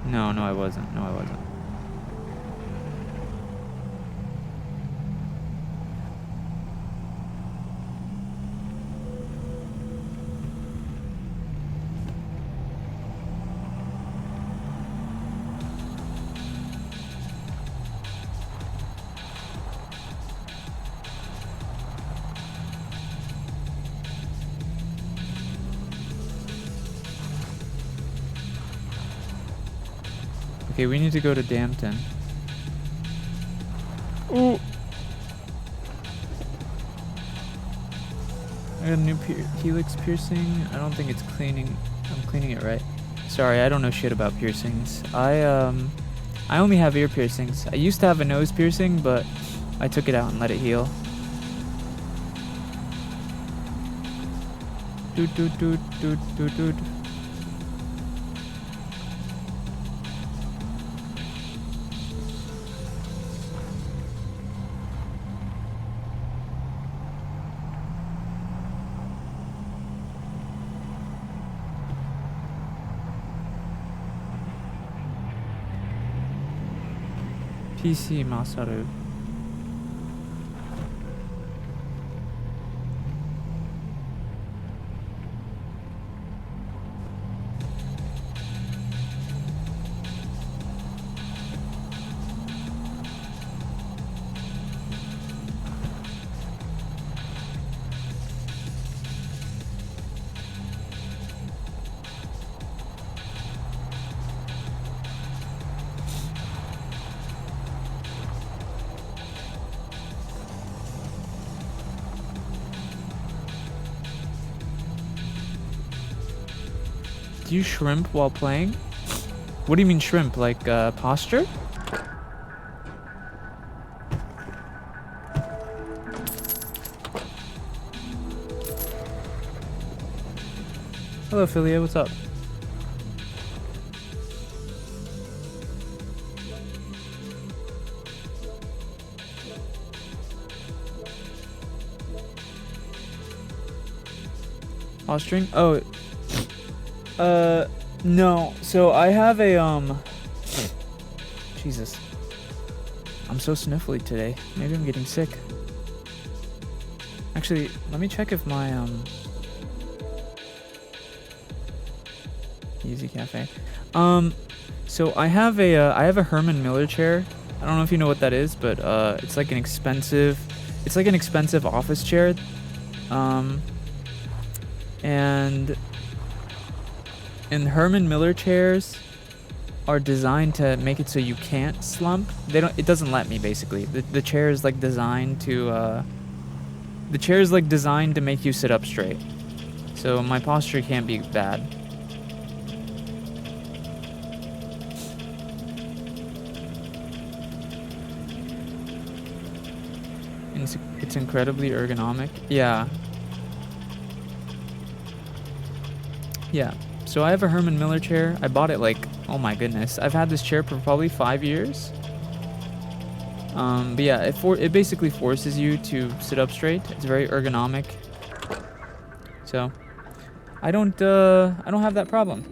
No, I wasn't. No, I wasn't. Okay, we need to go to Dampton. Ooh! I got a new helix piercing. I don't think it's cleaning. I'm cleaning it right. Sorry, I don't know shit about piercings. I only have ear piercings. I used to have a nose piercing, but I took it out and let it heal. Doot doot doot doot doot doot. PC Masaru. Do you shrimp while playing? What do you mean shrimp? Like posture? Hello, Philia. What's up? Posturing? Oh. No. So I have a, Jesus. I'm so sniffly today. Maybe I'm getting sick. Actually, let me check if my, Easy Cafe. So I have a Herman Miller chair. I don't know if you know what that is, but it's like an expensive office chair. And Herman Miller chairs are designed to make it so you can't slump. It doesn't let me, basically. The chair is like designed to make you sit up straight. So my posture can't be bad. It's incredibly ergonomic. Yeah. Yeah. So I have a Herman Miller chair. I bought it like, oh my goodness. I've had this chair for probably 5 years. But yeah, it basically forces you to sit up straight. It's very ergonomic. So I don't have that problem.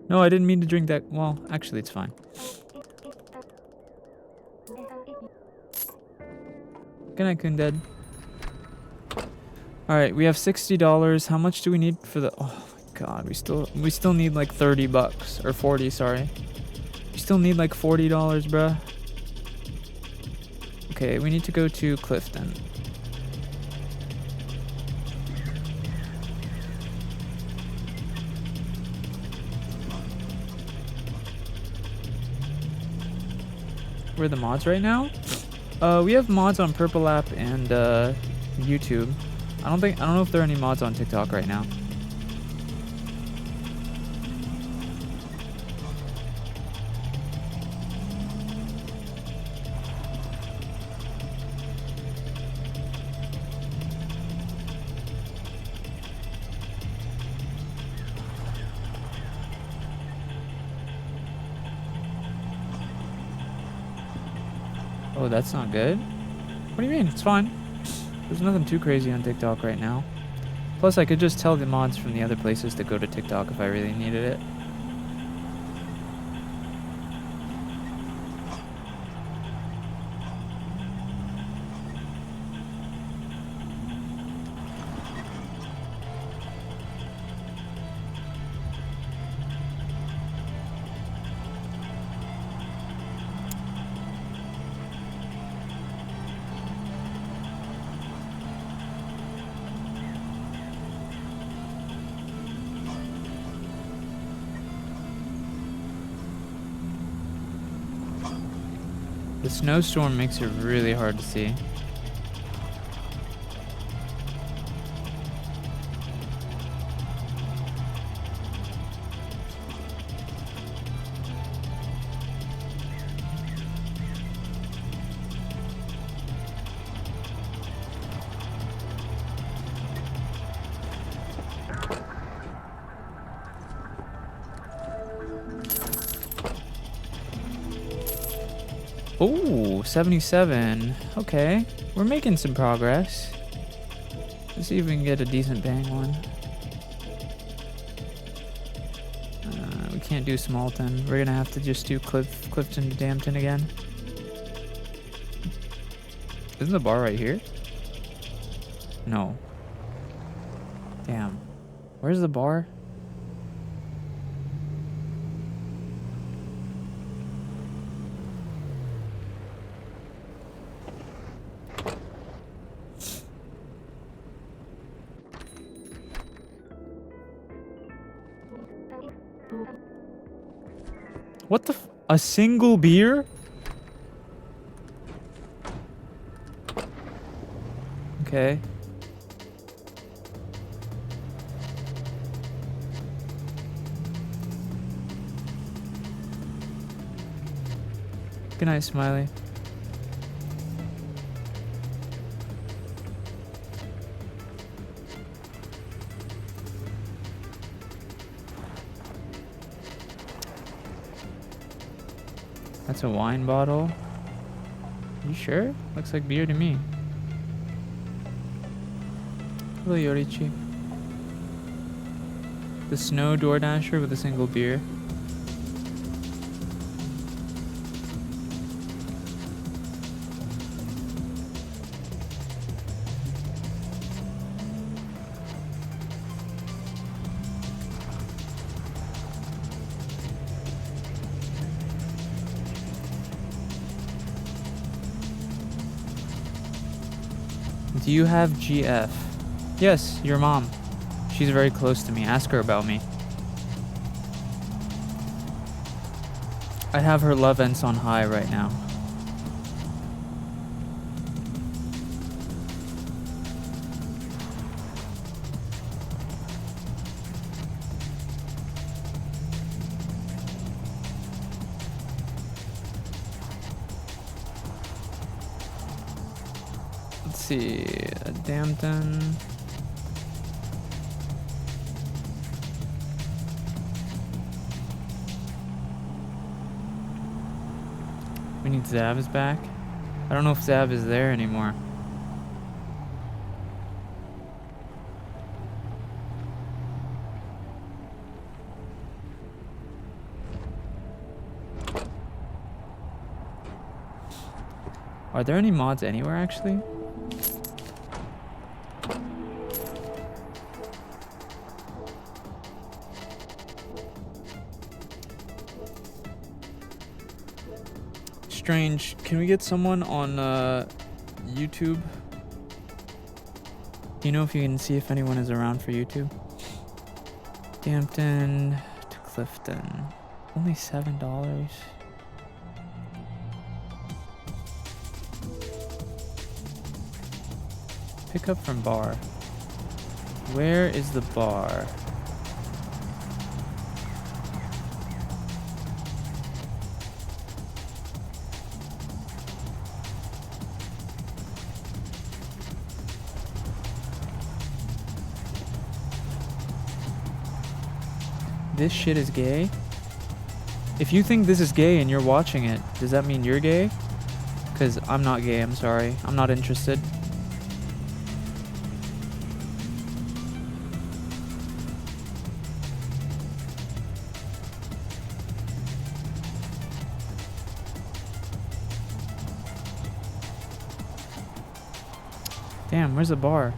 No, I didn't mean to drink that. Well, actually, it's fine. Good night, Kunded. Alright, we have $60. How much do we need for the... Oh my god, we still need like $30. Or 40, sorry. We still need like $40, bruh. Okay, we need to go to Clifton. Where are the mods right now? We have mods on Purple App and YouTube. I don't know if there are any mods on TikTok right now. Oh, that's not good? What do you mean? It's fine. There's nothing too crazy on TikTok right now. Plus, I could just tell the mods from the other places to go to TikTok if I really needed it. The snowstorm makes it really hard to see. Oh, 77. Okay, we're making some progress. Let's see if we can get a decent bang one. We can't do Smalton. We're gonna have to just do Clifton to Dampton again. Isn't the bar right here? No. Damn. Where's the bar? What the a single beer? Okay. Good night, Smiley. That's a wine bottle. You sure? Looks like beer to me. Hello, Yorichi. The snow DoorDasher with a single beer. Do you have GF? Yes, your mom. She's very close to me. Ask her about me. I have her love ends on high right now. Let's see, Dampton. We need Zav's back. I don't know if Zav is there anymore. Are there any mods anywhere actually? Strange, can we get someone on YouTube? Do you know if you can see if anyone is around for YouTube? Dampton to Clifton. Only $7. Pick up from bar. Where is the bar? This shit is gay? If you think this is gay and you're watching it, does that mean you're gay? Because I'm not gay, I'm sorry. I'm not interested. Damn, where's the bar?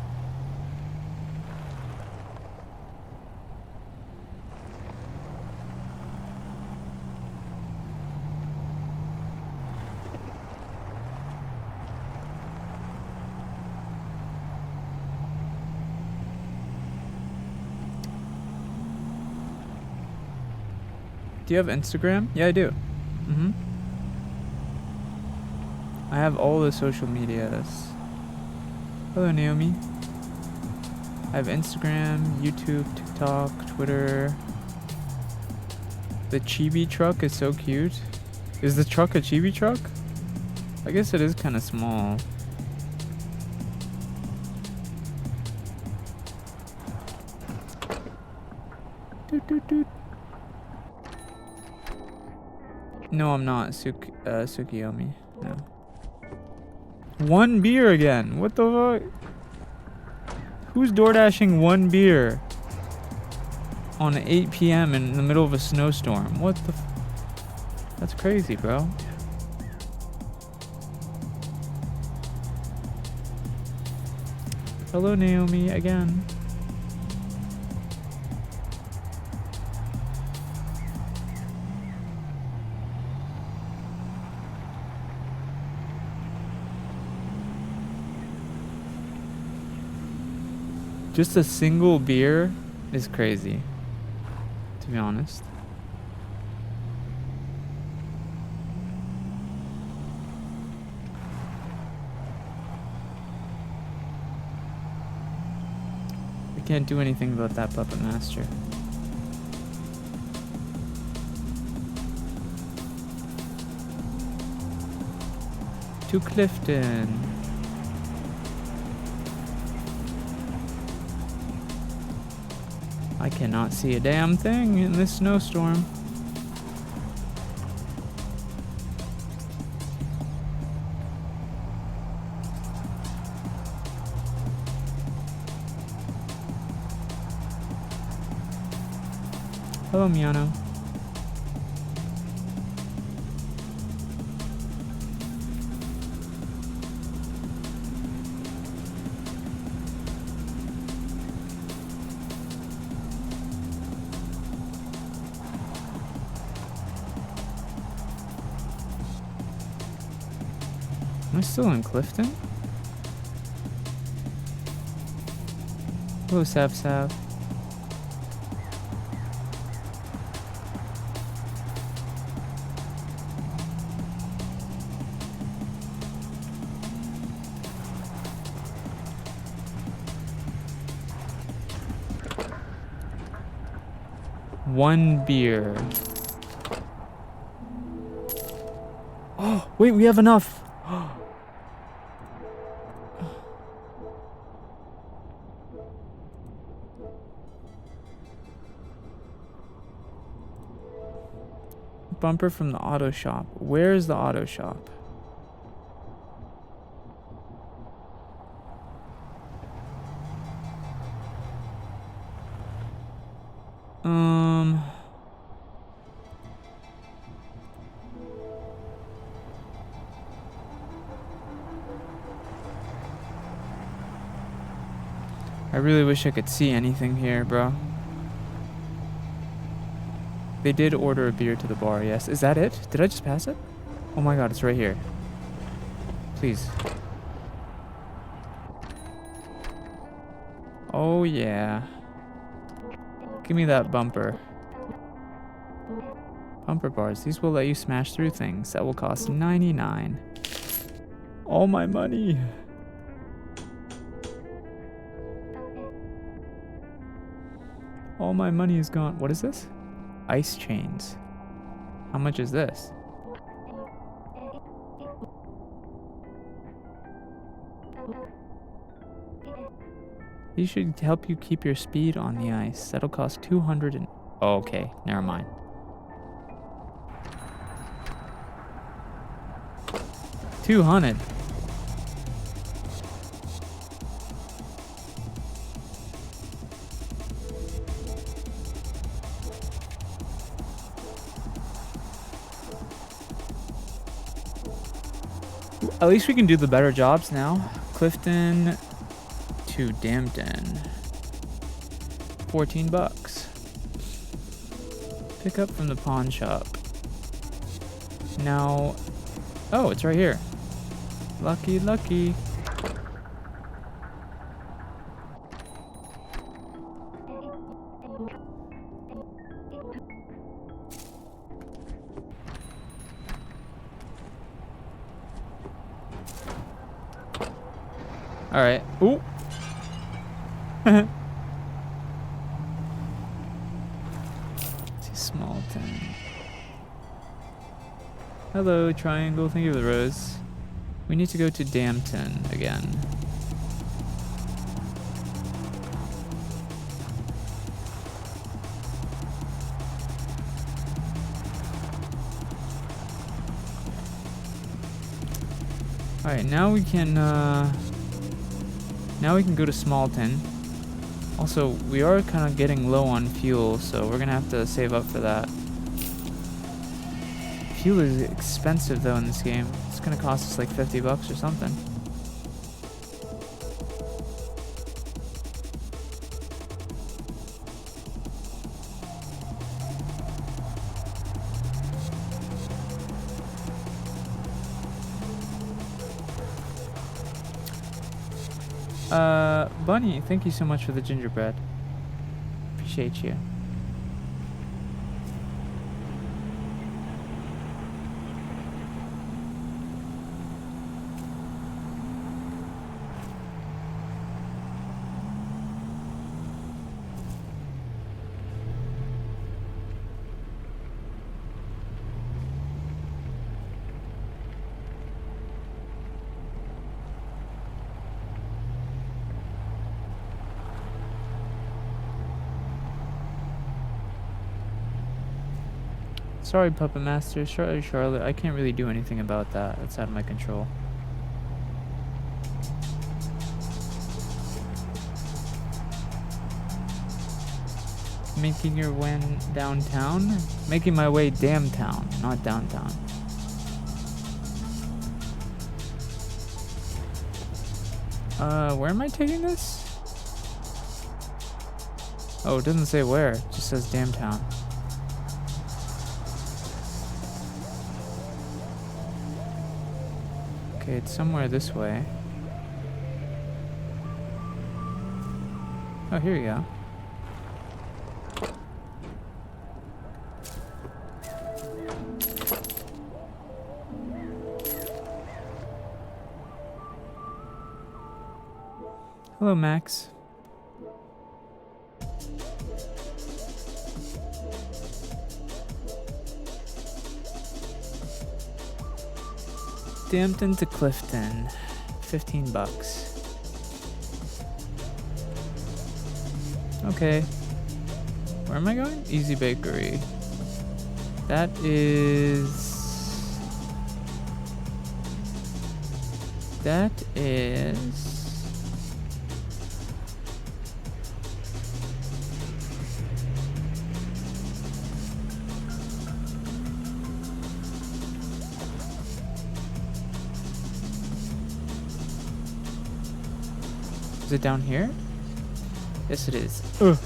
Do you have Instagram? Yeah, I do. I have all the social medias. Hello, Naomi. I have Instagram, YouTube, TikTok, Twitter. The chibi truck is so cute. Is the truck a chibi truck? I guess it is kind of small. Doot, doot, doot. No, I'm not Tsukiyomi. No. One beer again. What the fuck? Who's DoorDashing one beer on 8 p.m. in the middle of a snowstorm? What the That's crazy, bro. Hello, Naomi, again. Just a single beer is crazy, to be honest. We can't do anything about that, Puppet Master. To Clifton. I cannot see a damn thing in this snowstorm. Hello, Miano. Am I still in Clifton? Hello, Sav Sav. One beer. Oh, wait, we have enough. Bumper from the auto shop. Where's the auto shop? I really wish I could see anything here, bro. They did order a beer to the bar, yes. Is that it? Did I just pass it? Oh my god, it's right here. Please. Oh yeah. Give me that bumper. Bumper bars. These will let you smash through things. That will cost 99. All my money. All my money is gone. What is this? Ice chains. How much is this? These should help you keep your speed on the ice. That'll cost 200 and... Oh, okay. Never mind. 200. At least we can do the better jobs now. Clifton to Dampton. 14 bucks. Pick up from the pawn shop. Now, oh, it's right here. Lucky, lucky. All right. Ooh. Small town. Hello, Triangle. Thank you for the rose. We need to go to Dampton again. All right, now we can go to Smallton. Also, we are kind of getting low on fuel, so we're gonna have to save up for that. Fuel is expensive though in this game. It's gonna cost us like 50 bucks or something. Bunny, thank you so much for the gingerbread. Appreciate you. Sorry, Puppet Master. Sorry, Charlotte. I can't really do anything about that. That's out of my control. Making your way downtown? Making my way downtown, not downtown. Where am I taking this? Oh, it doesn't say where. It just says downtown. Okay, it's somewhere this way. Oh, here you go. Hello, Max. Dampton to Clifton, $15. Okay. Where am I going? Easy Bakery. That is... That is... Is it down here? Yes, it is. Ugh.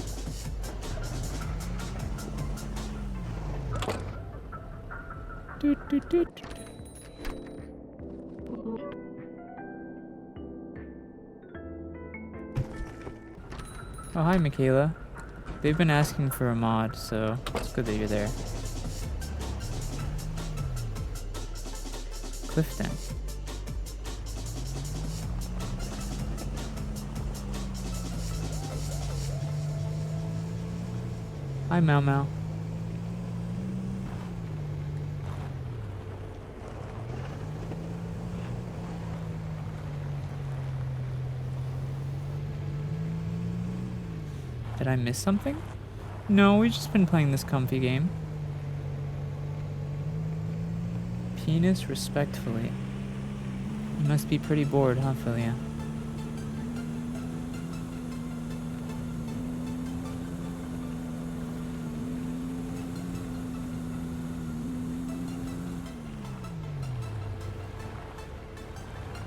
Doot, doot, doot. Oh, hi, Michaela. They've been asking for a mod, so it's good that you're there. Clifton. Hi, Mau Mau. Did I miss something? No, we've just been playing this comfy game. Penis respectfully. You must be pretty bored, huh, Philia?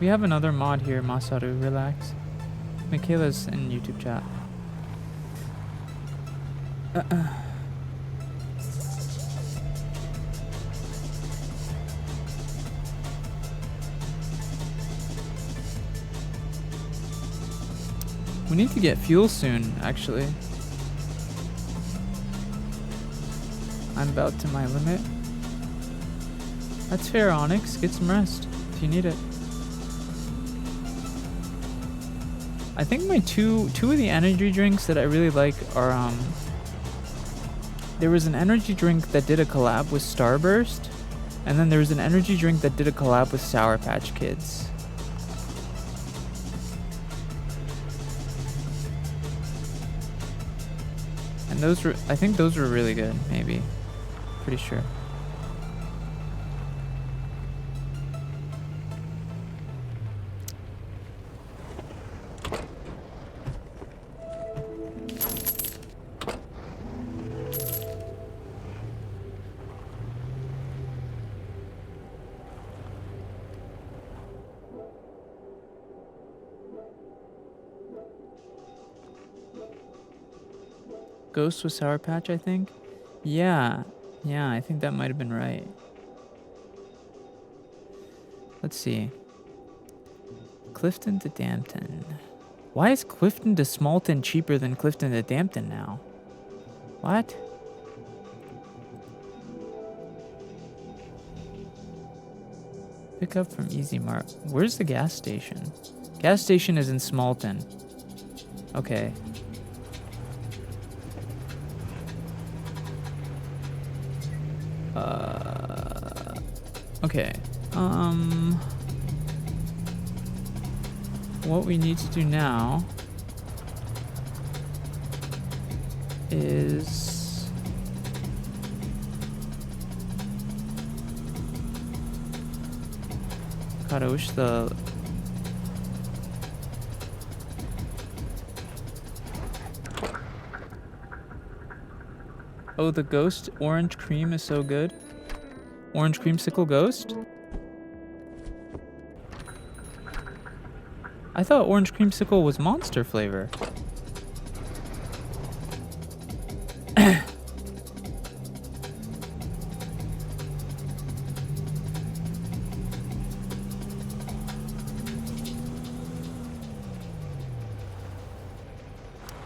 We have another mod here, Masaru, relax. Michaela's in YouTube chat. We need to get fuel soon, actually. I'm about to my limit. That's fair, Onyx. Get some rest if you need it. I think my two of the energy drinks that I really like are there was an energy drink that did a collab with Starburst, and then there was an energy drink that did a collab with Sour Patch Kids. And those were, I think those were really good, maybe. Pretty sure. Ghost with Sour Patch, I think? Yeah, I think that might have been right. Let's see. Clifton to Dampton. Why is Clifton to Smalton cheaper than Clifton to Dampton now? What? Pick up from Easy Mart. Where's the gas station? Gas station is in Smalton. Okay. Okay. What we need to do now is God, I wish the Oh, the ghost orange cream is so good. Orange creamsicle ghost? I thought orange creamsicle was monster flavor.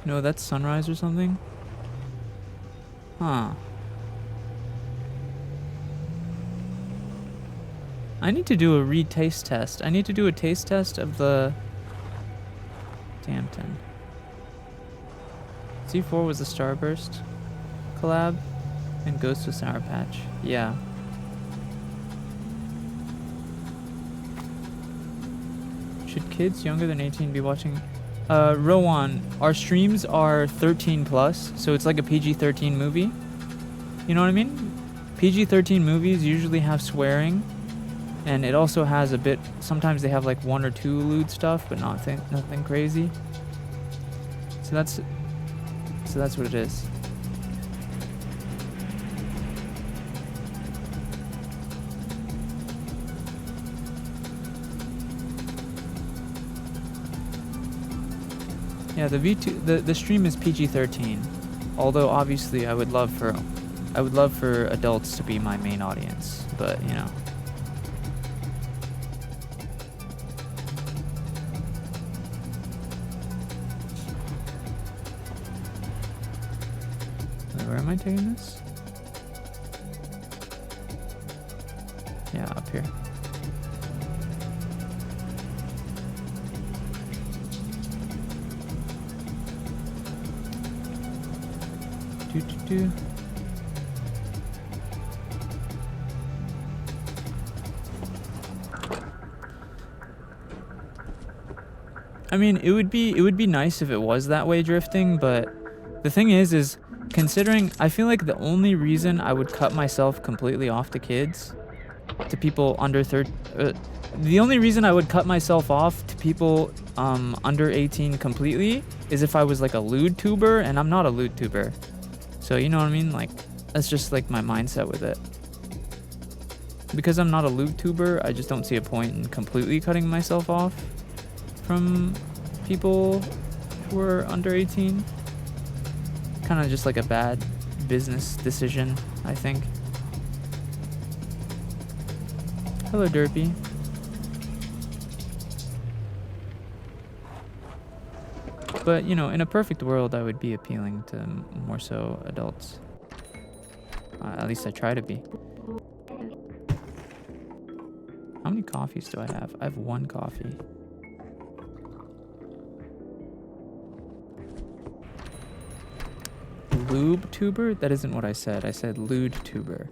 No, that's sunrise or something? Huh. I need to do a re-taste test. I need to do a taste test of the Dampton. C4 was the Starburst collab, and Ghost was Sour Patch. Yeah. Should kids younger than 18 be watching? Rowan, our streams are 13 plus, so it's like a PG-13 movie. You know what I mean? PG-13 movies usually have swearing, and it also has a bit. Sometimes they have like 1 or 2 lewd stuff, but nothing crazy. So that's what it is. Yeah, the stream is PG-13. Although obviously I would love for adults to be my main audience, but you know. Where am I taking this? Yeah, up here. I mean, it would be nice if it was that way drifting, but the thing is considering I feel like the only reason I would cut myself completely off to kids, to people under 30, the only reason I would cut myself off to people under 18 completely is if I was like a lewd tuber, and I'm not a lewd tuber. So you know what I mean? Like, that's just like my mindset with it. Because I'm not a lewd tuber, I just don't see a point in completely cutting myself off from people who are under 18. Kind of just like a bad business decision, I think. Hello, Derpy. But, you know, in a perfect world, I would be appealing to more so adults. At least I try to be. How many coffees do I have? I have 1 coffee. Lube tuber? That isn't what I said. I said lewd tuber.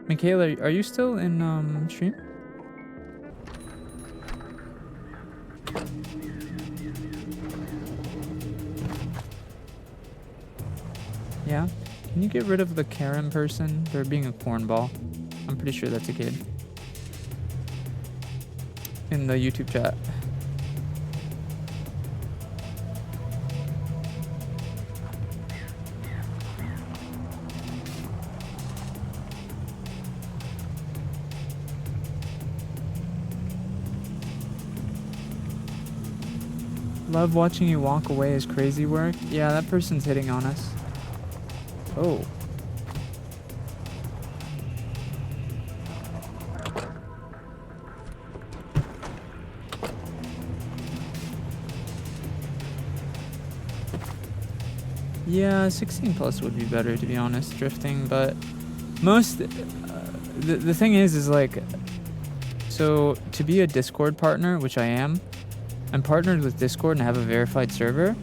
Michaela, are you still in stream? Yeah? Can you get rid of the Karen person? They're being a cornball. I'm pretty sure that's a kid. In the YouTube chat. Love watching you walk away is crazy work. Yeah, that person's hitting on us. Oh. Yeah, 16 plus would be better, to be honest, drifting, but most the thing is like, so to be a Discord partner, which I am, I'm partnered with Discord and have a verified server.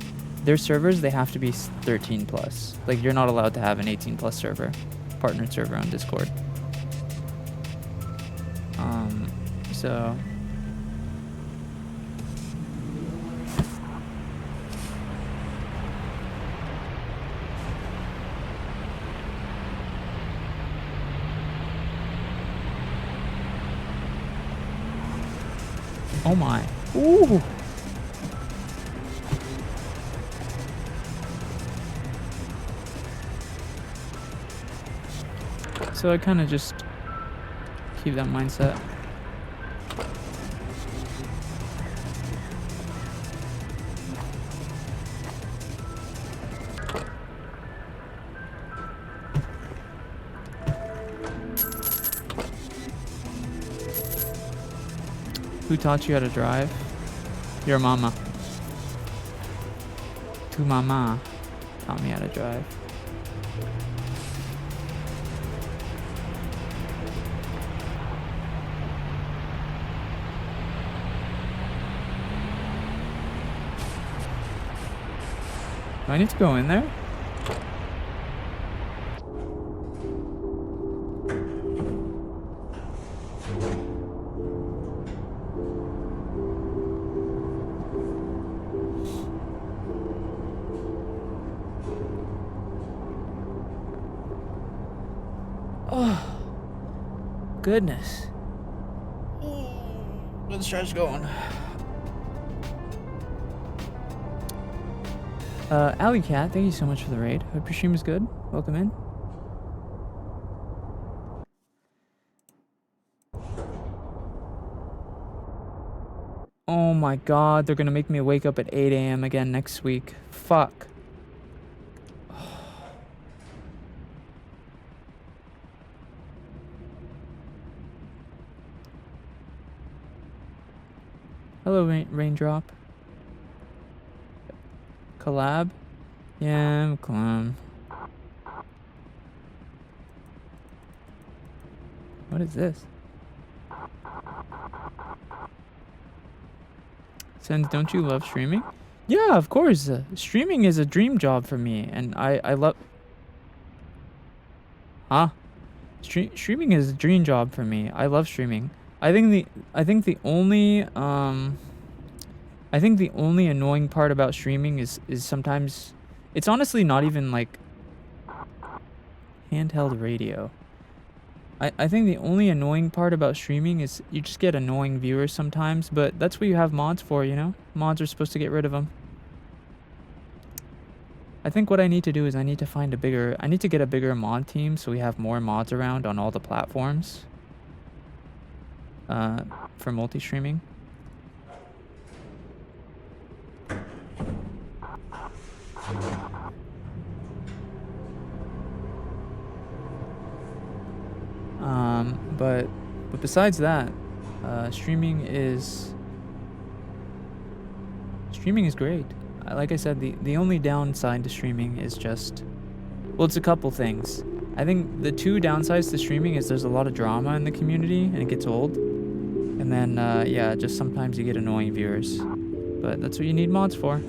Their servers, they have to be 13 plus. Like, you're not allowed to have an 18 plus server, partnered server on Discord. So Oh my. Ooh. So I kind of just keep that mindset. Who taught you how to drive? Your mama. Tu mama taught me how to drive. Do I need to go in there? Oh, goodness. Let's try going. Alley Cat, thank you so much for the raid. Hope your stream is good. Welcome in. Oh my god, they're gonna make me wake up at 8 a.m. again next week. Fuck. Hello, Raindrop. Collab? Yeah, collab. What is this? SENZ'S, don't you love streaming? Yeah, of course. Streaming is a dream job for me, and I love... Huh? Streaming is a dream job for me. I love streaming. I think the only annoying part about streaming is sometimes it's honestly not even like handheld radio. I think the only annoying part about streaming is you just get annoying viewers sometimes, but that's what you have mods for, you know? Mods are supposed to get rid of them. I think what I need to do is I need to get a bigger mod team so we have more mods around on all the platforms. For multi-streaming. But besides that, streaming is great. Like I said, the only downside to streaming is just, well, it's a couple things. I think the two downsides to streaming is there's a lot of drama in the community and it gets old. And then, yeah, just sometimes you get annoying viewers. But that's what you need mods for.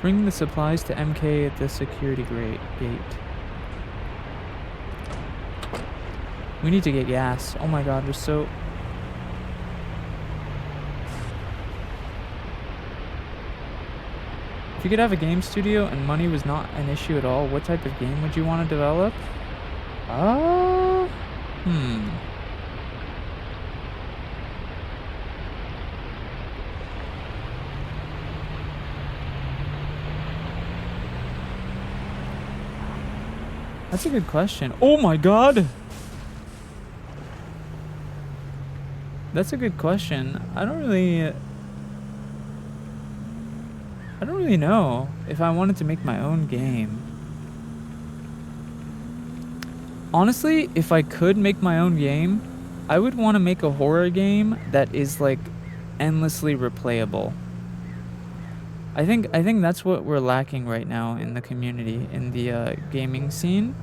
Bring the supplies to MK at the security gate. We need to get gas. Oh my god, we're so... If you could have a game studio and money was not an issue at all, what type of game would you want to develop? That's a good question. Oh my god! That's a good question. I don't really know if I wanted to make my own game. Honestly, if I could make my own game, I would want to make a horror game that is like endlessly replayable. I think that's what we're lacking right now in the community, in the gaming scene,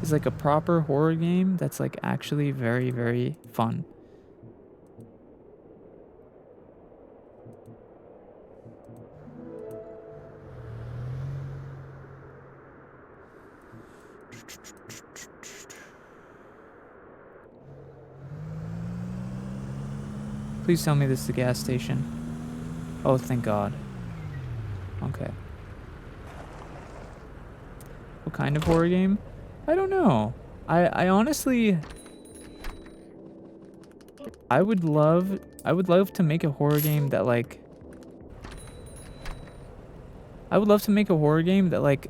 is like a proper horror game that's like actually very, very fun. Please tell me this is the gas station. Oh, thank God. Okay. What kind of horror game? I don't know. I honestly... I would love to make a horror game that, like... I would love to make a horror game that, like,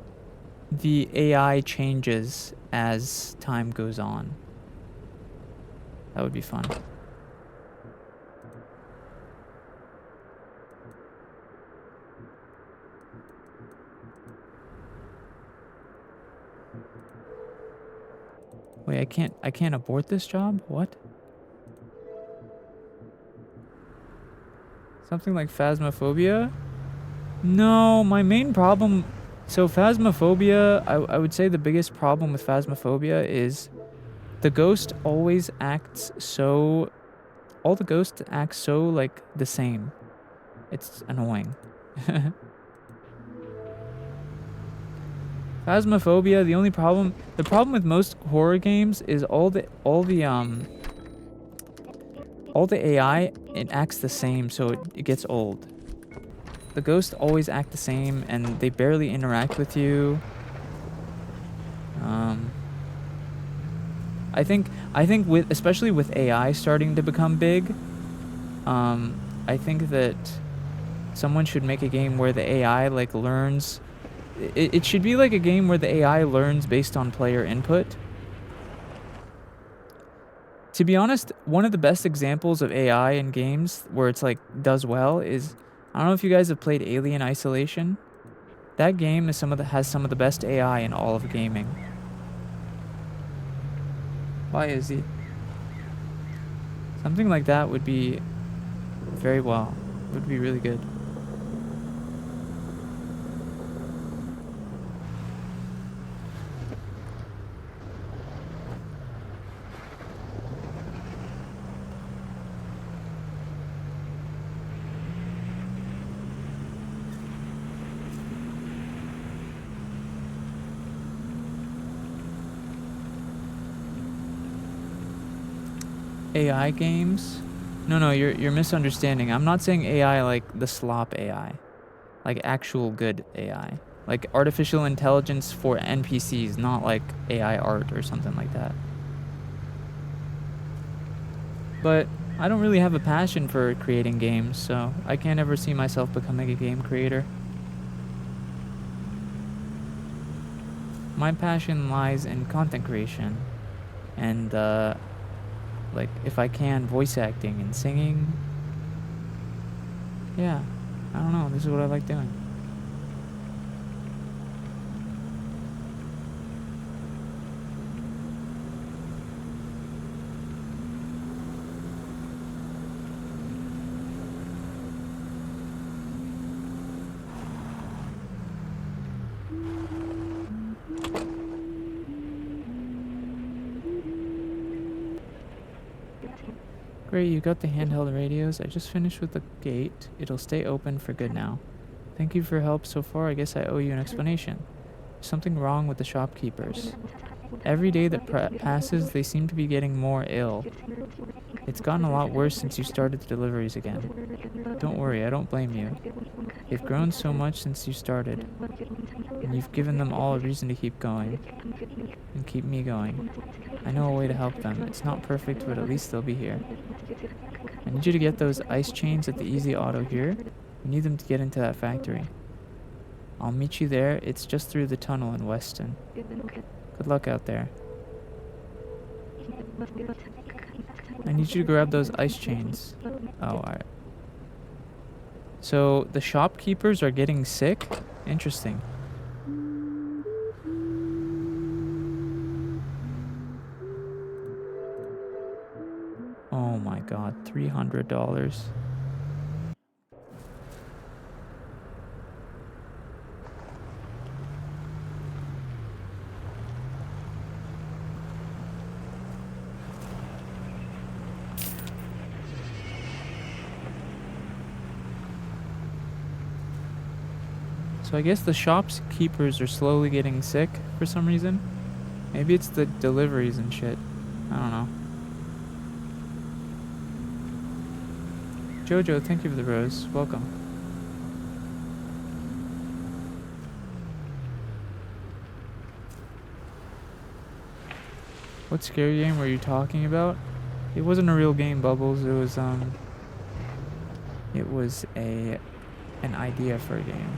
the AI changes as time goes on. That would be fun. Wait, I can't abort this job? What? Something like Phasmophobia? No, my main problem... So Phasmophobia, I would say the biggest problem with Phasmophobia is the ghost always acts so... All the ghosts act so, like, the same. It's annoying. Phasmophobia, the only problem... The problem with most horror games is all the AI, it acts the same, so it gets old. The ghosts always act the same, and they barely interact with you. I think with, especially with AI starting to become big, I think that someone should make a game where the AI, like, learns... It should be like a game where the AI learns based on player input. To be honest, one of the best examples of AI in games where it's, like, does well is... I don't know if you guys have played Alien Isolation. That game is has some of the best AI in all of gaming. Why is he? Something like that would be very well. Would be really good. AI games? No, you're misunderstanding. I'm not saying AI like the slop AI. Like actual good AI. Like artificial intelligence for NPCs, not like AI art or something like that. But I don't really have a passion for creating games, so I can't ever see myself becoming a game creator. My passion lies in content creation and like, if I can, voice acting and singing. Yeah, I don't know, this is what I like doing. Great, you got the handheld radios. I just finished with the gate. It'll stay open for good now. Thank you for your help so far. I guess I owe you an explanation. There's something wrong with the shopkeepers. Every day that passes, they seem to be getting more ill. It's gotten a lot worse since you started the deliveries again. Don't worry, I don't blame you. They've grown so much since you started, and you've given them all a reason to keep going, and keep me going. I know a way to help them. It's not perfect, but at least they'll be here. I need you to get those ice chains at the Easy Auto here. We need them to get into that factory. I'll meet you there. It's just through the tunnel in Weston. Good luck out there. I need you to grab those ice chains. Oh, alright. So, the shopkeepers are getting sick? Interesting. Oh my god, $300. So I guess the shopkeepers are slowly getting sick for some reason. Maybe it's the deliveries and shit. I don't know. Jojo, thank you for the rose. Welcome. What scary game were you talking about? It wasn't a real game, Bubbles. It was an idea for a game.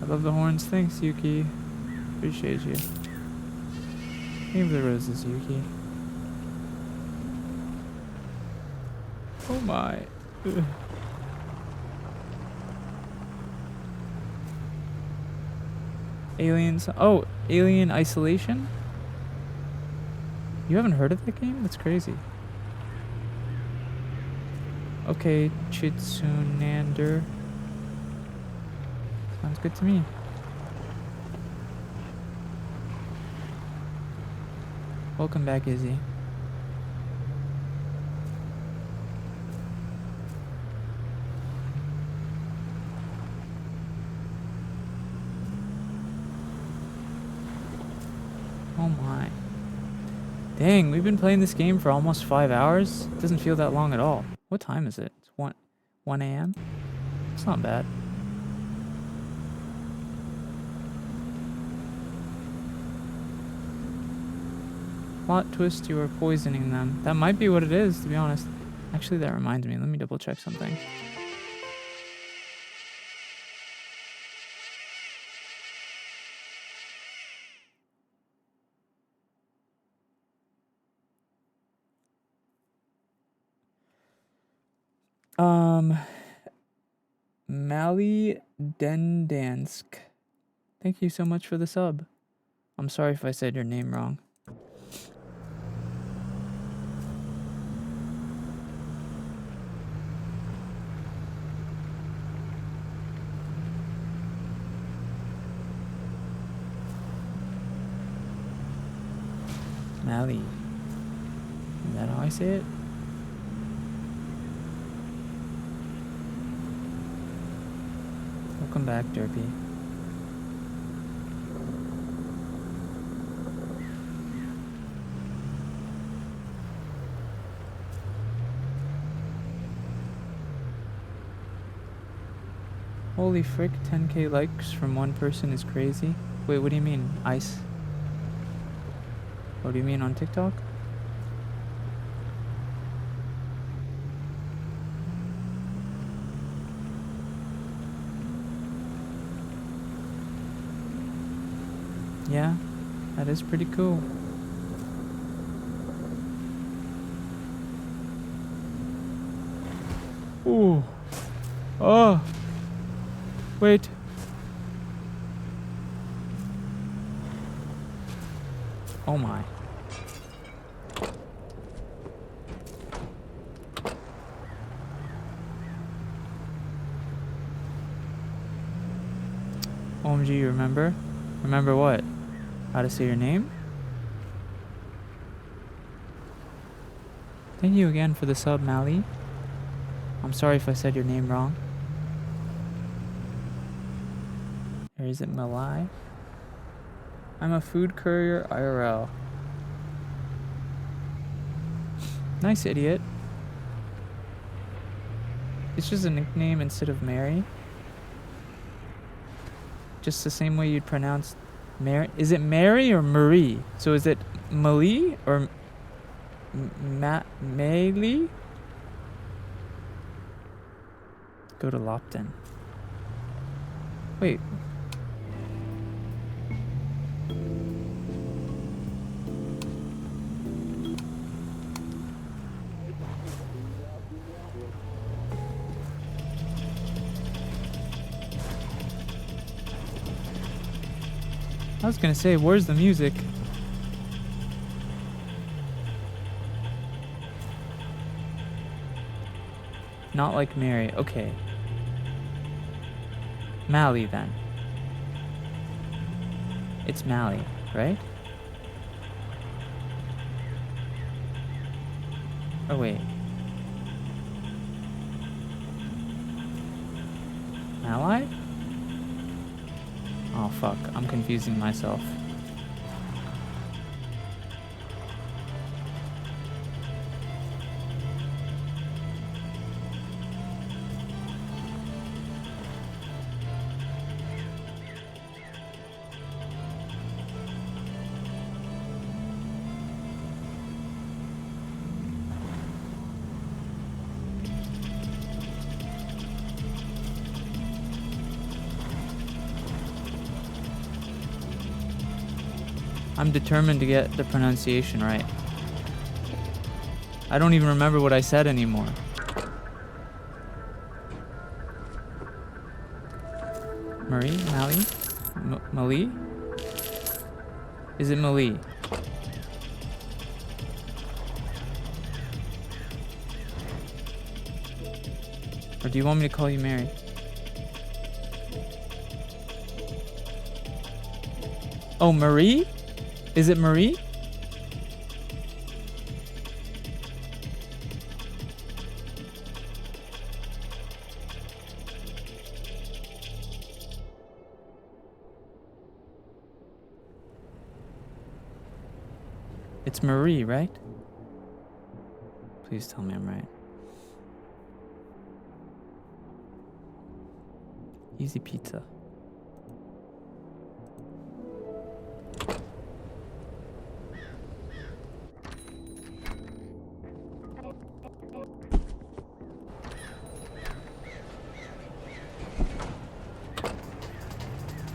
I love the horns. Thanks, Yuki. Appreciate you. Thank you for the roses, Yuki. Oh my. Ugh. Aliens. Oh, Alien Isolation? You haven't heard of that game? That's crazy. Okay, Chitsunander. Sounds good to me. Welcome back, Izzy. Oh my. Dang, we've been playing this game for almost 5 hours. It doesn't feel that long at all. What time is it? It's 1 a.m.? It's not bad. Plot twist, you are poisoning them. That might be what it is, to be honest. Actually, that reminds me. Let me double check something. Mali Dendansk. Thank you so much for the sub. I'm sorry if I said your name wrong. Mali. Is that how I say it? Welcome back, Derpy. Holy frick, 10k likes from one person is crazy. Wait, what do you mean? Ice? What do you mean on TikTok? Yeah, that is pretty cool. Ooh. Oh. Wait. Oh my. OMG, you remember? Remember what? How to say your name? Thank you again for the sub, Mali. I'm sorry if I said your name wrong. Or is it Malai? I'm a food courier IRL. Nice, idiot. It's just a nickname instead of Mary. Just the same way you'd pronounce Mary. Is it Mary or Marie? So is it Mali or Mayli? Go to Lopton. Wait. I was gonna say, where's the music? Not like Mary. Okay. Mali then. It's Mali, right? Oh wait. Mali? Oh fuck, I'm confusing myself. I'm determined to get the pronunciation right. I don't even remember what I said anymore. Marie? Mali? Mali? Is it Mali? Or do you want me to call you Mary? Oh, Marie? Is it Marie? It's Marie, right? Please tell me I'm right. Easy pizza.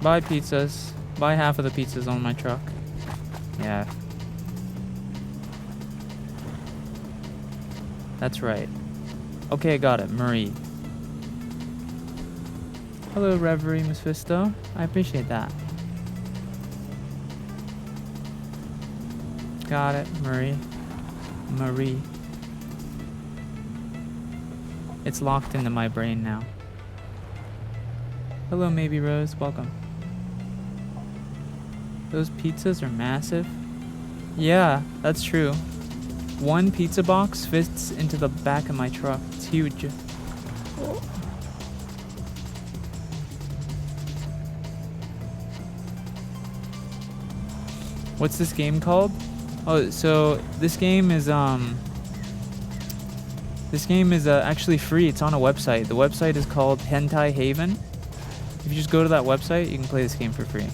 Buy pizzas. Buy half of the pizzas on my truck. Yeah. That's right. Okay, I got it. Marie. Hello, Reverie Mephisto. I appreciate that. Got it, Marie. Marie. It's locked into my brain now. Hello, Maybe Rose. Welcome. Those pizzas are massive. Yeah, that's true. One pizza box fits into the back of my truck. It's huge. What's this game called? Oh, so this game is actually free. It's on a website. The website is called Hentai Haven. If you just go to that website, you can play this game for free.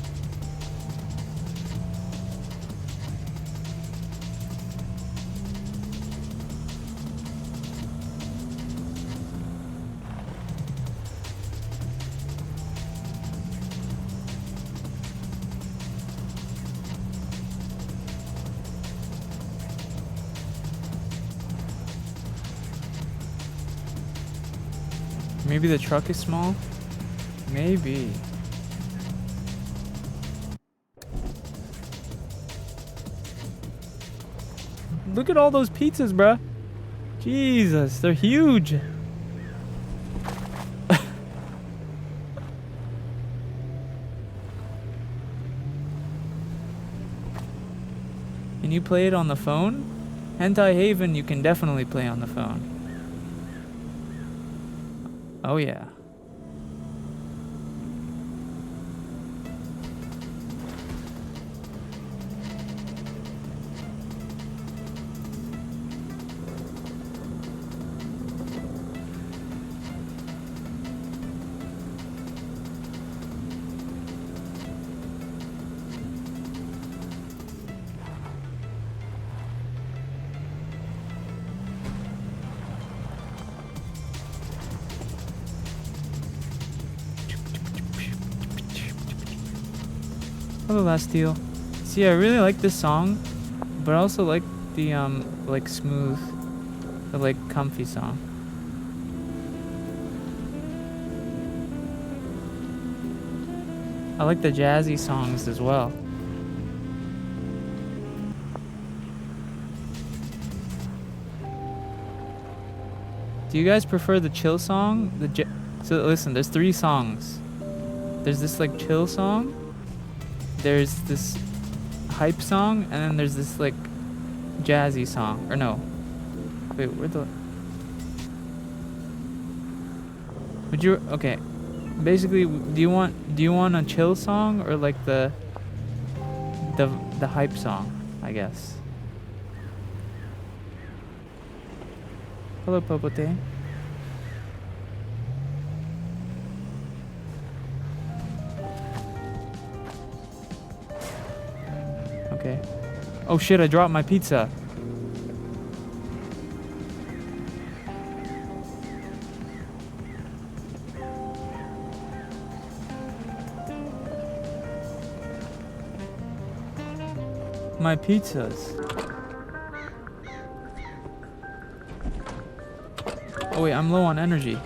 Maybe the truck is small? Maybe. Look at all those pizzas, bruh. Jesus, they're huge. Can you play it on the phone? Hentai Haven, you can definitely play on the phone. Oh yeah. Hello, Last Deal. See, I really like this song, but I also like the like smooth, the like comfy song. I like the jazzy songs as well. Do you guys prefer the chill song? So listen, there's 3 songs. There's this like chill song. There's this hype song, and then there's this like jazzy song. Or no. Wait, where the... Would you... Okay. Basically, do you want a chill song or like the hype song, I guess? Hello, Popote. Okay. Oh shit, I dropped my pizza. My pizzas. Oh wait, I'm low on energy.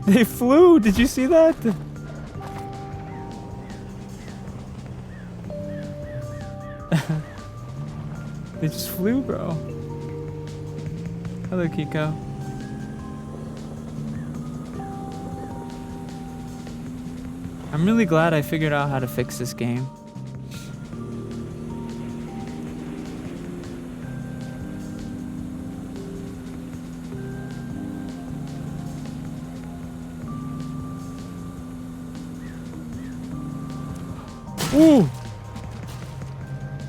They flew! Did you see that? They just flew, bro. Hello, Kiko. I'm really glad I figured out how to fix this game. Ooh!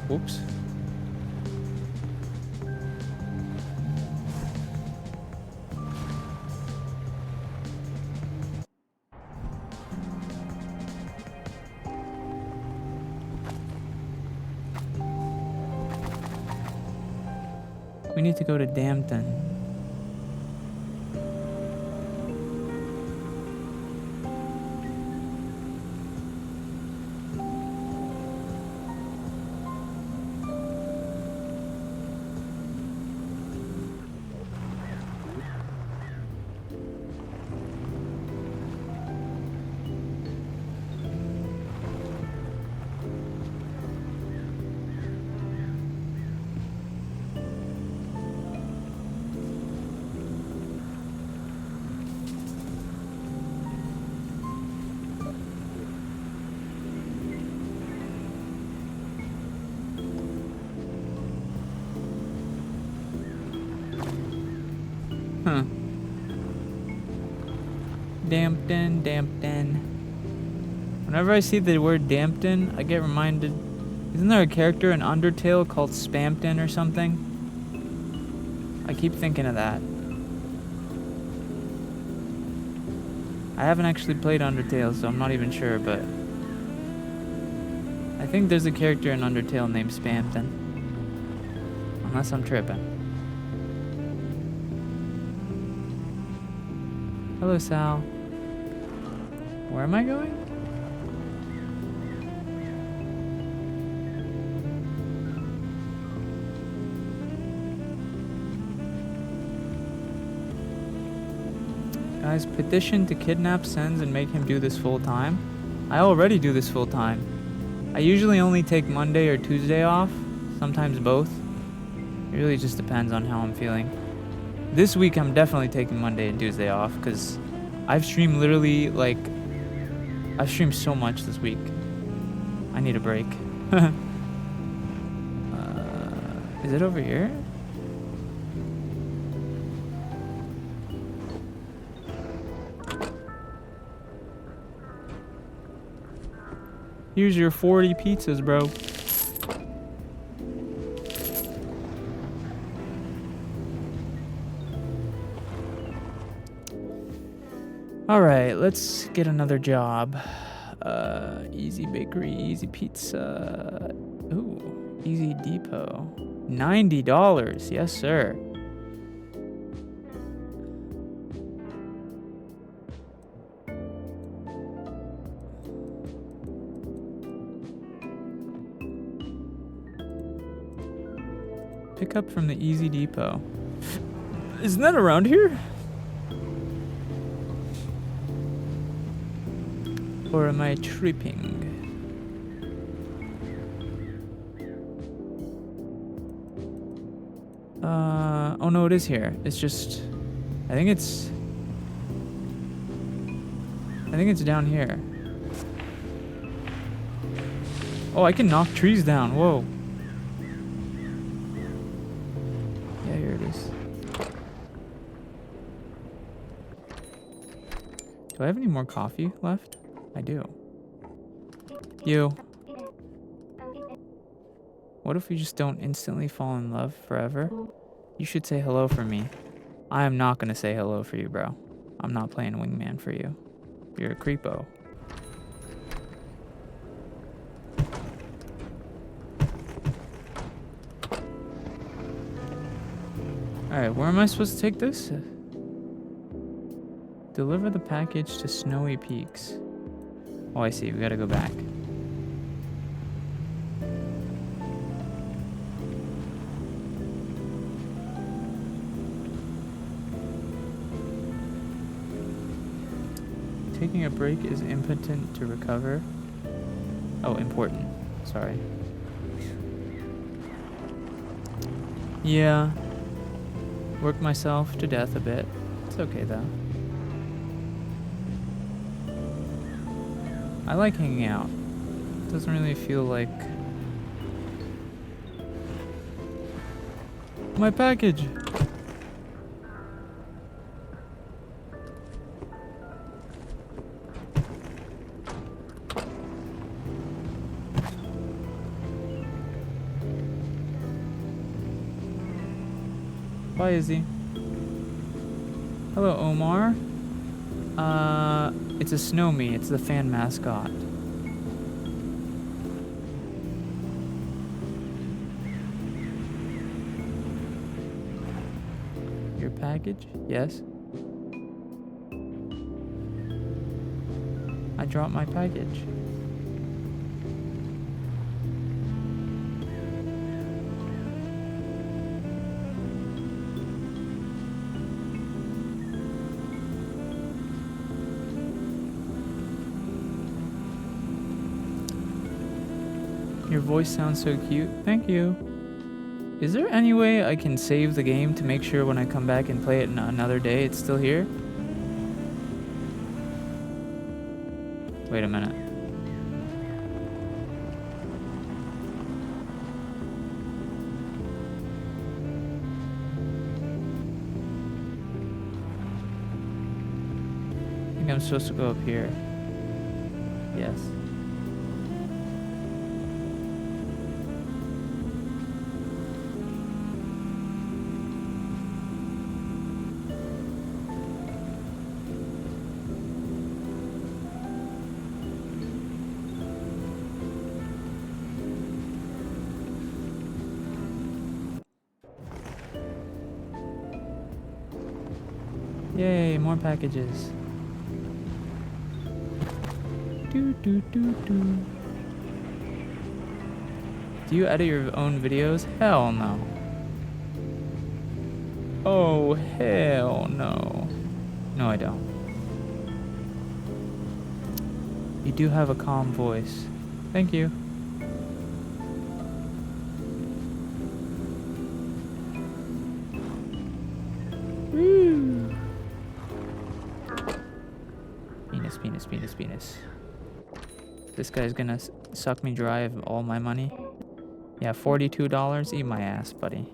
Whoops. We need to go to Dampton. Huh. Dampton, Dampton. Whenever I see the word Dampton, I get reminded... Isn't there a character in Undertale called Spampton or something? I keep thinking of that. I haven't actually played Undertale, so I'm not even sure, but... I think there's a character in Undertale named Spampton. Unless I'm tripping. Hello, Sal. Where am I going? Guys, petition to kidnap SENZ'S and make him do this full time. I already do this full time. I usually only take Monday or Tuesday off, sometimes both. It really just depends on how I'm feeling. This week I'm definitely taking Monday and Tuesday off because I've streamed literally like I've streamed so much this week. I need a break. Is it over here? Here's your 40 pizzas, bro. Alright, let's get another job. Easy bakery, easy pizza. Ooh, easy depot. $90, yes sir. Pick up from the Easy Depot. Isn't that around here? Or am I tripping? Oh no, it is here. It's just, I think it's down here. Oh, I can knock trees down. Whoa. Yeah, here it is. Do I have any more coffee left? I do. You. What if we just don't instantly fall in love forever? You should say hello for me. I am not gonna say hello for you, bro. I'm not playing wingman for you. You're a creepo. Alright, where am I supposed to take this? Deliver the package to Snowy Peaks. Oh, I see. We gotta go back. Taking a break is impotent to recover. Oh, important. Sorry. Yeah. Worked myself to death a bit. It's okay though. I like hanging out. Doesn't really feel like... My package! Bye, Izzy. Hello, Omar. It's a snow me. It's the fan mascot. Your package? Yes. I dropped my package. Your voice sounds so cute. Thank you. Is there any way I can save the game to make sure when I come back and play it another day, it's still here? Wait a minute. I think I'm supposed to go up here. Yes. Yay, more packages. Do you edit your own videos? Hell no. Oh, hell no. No, I don't. You do have a calm voice. Thank you. Woo. Penis, penis, penis, penis. This guy's gonna suck me dry of all my money. Yeah, $42. Eat my ass, buddy.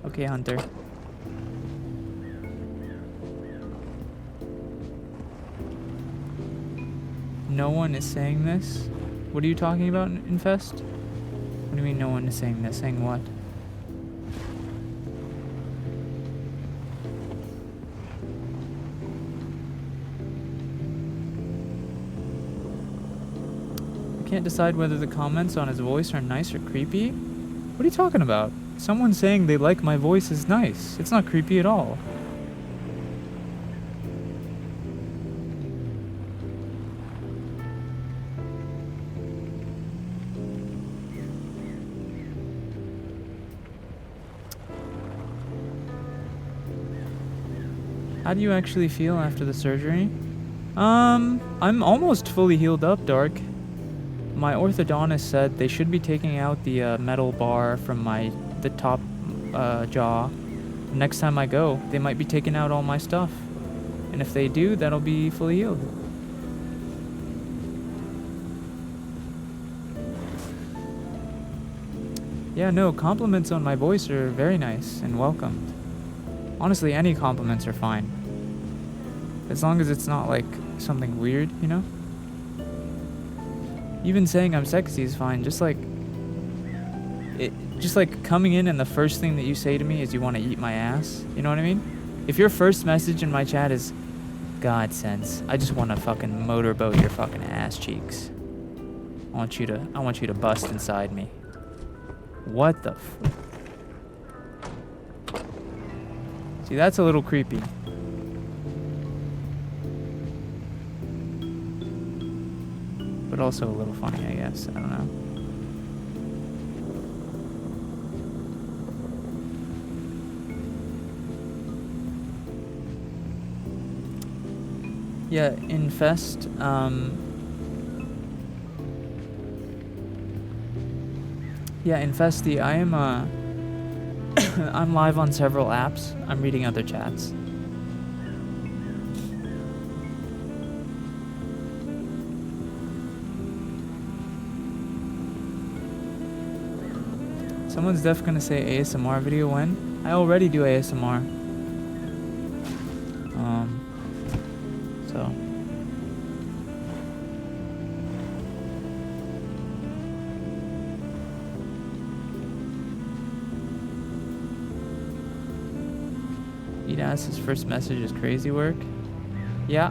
Okay, Hunter. No one is saying this? What are you talking about, Infest? What do you mean no one is saying this? Saying what? Can't decide whether the comments on his voice are nice or creepy? What are you talking about? Someone saying they like my voice is nice. It's not creepy at all. How do you actually feel after the surgery? I'm almost fully healed up, Dark. My orthodontist said they should be taking out the metal bar from the top jaw. Next time I go, they might be taking out all my stuff. And if they do, that'll be fully healed. Yeah, no, compliments on my voice are very nice and welcomed. Honestly, any compliments are fine. As long as it's not like something weird, you know? Even saying I'm sexy is fine. Just like coming in and the first thing that you say to me is you want to eat my ass. You know what I mean? If your first message in my chat is, God, Senz, I just want to fucking motorboat your fucking ass cheeks. I want you to bust inside me. What the See, that's a little creepy. But also a little funny, I guess. I don't know. Yeah, Infest, yeah, Infesty, I am, I'm live on several apps. I'm reading other chats. Someone's definitely gonna say ASMR video when? I already do ASMR. So. His first message is crazy work. Yeah.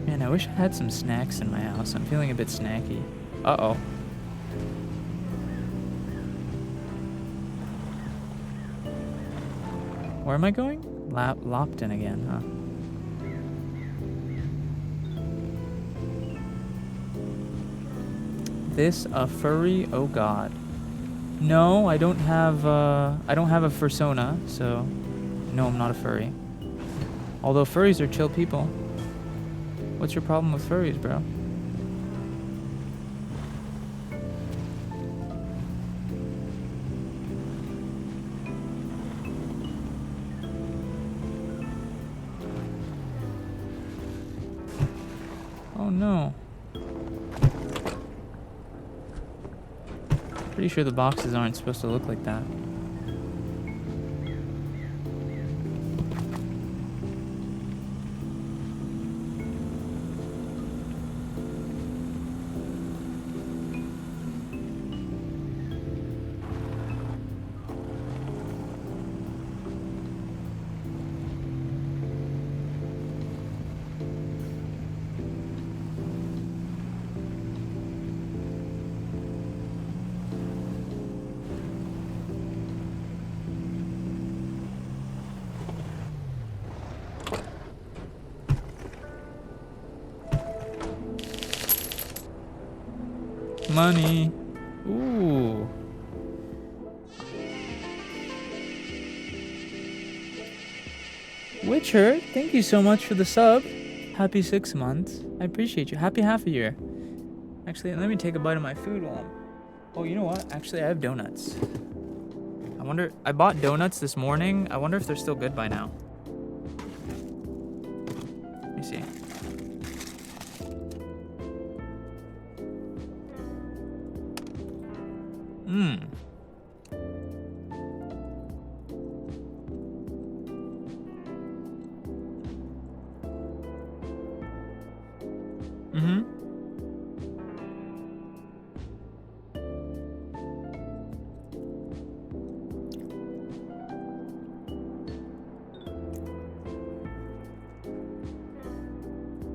Man, I wish I had some snacks in my house. I'm feeling a bit snacky. Uh-oh. Where am I going? Lopton again, huh? This a furry? Oh god. No, I don't have a fursona, so no, I'm not a furry. Although furries are chill people. What's your problem with furries, bro? Oh no. Pretty sure the boxes aren't supposed to look like that. Money. Ooh. Witcher, thank you so much for the sub. Happy 6 months. I appreciate you. Happy half a year. Actually, let me take a bite of my food while I'm... Oh, you know what? Actually, I have donuts. I bought donuts this morning. I wonder if they're still good by now. Let me see. Mmm. Mm-hmm.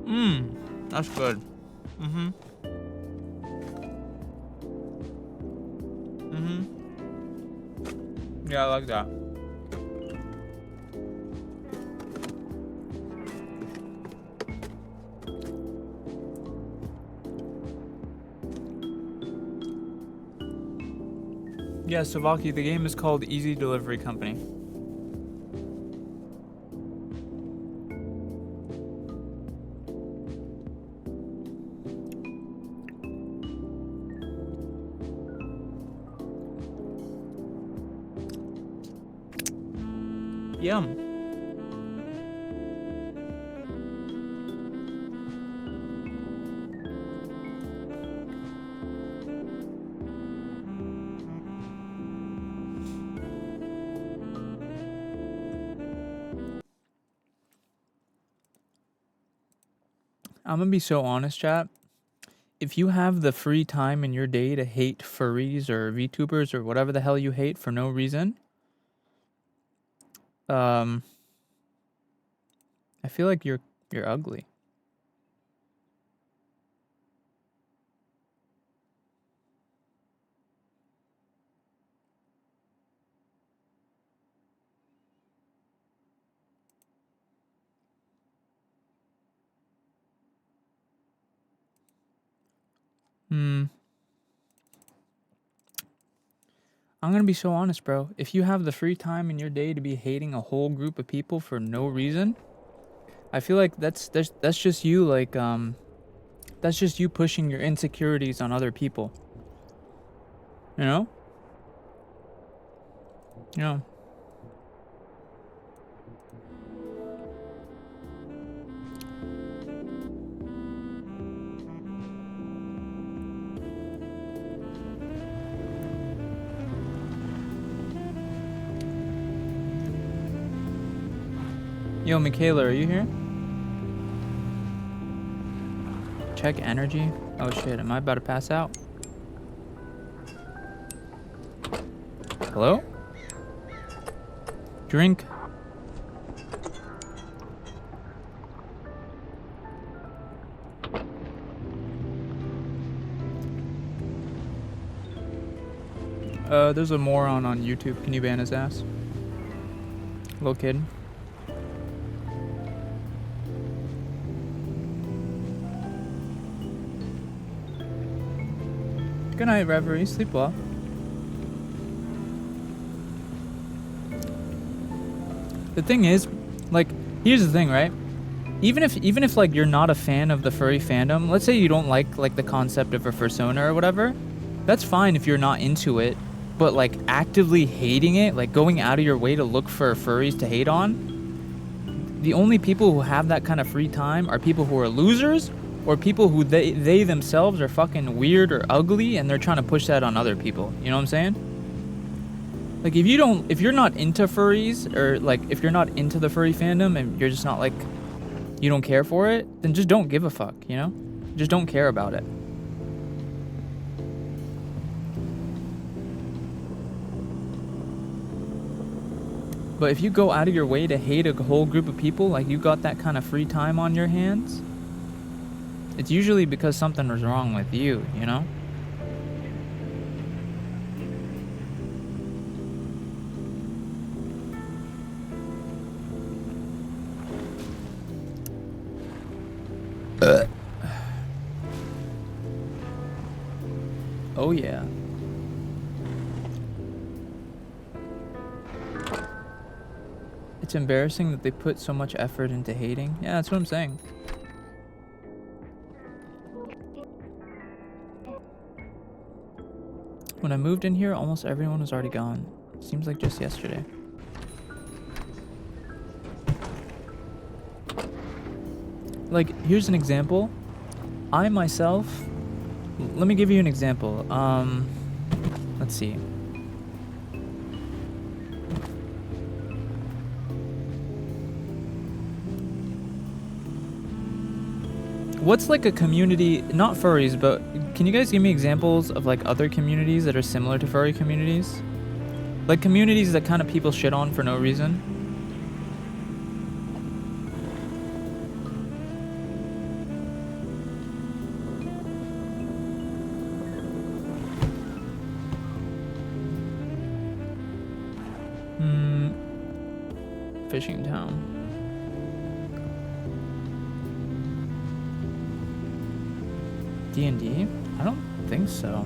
Mmm. That's good. Mm-hmm. Mm-hmm. Yeah, I like that. Yeah, Savaki, the game is called Easy Delivery Company. Yum. I'm gonna be so honest, chat. If you have the free time in your day to hate furries or VTubers or whatever the hell you hate for no reason, I feel like you're ugly. I'm gonna be so honest, bro. If you have the free time in your day to be hating a whole group of people for no reason, I feel like that's just you like that's just you pushing your insecurities on other people. You know? You know. Yo, Michaela, are you here? Check energy. Oh shit, am I about to pass out? Hello? Drink. There's a moron on YouTube. Can you ban his ass? Little kid. Good night, Reverie. Sleep well. The thing is, like, here's the thing, right? Even if like you're not a fan of the furry fandom, let's say you don't like the concept of a fursona or whatever, that's fine if you're not into it. But like actively hating it, like going out of your way to look for furries to hate on, the only people who have that kind of free time are people who are losers or people who they themselves are fucking weird or ugly and they're trying to push that on other people. You know what I'm saying? Like if you're not into furries or like if you're not into the furry fandom and you're just not like, you don't care for it, then just don't give a fuck, you know? Just don't care about it. But if you go out of your way to hate a whole group of people, like you got that kind of free time on your hands, it's usually because something was wrong with you, you know? Oh yeah. It's embarrassing that they put so much effort into hating. Yeah, that's what I'm saying. When I moved in here, almost everyone was already gone. Seems like just yesterday. Like, here's an example. I myself... Let me give you an example. Let's see. What's like a community, not furries, but can you guys give me examples of like other communities that are similar to furry communities? Like communities that kind of people shit on for no reason? Fishing town. D&D? I don't think so.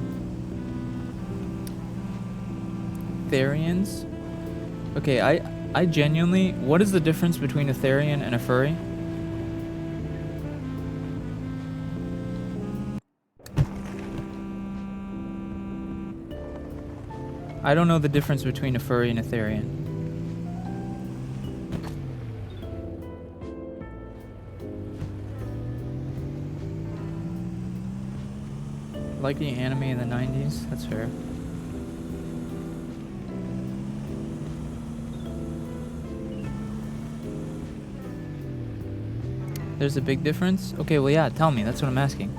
Therians? Okay, I genuinely... What is the difference between a Therian and a furry? I don't know the difference between a furry and a Therian. Like the anime in the 90s, that's fair. There's a big difference? Okay, well yeah, tell me, that's what I'm asking.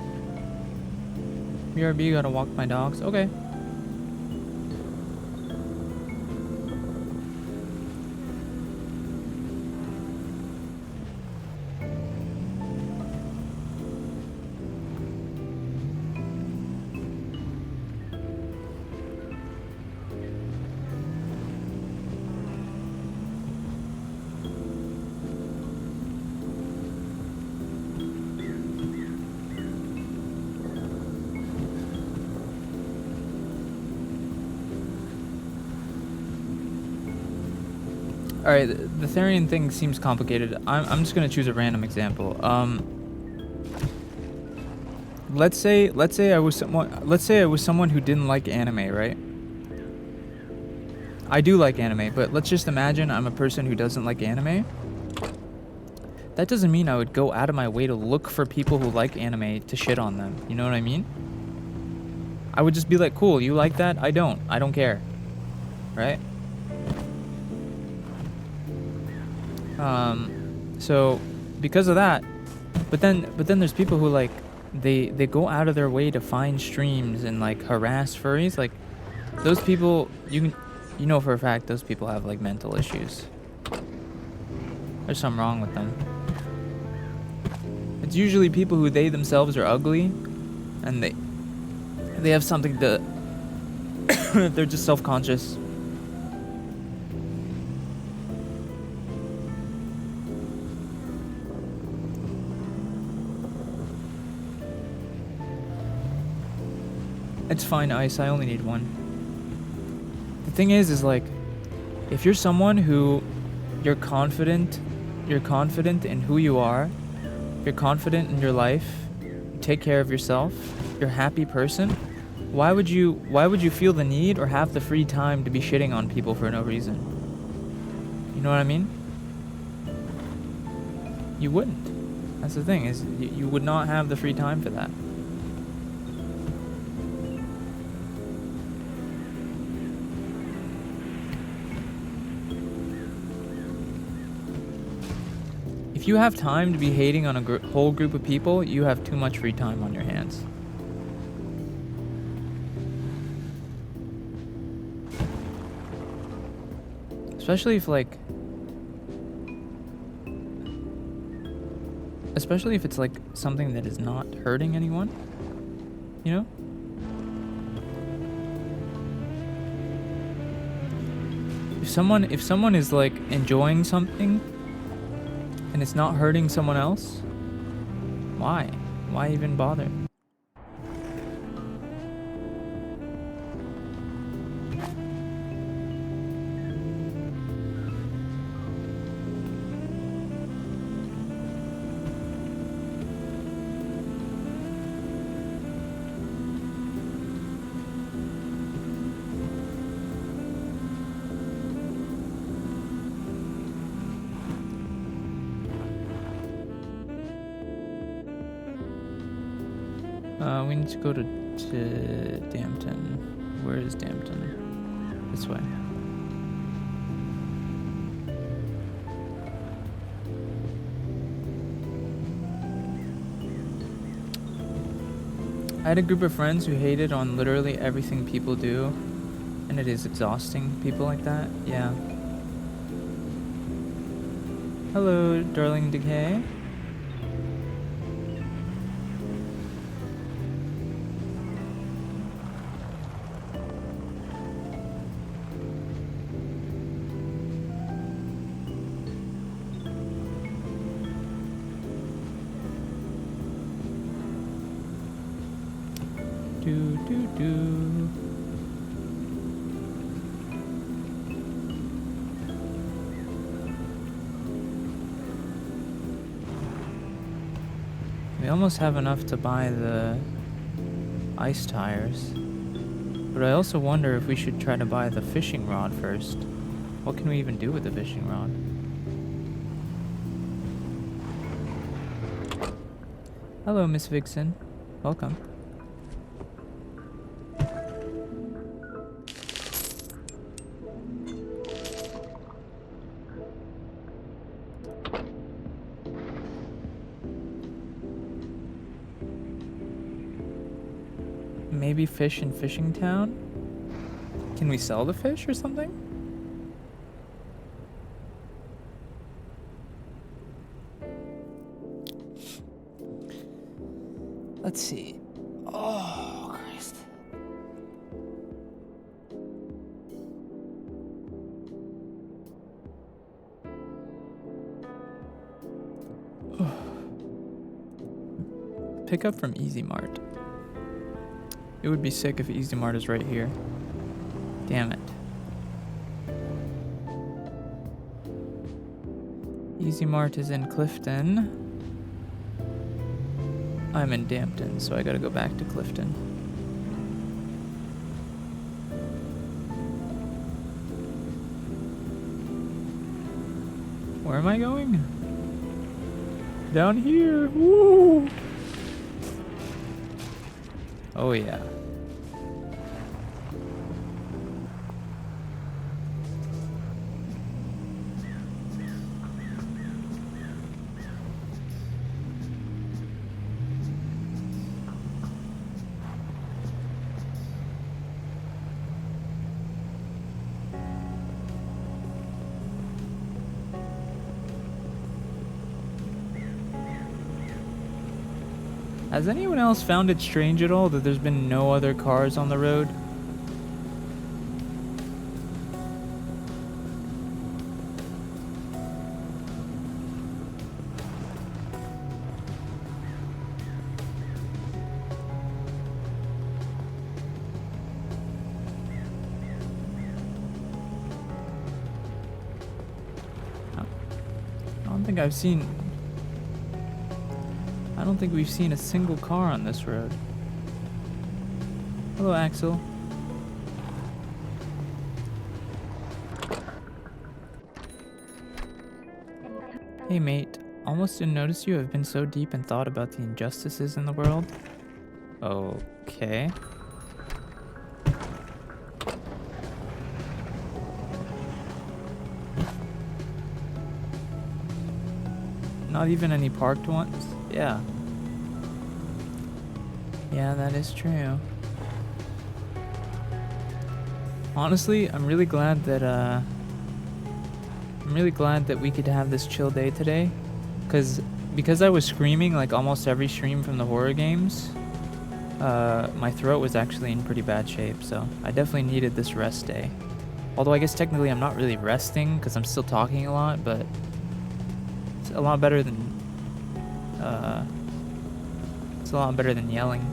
BRB, gotta walk my dogs, okay. All right, the Therian thing seems complicated. I'm just gonna choose a random example. Let's say I was someone who didn't like anime, right? I do like anime, but let's just imagine I'm a person who doesn't like anime. That doesn't mean I would go out of my way to look for people who like anime to shit on them. You know what I mean? I would just be like, cool, you like that? I don't care. Right? So because of that, but then there's people who like they go out of their way to find streams and like harass furries. Like those people, you know for a fact those people have like mental issues. There's something wrong with them. It's usually people who they themselves are ugly, and they have something to they're just self-conscious. It's fine, Ice. I only need one. The thing is like, if you're someone who you're confident in who you are, you're confident in your life, you take care of yourself, you're a happy person, why would you feel the need or have the free time to be shitting on people for no reason? You know what I mean? You wouldn't. That's the thing, is you would not have the free time for that. If you have time to be hating on a whole group of people, you have too much free time on your hands. Especially if it's like something that is not hurting anyone, you know? If someone is like enjoying something and it's not hurting someone else, why? Why even bother? We need to go to Dampton. Where is Dampton? This way. I had a group of friends who hated on literally everything people do, and it is exhausting, people like that. Yeah. Hello, Darling Decay. We almost have enough to buy the ice tires, but I also wonder if we should try to buy the fishing rod first. What can we even do with the fishing rod? Hello, Miss Vixen. Welcome. Maybe fish in Fishing Town? Can we sell the fish or something? Let's see. Oh, Christ. Pick up from Easy Mart. It would be sick if Easy Mart is right here. Damn it. Easy Mart is in Clifton. I'm in Dampton, so I gotta go back to Clifton. Where am I going? Down here. Woo! Oh yeah. Has anyone else found it strange at all that there's been no other cars on the road? I don't think we've seen a single car on this road. Hello, Axel. Hey, mate. Almost didn't notice you have been so deep in thought about the injustices in the world. Okay. Not even any parked ones? Yeah. Yeah, that is true. Honestly, I'm really glad that we could have this chill day today. Because I was screaming like almost every stream from the horror games, my throat was actually in pretty bad shape, so I definitely needed this rest day. Although I guess technically I'm not really resting because I'm still talking a lot, but it's a lot better than yelling.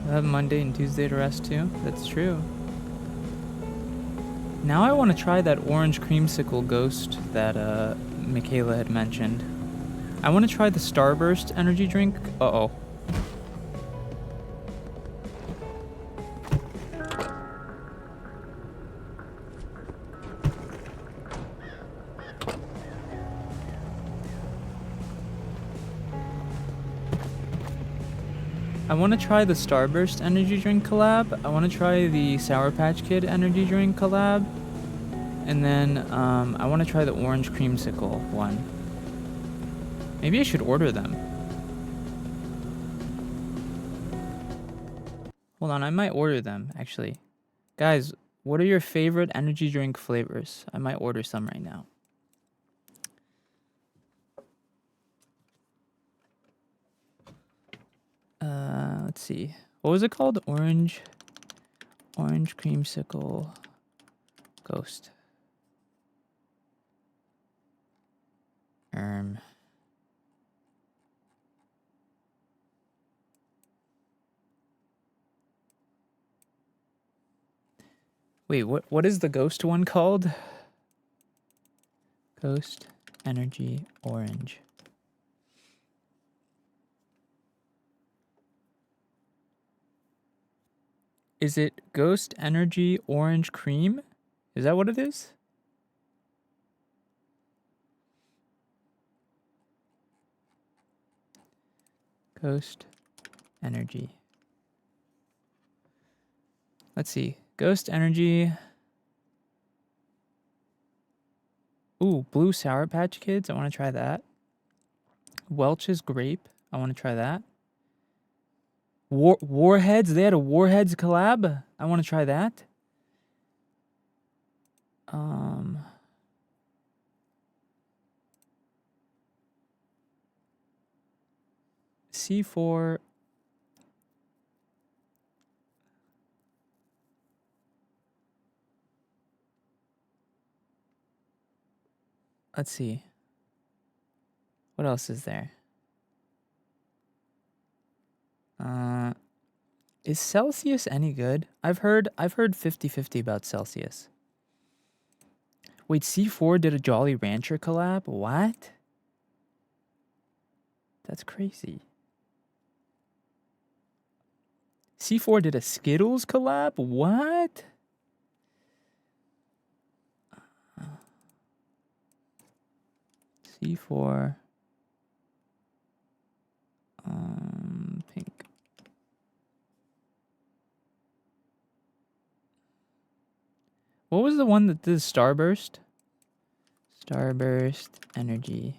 I have Monday and Tuesday to rest too. That's true. Now I want to try that orange creamsicle ghost that Michaela had mentioned. I want to try the Starburst energy drink. Uh-oh. I want to try the Starburst energy drink collab. I want to try the Sour Patch Kid energy drink collab. And then I want to try the orange creamsicle one. Maybe I should order them. Hold on, I might order them, actually. Guys, what are your favorite energy drink flavors? I might order some right now. Let's see. What was it called? Orange creamsicle ghost. Wait, what is the ghost one called? Ghost energy orange. Is it Ghost Energy Orange Cream? Is that what it is? Ghost Energy. Let's see. Ghost Energy. Ooh, Blue Sour Patch Kids. I want to try that. Welch's Grape. I want to try that. Warheads. They had a Warheads collab. I want to try that. C4. Let's see. What else is there? Is Celsius any good? I've heard 50-50 about Celsius. Wait, C4 did a Jolly Rancher collab? What? That's crazy. C4 did a Skittles collab? What? C4. Pink. What was the one that did Starburst? Starburst Energy.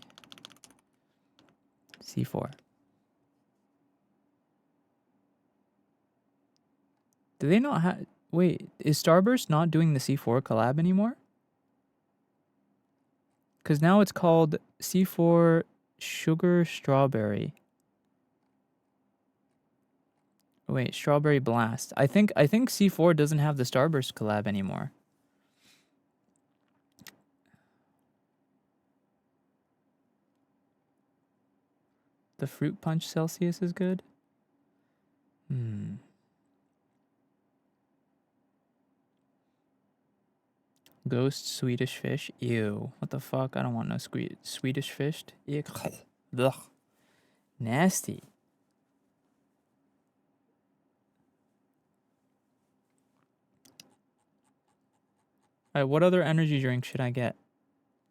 C4. Do they not have... Wait, is Starburst not doing the C4 collab anymore? Because now it's called C4 Sugar Strawberry. Wait, Strawberry Blast. I think C4 doesn't have the Starburst collab anymore. The Fruit Punch Celsius is good? Ghost Swedish Fish? Ew. What the fuck? I don't want no Swedish fish. Ew. Ugh. Nasty. Alright, what other energy drink should I get?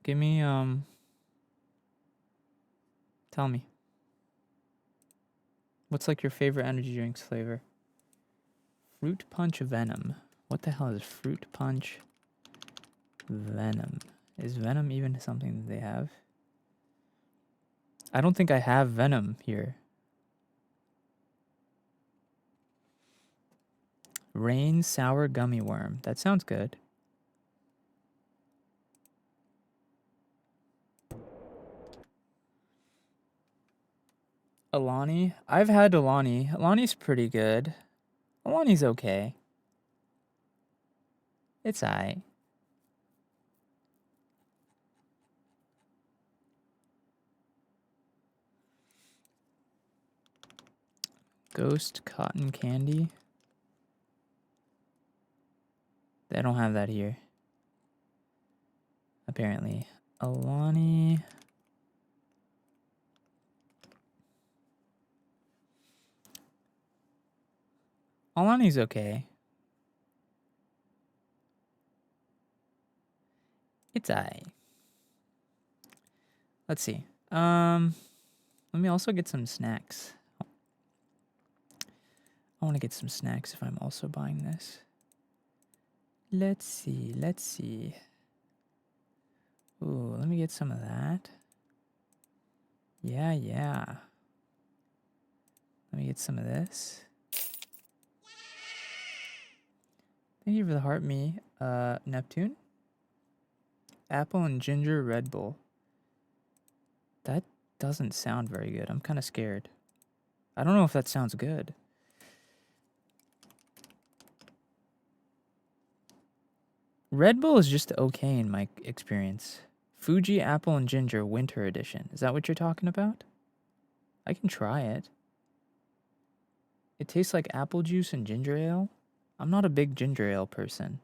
Give me, tell me. What's like your favorite energy drinks flavor? Fruit Punch Venom. What the hell is Fruit Punch Venom? Is Venom even something that they have? I don't think I have Venom here. Rain Sour Gummy Worm. That sounds good. Alani? I've had Alani. Alani's pretty good. Alani's okay. It's aight. Ghost Cotton Candy. They don't have that here. Apparently. Alani. Alani's okay. It's aight. Let's see. Let me also get some snacks. I want to get some snacks if I'm also buying this. Let's see. Ooh, let me get some of that. Yeah. Let me get some of this. Thank you for the heart, me. Neptune? Apple and ginger Red Bull. That doesn't sound very good. I'm kind of scared. I don't know if that sounds good. Red Bull is just okay in my experience. Fuji Apple and Ginger Winter Edition. Is that what you're talking about? I can try it. It tastes like apple juice and ginger ale. I'm not a big ginger ale person.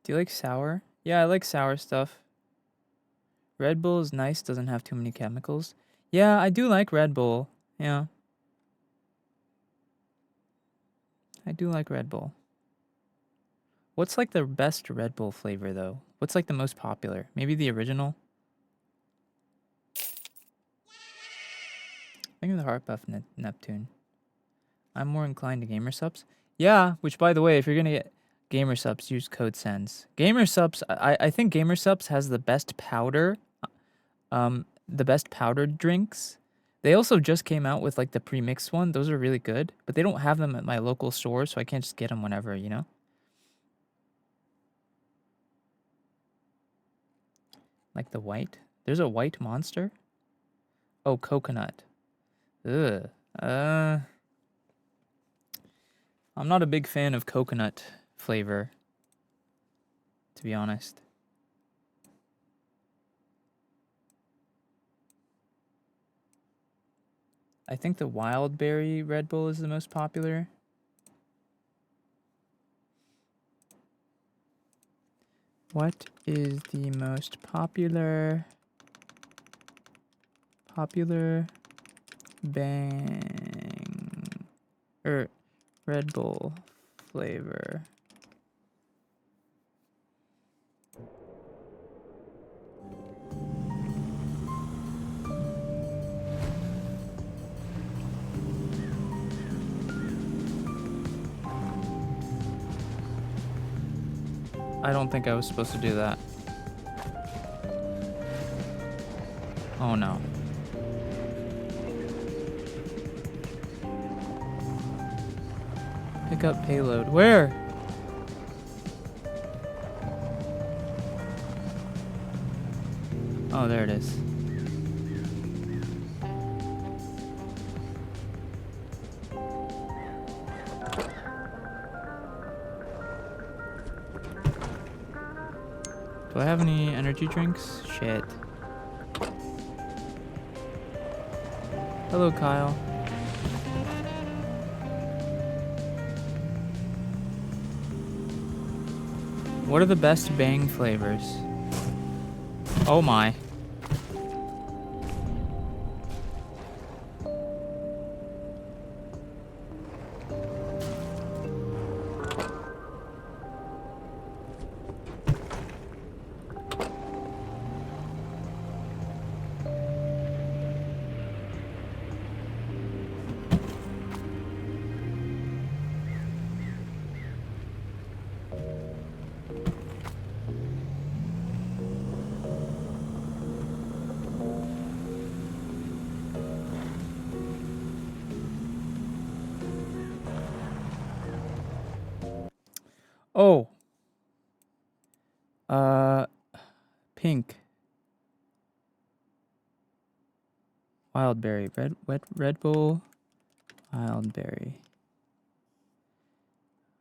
Do you like sour? Yeah, I like sour stuff. Red Bull is nice, doesn't have too many chemicals. Yeah, I do like Red Bull. Yeah. I do like Red Bull. What's like the best Red Bull flavor though? What's like the most popular? Maybe the original? Think of the Heart Buff Neptune. I'm more inclined to Gamer Subs. Yeah, which by the way, if you're gonna get Gamer Subs, use code SENZ'S. Gamer Subs, I think Gamer Subs has the best powder, the best powdered drinks. They also just came out with like the pre-mixed one. Those are really good, but they don't have them at my local store, so I can't just get them whenever, you know? Like the white. There's a white Monster. Oh, coconut. Ugh. I'm not a big fan of coconut flavor, to be honest. I think the wild berry Red Bull is the most popular. What is the most popular Bang Red Bull flavor? I don't think I was supposed to do that. Oh no. Pick up payload. Where? Oh, there it is. Do I have any energy drinks? Shit. Hello, Kyle. What are the best Bang flavors? Oh my. Oh. Pink. Wild berry. Red Bull. Wild berry.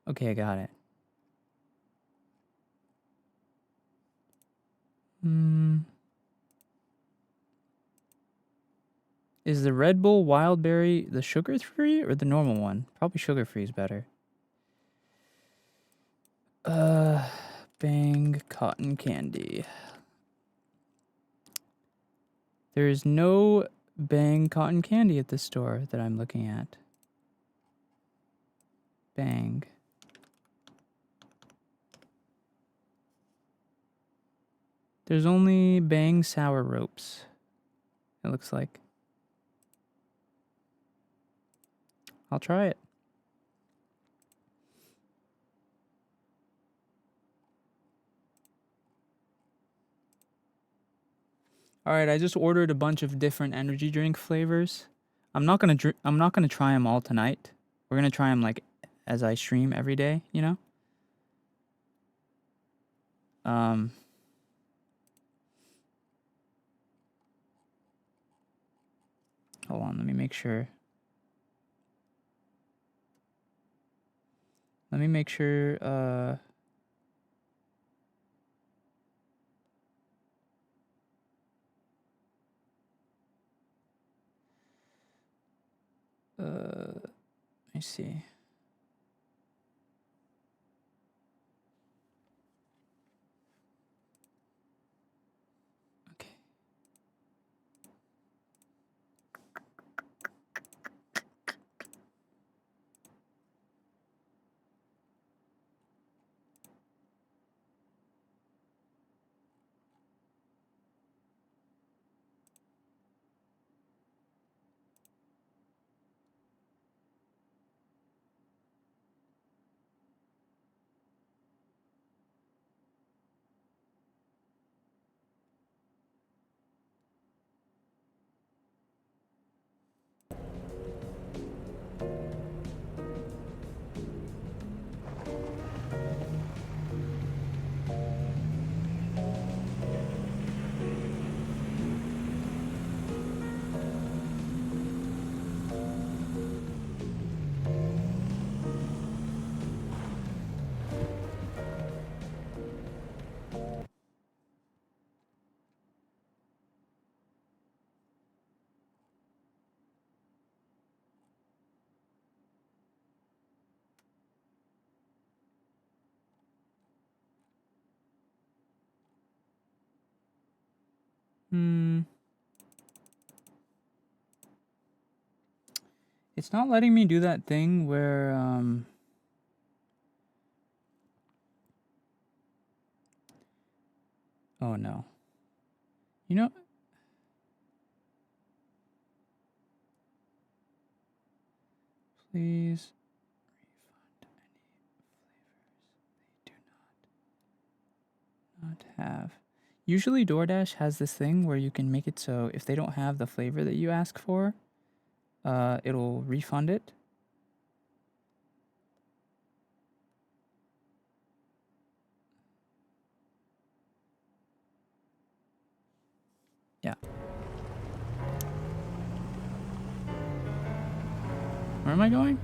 Okay, I got it. Is the Red Bull Wild Berry the sugar-free or the normal one? Probably sugar-free is better. Bang cotton candy. There's no Bang cotton candy at the store that I'm looking at. Bang. There's only Bang sour ropes. It looks like. I'll try it. All right, I just ordered a bunch of different energy drink flavors. I'm not gonna try them all tonight. We're gonna try them like as I stream every day, you know. Hold on, let me make sure. Let me make sure. Let me see. Okay. It's not letting me do that thing where oh no. You know, please refund any flavors they do not have. Usually DoorDash has this thing where you can make it so if they don't have the flavor that you ask for, it'll refund it. Yeah. Where am I going?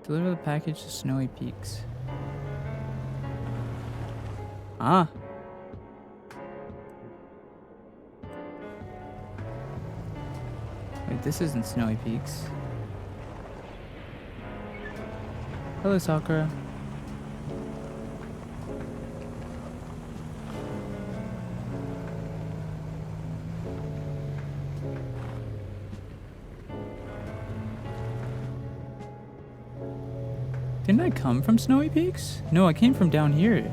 Deliver the package to Snowy Peaks. Ah. Wait, this isn't Snowy Peaks. Hello, Sakura. Didn't I come from Snowy Peaks? No, I came from down here.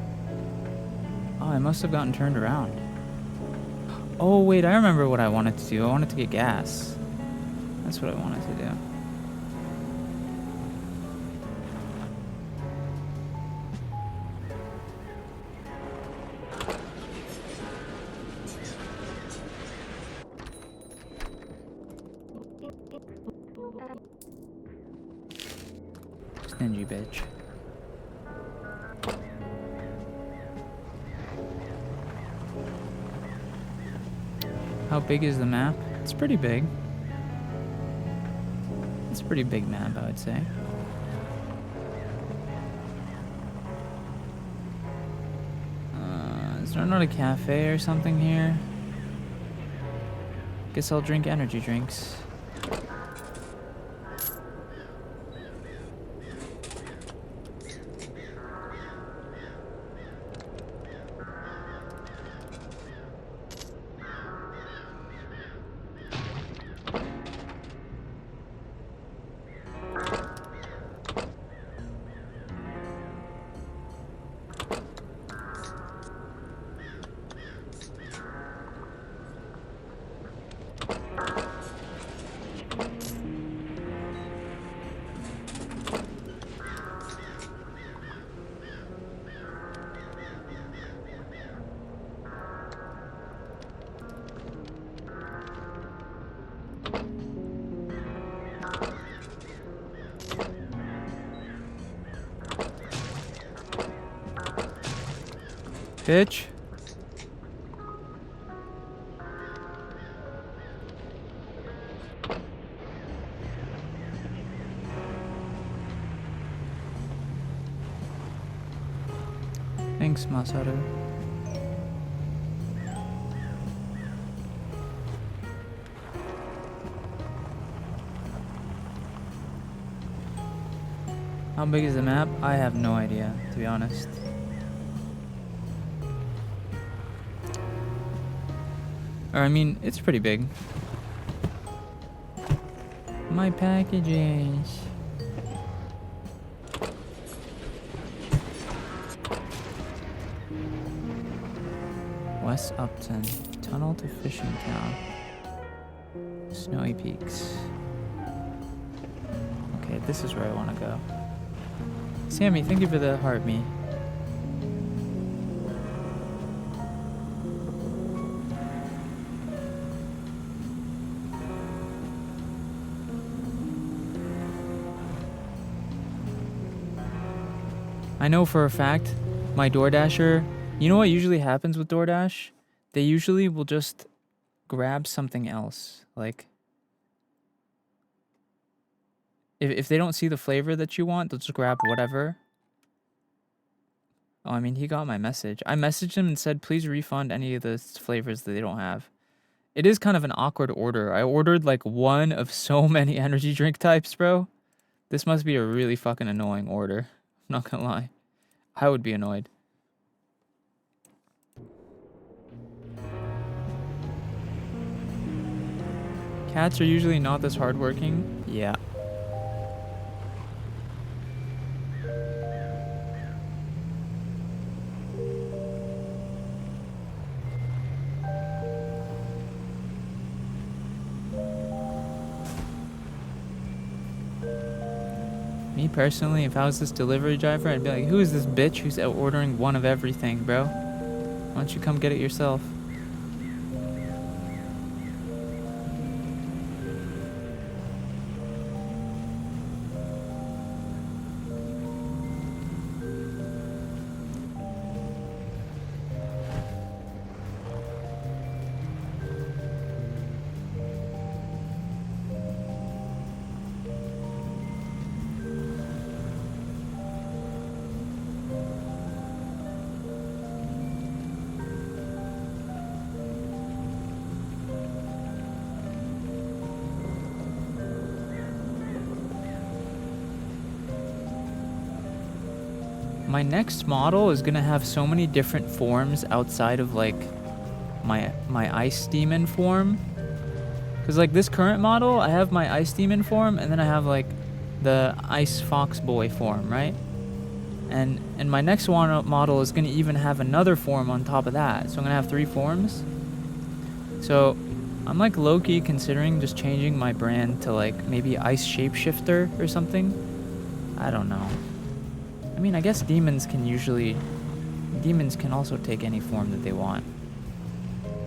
Oh, I must have gotten turned around. Oh, wait, I remember what I wanted to do. I wanted to get gas. That's what I wanted to do. Stingy bitch. How big is the map? It's pretty big. It's a pretty big map, I would say. Is there not a cafe or something here? Guess I'll drink energy drinks. Bitch. Thanks, Masaru. How big is the map? I have no idea, to be honest. Or, I mean, it's pretty big. My packages. West Upton. Tunnel to Fishing Town. Snowy Peaks. Okay, this is where I want to go. Sammy, thank you for the heart me. I know for a fact, my DoorDasher, you know what usually happens with DoorDash? They usually will just grab something else. Like, if they don't see the flavor that you want, they'll just grab whatever. Oh, I mean, he got my message. I messaged him and said, please refund any of the flavors that they don't have. It is kind of an awkward order. I ordered like one of so many energy drink types, bro. This must be a really fucking annoying order. I'm not gonna lie. I would be annoyed. Cats are usually not this hardworking. Yeah. Me personally, if I was this delivery driver, I'd be like, who is this bitch who's out ordering one of everything, bro? Why don't you come get it yourself? My next model is gonna have so many different forms outside of like my ice demon form. Cause like this current model, I have my ice demon form, and then I have like the ice fox boy form, right? And my next one model is gonna even have another form on top of that. So I'm gonna have 3 forms. So I'm like low-key considering just changing my brand to like maybe ice shapeshifter or something. I don't know. I mean, I guess demons can also take any form that they want.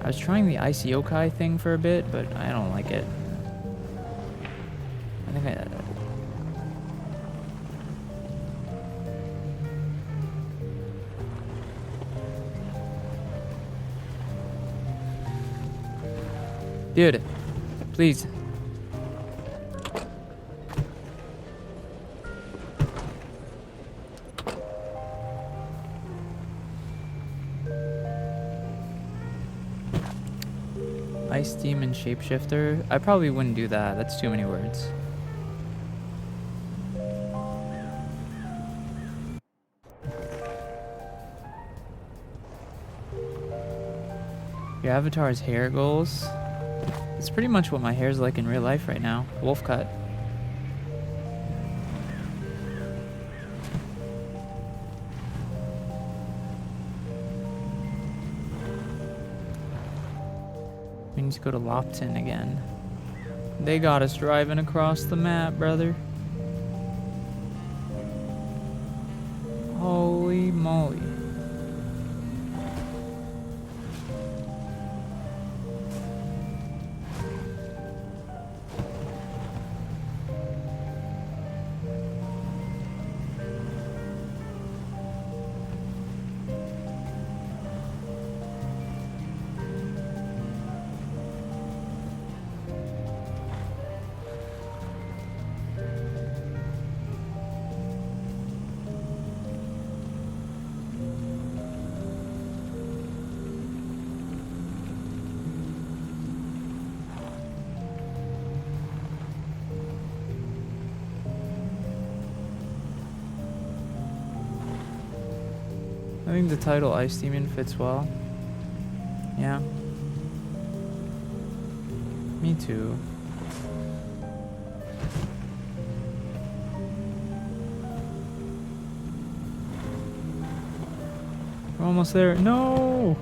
I was trying the ice yokai thing for a bit, but I don't like it. I think Dude, please. Ice Demon Shapeshifter? I probably wouldn't do that. That's too many words. Your avatar's hair goals? It's pretty much what my hair's like in real life right now. Wolf cut. We need to go to Lopton again. They got us driving across the map, brother. Holy moly. I think the title Ice Demon fits well. Yeah. Me too. We're almost there. No!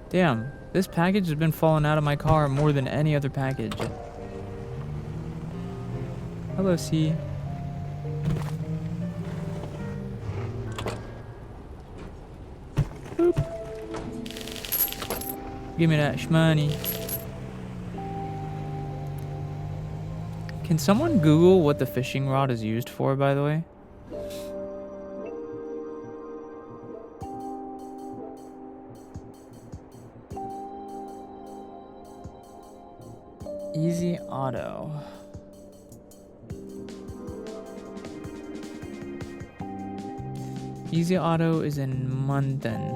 Damn, this package has been falling out of my car more than any other package. Hello, C. Boop. Give me that shmoney. Can someone Google what the fishing rod is used for, by the way? Easy Auto. Easy Auto is in London.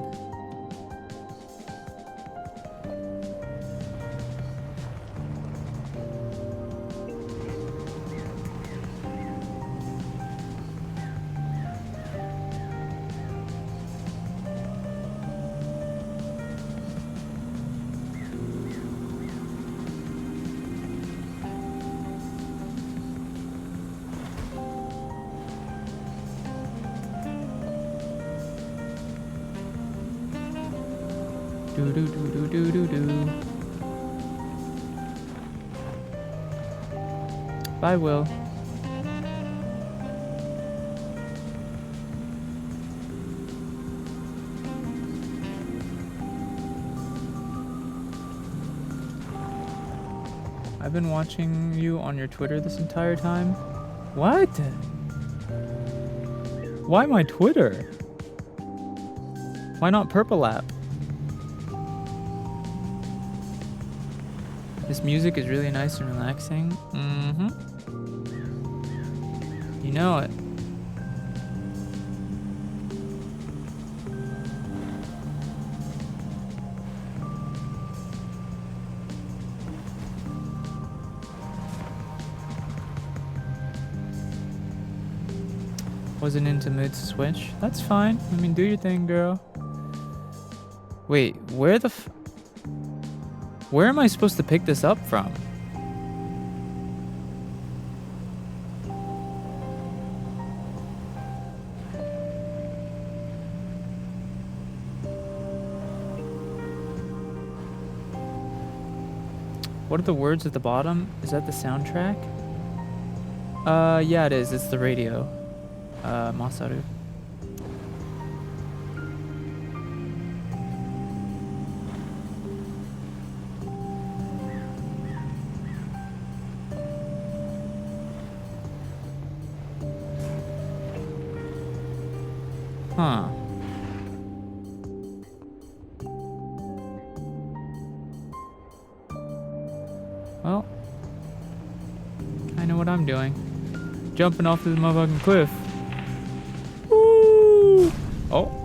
Do do do do do do do. Bye, Will. I've been watching you on your Twitter this entire time. What? Why my Twitter? Why not Purple app? This music is really nice and relaxing. Mm-hmm. You know it. Wasn't into mood to switch. That's fine. I mean, do your thing, girl. Wait, where the where am I supposed to pick this up from? What are the words at the bottom? Is that the soundtrack? Yeah, it is. It's the radio. Masaru. Huh. Well, I know what I'm doing. Jumping off this motherfucking cliff. Woo! Oh.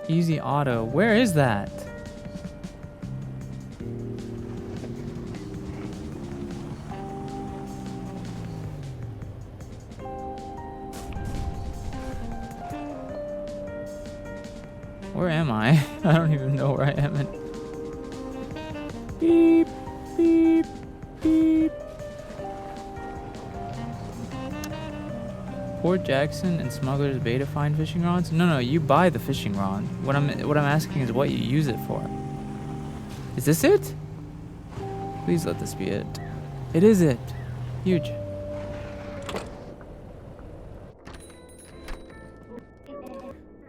Easy auto. Where is that? Where am I? I don't even know where I am. Beep, beep, beep. Port Jackson and Smuggler's Bay to find fishing rods? No, you buy the fishing rod. What I'm asking is what you use it for. Is this it? Please let this be it. It is it. Huge.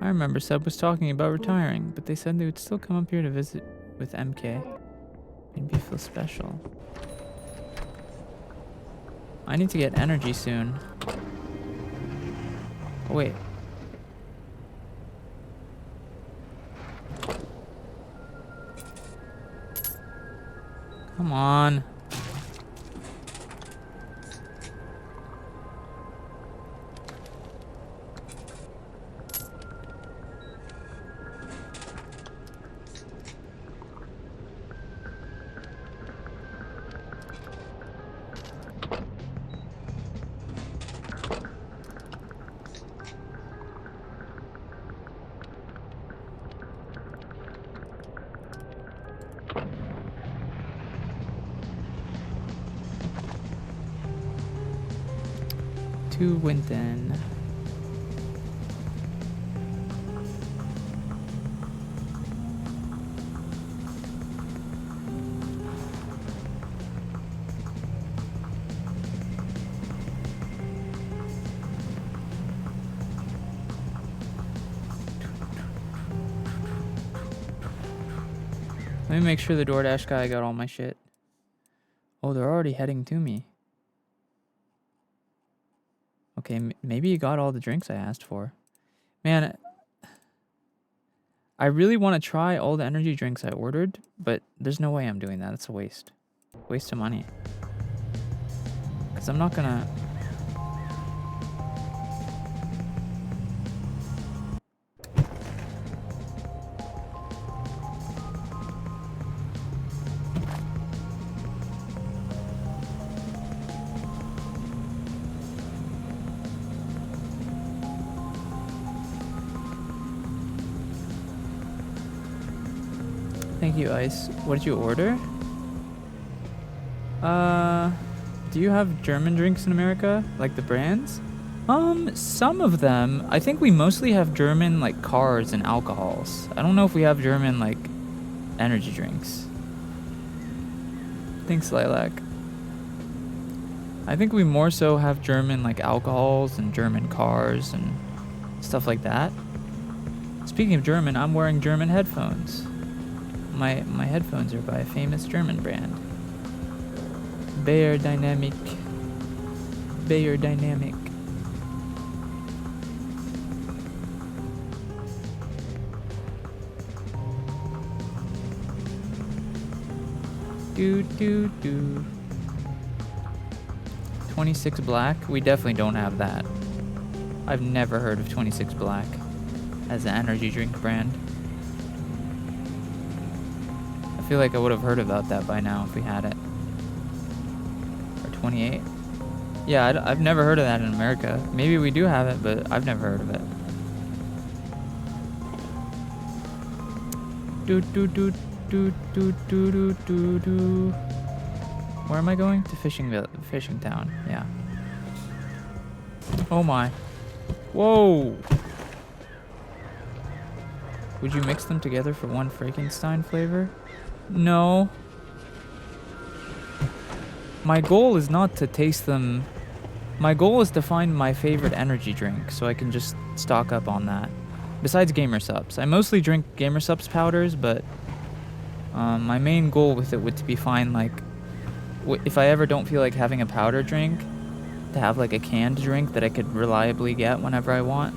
I remember Seb was talking about retiring, but they said they would still come up here to visit with MK. Made me feel special. I need to get energy soon. Oh, wait. Come on. To Winton. Let me make sure the DoorDash guy got all my shit. Oh, they're already heading to me. Okay, maybe you got all the drinks I asked for. Man, I really want to try all the energy drinks I ordered, but there's no way I'm doing that. It's a waste. Waste of money. Because I'm not gonna... Thank you, Ice. What did you order? Do you have German drinks in America? Like the brands? Some of them. I think we mostly have German, like, cars and alcohols. I don't know if we have German, like, energy drinks. Thanks, Lilac. I think we more so have German, like, alcohols and German cars and stuff like that. Speaking of German, I'm wearing German headphones. My headphones are by a famous German brand. Bayer Dynamic. Bayer Dynamic. Do do do. 26 Black? We definitely don't have that. I've never heard of 26 Black as an energy drink brand. I feel like I would have heard about that by now if we had it. Or 28? Yeah, I've never heard of that in America. Maybe we do have it, but I've never heard of it. Do do do do do do do do do. Where am I going? To Fishing Town. Yeah. Oh my. Whoa. Would you mix them together for one Frankenstein flavor? No. My goal is not to taste them. My goal is to find my favorite energy drink so I can just stock up on that. Besides Gamer Supps. I mostly drink Gamer Supps powders, but my main goal with it would to be find, like, if I ever don't feel like having a powder drink, to have like a canned drink that I could reliably get whenever I want.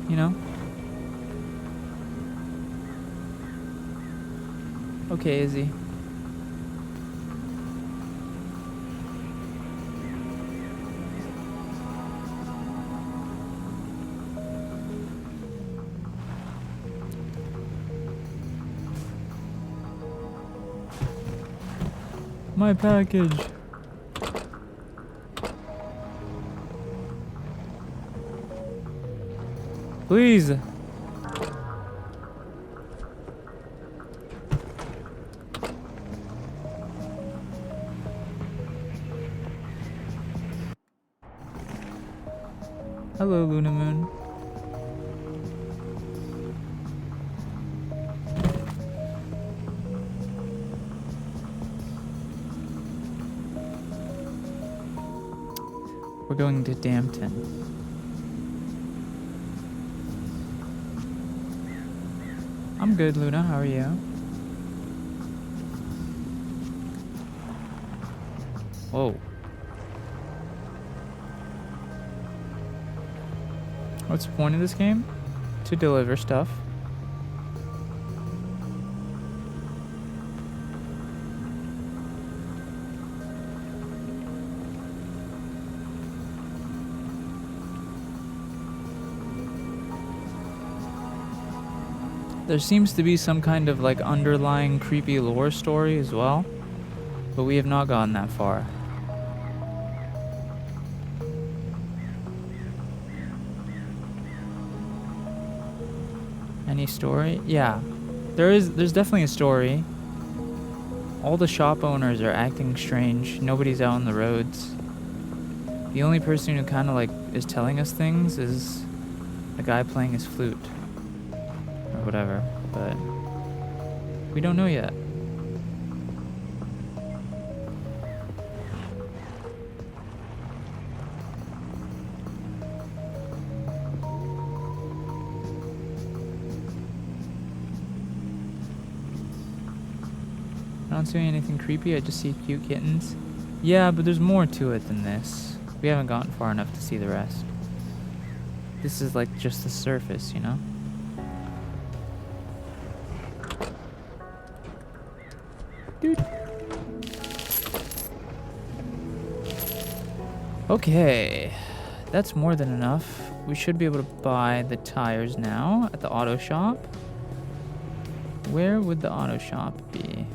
You know? Okay, Izzy. My package. Please. Hello, Luna Moon. We're going to Dampton. I'm good, Luna. How are you? Whoa. What's the point of this game? To deliver stuff. There seems to be some kind of like underlying creepy lore story as well, but we have not gotten that far. Any story? Yeah. There's definitely a story. All the shop owners are acting strange. Nobody's out on the roads. The only person who kind of like is telling us things is a guy playing his flute. Or whatever, but we don't know yet. I don't see anything creepy, I just see cute kittens. Yeah, but there's more to it than this. We haven't gotten far enough to see the rest. This is like just the surface, you know? Dude. Okay, that's more than enough. We should be able to buy the tires now at the auto shop. Where would the auto shop be?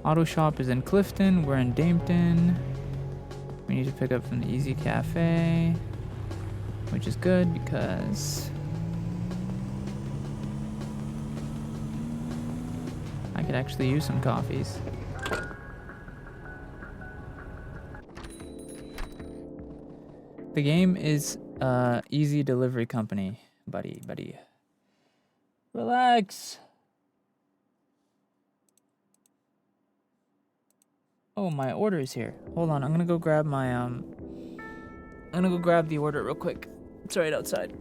Auto shop is in Clifton. We're in Dampton. We need to pick up from the Easy Cafe, which is good because I could actually use some coffees. The game is Easy Delivery Company, buddy. Relax. Oh, my order is here. Hold on, I'm gonna go grab my I'm gonna go grab the order real quick. It's right outside.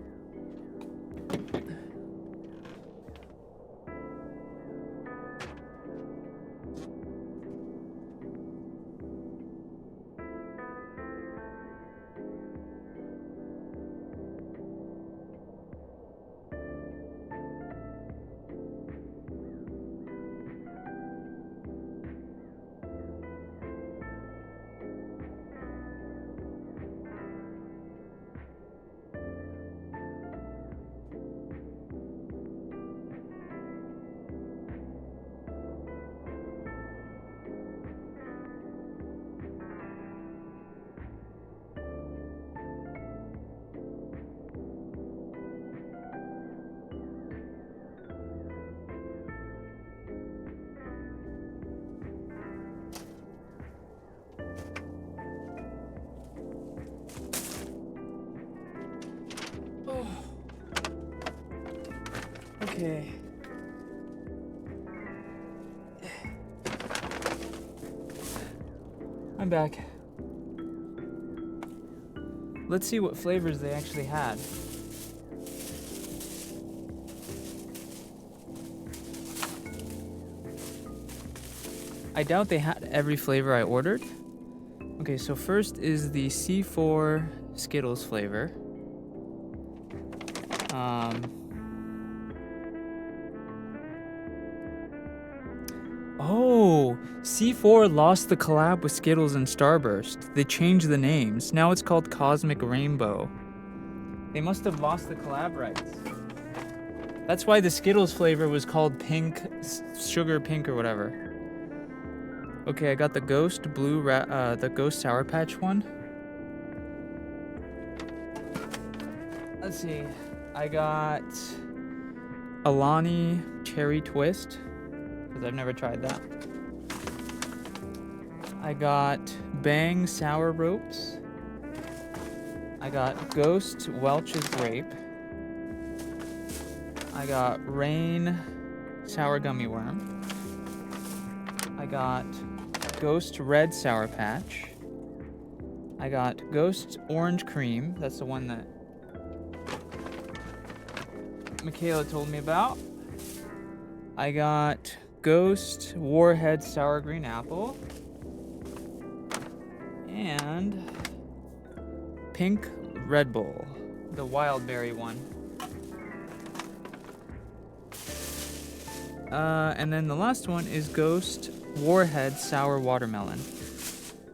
Okay. I'm back. Let's see what flavors they actually had. I doubt they had every flavor I ordered. Okay, so first is the C4 Skittles flavor. Oh, C4 lost the collab with Skittles and Starburst. They changed the names. Now it's called Cosmic Rainbow. They must have lost the collab rights. That's why the Skittles flavor was called Pink, Sugar Pink or whatever. Okay, I got the Ghost Blue, the Ghost Sour Patch one. Let's see. I got Alani Cherry Twist, because I've never tried that. I got Bang Sour Ropes. I got Ghost Welch's Grape. I got Rain Sour Gummy Worm. I got Ghost Red Sour Patch. I got Ghost Orange Cream. That's the one that Michaela told me about. I got Ghost Warhead Sour Green Apple. And Pink Red Bull, the wild berry one. And then the last one is Ghost Warhead Sour Watermelon.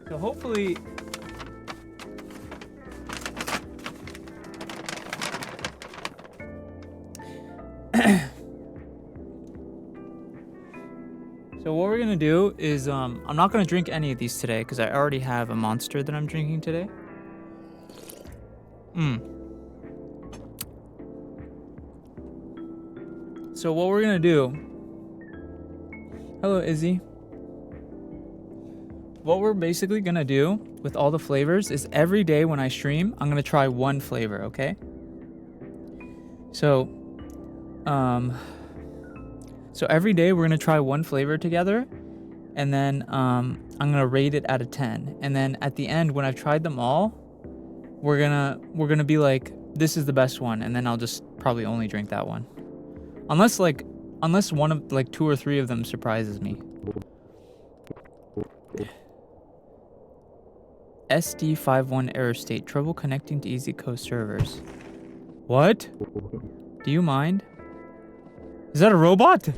So hopefully... So what we're gonna do is, I'm not gonna drink any of these today because I already have a Monster that I'm drinking today. So what we're gonna do... Hello, Izzy. What we're basically gonna do with all the flavors is every day when I stream, I'm gonna try one flavor, okay? So, so every day we're gonna try one flavor together, and then I'm gonna rate it out of 10. And then at the end, when I've tried them all, we're gonna be like, this is the best one, and then I'll just probably only drink that one. Unless one of like 2 or 3 of them surprises me. SD51 error state, trouble connecting to Easy Coast servers. What? Do you mind? Is that a robot?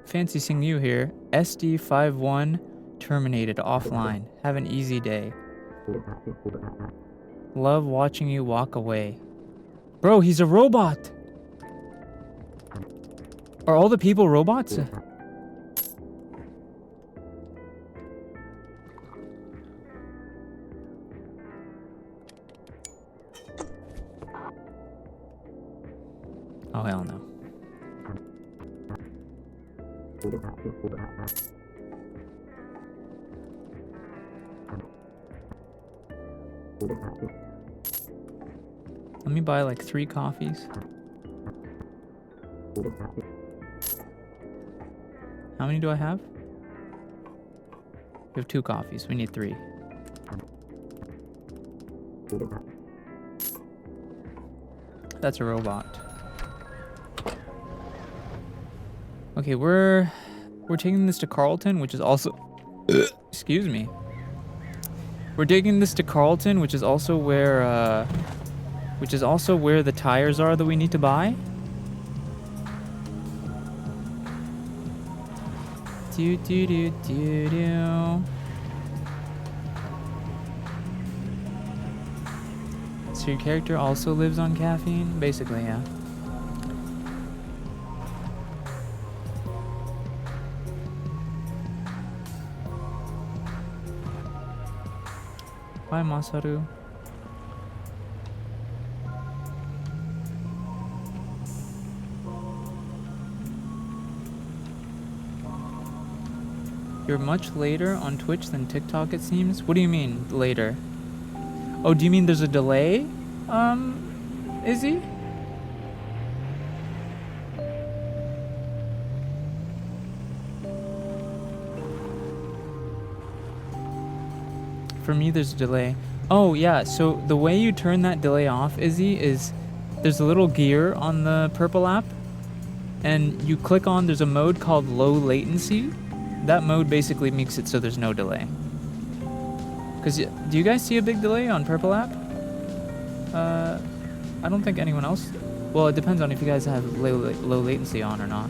Fancy seeing you here. SD51 terminated offline. Have an easy day. Love watching you walk away. Bro, he's a robot. Are all the people robots? Oh, hell no. Let me buy like 3 coffees. How many do I have? We have 2 coffees. We need 3. That's a robot. Okay, we're taking this to Carlton, which is also excuse me. We're taking this to Carlton, which is also where the tires are that we need to buy. Do do do do do. So your character also lives on caffeine? Basically, yeah. Bye, Masaru. You're much later on Twitch than TikTok, it seems. What do you mean, later? Oh, do you mean there's a delay? Izzy? For me, there's a delay. Oh, yeah, so the way you turn that delay off, Izzy, is there's a little gear on the purple app, and you click on, there's a mode called low latency. That mode basically makes it so there's no delay. Because, do you guys see a big delay on purple app? I don't think anyone else... Well, it depends on if you guys have low latency on or not.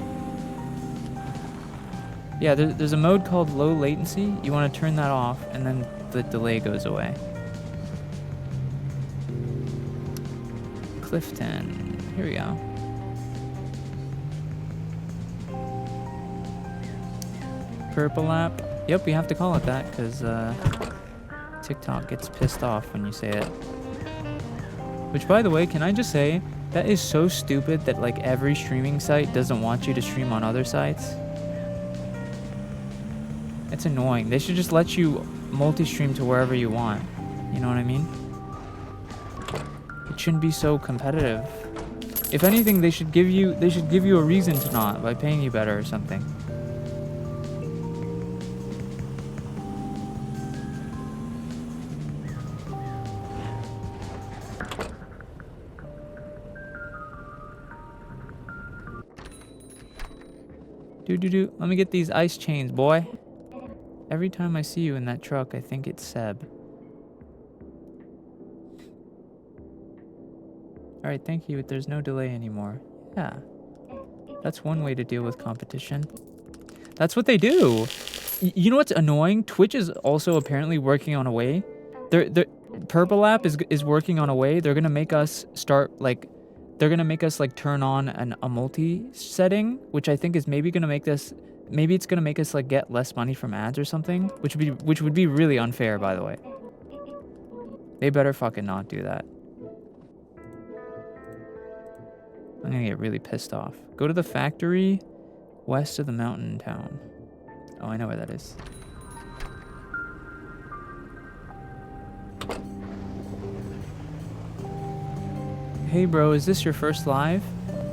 Yeah, there's a mode called low latency. You want to turn that off, and then the delay goes away. Clifton. Here we go. Purple app. Yep, we have to call it that because TikTok gets pissed off when you say it. Which, by the way, can I just say, that is so stupid that like every streaming site doesn't want you to stream on other sites. It's annoying. They should just let you multi-stream to wherever you want. You know what I mean? It shouldn't be so competitive. If anything, they should give you a reason to not by paying you better or something. Do. Let me get these ice chains, boy. Every time I see you in that truck, I think it's Seb. Alright, thank you, but there's no delay anymore. Yeah. That's one way to deal with competition. That's what they do. You know what's annoying? Twitch is also apparently working on a way. Purple app is working on a way. They're gonna make us start like... They're gonna make us like turn on a multi setting, which I think is maybe gonna make this... Maybe it's gonna make us like get less money from ads or something, which would be really unfair, by the way. They better fucking not do that. I'm gonna get really pissed off. Go to the factory west of the mountain town. Oh, I know where that is. Hey bro, is this your first live?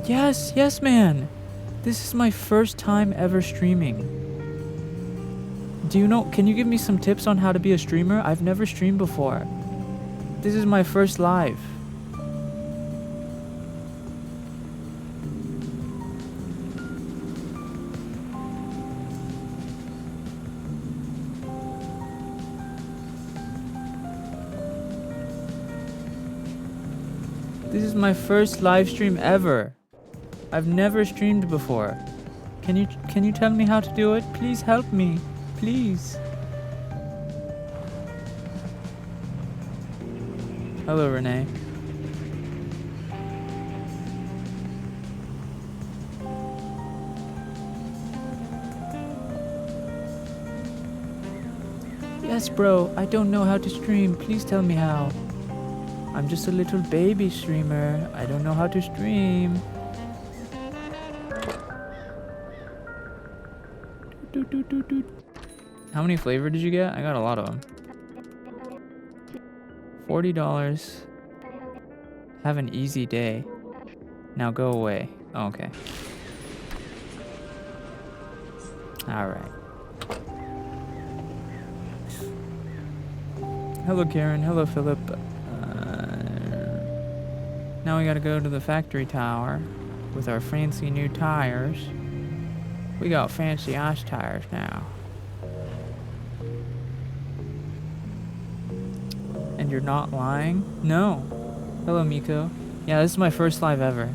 Yes, man. This is my first time ever streaming. Do you know, can you give me some tips on how to be a streamer? I've never streamed before. This is my first live. This is my first live stream ever. I've never streamed before. Can you tell me how to do it? Please help me. Please. Hello, Renee. Yes, bro, I don't know how to stream. Please tell me how. I'm just a little baby streamer. I don't know how to stream. How many flavor did you get? I got a lot of them. $40. Have an easy day. Now go away. Oh, okay. Alright. Hello, Karen. Hello, Philip. Now we gotta go to the factory tower with our fancy new tires. We got fancy ice tires now. And you're not lying? No. Hello, Miko. Yeah, this is my first live ever.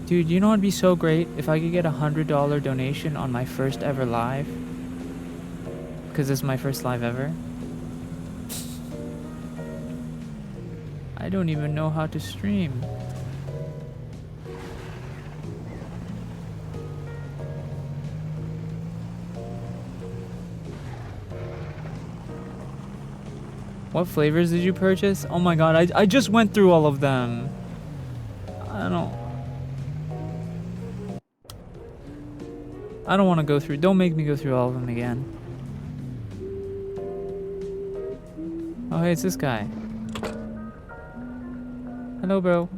Dude, you know what'd be so great? If I could get $100 donation on my first ever live. Because this is my first live ever. I don't even know how to stream. What flavors did you purchase? Oh my god, I just went through all of them. I don't want to go through. Don't make me go through all of them again. Oh, hey, it's this guy. Hello, bro.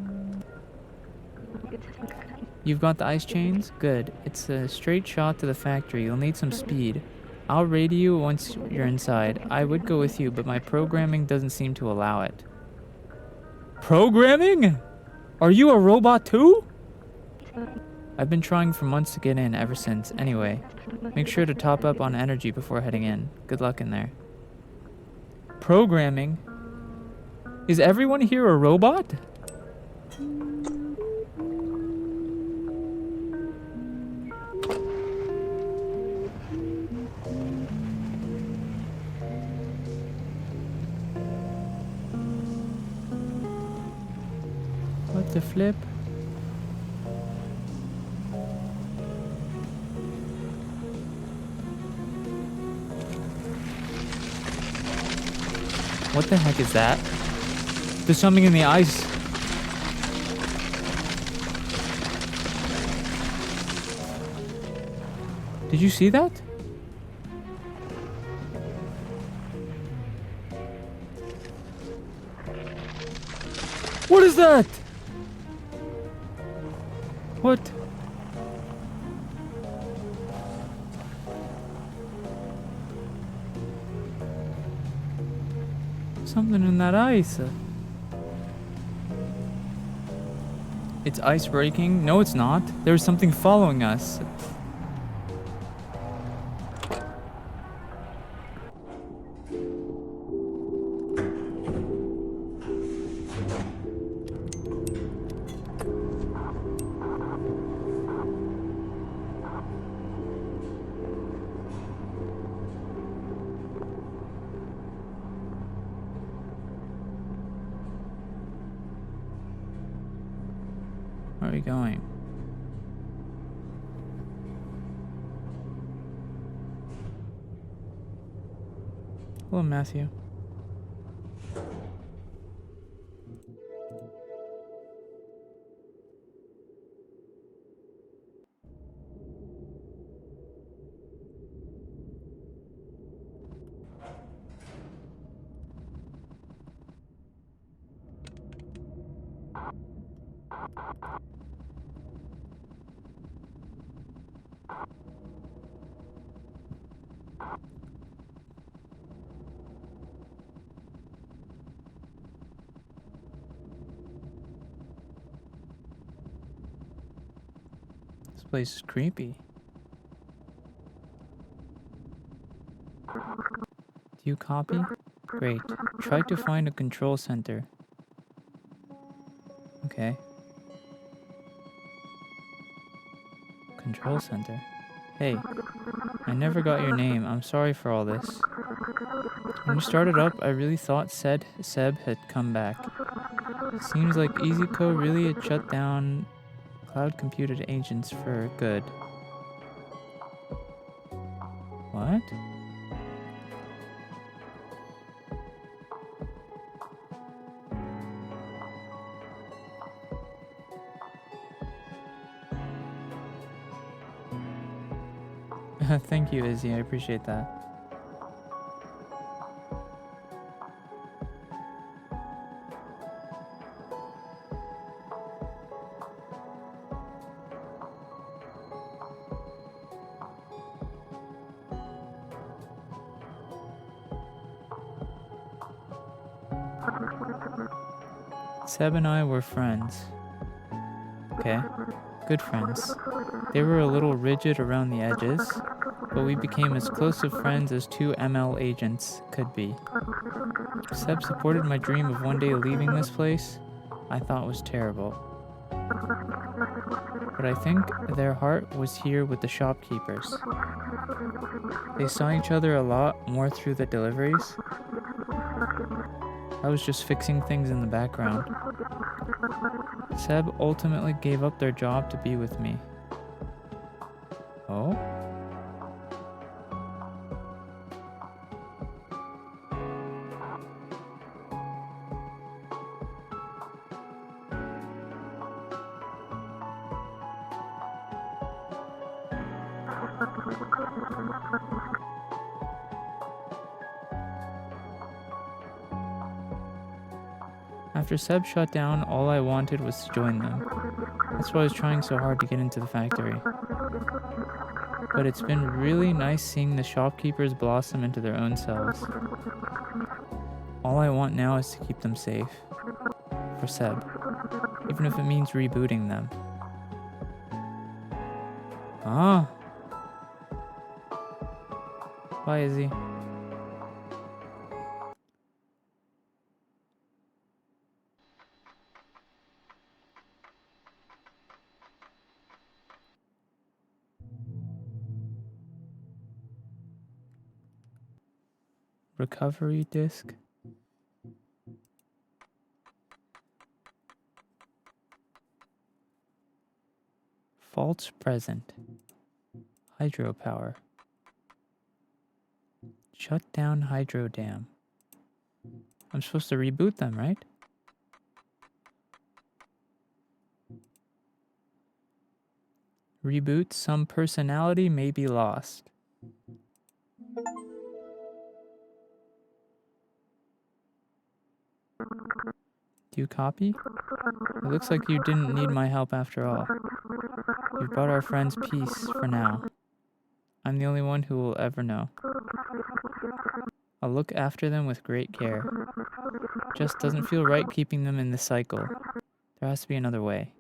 You've got the ice chains? Good. It's a straight shot to the factory. You'll need some speed. I'll radio you once you're inside. I would go with you, but my programming doesn't seem to allow it. Programming? Are you a robot too? I've been trying for months to get in ever since. Anyway, make sure to top up on energy before heading in. Good luck in there. Programming? Is everyone here a robot? What the flip? What the heck is that? There's something in the ice. Did you see that? What is that? What? Something in that ice. It's ice breaking? No, it's not. There's something following us. Where are we going? Hello, Matthew. This place is creepy. Do you copy? Great. Try to find a control center. Okay. Control center. Hey, I never got your name. I'm sorry for all this. When you started up, I really thought Seb had come back. Seems like EasyCo really had shut down cloud computed agents for good. What? Thank you, Izzy. I appreciate that. Seb and I were friends. Okay, good friends. They were a little rigid around the edges, but we became as close of friends as two ML agents could be. Seb supported my dream of one day leaving this place I thought was terrible. But I think their heart was here with the shopkeepers. They saw each other a lot more through the deliveries. I was just fixing things in the background. Seb ultimately gave up their job to be with me. Oh? After Seb shut down, all I wanted was to join them. That's why I was trying so hard to get into the factory. But it's been really nice seeing the shopkeepers blossom into their own selves. All I want now is to keep them safe. For Seb. Even if it means rebooting them. Ah. Bye, Izzy. Recovery disk. Faults present. Hydropower. Shut down hydro dam. I'm supposed to reboot them, right? Reboot, some personality may be lost. Do you copy? It looks like you didn't need my help after all. You've brought our friends peace for now. I'm the only one who will ever know. I'll look after them with great care. Just doesn't feel right keeping them in this cycle. There has to be another way.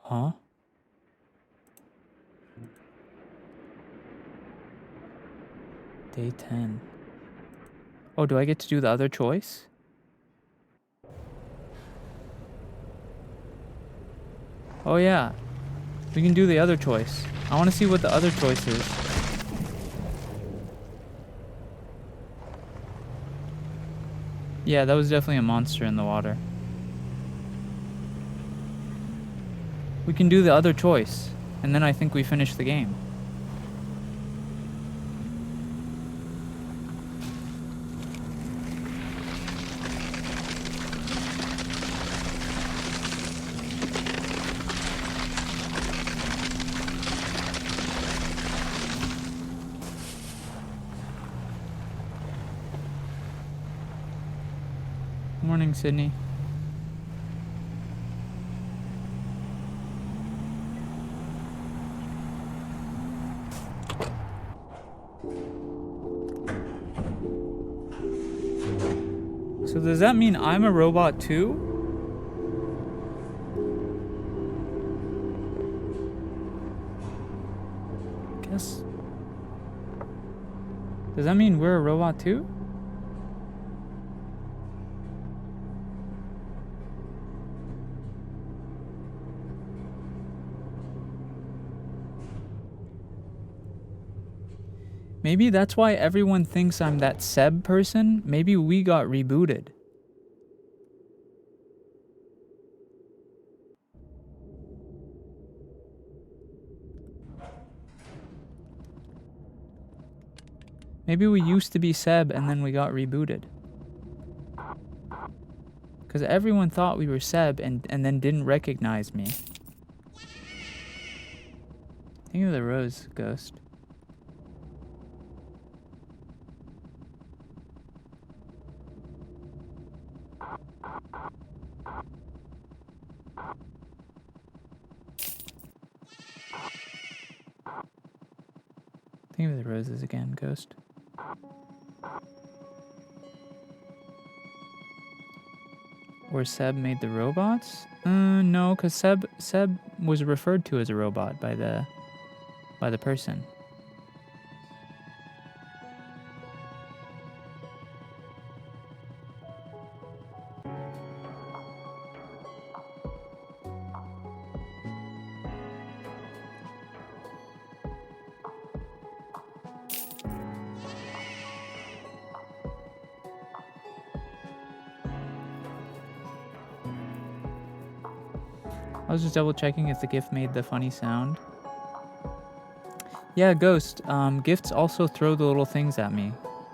Huh? Day 10. Oh, do I get to do the other choice? Oh yeah. We can do the other choice. I want to see what the other choice is. Yeah, that was definitely a monster in the water. We can do the other choice, and then I think we finish the game. Morning, Sydney. So does that mean I'm a robot too? Guess. Does that mean we're a robot too? Maybe that's why everyone thinks I'm that Seb person. Maybe we got rebooted. Maybe we used to be Seb and then we got rebooted. Because everyone thought we were Seb and then didn't recognize me. Think of the rose, Ghost. Think of the roses again, Ghost. Where Seb made the robots? No, because Seb was referred to as a robot by the person. I was just double checking if the gift made the funny sound. Yeah, Ghost, gifts also throw the little things at me.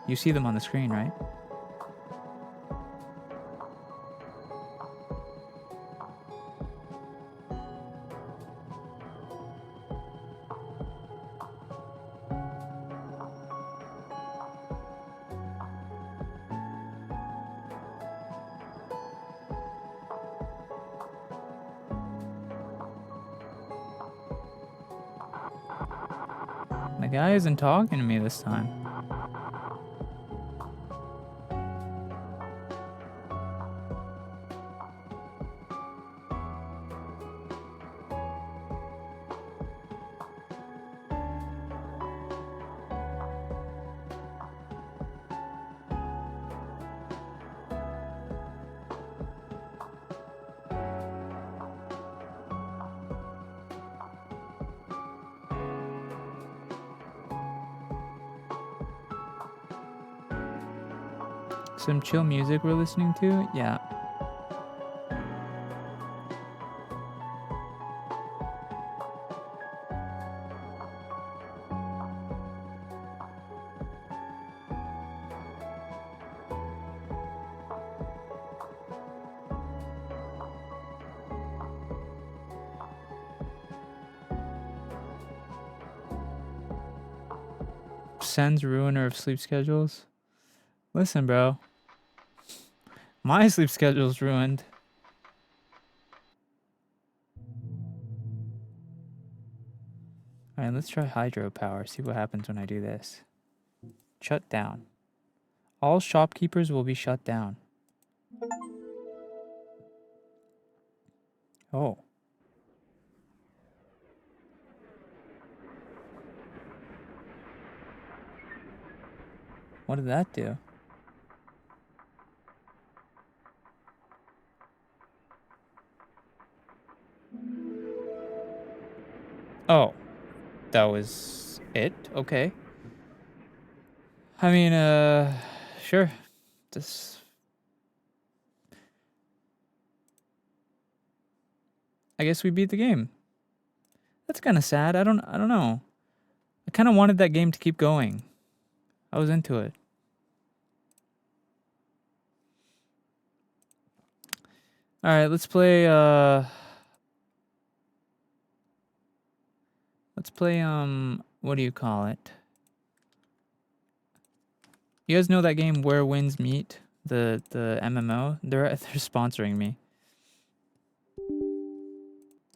You see them on the screen, right? The guy isn't talking to me this time. Some chill music we're listening to? Yeah. SENZ'S ruiner of sleep schedules? Listen, bro. My sleep schedule's ruined. Alright, let's try hydropower. See what happens when I do this. Shut down. All shopkeepers will be shut down. Oh. What did that do? Oh. That was it? Okay. I mean, sure. Just... I guess we beat the game. That's kind of sad. I don't know. I kind of wanted that game to keep going. I was into it. All right, let's play what do you call it? You guys know that game Where Winds Meet? The MMO? They're sponsoring me.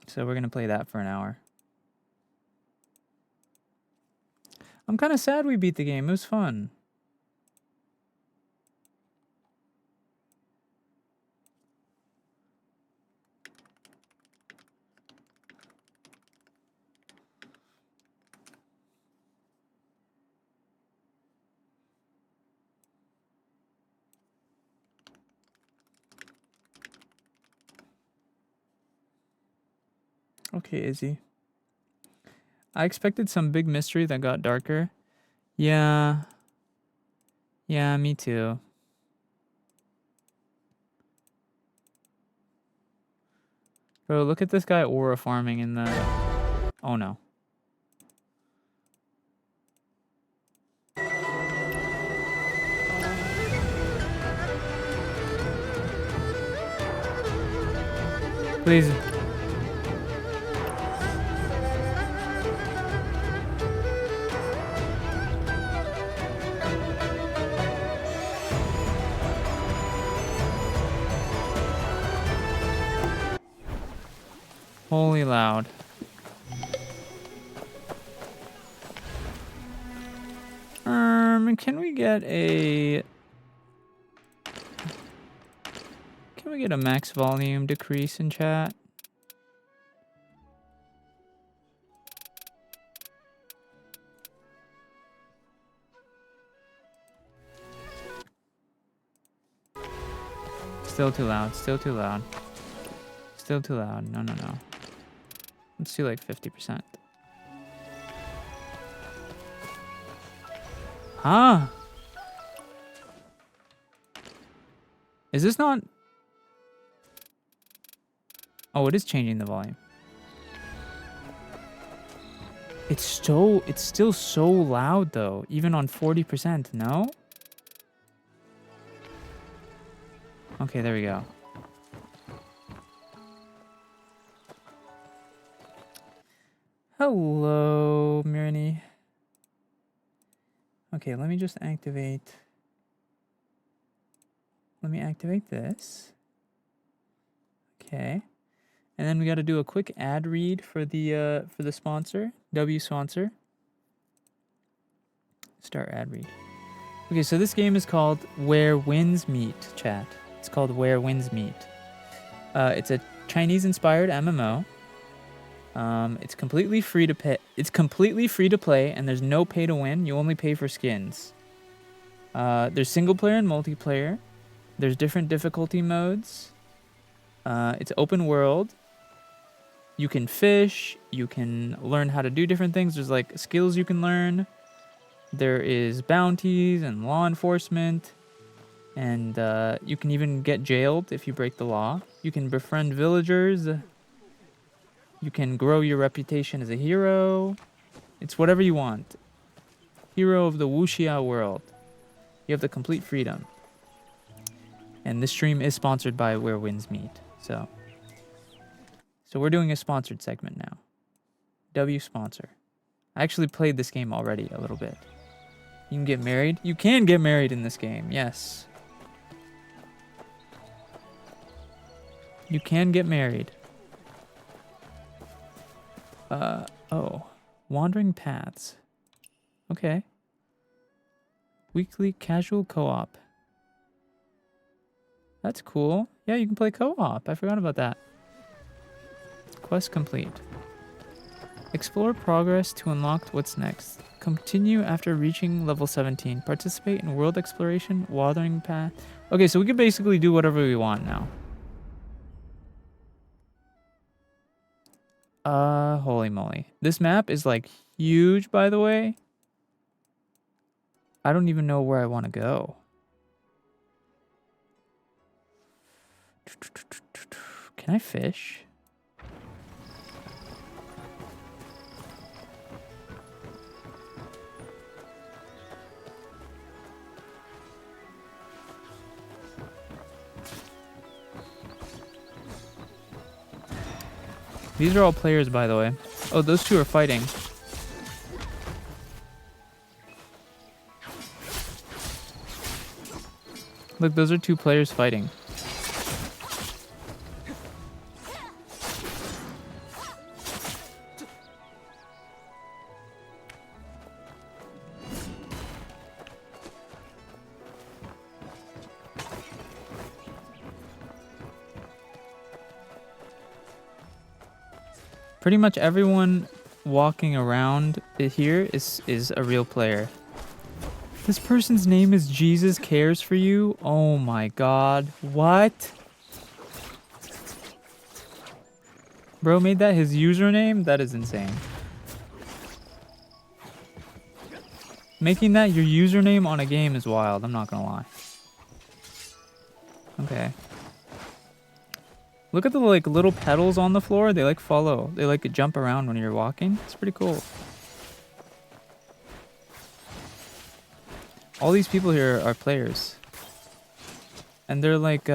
So we're going to play that for an hour. I'm kind of sad we beat the game. It was fun. Okay, Izzy. I expected some big mystery that got darker. Yeah. Yeah, me too. Bro, look at this guy aura farming in the... Oh no. Please. Holy loud. Can we get a... Can we get a max volume decrease in chat? Still too loud, still too loud. Still too loud, no, no, no. Let's do like 50%. Huh? Is this not... Oh, it is changing the volume. It's still so loud though, even on 40%, no? Okay, there we go. Hello, Mirini. Okay, let me just activate... Let me activate this. Okay. And then we got to do a quick ad read for the sponsor, W sponsor. Start ad read. Okay, so this game is called Where Winds Meet, chat. It's called Where Winds Meet. It's a Chinese-inspired MMO. It's completely free to pay. It's completely free to play, and there's no pay to win. You only pay for skins. There's single player and multiplayer. There's different difficulty modes. It's open world. You can fish. You can learn how to do different things. There's like skills you can learn. There is bounties and law enforcement. And you can even get jailed if you break the law. You can befriend villagers. You can grow your reputation as a hero. It's whatever you want. Hero of the Wuxia world. You have the complete freedom. And this stream is sponsored by Where Winds Meet. So we're doing a sponsored segment now. W sponsor. I actually played this game already a little bit. You can get married. You can get married in this game. Yes. You can get married. Oh. Wandering Paths. Okay. Weekly casual co-op. That's cool. Yeah, you can play co-op. I forgot about that. Quest complete. Explore progress to unlock what's next. Continue after reaching level 17. Participate in world exploration, wandering path. Okay, so we can basically do whatever we want now. Holy moly. This map is like huge, by the way. I don't even know where I want to go. Can I fish? These are all players, by the way. Oh, those two are fighting. Look, those are two players fighting. Pretty much everyone walking around here is a real player. This person's name is Jesus Cares for You. Oh my god. What? Bro made that his username? That is insane. Making that your username on a game is wild, I'm not gonna lie. Okay. Look at the like little petals on the floor. They like follow. They like jump around when you're walking. It's pretty cool. All these people here are players. And they're like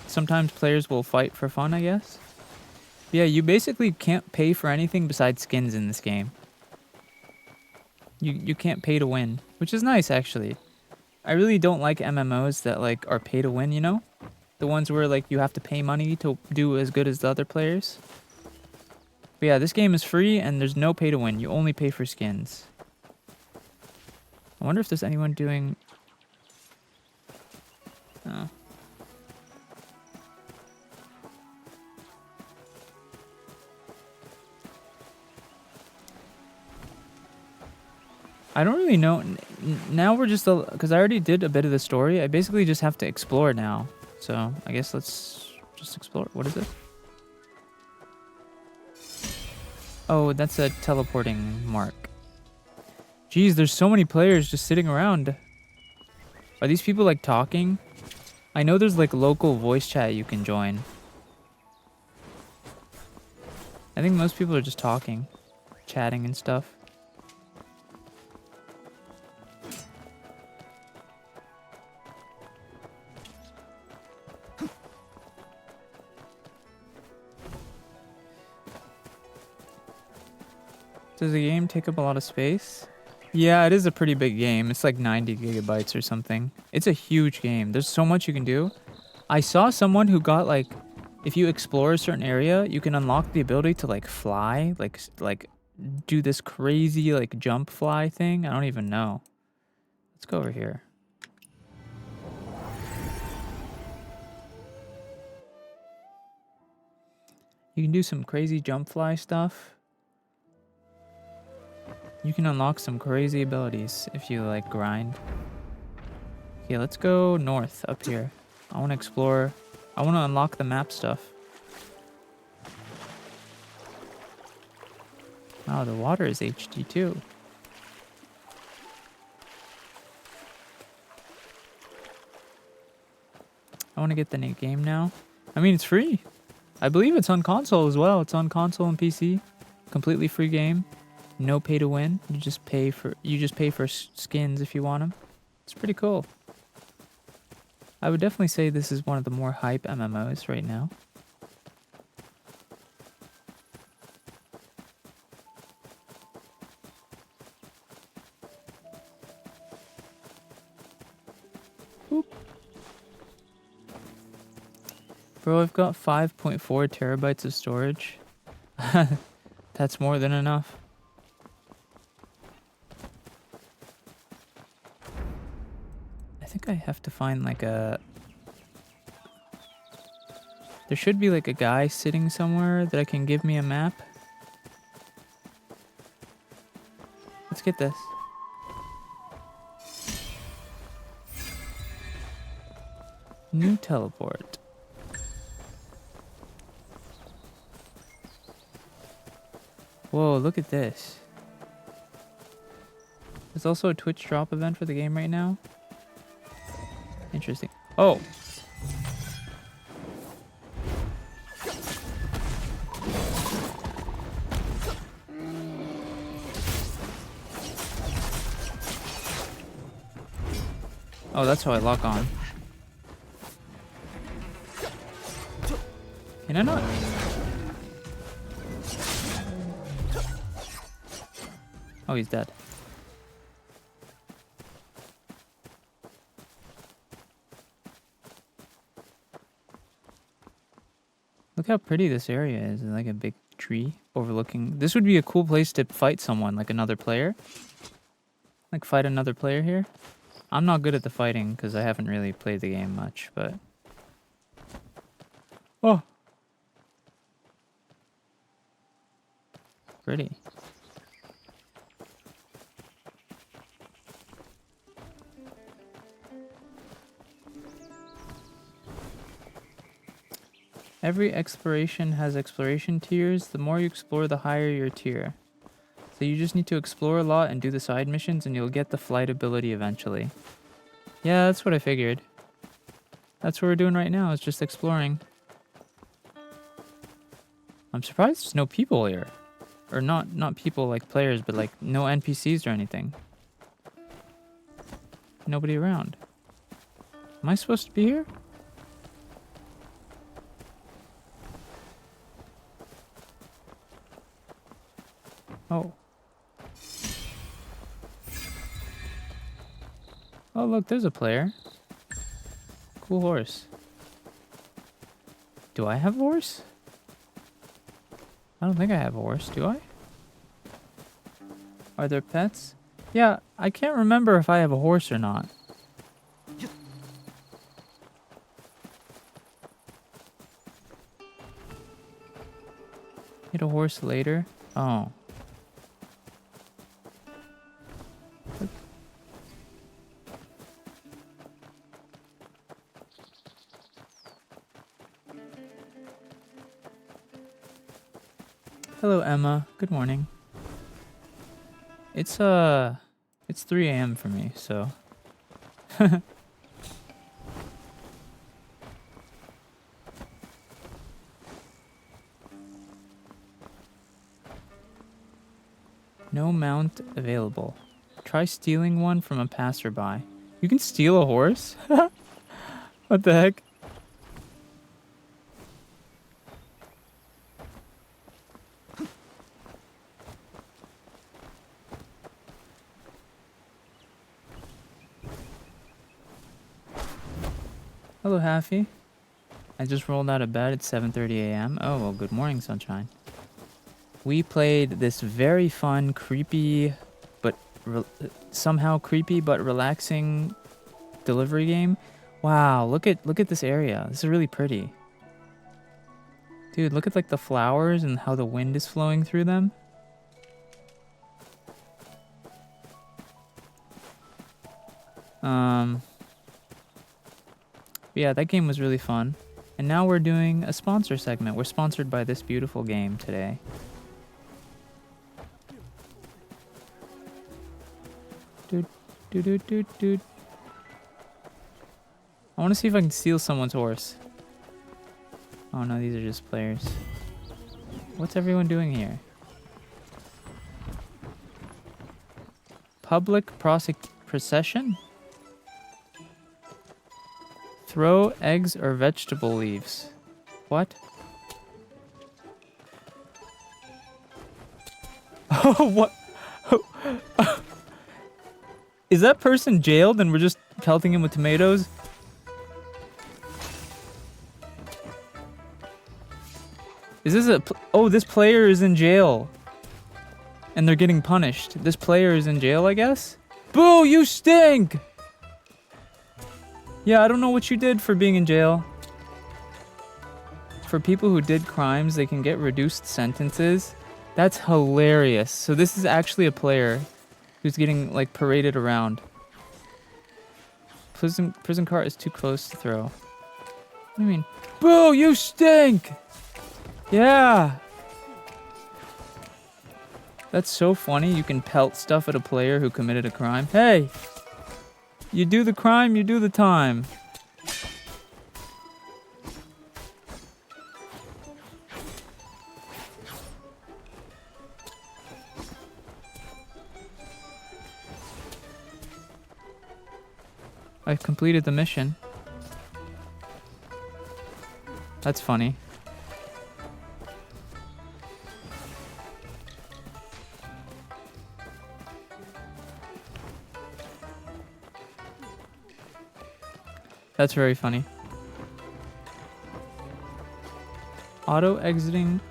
sometimes players will fight for fun, I guess. Yeah, you basically can't pay for anything besides skins in this game. You can't pay to win, which is nice actually. I really don't like MMOs that like are pay to win, you know? The ones where like you have to pay money to do as good as the other players. But yeah, this game is free and there's no pay to win. You only pay for skins. I wonder if there's anyone doing... Oh. I don't really know. Now we're just... Because I already did a bit of the story. I basically just have to explore now. So I guess let's just explore. What is it? Oh, that's a teleporting mark. Jeez, there's so many players just sitting around. Are these people like talking? I know there's like local voice chat you can join. I think most people are just talking, chatting and stuff. Does the game take up a lot of space? Yeah, it is a pretty big game. It's like 90 gigabytes or something. It's a huge game. There's so much you can do. I saw someone who got like, if you explore a certain area, you can unlock the ability to like fly, like do this crazy like jump fly thing. I don't even know. Let's go over here. You can do some crazy jump fly stuff. You can unlock some crazy abilities if you like grind. Okay, let's go north up here. I want to explore. I want to unlock the map stuff. Wow, the water is HD too. I want to get the new game now. I mean, it's free. I believe it's on console as well. It's on console and PC. Completely free game. No pay to win. You just pay for skins if you want them. It's pretty cool. I would definitely say this is one of the more hype MMOs right now. Boop. Bro, I've got 5.4 terabytes of storage. That's more than enough. I think I have to find like a... There should be like a guy sitting somewhere that can give me a map. Let's get this. New teleport. Whoa, look at this. There's also a Twitch drop event for the game right now. Interesting. Oh! Oh, that's how I lock on. Can I not? Oh, he's dead. Look how pretty this area is. It's like a big tree overlooking. This would be a cool place to fight someone, like another player. Like fight another player here. I'm not good at the fighting because I haven't really played the game much, but... Oh! Pretty. Every exploration has exploration tiers. The more you explore, the higher your tier. So you just need to explore a lot and do the side missions and you'll get the flight ability eventually. Yeah, that's what I figured. That's what we're doing right now, is just exploring. I'm surprised there's no people here. Or not people like players, but like no NPCs or anything. Nobody around. Am I supposed to be here? Oh. Oh, look, there's a player. Cool horse. Do I have a horse? I don't think I have a horse, do I? Are there pets? Yeah, I can't remember if I have a horse or not. Get a horse later? Oh. Hello, Emma. Good morning. It's 3 a.m. for me, so. No mount available. Try stealing one from a passerby. You can steal a horse? What the heck? Hello, Haffy. I just rolled out of bed at 7:30 a.m. Oh, well, good morning, sunshine. We played this very fun, creepy, but somehow creepy but relaxing delivery game. Wow, look at this area. This is really pretty. Dude, look at like the flowers and how the wind is flowing through them. Yeah, that game was really fun. And now we're doing a sponsor segment. We're sponsored by this beautiful game today. Dude, dude, dude, dude, dude. I want to see if I can steal someone's horse. Oh no, these are just players. What's everyone doing here? Public procession? Throw eggs or vegetable leaves. What? Oh, what? Is that person jailed and we're just pelting him with tomatoes? Is this a... Oh, this player is in jail. And they're getting punished. This player is in jail, I guess? Boo, you stink! Yeah, I don't know what you did for being in jail. For people who did crimes, they can get reduced sentences. That's hilarious. So this is actually a player who's getting, like, paraded around. Prison cart is too close to throw. What do you mean? Boo, you stink! Yeah! That's so funny. You can pelt stuff at a player who committed a crime. Hey! You do the crime, you do the time. I've completed the mission. That's funny. That's very funny. Auto exiting.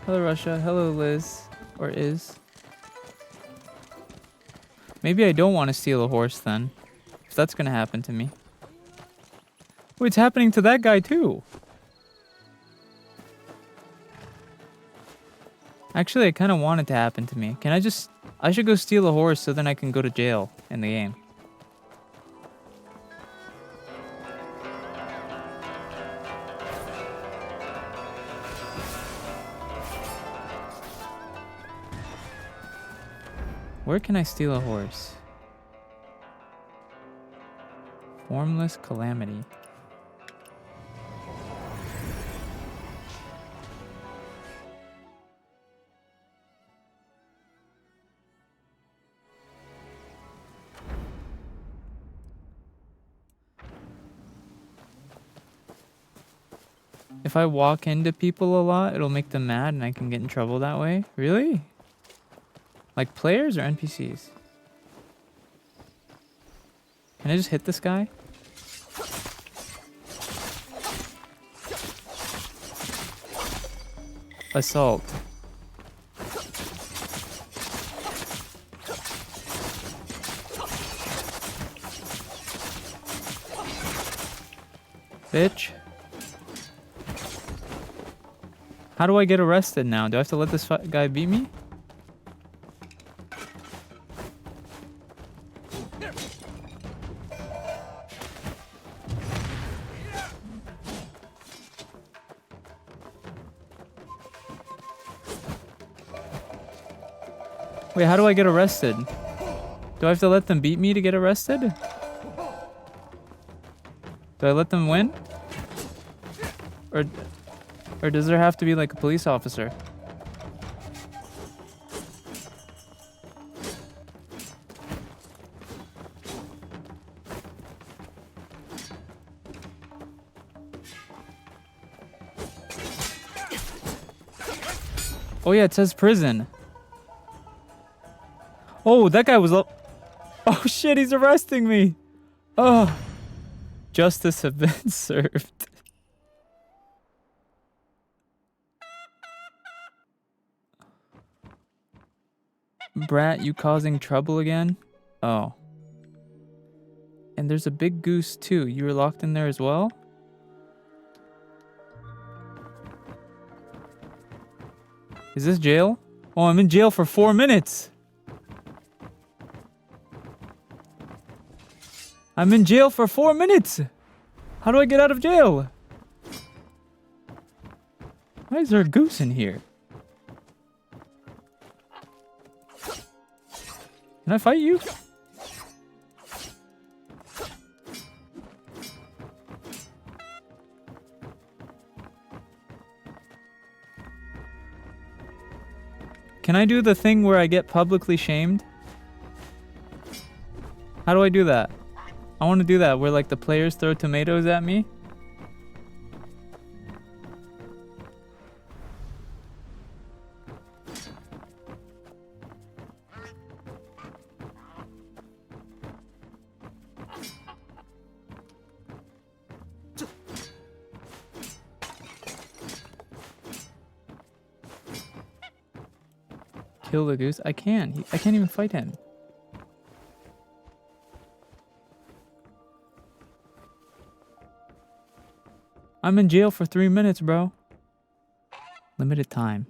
Hello, Russia. Hello, Liz. Or is. Maybe I don't want to steal a horse then. If that's gonna happen to me. Oh, it's happening to that guy too. Actually, I kind of want it to happen to me. Can I just... I should go steal a horse so then I can go to jail in the game. Where can I steal a horse? Formless calamity. If I walk into people a lot, it'll make them mad and I can get in trouble that way. Really? Like players or NPCs? Can I just hit this guy? Assault. Bitch. How do I get arrested now? Do I have to let this guy beat me? Wait, how do I get arrested? Do I have to let them beat me to get arrested? Do I let them win? Or does there have to be like a police officer? Oh yeah, it says prison. Oh, that guy was up. Oh shit, he's arresting me. Oh. Justice have been served. Brat, you causing trouble again? Oh. And there's a big goose too. You were locked in there as well? Is this jail? Oh, I'm in jail for 4 minutes. I'm in jail for 4 minutes. How do I get out of jail? Why is there a goose in here? Can I fight you? Can I do the thing where I get publicly shamed? How do I do that? I want to do that where like the players throw tomatoes at me. Kill the goose? I can't. I can't even fight him. I'm in jail for 3 minutes, bro. Limited time.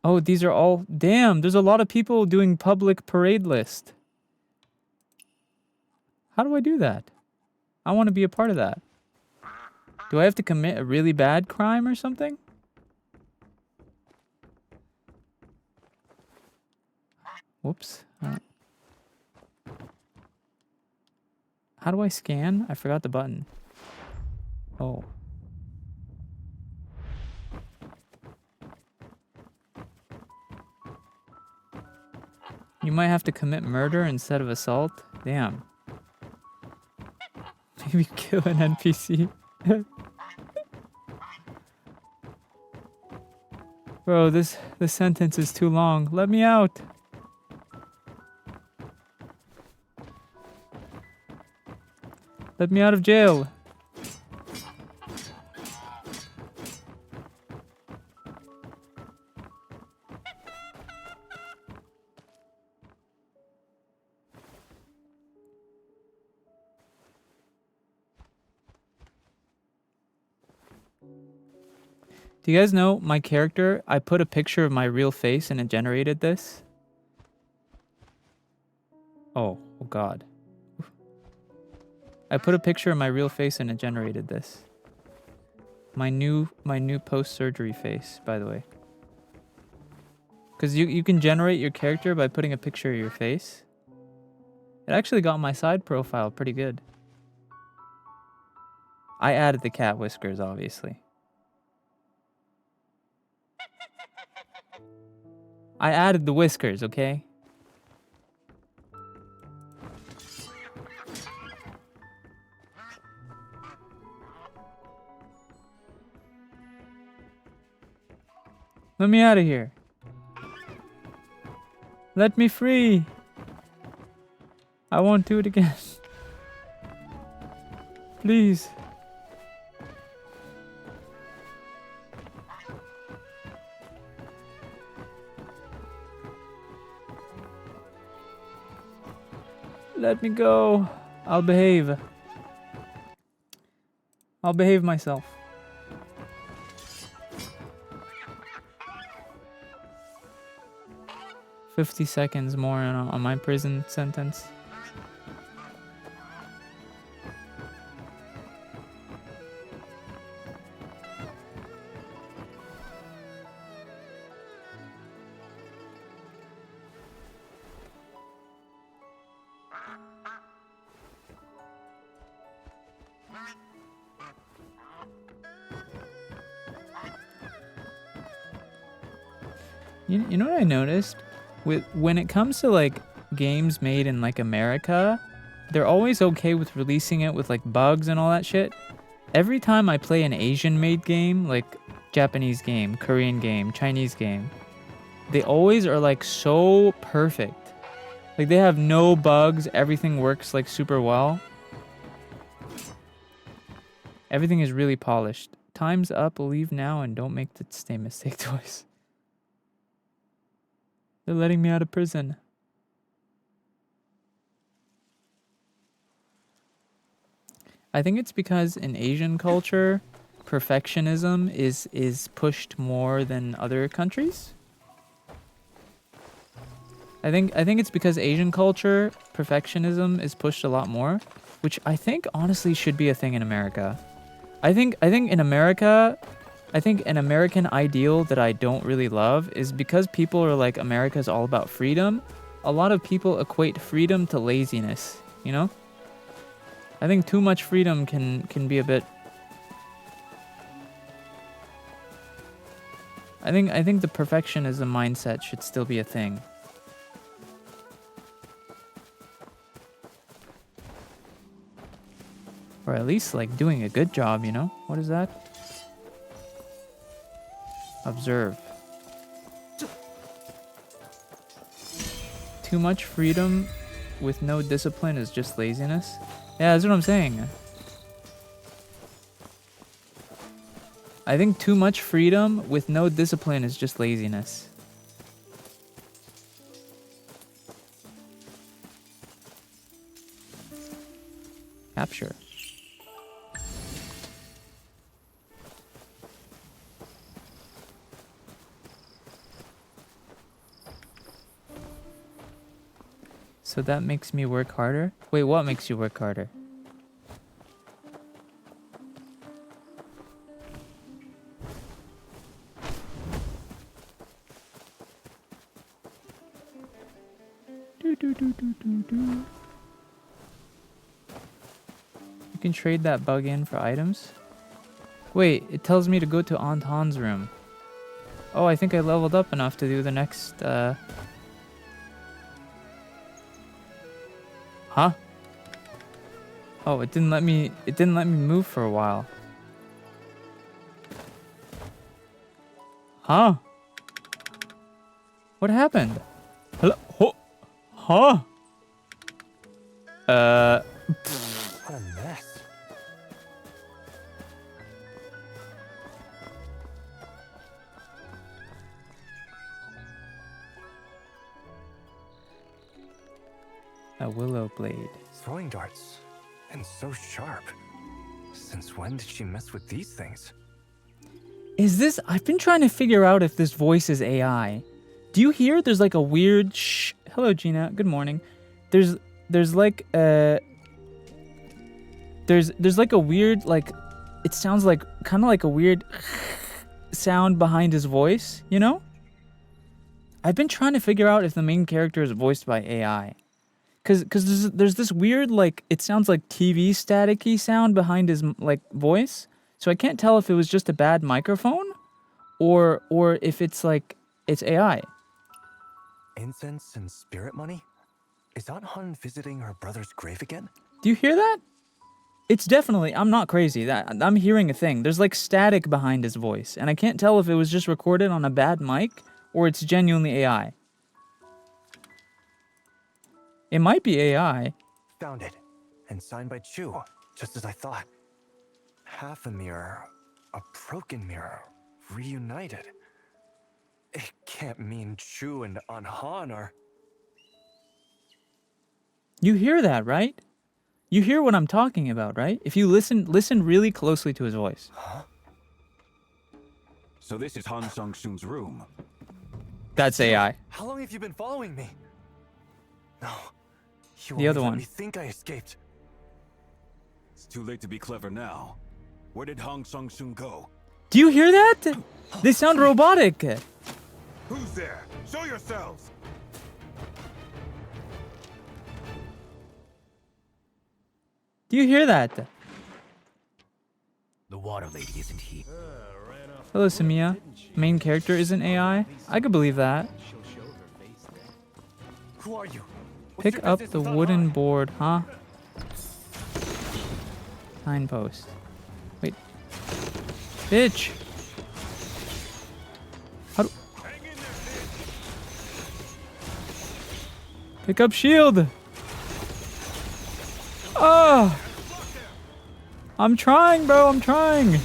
Oh, these are all... Damn, there's a lot of people doing public parade list. How do I do that? I want to be a part of that. Do I have to commit a really bad crime or something? Whoops. How do I scan? I forgot the button. Oh. You might have to commit murder instead of assault. Damn. Maybe kill an NPC. Bro, this sentence is too long. Let me out. Let me out of jail. Do you guys know my character? I put a picture of my real face and it generated this. Oh God. I put a picture of my real face and it generated this. My new post-surgery face, by the way. Because you can generate your character by putting a picture of your face. It actually got my side profile pretty good. I added the cat whiskers, obviously. I added the whiskers, okay? Let me out of here. Let me free. I won't do it again. Please. Let me go. I'll behave. I'll behave myself. $50 seconds more on my prison sentence. You know what I noticed? When it comes to like games made in like America, they're always okay with releasing it with like bugs and all that shit. Every time I play an Asian made game, like Japanese game, Korean game, Chinese game, they always are like so perfect. Like they have no bugs, everything works like super well. Everything is really polished. Time's up, leave now and don't make the same mistake twice. They're letting me out of prison. I think it's because in Asian culture, perfectionism is pushed more than other countries. I think it's because Asian culture, perfectionism is pushed a lot more, which I think honestly should be a thing in America. I think in America, I think an American ideal that I don't really love is because people are like, America's all about freedom. A lot of people equate freedom to laziness, you know? I think too much freedom can be a bit... I think the perfectionism mindset should still be a thing. Or at least like doing a good job, you know? What is that? Observe. Too much freedom with no discipline is just laziness. Yeah, that's what I'm saying. I think too much freedom with no discipline is just laziness. Capture. So that makes me work harder? Wait, what makes you work harder? You can trade that bug in for items? Wait, it tells me to go to Aunt Han's room. Oh, I think I leveled up enough to do the next, Huh? Oh, it didn't let me move for a while. Huh? What happened? Hello? Oh. Huh? What a mess. A willow blade. Throwing darts. And so sharp. Since when did she mess with these things? Is this... I've been trying to figure out if this voice is AI. Do you hear? There's like a weird shh. Hello, Gina. Good morning. There's like there's like a weird, like, it sounds like kind of like a weird sound behind his voice, you know? I've been trying to figure out if the main character is voiced by AI. Cause there's this weird, like, it sounds like TV staticky sound behind his like voice. So I can't tell if it was just a bad microphone or if it's like it's AI. Incense and spirit money? Is Aunt Hun visiting her brother's grave again? Do you hear that? It's definitely, I'm not crazy. I'm hearing a thing. There's like static behind his voice, and I can't tell if it was just recorded on a bad mic or it's genuinely AI. It might be AI. Found it. And signed by Chu, just as I thought. Half a mirror, a broken mirror, reunited. It can't mean Chu and Anhan are... You hear that, right? You hear what I'm talking about, right? If you listen really closely to his voice. Huh? So this is Han Sung-soon's room. That's AI. How long have you been following me? No. You The only other let one. me think I escaped. It's too late to be clever now. Where did Han Sung-soon go? Do you hear that? They sound robotic. Who's there? Show yourselves! Do you hear that? The water lady isn't here. Hello, Samia. Main character isn't AI? I could believe that. Who are you? What's Pick your up business the with wooden Anhan? board, huh? Signpost. Wait. Bitch! How do... Pick up shield! Oh! I'm trying, bro, I'm trying!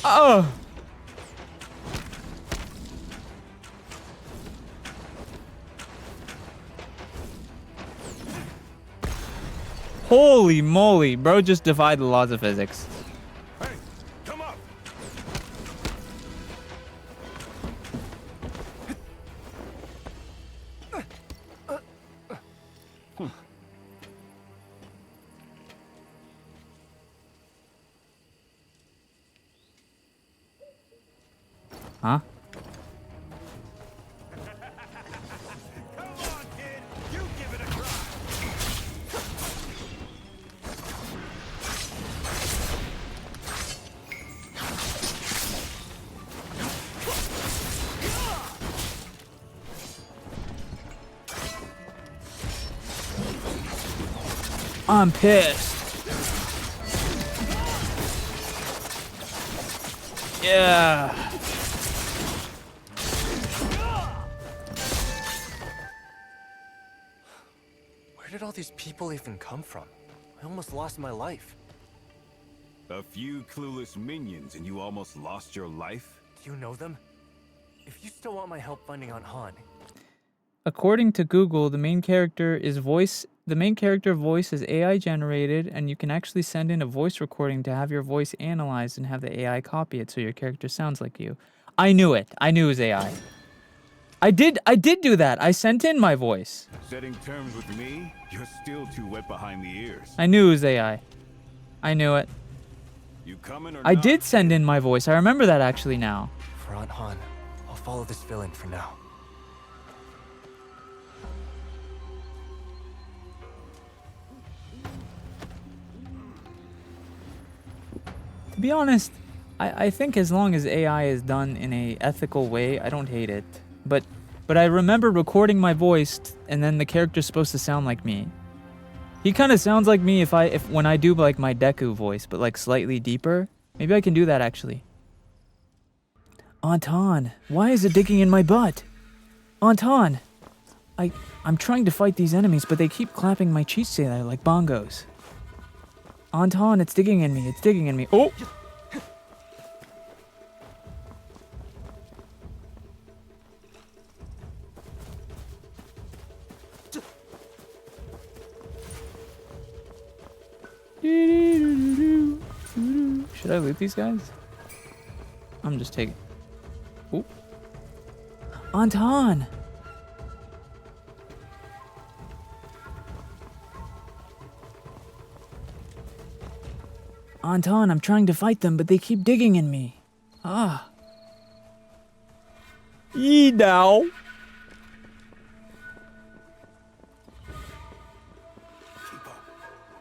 Oh! Holy moly, bro just defied the laws of physics. Hey, come up! Huh? Come on, kid! You give it a try! I'm pissed. Yeah. Where did all these people even come from? I almost lost my life. A few clueless minions and you almost lost your life? Do you know them? If you still want my help finding Anhan, According to Google, the main character voice is AI generated, and you can actually send in a voice recording to have your voice analyzed and have the AI copy it so your character sounds like you. I knew it. I knew it was AI. I did do that. I sent in my voice. Setting terms with me? You're still too wet behind the ears. I knew it was AI. I knew it. You coming or I not? did send in my voice. I remember that actually now. for Anhan, I'll follow this villain for now. To be honest, I think as long as AI is done in a ethical way, I don't hate it. But I remember recording my voice and then the character's supposed to sound like me. He kind of sounds like me if when I do like my Deku voice, but like slightly deeper. Maybe I can do that actually. Anton, why is it digging in my butt? Anton, I'm trying to fight these enemies, but they keep clapping my cheeks together like bongos. Anton, it's digging in me. It's digging in me. Oh! Should I loot these guys? I'm just taking... Ooh. Anton! Anton, I'm trying to fight them, but they keep digging in me. Ah. Yee now. Keep up.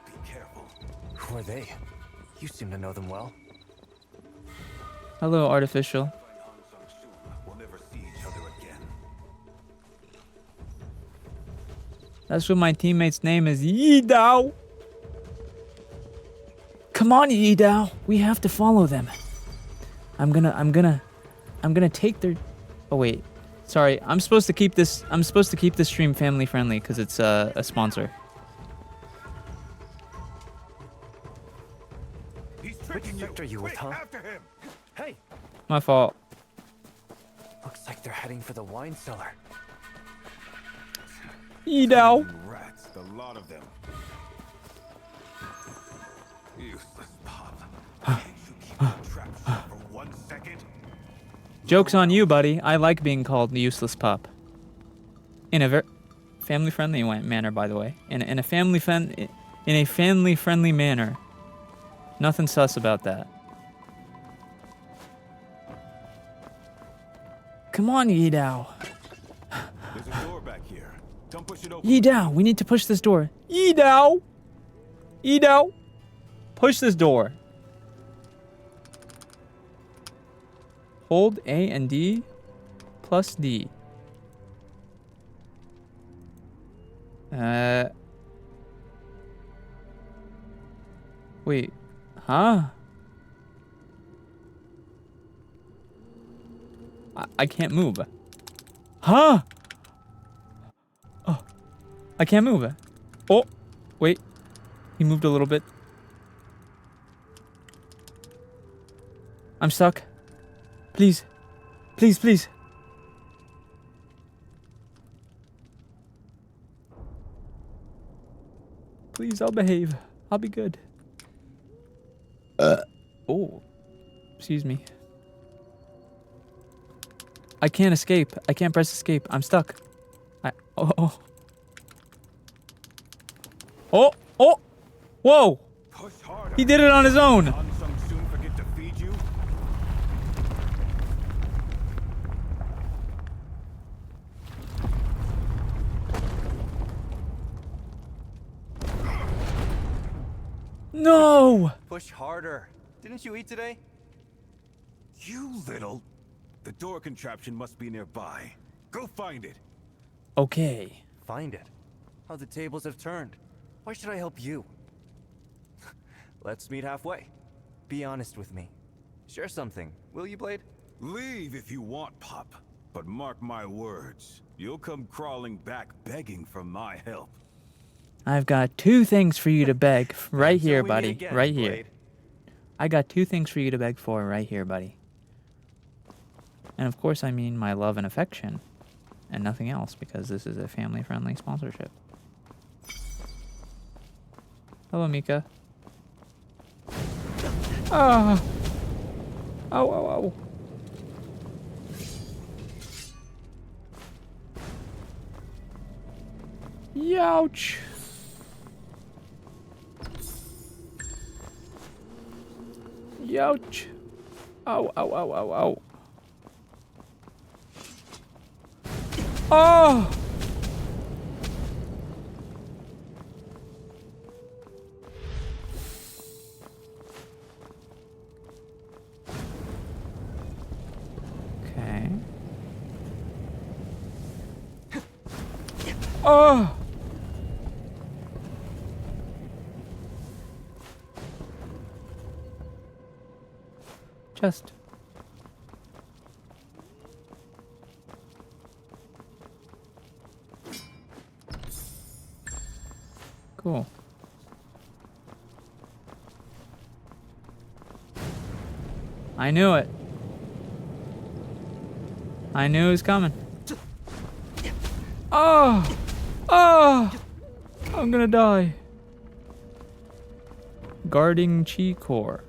Be careful. Who are they? You seem to know them well. Hello, artificial. Han Sung-soon. We'll never see each other again. That's what my teammate's name is. Yee now. Come on, Yidao. We have to follow them. I'm gonna take their... Oh, wait. Sorry, I'm supposed to keep this stream family friendly because it's a sponsor. Which sector are you with, huh? Hey! My fault. Looks like they're heading for the wine cellar. Yidao. Rats, the lot of them. Useless pop. Can't you keep the trap shut for 1 second? Joke's on you, buddy. I like being called the useless pup. In a family-friendly manner, by the way. In a family-friendly manner. Nothing sus about that. Come on, Yidao. There's a door back here. Don't push it open. Yidao, we need to push this door. Yidao! Yidao! Push this door. Hold A and D plus D. Wait. Huh? I can't move. Huh? Oh. I can't move. Oh. Wait. He moved a little bit. I'm stuck. Please. Please, please. Please, I'll behave. I'll be good. Oh. Excuse me. I can't escape. I can't press escape. I'm stuck. Oh. Oh. Oh. Whoa. Push harder. He did it on his own. Some soon forget to feed you. No. Push harder. Didn't you eat today? You little... The door contraption must be nearby. Go find it. Okay. Find it. How the tables have turned. Why should I help you? Let's meet halfway. Be honest with me. Share something, will you, Blade? Leave if you want, Pop. But mark my words. You'll come crawling back begging for my help. I've got 2 things for you to beg right here, Until we meet buddy. again, Right here. Blade. I got 2 things for you to beg for right here, buddy. And of course, I mean my love and affection. And nothing else, because this is a family-friendly sponsorship. Hello, Mika. Ah! Ow, ow, ow. Youch! Youch! Ow, ow, ow, ow, ow. Oh! Okay. Oh! Just. Cool. I knew it. I knew it was coming. Oh! Oh! I'm gonna die. Guarding Chi Core.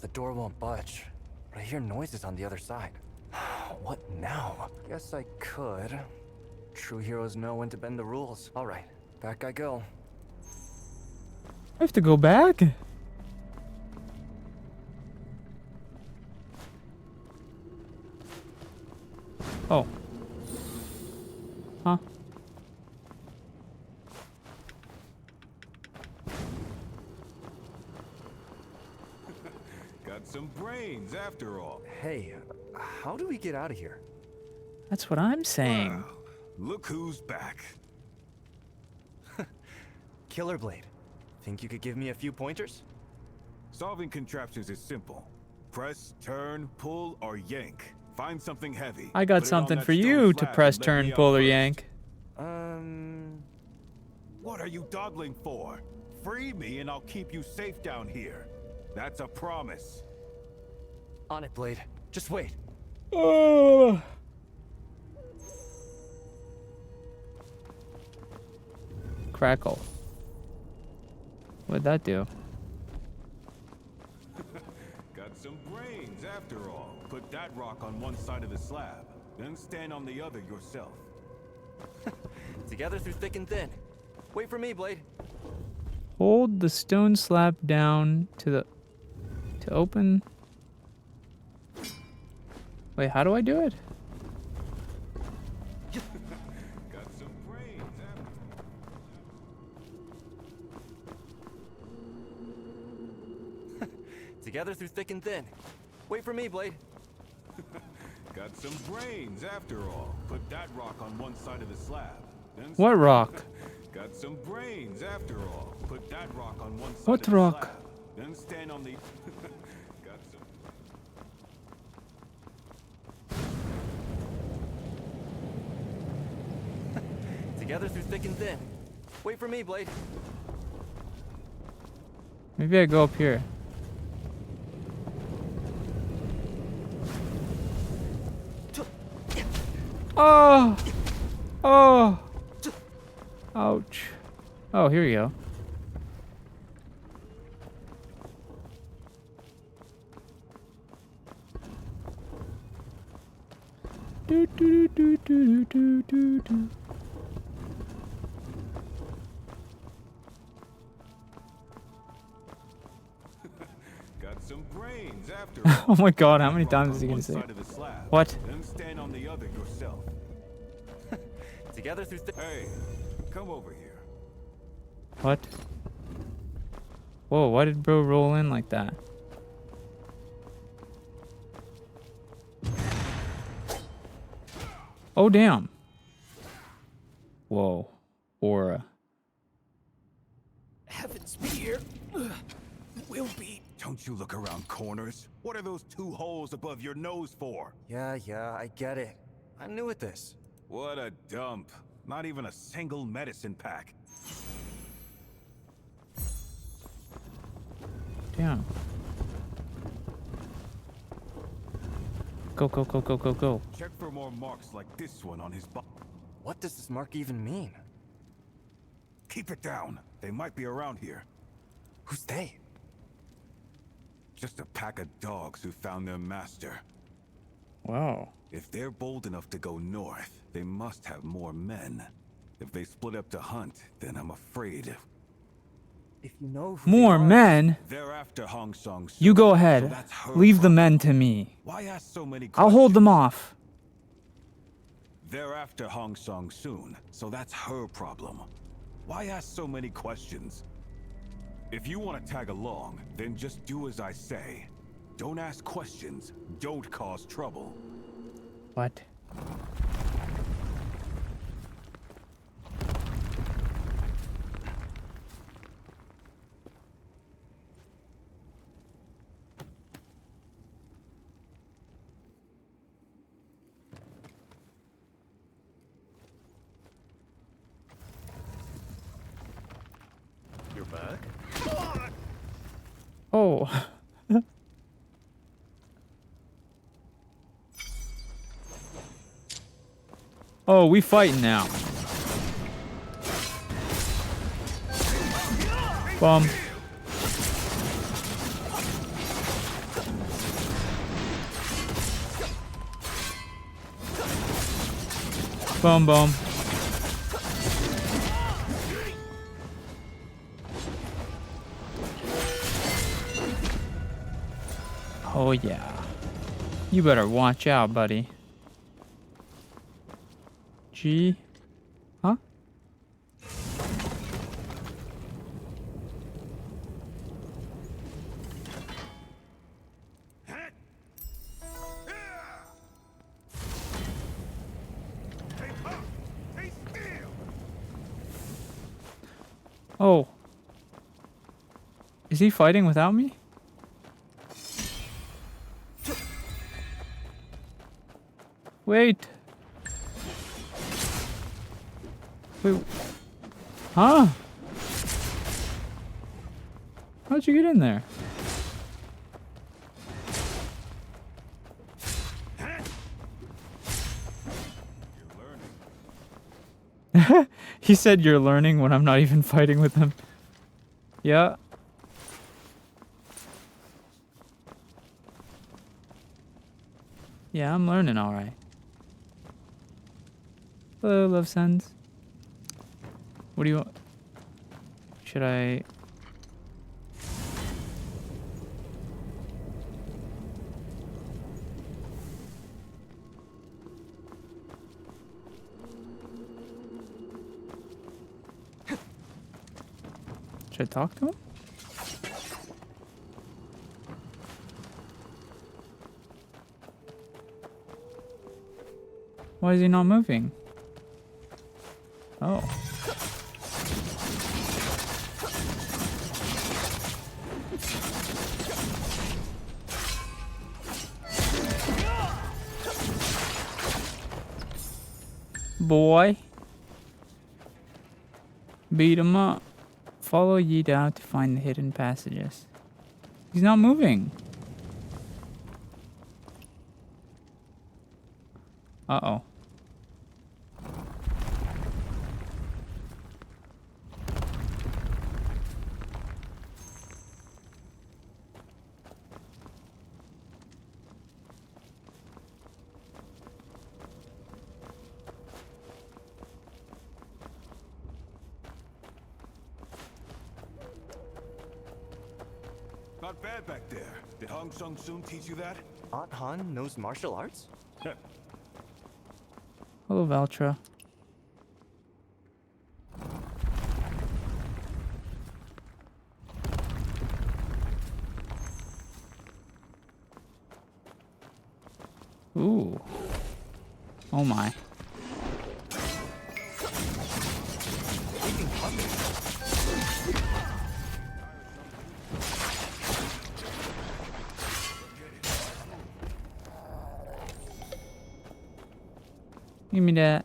The door won't budge, but I hear noises on the other side. What now? Guess I could. True heroes know when to bend the rules. All right, back I go. I have to go back? Oh. Huh? Got some brains after all. Hey, how do we get out of here? That's what I'm saying. Well, look who's back. Killer Blade. Think you could give me a few pointers? Solving contraptions is simple. Press, turn, pull, or yank. Find something heavy. I got put it on something that for stone you to slab press, and let turn, me up pull, or first. yank. What are you dawdling for? Free me and I'll keep you safe down here. That's a promise. On it, Blade. Just wait. Oh. Crackle. What'd that do? Got some brains after all. Put that rock on one side of the slab, then stand on the other yourself. Together through thick and thin. Wait for me, Blade. Hold the stone slab down to open. Wait, how do I do it? Got some brains after. Together through thick and thin. Wait for me, Blade. Got some brains after all. Put that rock on one side of the slab. Then What rock? Got some brains after all. Put that rock on one side What of the rock? slab. Then stand on the Got some Together through thick and thin. Wait for me, Blade. Maybe I go up here. Oh! Oh! Ouch. Oh, here we go. Do do do do do do do. Got some brains after Oh all. my god, how many Rock times on is he gonna one say? side of the slab, What? Then stand on the other yourself. Together through thick. Hey, come over here. What? Whoa, why did bro roll in like that? Oh, damn. Whoa. Aura. Heavens be here. Will be. Don't you look around corners? What are those two holes above your nose for? Yeah, I get it. I'm new at this. What a dump. Not even a single medicine pack. Damn. Go, go, go, go, go, go. Check for more marks like this one on his body. What does this mark even mean? Keep it down. They might be around here. Who's they? Just a pack of dogs who found their master. Wow. If they're bold enough to go north, they must have more men. If they split up to hunt, then I'm afraid If you know who More they are, men? they're after Hong Song. You go so ahead. that's her Leave the problem. men to me. Why ask so many I'll hold them questions? off. They're after Hong Song soon, so that's her problem. Why ask so many questions? If you want to tag along, then just do as I say. Don't ask questions. Don't cause trouble. What? You're back? Oh. Oh, we fighting now. Bum. Boom, boom. Oh, yeah. You better watch out, buddy. G? Huh? Oh. he fighting without me? Wait. Wait. Huh? How'd you get in there? He said you're learning when I'm not even fighting with him. Yeah. Yeah, I'm learning alright. Hello, love sends. What do you want? Should I... Should I talk to him? Why is he not moving? Oh. Boy. Beat him up. Follow ye down to find the hidden passages. He's not moving. Uh-oh. Not bad back there. Did Hong Sung Soon teach you that? Aunt Han knows martial arts? Hello, Valtra. Ooh. Oh my. Give me that.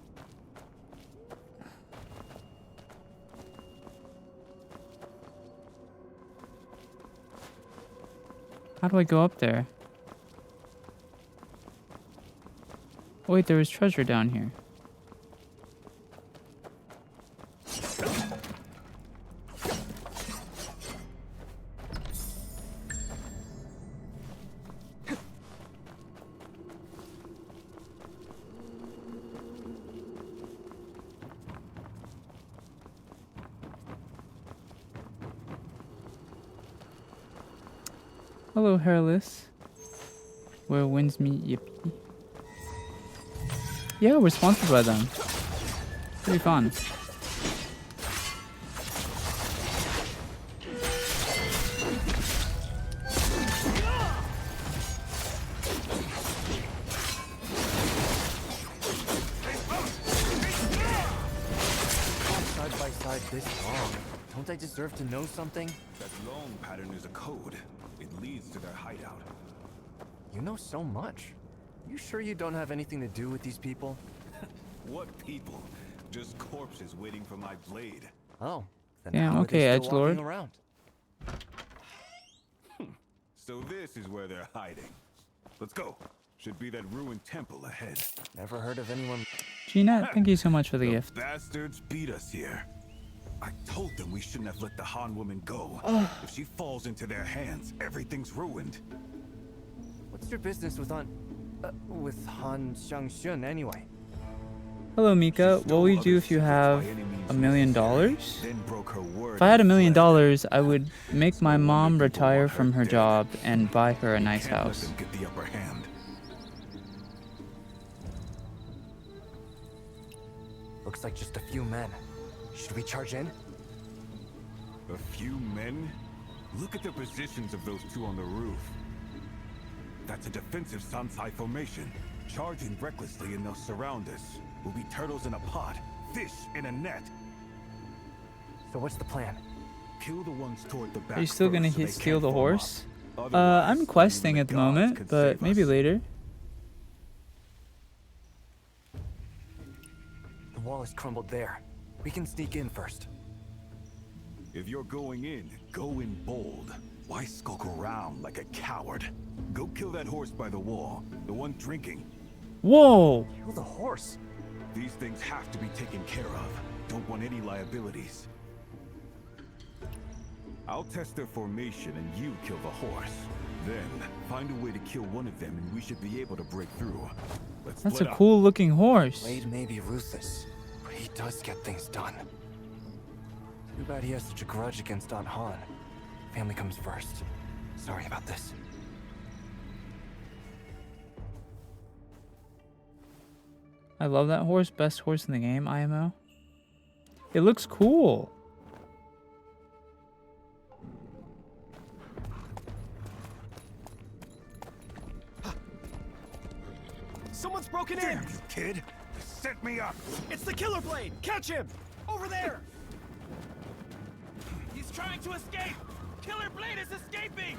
How do I go up there? Oh, wait, there was treasure down here. Hello, Hairless. Where winds meet, yippee. Yeah, we're sponsored by them. Pretty fun. Side by side this long. Don't I deserve to know something? That long pattern is a code. It leads to their hideout. You know so much. You sure you don't have anything to do with these people? What people? Just corpses waiting for my blade. Oh, then Damn, how are okay, they still walking edgelord. around? So this is where they're hiding. Let's go. Should be that ruined temple ahead. Never heard of anyone. Gina, thank you so much for the The gift. bastards beat us here. I told them we shouldn't have let the Han woman go. If she falls into their hands, everything's ruined. What's your business with with Han Xiangxun anyway? Hello, Mika. What will you do if you have $1 million? If I had $1 million, I would make my mom retire from her job and buy her a nice house. Get the upper hand. Looks like just a few men. Should we charge in? A few men? Look at the positions of those two on the roof. That's a defensive Sansai formation. Charging recklessly and they'll surround us. We'll be turtles in a pot, fish in a net. So what's the plan? Kill the ones toward the back. Are you still gonna first so they steal can't the form up. horse? Otherwise, I'm questing even at the gods moment, could but save maybe us. later. The wall has crumbled there. We can sneak in first. If you're going in, go in bold. Why skulk around like a coward? Go kill that horse by the wall, the one drinking. Whoa! Kill the horse. These things have to be taken care of. Don't want any liabilities. I'll test their formation and you kill the horse. Then, find a way to kill one of them and we should be able to break through. Let's That's a split up. cool looking horse. Blade may be ruthless, but he does get things done. Too bad he has such a grudge against Aunt Han. Family comes first. Sorry about this. I love that horse. Best horse in the game, IMO. It looks cool. Someone's broken in! Damn you, kid! You set me up! It's the Killer Blade! Catch him! Over there! He's trying to escape! Killer Blade is escaping!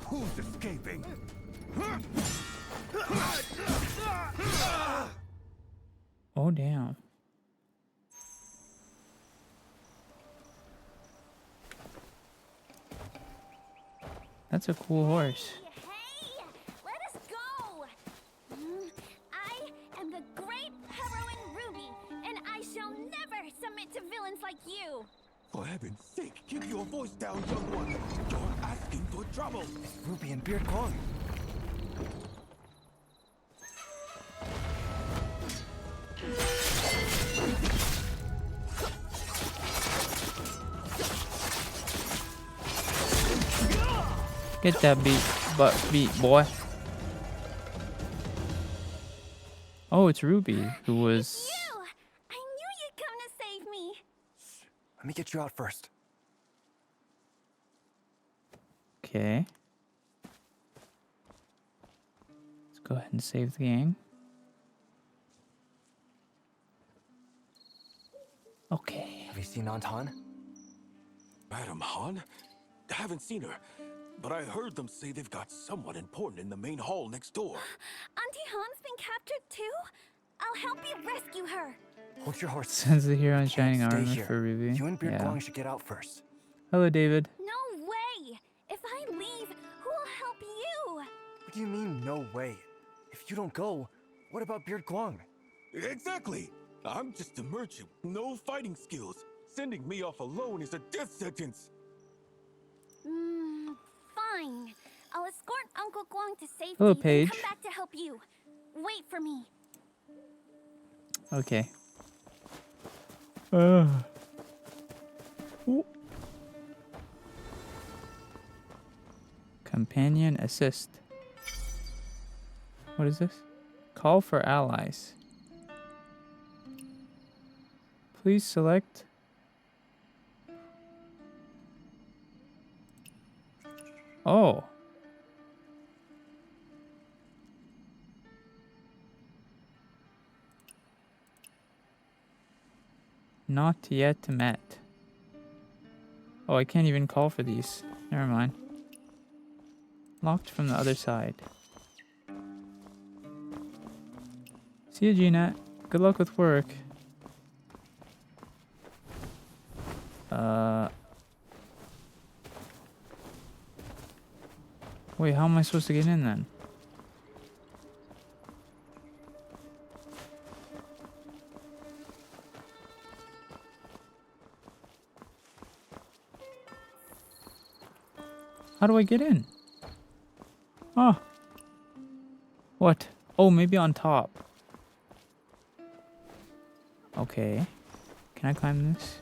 Who's escaping? Oh, damn. That's a cool horse. Hey, let us go! I am the great heroine Ruby, and I shall never submit to villains like you! For heaven's sake, keep your voice down, young one. You're asking for trouble. Ruby and Beard Kwong. Get that beat, boy. Oh, it's Ruby, who was... You! I knew you'd come to save me! Let me get you out first. Okay. Let's go ahead and save the gang. Okay. Have you seen Aunt Han? Madam Han? I haven't seen her, but I heard them say they've got someone important in the main hall next door. Auntie Han's been captured too? I'll help you rescue her! Hold your horse. Sends the hero in shining Stay armor here. for Ruby. You and Beard Yeah. Kwong should get out first. Hello, David. No way! If I leave, who will help you? What do you mean, no way? If you don't go, what about Beard Kwong? Exactly! I'm just a merchant, no fighting skills. Sending me off alone is a death sentence. Fine. I'll escort Uncle Kwong to safety Hello, and Paige. come back to help you. Wait for me. Okay. Ooh. Companion assist. What is this? Call for allies. Please select. Oh. Not yet met. Oh, I can't even call for these. Never mind. Locked from the other side. See you, Gina. Good luck with work. Wait, how am I supposed to get in then? How do I get in? Oh. What? Oh, maybe on top. Okay. Can I climb this?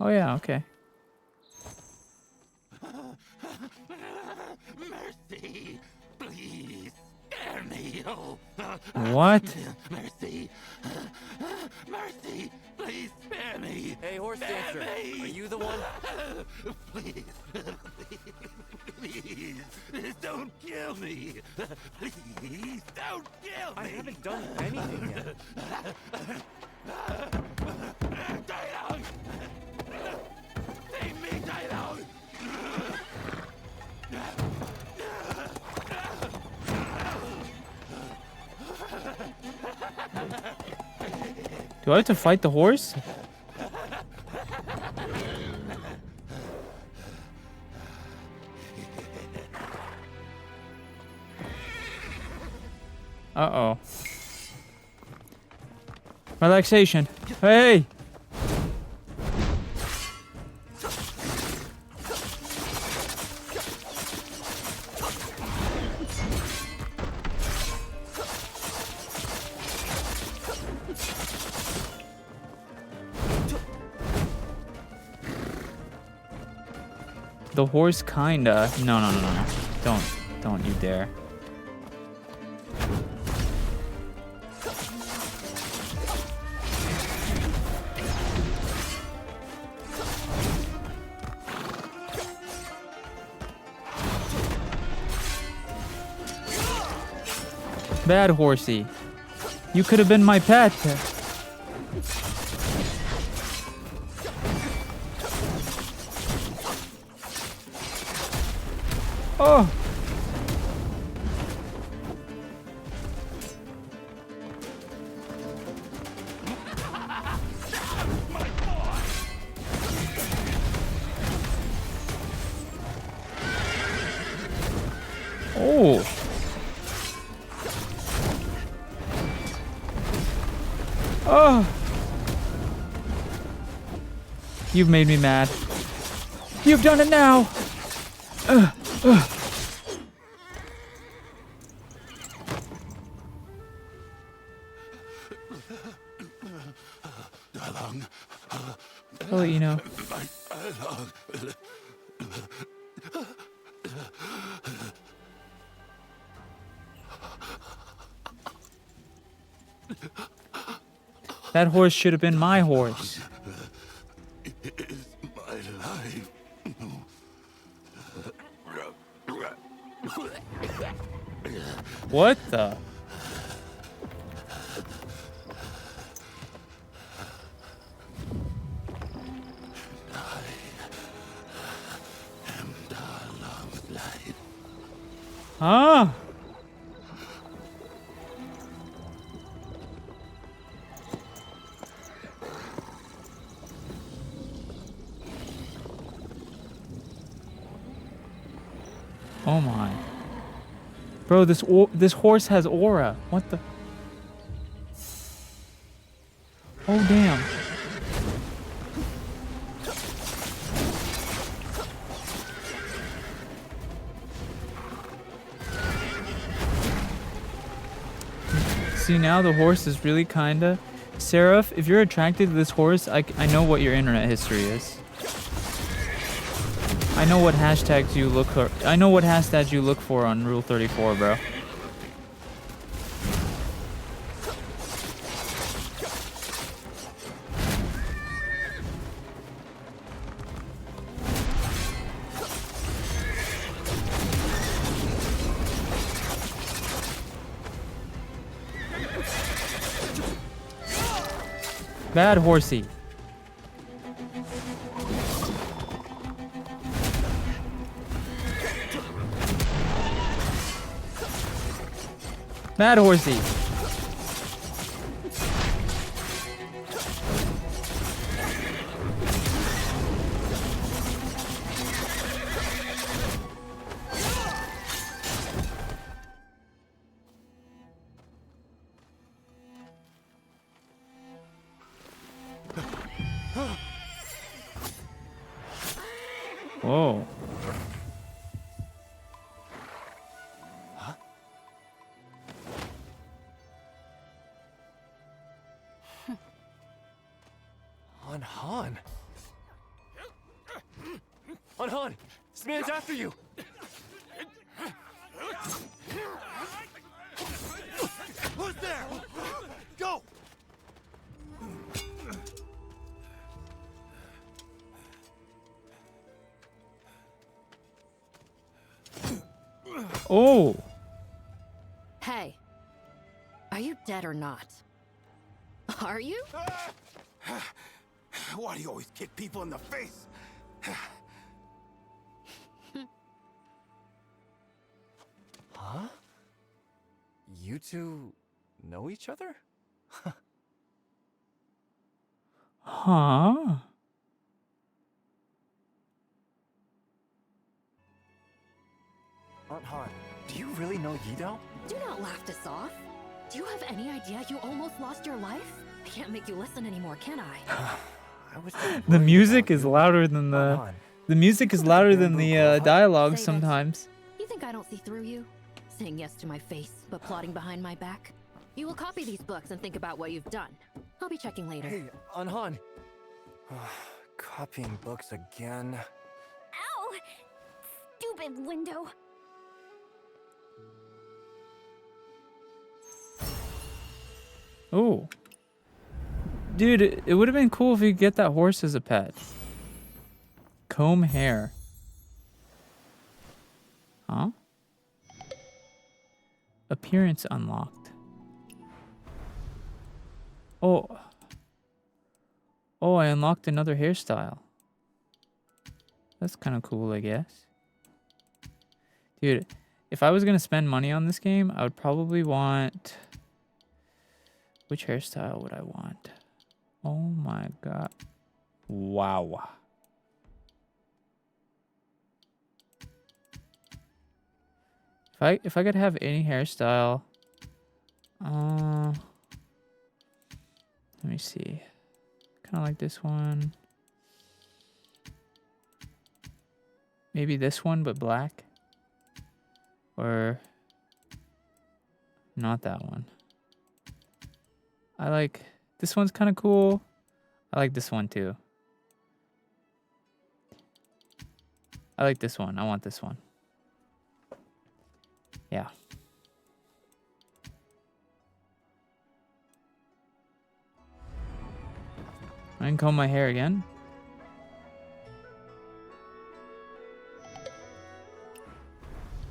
Oh yeah, okay. Mercy, please, spare me. Oh. What? Mercy, mercy, please spare me. Hey, horse Spare dancer, me. are you the one? Please, please, don't kill me. Please, don't kill me. I haven't done anything yet. Do I have to fight the horse? Uh-oh. Relaxation. Hey! The horse kinda. No, no, no, no, no. Don't you dare. Bad horsey. You could have been my pet. Oh. Oh. Oh. You've made me mad. You've done it now. I'll let you know. That horse should have been my horse. What the? Huh? Oh my. Bro, this horse has aura. What the? Oh damn. See, now the horse is really kinda... Seraph, if you're attracted to this horse, I know what your internet history is. I know what hashtags you look for. I know what hashtags you look for on Rule 34, bro. Bad horsey. Bad horsey. Whoa. Han. Han! This man's after you! Who's there? Go! Oh. Hey. Are you dead or not? Are you? Why do you always kick people in the face? Huh? You two know each other? Huh? Aunt Han, do you really know Yido? Do not laugh this off. Do you have any idea you almost lost your life? I can't make you listen anymore, can I? I was The music is louder than the... Han. The music is louder than the dialogue Say this. sometimes. You think I don't see through you? Saying yes to my face, but plotting behind my back? You will copy these books and think about what you've done. I'll be checking later. Hey, Aunt Han. Copying books again. Ow! Stupid window. Oh. Dude, it would have been cool if you could get that horse as a pet. Comb hair. Huh? Appearance unlocked. Oh. Oh, I unlocked another hairstyle. That's kind of cool, I guess. Dude, if I was going to spend money on this game, I would probably want... Which hairstyle would I want? Oh my god. Wow. If I could have any hairstyle, let me see. Kind of like this one. Maybe this one, but black. Or not that one. I like this one's kind of cool. I like this one too. I like this one. I want this one. Yeah. I can comb my hair again.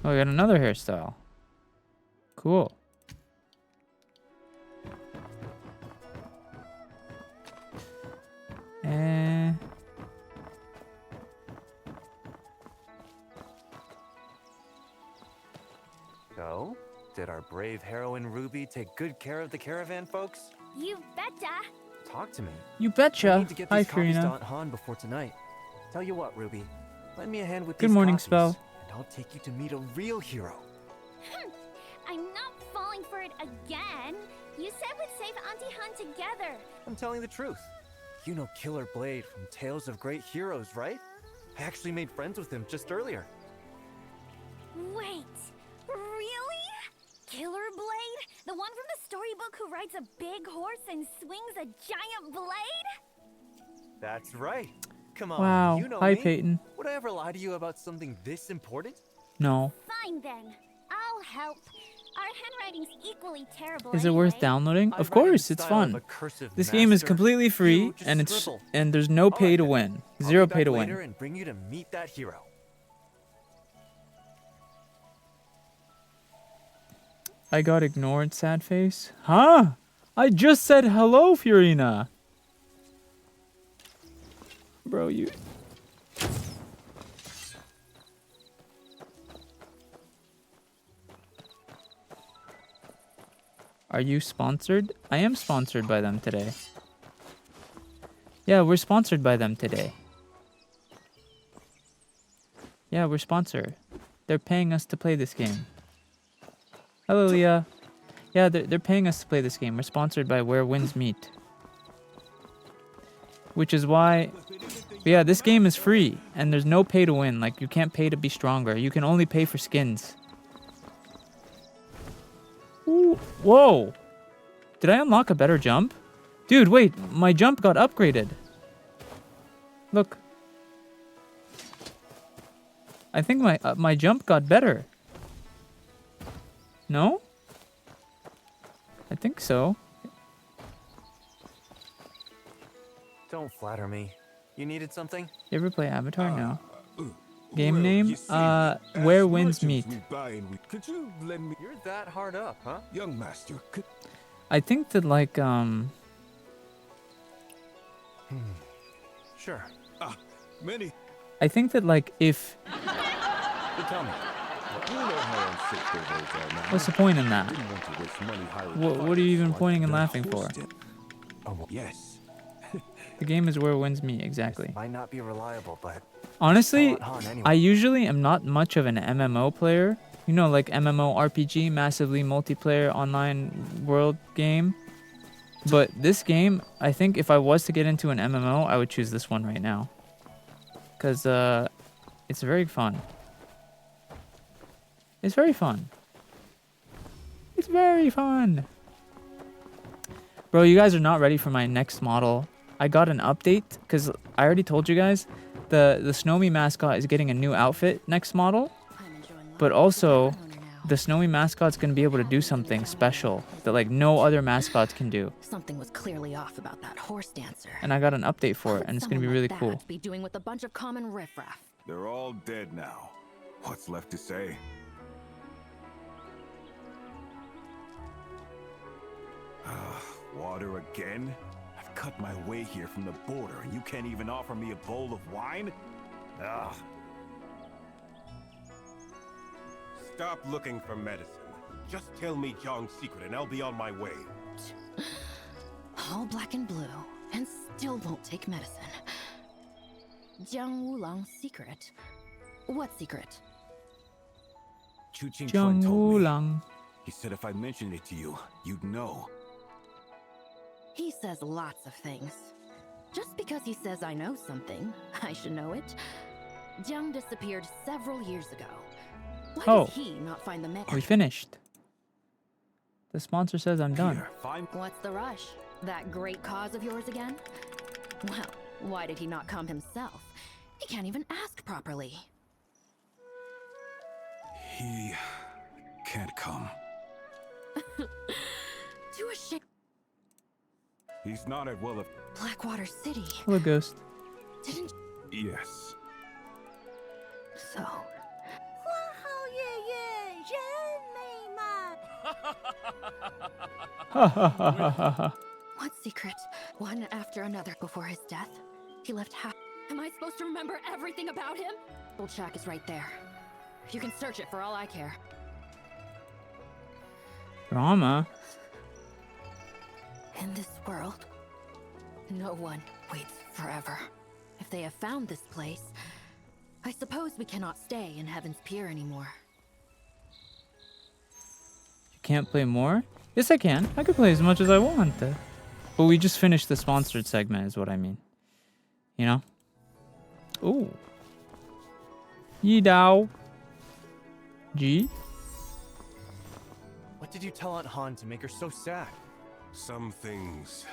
Oh, I got another hairstyle. Cool. So, did our brave heroine Ruby take good care of the caravan folks? You betcha. Talk to me. You I betcha. need to get Hi, these copies to Karina. Aunt Han before tonight. Tell you what, Ruby. Lend me a hand with Good these morning, copies, Spell. and I'll take you to meet a real hero. I'm not falling for it again. You said we'd save Auntie Han together. I'm telling the truth. You know Killer Blade from Tales of Great Heroes, right? I actually made friends with him just earlier. Wait, really? Killer Blade? The one from the storybook who rides a big horse and swings a giant blade? That's right. Come on, Wow. you know Hi, me. Peyton. Would I ever lie to you about something this important? No. Fine then. I'll help. Our handwriting's equally terrible Is it worth anyway. downloading? I Of write in course, the it's style of fun. a cursive This game is master. completely free, You just and scribble. there's no pay Alright to then. win. I'll Zero be pay back to later win. and bring you to meet that hero. I got ignored, sad face. Huh? I just said hello, Fiorina. Bro, you... Are you sponsored? I am sponsored by them today. Yeah, we're sponsored by them today. Yeah, we're sponsored. They're paying us to play this game. Hello, Leah. Yeah, they're paying us to play this game. We're sponsored by Where Winds Meet. Which is why... Yeah, this game is free, and there's no pay to win. Like, you can't pay to be stronger. You can only pay for skins. Ooh, whoa! Did I unlock a better jump? Dude, wait, my jump got upgraded. Look. I think my jump got better. No? I think so. Don't flatter me. You needed something? You ever play Avatar? No. Game Well, name? you see, Where as Winds merchants Meet. we buy and we- Could you lend me... You're that hard up, huh? Young master, could... I think that, like, Sure. Many. I think that like if You tell me. You know how unsafe their roads are now. what's the point in that? Didn't want to waste money hiring What are you even fighters, so I pointing and built a laughing for? horse den. Oh, yes. The game is where wins me exactly. Might not be reliable, but Honestly, Tell Aunt Han anyway. I usually am not much of an MMO player. You know, like MMO RPG, massively multiplayer online world game. But this game, I think if I was to get into an MMO, I would choose this one right now. Because it's very fun. It's very fun. It's very fun. Bro, you guys are not ready for my next model. I got an update because I already told you guys the Snowy mascot is getting a new outfit next model. But also, the Snowy mascot's going to be able to do something special that like no other mascots can do. Something was clearly off about that horse dancer. And I got an update for it, What and would it's going to be someone really like cool. that be doing with a bunch of common riffraff? They're all dead now. What's left to say? Water again? I've cut my way here from the border, and you can't even offer me a bowl of wine? Ugh. Stop looking for medicine. Just tell me Jiang's secret and I'll be on my way. All black and blue, and still won't take medicine. Jiang Wulang's secret. What secret? Chu Qingchuan Jiang told me. Wulang. He said if I mentioned it to you, you'd know. He says lots of things. Just because he says I know something, I should know it. Jiang disappeared several years ago. Why Oh. did he not find the We message? finished. The sponsor says I'm done. Here, find. What's the rush? That great cause of yours again? Well, why did he not come himself? He can't even ask properly. He can't come. To a ship, He's not at Well of. Blackwater City. Hello, Ghost. Didn't Yes. so. Ha ha ha ha ha ha. What secret? One after another before his death. He left half. Am I supposed to remember everything about him? Old shack is right there. You can search it for all I care. Drama. In this world, no one waits forever. If they have found this place, I suppose we cannot stay in Heaven's Pier anymore. You can't play more? Yes, I can. I can play as much as I want. But we just finished the sponsored segment, is what I mean. You know? Ooh. Yi Dao. G. What did you tell Aunt Han to make her so sad? Some things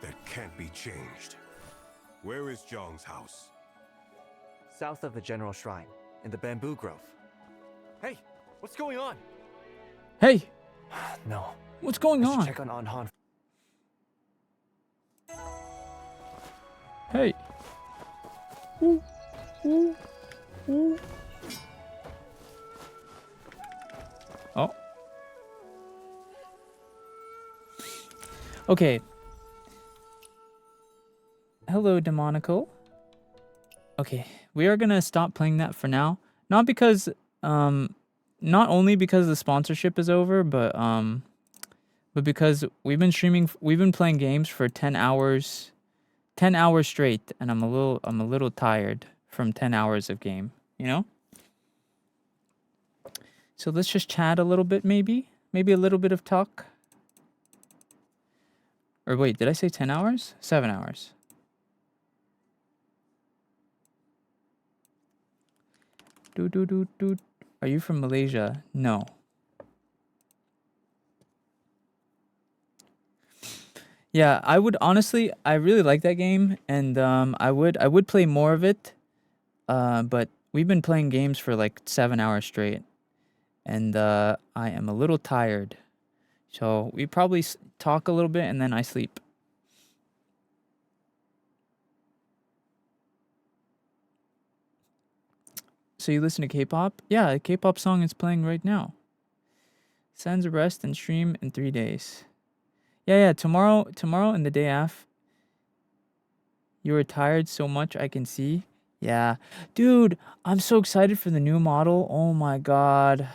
that can't be changed. Where is Jiang's house? South of the General Shrine, in the Bamboo Grove. Hey, what's going on? Hey, No. what's going I should on? check on Aunt Han. Hey. Ooh. Ooh. Ooh. Oh. Okay. Hello, Demonical. Okay, we are gonna stop playing that for now. Not because, not only because the sponsorship is over, but because we've been playing games for 10 hours straight, and I'm a little tired from 10 hours of game, you know? So let's just chat a little bit, maybe a little bit of talk. Or wait, did I say 10 hours? 7 hours. Are you from Malaysia? No. Yeah, I would honestly, I really like that game, and I would play more of it. But we've been playing games for like 7 hours straight, and I am a little tired. So we probably talk a little bit, and then I sleep. So you listen to K-pop? Yeah, a K-pop song is playing right now. SENZ'S rest and stream in 3 days. Yeah, tomorrow and the day after. You were tired so much I can see. Yeah. Dude, I'm so excited for the new model. Oh my god.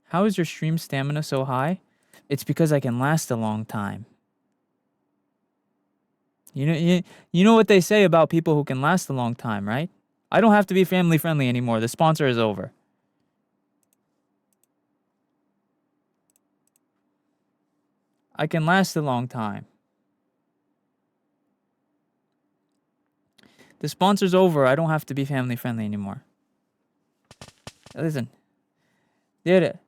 How is your stream stamina so high? It's because I can last a long time. You know what they say about people who can last a long time, right? I don't have to be family friendly anymore. The sponsor is over. I can last a long time. The sponsor's over. I don't have to be family friendly anymore. Listen. Dude.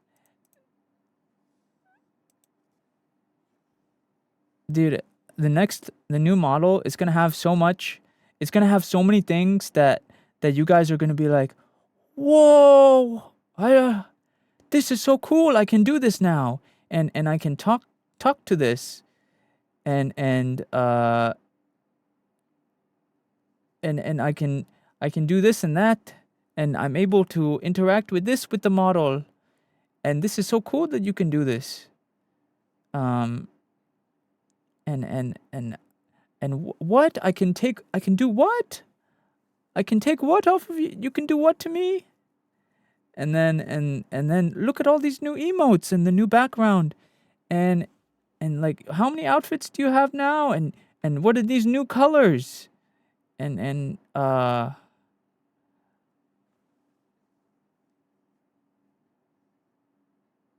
Dude, the new model is gonna have so much. It's gonna have so many things that you guys are gonna be like, whoa! This is so cool. I can do this now, and I can talk to this, and I can do this and that, and I'm able to interact with the model, and this is so cool that you can do this. What? I can do what? I can take what off of you? You can do what to me? And then look at all these new emotes and the new background, and like, how many outfits do you have now? And what are these new colors?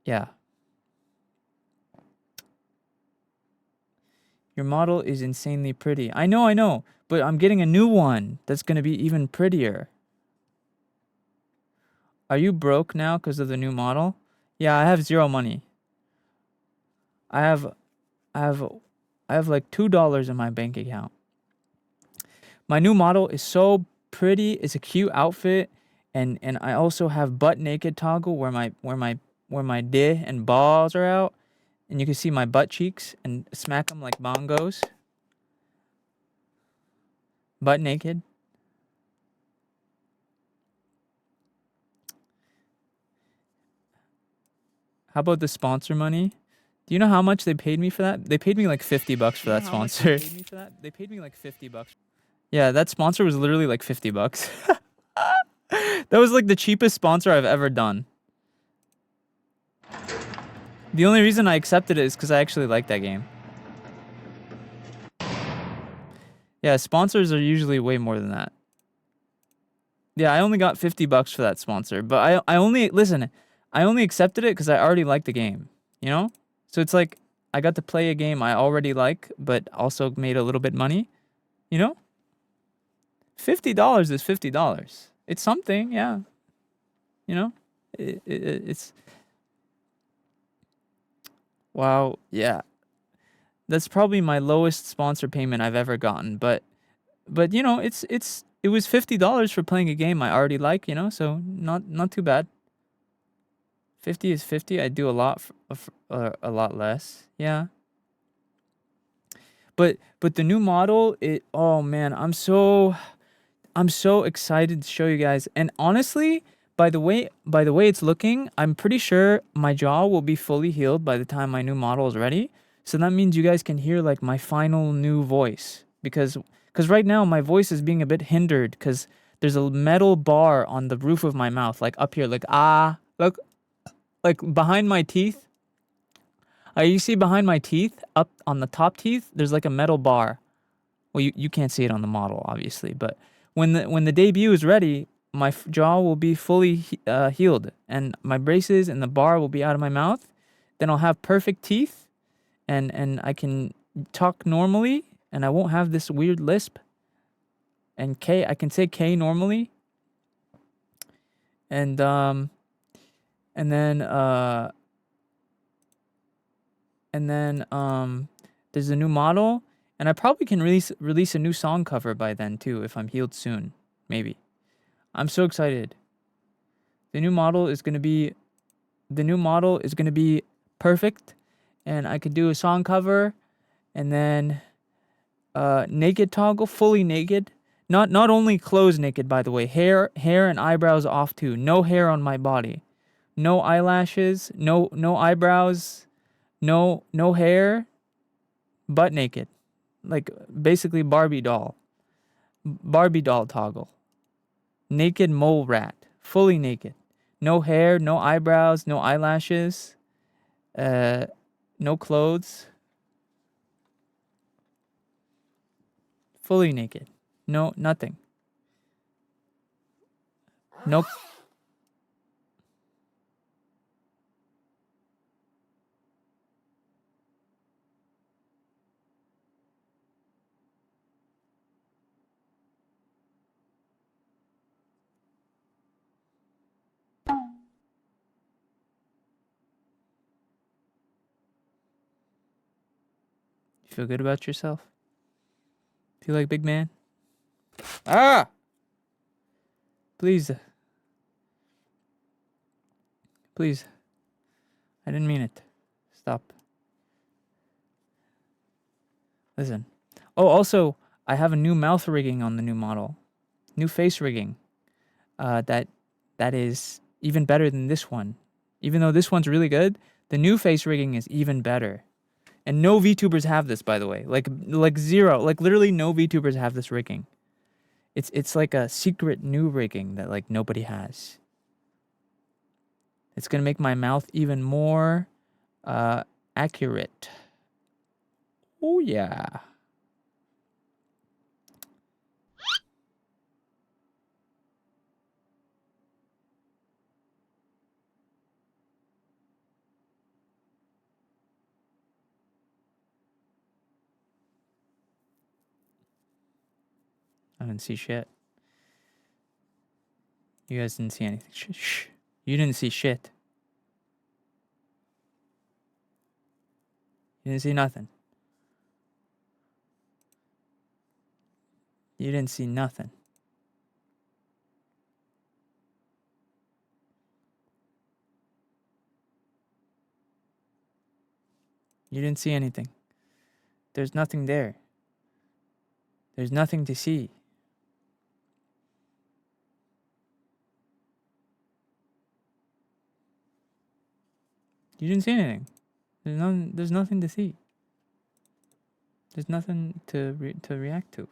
Yeah. Your model is insanely pretty. I know, but I'm getting a new one that's gonna be even prettier. Are you broke now because of the new model? Yeah, I have zero money. I have like $2 in my bank account. My new model is so pretty. It's a cute outfit, and I also have butt naked toggle where my dick and balls are out, and you can see my butt cheeks and smack them like bongos. Butt naked. How about the sponsor money? Do you know how much they paid me for that? They paid me like $50 for that sponsor. They paid me like $50. Yeah, that sponsor was literally like $50. That was like the cheapest sponsor I've ever done. The only reason I accepted it is because I actually like that game. Yeah, sponsors are usually way more than that. Yeah, I only got $50 for that sponsor, but I only accepted it because I already liked the game, you know? So it's like, I got to play a game I already like, but also made a little bit money, you know? $50 is $50. It's something, yeah. You know? It's... Wow, yeah. That's probably my lowest sponsor payment I've ever gotten, but you know, it was $50 for playing a game I already like, you know? So not too bad. 50 is 50. I do a lot a lot less. Yeah. But the new model, oh man, I'm so excited to show you guys. And honestly, by the way it's looking, I'm pretty sure my jaw will be fully healed by the time my new model is ready. So that means you guys can hear like my final new voice, because right now my voice is being a bit hindered because there's a metal bar on the roof of my mouth, like up here, like look, like behind my teeth. You see behind my teeth, up on the top teeth, there's like a metal bar. Well, you can't see it on the model, obviously, but when the debut is ready, my jaw will be fully healed, and my braces and the bar will be out of my mouth. Then I'll have perfect teeth, and I can talk normally, and I won't have this weird lisp. And I can say K normally. And then there's a new model, and I probably can release a new song cover by then too, if I'm healed soon, maybe. I'm so excited. The new model is gonna be perfect, and I could do a song cover, and then naked toggle, fully naked. Not only clothes naked, by the way. Hair and eyebrows off too. No hair on my body. No eyelashes, no eyebrows, no hair, butt naked. like basically Barbie doll. Barbie doll toggle. Naked mole rat. Fully naked. No hair, no eyebrows, no eyelashes. No clothes. Fully naked. No, nothing. Nope. You feel good about yourself? Feel like big man? Ah! Please. Please. I didn't mean it. Stop. Listen. Oh, also, I have a new mouth rigging on the new model. New face rigging. That is even better than this one. Even though this one's really good, the new face rigging is even better. And no VTubers have this, by the way. Like zero. Like literally no VTubers have this rigging. It's like a secret new rigging that like nobody has. It's gonna make my mouth even more accurate. Oh yeah. I didn't see shit. You guys didn't see anything. Shh. You didn't see shit. You didn't see nothing. You didn't see nothing. You didn't see anything. There's nothing there. There's nothing to see. You didn't see anything. There's nothing to see. There's nothing to react to.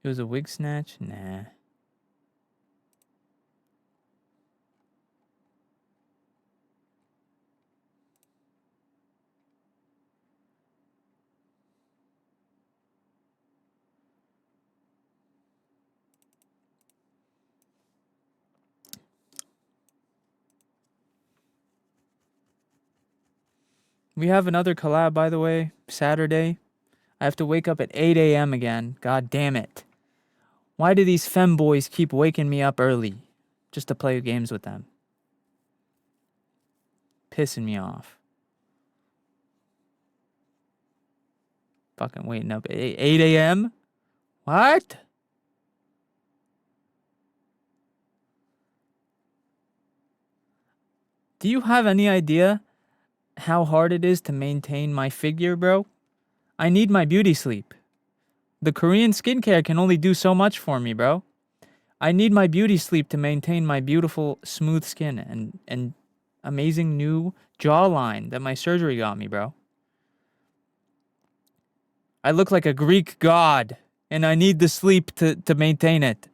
It was a wig snatch? Nah. We have another collab, by the way, Saturday. I have to wake up at 8 a.m. again. God damn it. Why do these femboys keep waking me up early just to play games with them? Pissing me off. Fucking waiting up at 8 a.m.? What? Do you have any idea how hard it is to maintain my figure, bro? I need my beauty sleep. The Korean skincare can only do so much for me, bro. I need my beauty sleep to maintain my beautiful, smooth skin and amazing new jawline that my surgery got me, bro. I look like a Greek god, and I need the sleep to maintain it.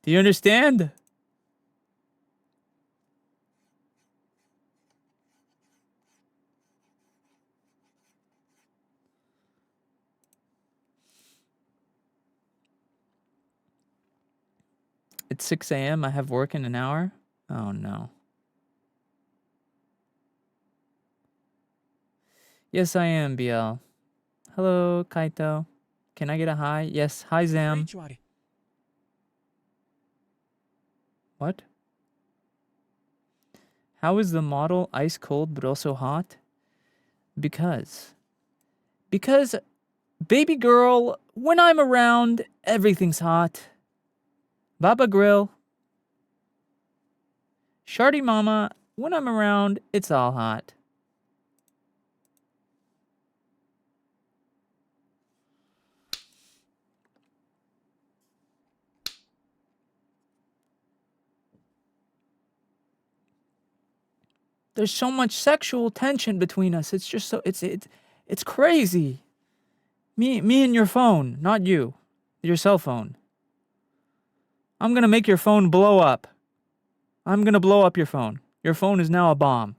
Do you understand? It's 6 a.m. I have work in an hour. Oh, no. Yes, I am, BL. Hello, Kaito. Can I get a hi? Yes, hi, Zam. What? How is the model ice cold but also hot? Because, baby girl, when I'm around, everything's hot. Baba Grill. Shardy Mama, when I'm around, it's all hot. There's so much sexual tension between us. It's just so it's crazy. Me and your phone, not you. Your cell phone. I'm gonna make your phone blow up. I'm gonna blow up your phone. Your phone is now a bomb.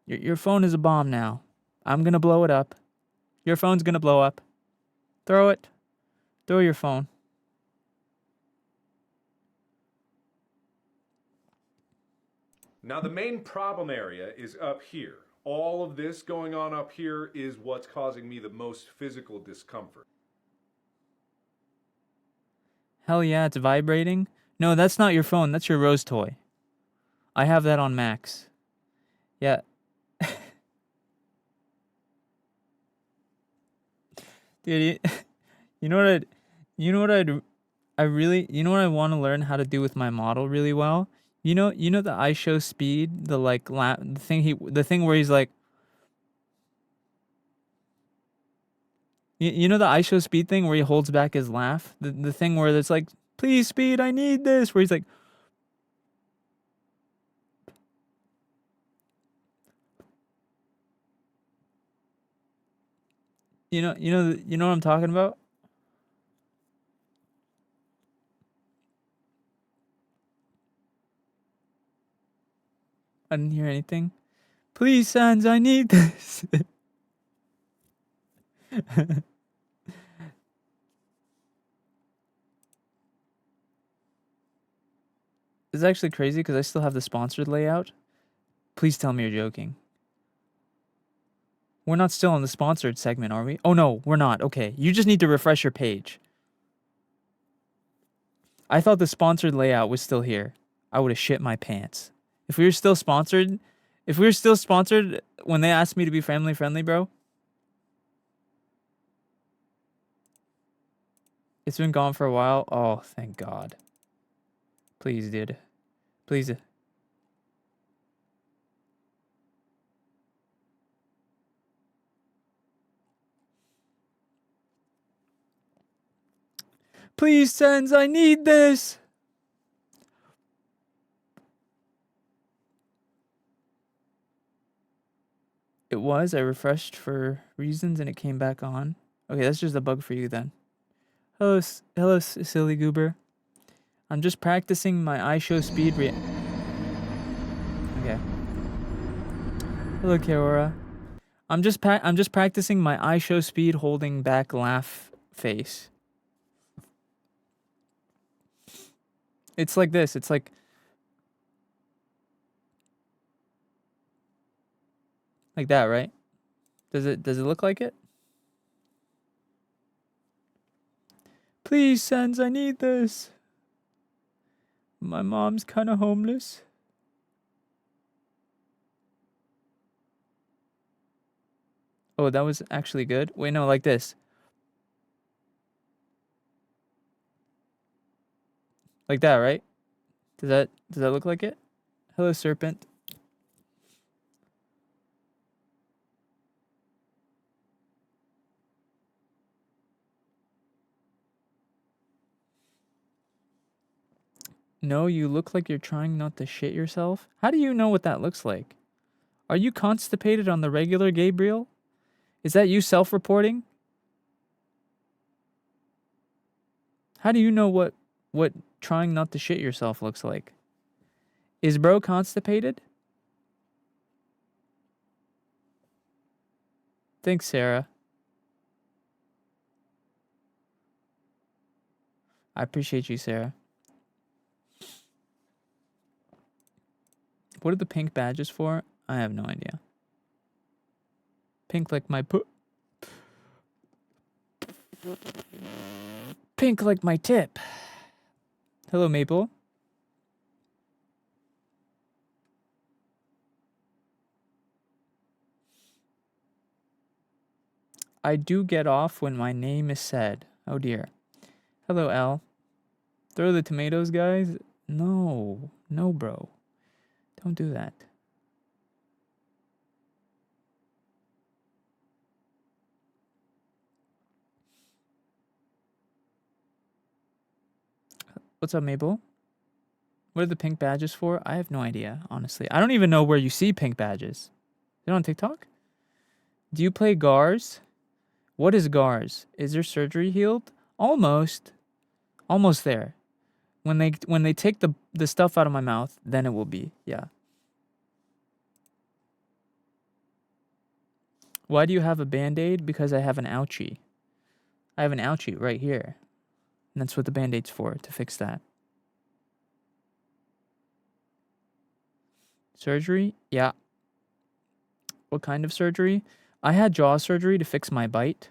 Your phone is a bomb now. I'm gonna blow it up. Your phone's gonna blow up. Throw it. Throw your phone. Now the main problem area is up here. All of this going on up here is what's causing me the most physical discomfort. Hell yeah, it's vibrating. No, that's not your phone. That's your Rose toy. I have that on max. Yeah. Dude, you know what you know what I want to learn how to do with my model really well? You know the I show speed, the like the thing where he's like you know the I show speed thing where he holds back his laugh? The thing where it's like, "Please speed, I need this." Where he's like you know what I'm talking about? I didn't hear anything. Please, Sans, I need this. It's actually crazy because I still have the sponsored layout. Please tell me you're joking. We're not still on the sponsored segment, are we? Oh no, we're not. Okay, you just need to refresh your page. I thought the sponsored layout was still here. I would have shit my pants. If we were still sponsored when they asked me to be family friendly, bro. It's been gone for a while. Oh, thank God. Please, dude. Please. Please, Sens, I need this. It was. I refreshed for reasons and it came back on. Okay, that's just a bug for you then. Hello, silly goober. I'm just practicing my I show speed Okay. Hello, Kerora. I'm just practicing my I show speed holding back laugh face. It's like this. It's like that, right? Does it look like it? Please, Sens, I need this. My mom's kind of homeless. Oh, that was actually good. Wait, no, like this. Like that, right? Does that look like it? Hello, serpent. No, you look like you're trying not to shit yourself. How do you know what that looks like? Are you constipated on the regular, Gabriel? Is that you self-reporting? How do you know what trying not to shit yourself looks like? Is bro constipated? Thanks, Sarah. I appreciate you, Sarah. What are the pink badges for? I have no idea. Pink like my Pink like my tip. Hello, Maple. I do get off when my name is said. Oh dear. Hello, L. Throw the tomatoes, guys. No, bro. Don't do that. What's up, Mabel? What are the pink badges for? I have no idea, honestly. I don't even know where you see pink badges. They're on TikTok? Do you play GARS? What is GARS? Is your surgery healed? Almost. Almost there. When they take the stuff out of my mouth, then it will be. Yeah. Why do you have a Band-Aid? Because I have an ouchie. I have an ouchie right here. And that's what the Band-Aid's for, to fix that. Surgery? Yeah. What kind of surgery? I had jaw surgery to fix my bite.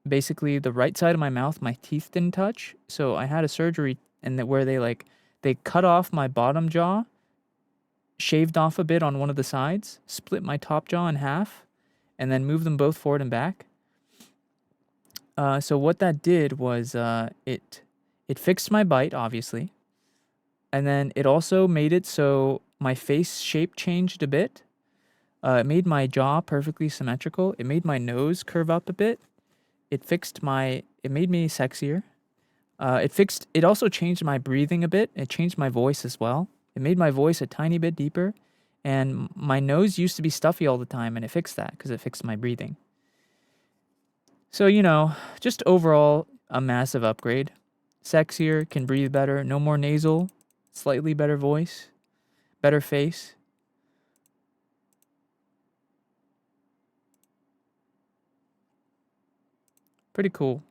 Basically, the right side of my mouth, my teeth didn't touch. So I had a surgery where they cut off my bottom jaw, shaved off a bit on one of the sides, split my top jaw in half, and then moved them both forward and back. So what that did was it fixed my bite, obviously. And then it also made it so my face shape changed a bit. It made my jaw perfectly symmetrical. It made my nose curve up a bit. It made me sexier. It also changed my breathing a bit. It changed my voice as well. It made my voice a tiny bit deeper. And my nose used to be stuffy all the time, and it fixed that because it fixed my breathing. So, you know, just overall, a massive upgrade. Sexier, can breathe better, no more nasal, slightly better voice, better face. Pretty cool.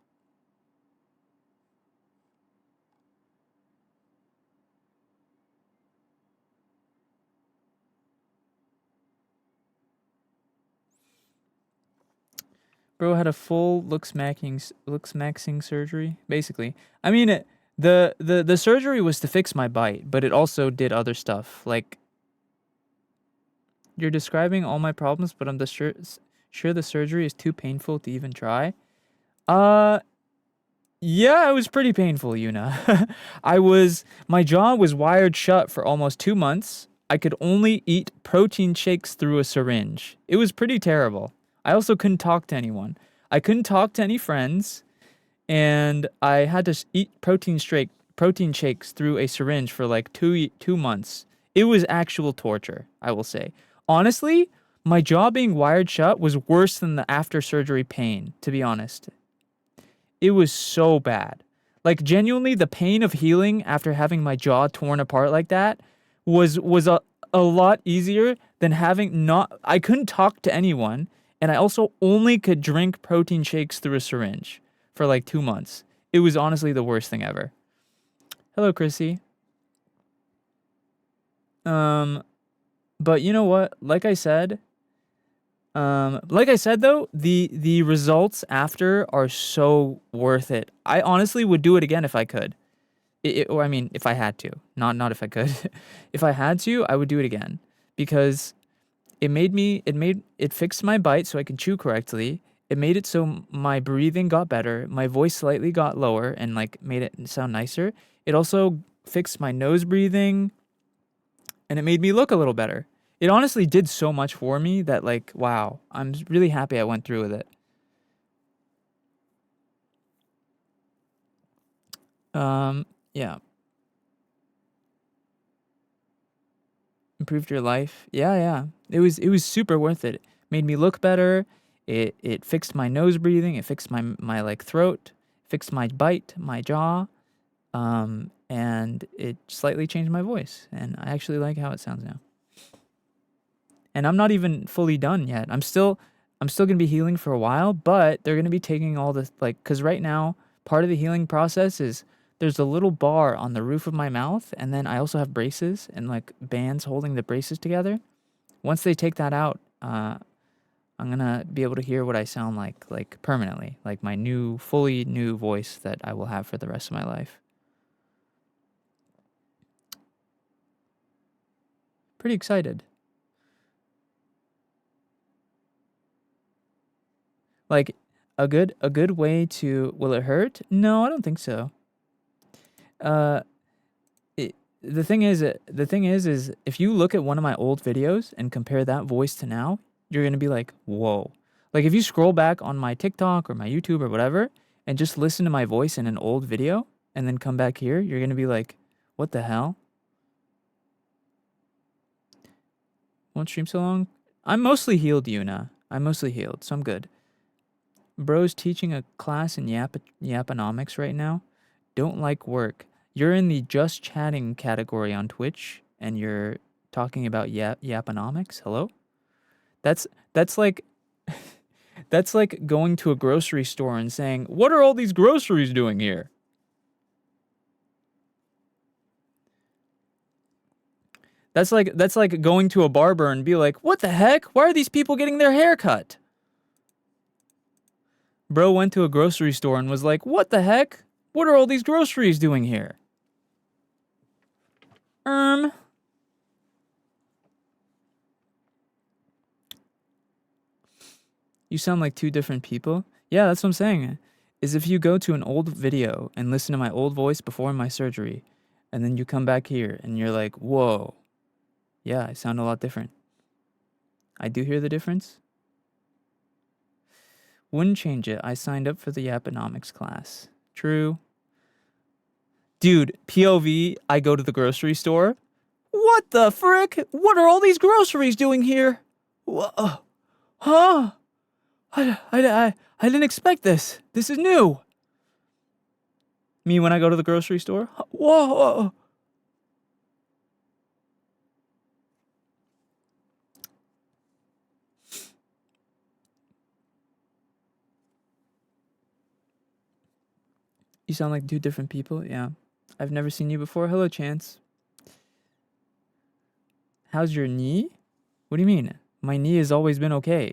Bro had a full looks maxing surgery, basically. I mean, the surgery was to fix my bite, but it also did other stuff. Like, you're describing all my problems, but I'm sure the surgery is too painful to even try. Yeah, it was pretty painful, Yuna. My jaw was wired shut for almost 2 months. I could only eat protein shakes through a syringe. It was pretty terrible. I also couldn't talk to anyone. I couldn't talk to any friends, and I had to eat protein shakes through a syringe for like 2 months. It was actual torture, I will say. Honestly, my jaw being wired shut was worse than the after surgery pain, to be honest. It was so bad. Like, genuinely, the pain of healing after having my jaw torn apart like that was a lot easier than I couldn't talk to anyone, and I also only could drink protein shakes through a syringe for like 2 months. It was honestly the worst thing ever. Hello, Chrissy. But you know what? Like I said though, the results after are so worth it. I honestly would do it again if I could. Or I mean, if I had to. Not if I could. If I had to, I would do it again. Because it fixed my bite so I could chew correctly. It made it so my breathing got better. My voice slightly got lower and like made it sound nicer. It also fixed my nose breathing, and it made me look a little better. It honestly did so much for me that, like, wow, I'm really happy I went through with it. Yeah. Improved your life. Yeah. It was super worth it. Made me look better. It fixed my nose breathing. It fixed my like throat. Fixed my bite, my jaw. And it slightly changed my voice. And I actually like how it sounds now. And I'm not even fully done yet. I'm still gonna be healing for a while, but they're gonna be taking all the because right now part of the healing process is there's a little bar on the roof of my mouth, and then I also have braces and like bands holding the braces together. Once they take that out, I'm gonna be able to hear what I sound like permanently, like my fully new voice that I will have for the rest of my life. Pretty excited. Like a good way to, will it hurt? No, I don't think so. The thing is if you look at one of my old videos and compare that voice to now, you're gonna be like, whoa. Like if you scroll back on my TikTok or my YouTube or whatever, and just listen to my voice in an old video and then come back here, you're going to be like, what the hell? Won't stream so long? I'm mostly healed, Yuna. I'm mostly healed, so I'm good. Bro's teaching a class in Yaponomics right now. Don't like work. You're in the just chatting category on Twitch, and you're talking about Yaponomics? Hello? That's like that's like going to a grocery store and saying, "What are all these groceries doing here?" That's like going to a barber and be like, "What the heck? Why are these people getting their hair cut?" Bro went to a grocery store and was like, "What the heck? What are all these groceries doing here?" You sound like two different people. Yeah, that's what I'm saying. Is if you go to an old video and listen to my old voice before my surgery, and then you come back here and you're like, whoa. Yeah, I sound a lot different. I do hear the difference. Wouldn't change it. I signed up for the Yaponomics class. True. Dude, POV, I go to the grocery store. What the frick? What are all these groceries doing here? Whoa. Huh? I didn't expect this. This is new. Me when I go to the grocery store? Whoa. You sound like two different people? Yeah. I've never seen you before. Hello, Chance. How's your knee? What do you mean? My knee has always been okay.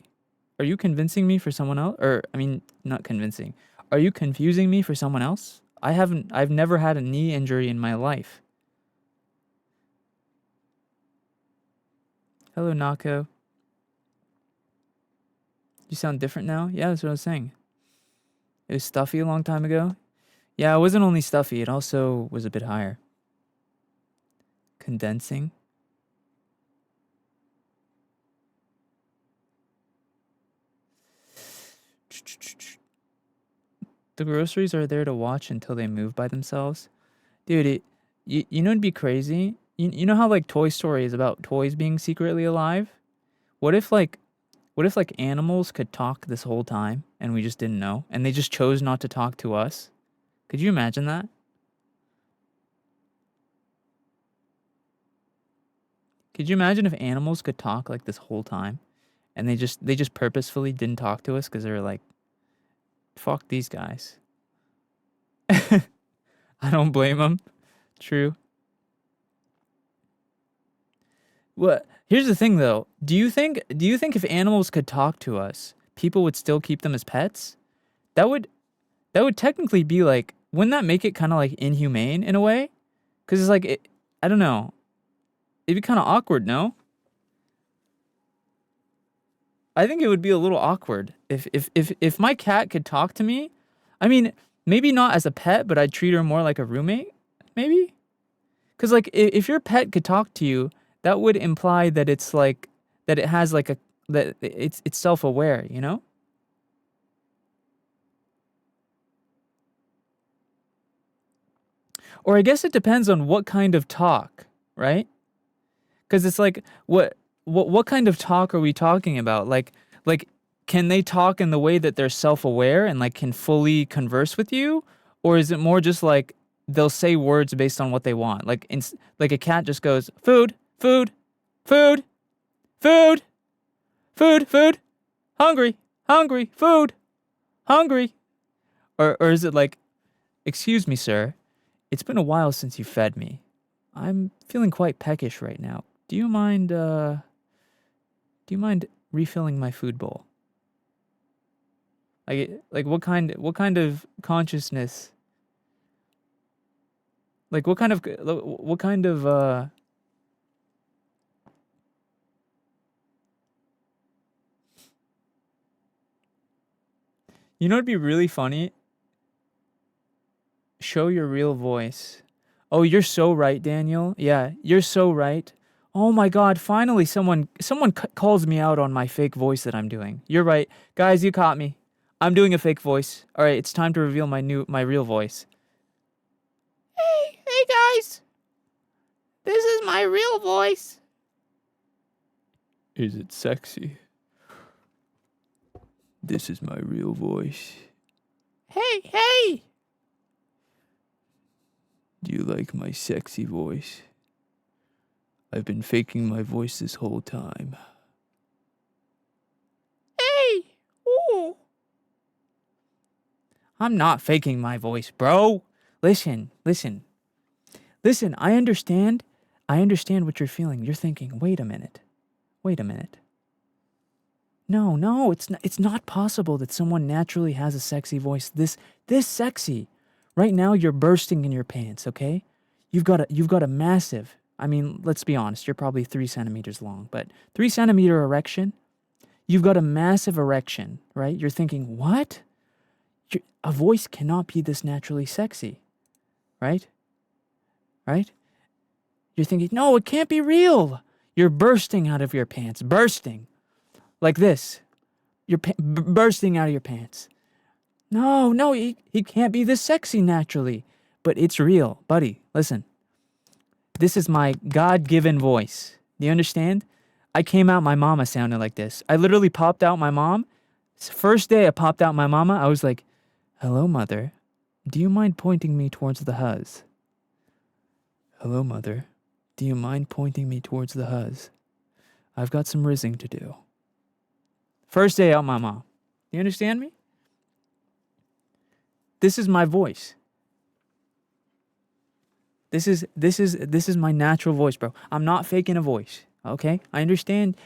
Are you convincing me for someone else? Or, I mean, not convincing. Are you confusing me for someone else? I've never had a knee injury in my life. Hello, Nako. You sound different now? Yeah, that's what I was saying. It was stuffy a long time ago. Yeah, it wasn't only stuffy, it also was a bit higher. Condensing. The groceries are there to watch until they move by themselves. Dude, you know what'd be crazy? You know how like Toy Story is about toys being secretly alive? What if like animals could talk this whole time and we just didn't know? And they just chose not to talk to us? Could you imagine that? Could you imagine if animals could talk like this whole time and they just purposefully didn't talk to us because they were like, fuck these guys. I don't blame them. True. What? Here's the thing though. Do you think if animals could talk to us, people would still keep them as pets? That would technically be like, wouldn't that make it kind of like inhumane in a way? Because it's like, I don't know. It'd be kind of awkward, no? I think it would be a little awkward if my cat could talk to me. I mean, maybe not as a pet, but I'd treat her more like a roommate, maybe? Because like, if your pet could talk to you, that would imply that it's like, that it has like that it's self-aware, you know? Or I guess it depends on what kind of talk, right? Because it's like, what kind of talk are we talking about? Like, can they talk in the way that they're self-aware and like can fully converse with you? Or is it more just like they'll say words based on what they want? Like, like a cat just goes, food, food, food, food, food, food, hungry, hungry, food, hungry. Or is it like, excuse me, sir, it's been a while since you fed me. I'm feeling quite peckish right now. Do you mind refilling my food bowl? Like what kind of consciousness? Like what kind of You know what'd be really funny? Show your real voice. Oh, you're so right, Daniel. Yeah, you're so right. Oh my god, finally someone calls me out on my fake voice that I'm doing. You're right. Guys, you caught me. I'm doing a fake voice. All right, it's time to reveal my real voice. Hey guys. This is my real voice. Is it sexy? This is my real voice. Hey. Do you like my sexy voice? I've been faking my voice this whole time. Hey! Ooh. I'm not faking my voice, bro. Listen. I understand what you're feeling. You're thinking, wait a minute. No, it's not possible that someone naturally has a sexy voice this sexy. Right now you're bursting in your pants, okay? You've got a massive, I mean, let's be honest, you're probably 3 centimeters long, but 3 centimeter erection, you've got a massive erection, right? You're thinking, what? A voice cannot be this naturally sexy, right? You're thinking, no, it can't be real. You're bursting out of your pants, bursting. Like this. You're bursting out of your pants. No, he can't be this sexy naturally. But it's real. Buddy, listen. This is my God-given voice. Do you understand? I came out my mama sounding like this. I literally popped out my mom. First day I popped out my mama, I was like, hello, mother. Do you mind pointing me towards the huz? Hello, mother. Do you mind pointing me towards the huz? I've got some rizzing to do. First day out my mom. Do you understand me? This is my voice. This is my natural voice, bro. I'm not faking a voice. Okay? I understand.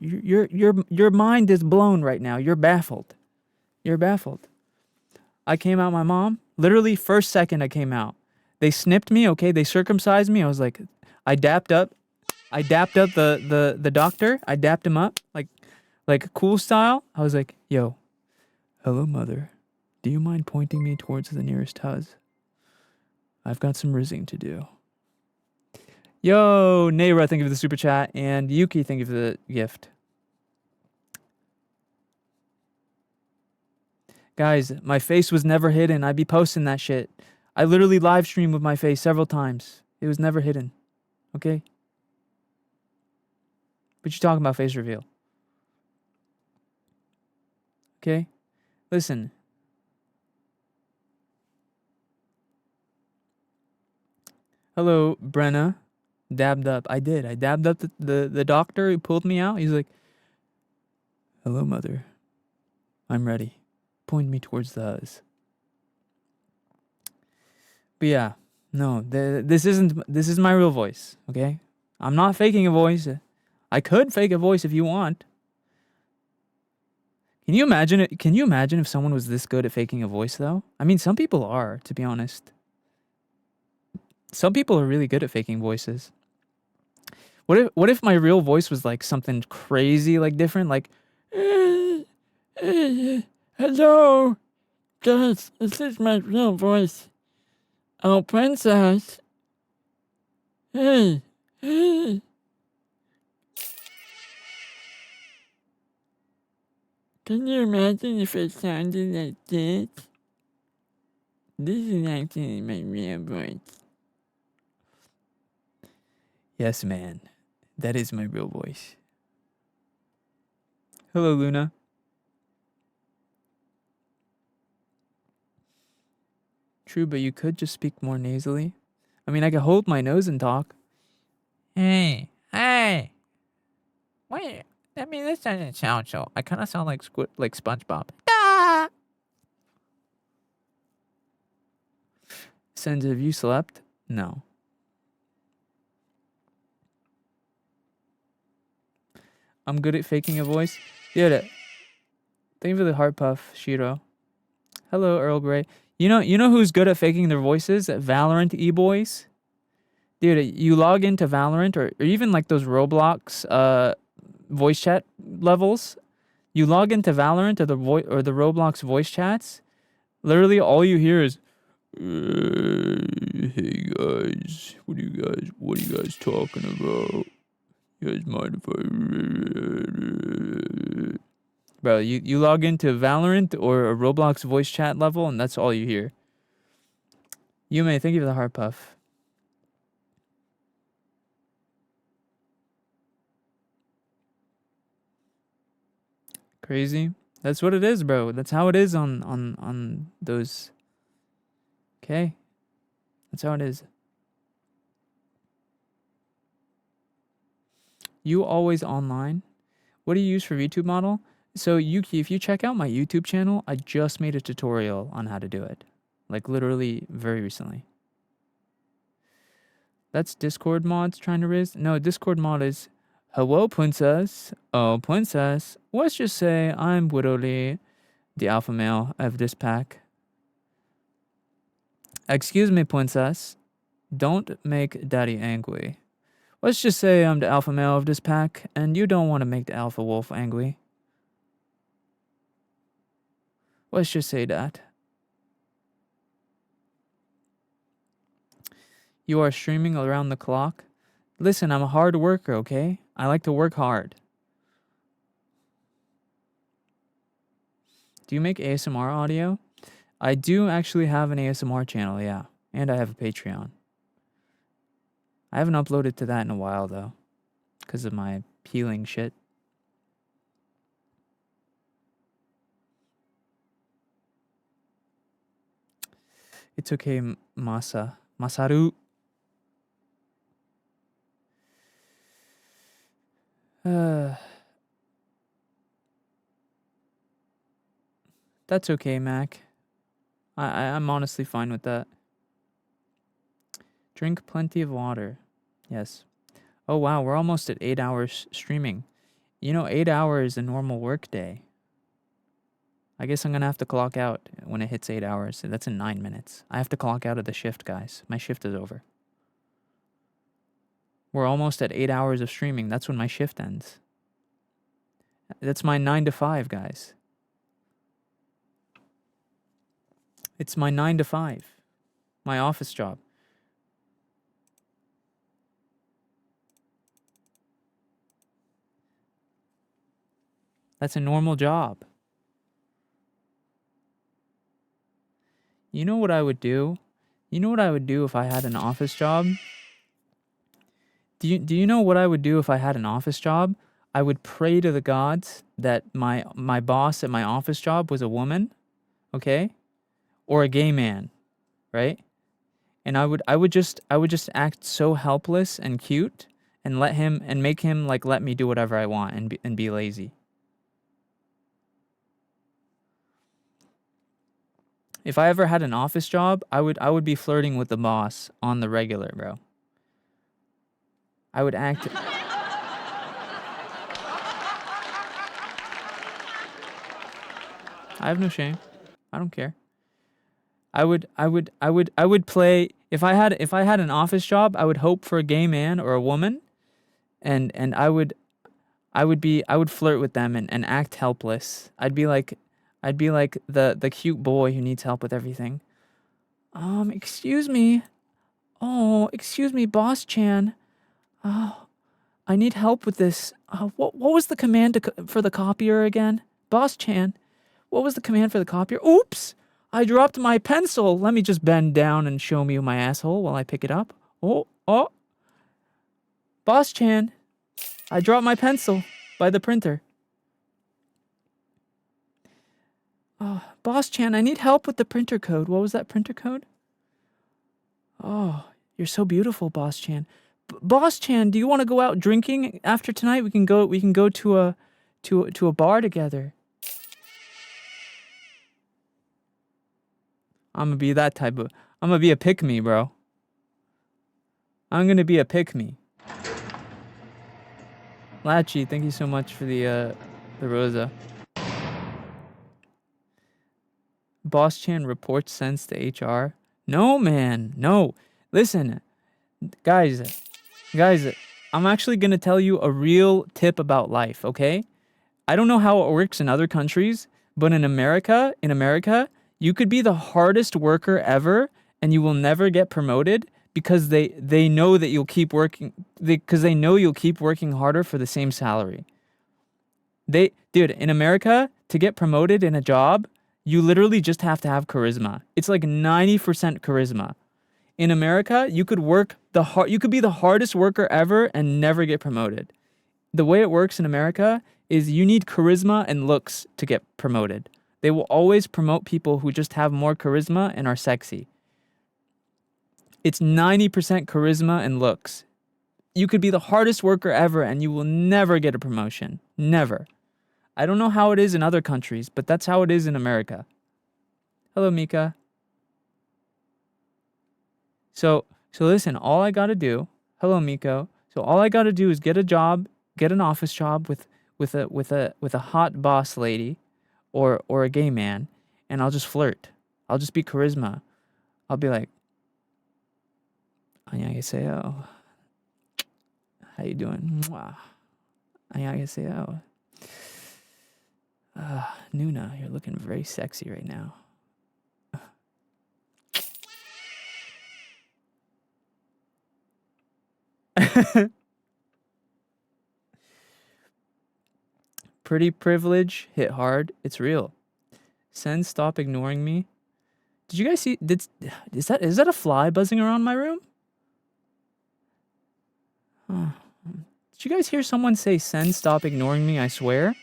Your mind is blown right now. You're baffled. I came out my mom. Literally first second I came out. They snipped me, okay? They circumcised me. I was like, I dapped up the doctor. I dapped him up like cool style. I was like, yo, hello, mother. Do you mind pointing me towards the nearest huz? I've got some rizzing to do. Yo, Nayra, thank you for the super chat. And Yuki, thank you for the gift. Guys, my face was never hidden. I'd be posting that shit. I literally live streamed with my face several times. It was never hidden. Okay? What you talking about, face reveal? Okay? Listen. Hello, Brenna. Dabbed up. I did. I dabbed up the doctor who pulled me out. He's like, hello, mother. I'm ready. Point me towards the huz. But yeah, no, this is my real voice, okay? I'm not faking a voice. I could fake a voice if you want. Can you imagine it? Can you imagine if someone was this good at faking a voice, though? I mean, some people are, to be honest. Some people are really good at faking voices. What if my real voice was like something crazy, like different, like, hello, guys, this is my real voice. Oh, princess. Hey. Can you imagine if it sounded like this? This is actually my real voice. Yes, man. That is my real voice. Hello, Luna. True, but you could just speak more nasally. I mean, I could hold my nose and talk. Hey. Wait, I mean, this doesn't sound so. I kind of sound like SpongeBob. Ah! SENZ'S, have you slept? No. I'm good at faking a voice. Dude, thank you for the heart puff, Shiro. Hello, Earl Grey. You know who's good at faking their voices? Valorant e-boys. Dude, you log into Valorant or even like those Roblox voice chat levels. You log into Valorant or the Roblox voice chats. Literally, all you hear is, "Hey guys, what are you guys talking about? You guys mind if I?" Bro, you log into Valorant or a Roblox voice chat level, and that's all you hear. Yume, thank you for the heart puff. Crazy. That's what it is, bro. That's how it is on those. Okay. That's how it is. You always online? What do you use for YouTube model? So Yuki, if you check out my YouTube channel, I just made a tutorial on how to do it. Like literally very recently. That's Discord mods trying to raise? No, Discord mod is hello princess. Oh princess. Let's just say I'm Widowly, the alpha male of this pack. Excuse me, princess. Don't make daddy angry. Let's just say I'm the alpha male of this pack, and you don't want to make the alpha wolf angry. Let's just say that. You are streaming around the clock? Listen, I'm a hard worker, okay? I like to work hard. Do you make ASMR audio? I do actually have an ASMR channel, yeah. And I have a Patreon. I haven't uploaded to that in a while, though. Because of my peeling shit. It's okay, Masaru. That's okay, Mac. I'm honestly fine with that. Drink plenty of water. Yes. Oh, wow, we're almost at 8 hours streaming. You know, 8 hours is a normal work day. I guess I'm going to have to clock out when it hits 8 hours. That's in 9 minutes. I have to clock out of the shift, guys. My shift is over. We're almost at 8 hours of streaming. That's when my shift ends. That's my 9 to 5, guys. It's my 9 to 5. My office job. That's a normal job. You know what I would do? You know what I would do if I had an office job? Do you know what I would do if I had an office job? I would pray to the gods that my boss at my office job was a woman, okay? Or a gay man, right? And I would just act so helpless and cute and make him like let me do whatever I want and be lazy. If I ever had an office job, I would be flirting with the boss on the regular, bro. I would act. I have no shame. I don't care. I would play if I had an office job, I would hope for a gay man or a woman and I would flirt with them and act helpless. I'd be like the cute boy who needs help with everything. Excuse me. Oh, excuse me, Boss Chan. Oh, I need help with this. What was the command for the copier again? Boss Chan, what was the command for the copier? Oops! I dropped my pencil. Let me just bend down and show me my asshole while I pick it up. Oh. Boss Chan, I dropped my pencil by the printer. Oh, Boss Chan, I need help with the printer code. What was that printer code? Oh, you're so beautiful, Boss Chan. Boss Chan, do you want to go out drinking after tonight? We can go to a bar together. I'm gonna be that type of. I'm gonna be a pick-me, bro. I'm gonna be a pick-me. Lachi, thank you so much for the Rosa. Boss Chan reports SENZ'S to HR. No, man, no. Listen, guys, I'm actually gonna tell you a real tip about life, okay? I don't know how it works in other countries, but in America, you could be the hardest worker ever and you will never get promoted because they know that you'll keep working because they know you'll keep working harder for the same salary. Dude, in America, to get promoted in a job, you literally just have to have charisma. It's like 90% charisma. In America, you could you could be the hardest worker ever and never get promoted. The way it works in America is you need charisma and looks to get promoted. They will always promote people who just have more charisma and are sexy. It's 90% charisma and looks. You could be the hardest worker ever and you will never get a promotion. Never. I don't know how it is in other countries, but that's how it is in America. Hello, Mika. So listen, all I gotta do, hello, Miko. So all I gotta do is get a job, get an office job with a hot boss lady or a gay man, and I'll just flirt. I'll just be charisma. I'll be like, 안녕하세요. How you doing? Mwah. 안녕하세요. Nuna, you're looking very sexy right now. Pretty privilege hit hard. It's real. SENZ'S, stop ignoring me. Did you guys see? Is that a fly buzzing around my room? Did you guys hear someone say SENZ'S, stop ignoring me? I swear.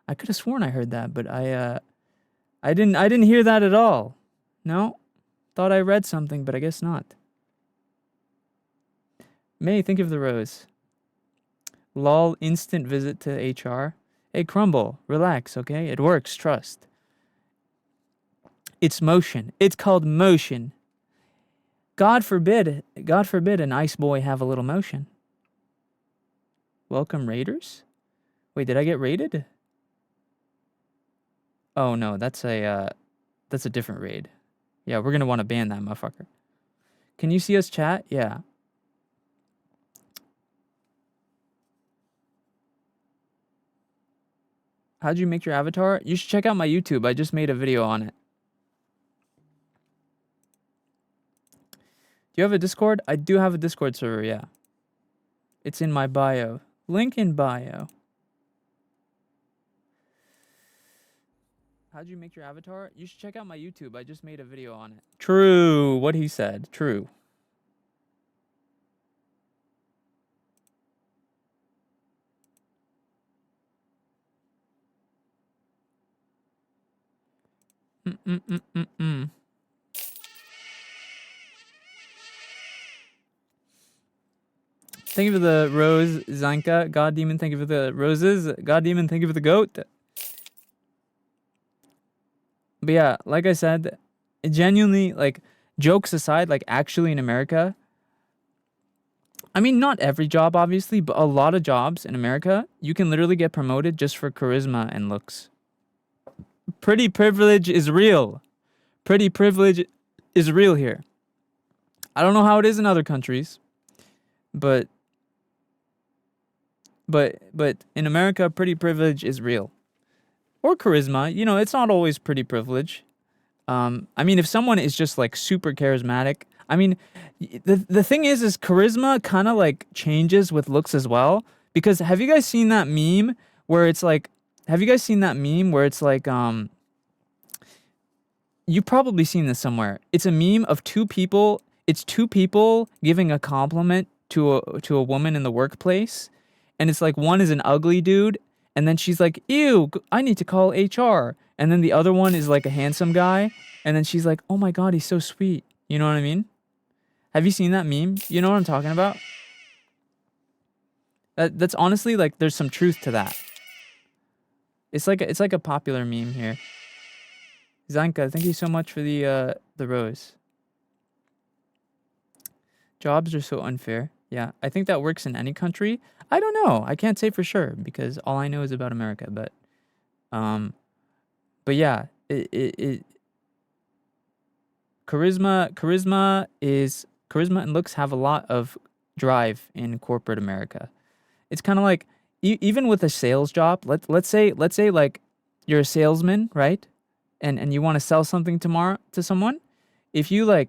I could have sworn I heard that, but I didn't hear that at all. No, thought I read something, but I guess not. May, think of the rose. Lol, instant visit to HR. Hey, Crumble, relax, okay? It works, trust. It's motion. It's called motion. God forbid an ice boy have a little motion. Welcome, Raiders? Wait, did I get raided? Oh, no, that's a different raid. Yeah, we're gonna want to ban that motherfucker. Can you see us chat? Yeah. How'd you make your avatar? You should check out my YouTube. I just made a video on it. Do you have a Discord? I do have a Discord server, yeah. It's in my bio. Link in bio. How'd you make your avatar? You should check out my YouTube. I just made a video on it. True. What he said. True. Thank you for the rose, Zanka. God Demon, thank you for the roses. God Demon, thank you for the goat. But yeah, like I said, genuinely, like, jokes aside, like, actually in America, I mean, not every job, obviously, but a lot of jobs in America, you can literally get promoted just for charisma and looks. Pretty privilege is real. Pretty privilege is real here. I don't know how it is in other countries, but in America, pretty privilege is real. Or charisma, you know, it's not always pretty privilege. I mean, if someone is just like super charismatic, I mean, the thing is charisma kind of like changes with looks as well. Because have you guys seen that meme where it's like, you've probably seen this somewhere. It's a meme of two people. It's two people giving a compliment to a woman in the workplace. And it's like one is an ugly dude. And then she's like, ew, I need to call HR. And then the other one is like a handsome guy. And then she's like, oh my God, he's so sweet. You know what I mean? Have you seen that meme? You know what I'm talking about? That's honestly like, there's some truth to that. It's like a popular meme here. Zanka, thank you so much for the rose. Jobs are so unfair. Yeah, I think that works in any country. I don't know. I can't say for sure because all I know is about America. But yeah, charisma and looks have a lot of drive in corporate America. It's kind of like even with a sales job. Let's say like you're a salesman, right? And you want to sell something tomorrow to someone. If a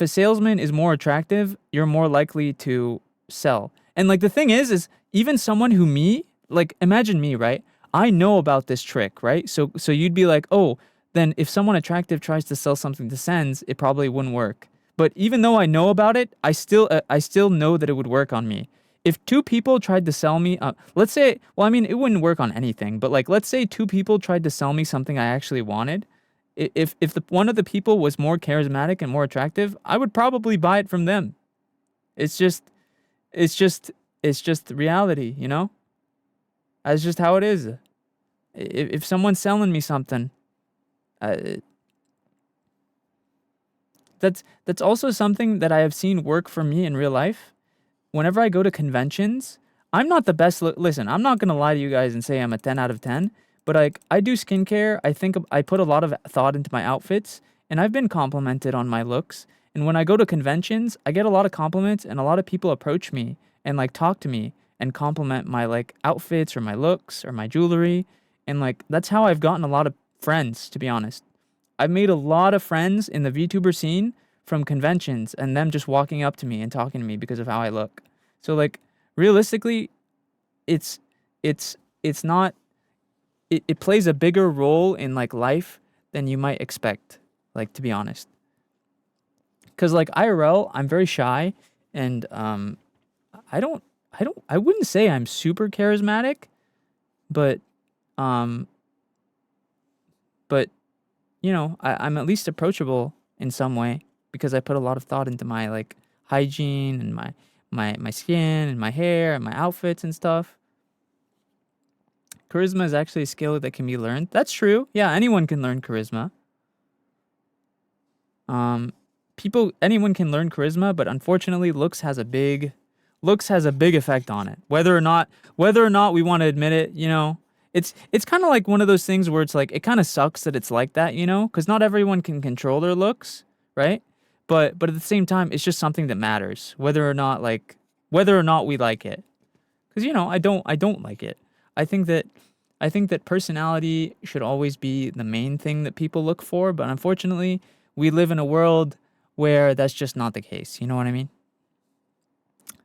salesman is more attractive, you're more likely to sell. And like the thing is even someone who like imagine me, right? I know about this trick, right? So you'd be like, oh, then if someone attractive tries to sell something to SENZ'S, it probably wouldn't work. But even though I know about it, I still know that it would work on me. If two people tried to sell me, let's say, well, I mean, it wouldn't work on anything, but like, let's say two people tried to sell me something I actually wanted. If one of the people was more charismatic and more attractive, I would probably buy it from them. It's just reality, you know? That's just how it is. If someone's selling me something, that's also something that I have seen work for me in real life. Whenever I go to conventions, I'm not the best. Listen, I'm not gonna lie to you guys and say I'm a 10 out of 10. But like, I do skincare. I think I put a lot of thought into my outfits, and I've been complimented on my looks. And when I go to conventions, I get a lot of compliments, and a lot of people approach me and like talk to me and compliment my like outfits or my looks or my jewelry. And like, that's how I've gotten a lot of friends, to be honest. I've made a lot of friends in the VTuber scene from conventions and them just walking up to me and talking to me because of how I look. So like, realistically, it's not, it plays a bigger role in like life than you might expect, like, to be honest. Cause like IRL, I'm very shy, and I wouldn't say I'm super charismatic, but you know, I'm at least approachable in some way because I put a lot of thought into my like hygiene and my skin and my hair and my outfits and stuff. Charisma is actually a skill that can be learned. That's true. Yeah, anyone can learn charisma. Anyone can learn charisma, but unfortunately, looks has a big effect on it. Whether or not we want to admit it, you know, it's kind of like one of those things where it's like, it kind of sucks that it's like that, you know, because not everyone can control their looks, right? But at the same time, it's just something that matters, whether or not we like it. Because, you know, I don't like it. I think that personality should always be the main thing that people look for, but unfortunately, we live in a world where that's just not the case. You know what I mean?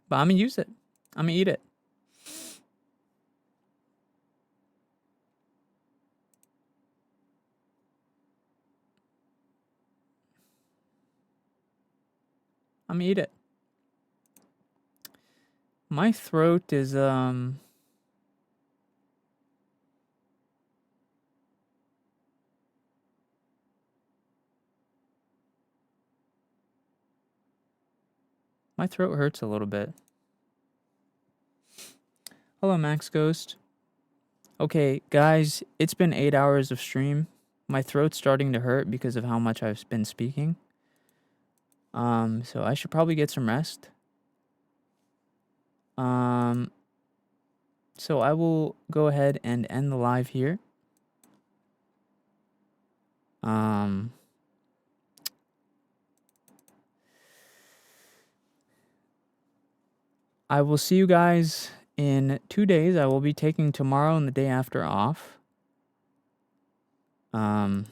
But I'm gonna use it. I'm gonna eat it. I'm gonna eat it. My throat is my throat hurts a little bit. Hello, Max Ghost. Okay, guys, it's been 8 hours of stream. My throat's starting to hurt because of how much I've been speaking. So I should probably get some rest. So I will go ahead and end the live here. I will see you guys in 2 days. I will be taking tomorrow and the day after off. And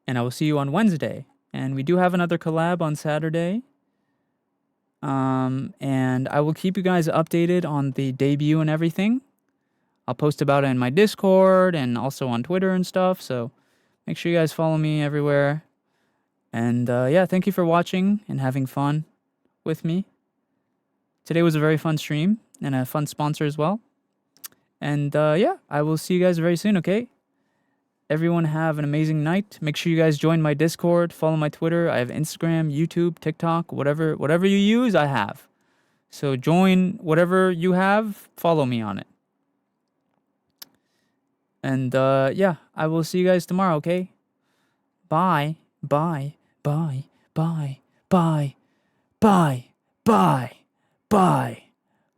I will see you on Wednesday. And we do have another collab on Saturday. And I will keep you guys updated on the debut and everything. I'll post about it in my Discord and also on Twitter and stuff. So make sure you guys follow me everywhere. And yeah, thank you for watching and having fun with me. Today was a very fun stream and a fun sponsor as well. And yeah, I will see you guys very soon, okay? Everyone have an amazing night. Make sure you guys join my Discord, follow my Twitter. I have Instagram, YouTube, TikTok, whatever you use, I have. So join whatever you have, follow me on it. And yeah, I will see you guys tomorrow, okay? Bye. Bye. Bye. Bye. Bye. Bye. Bye. Bye.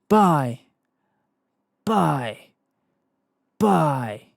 Bye. Bye. Bye.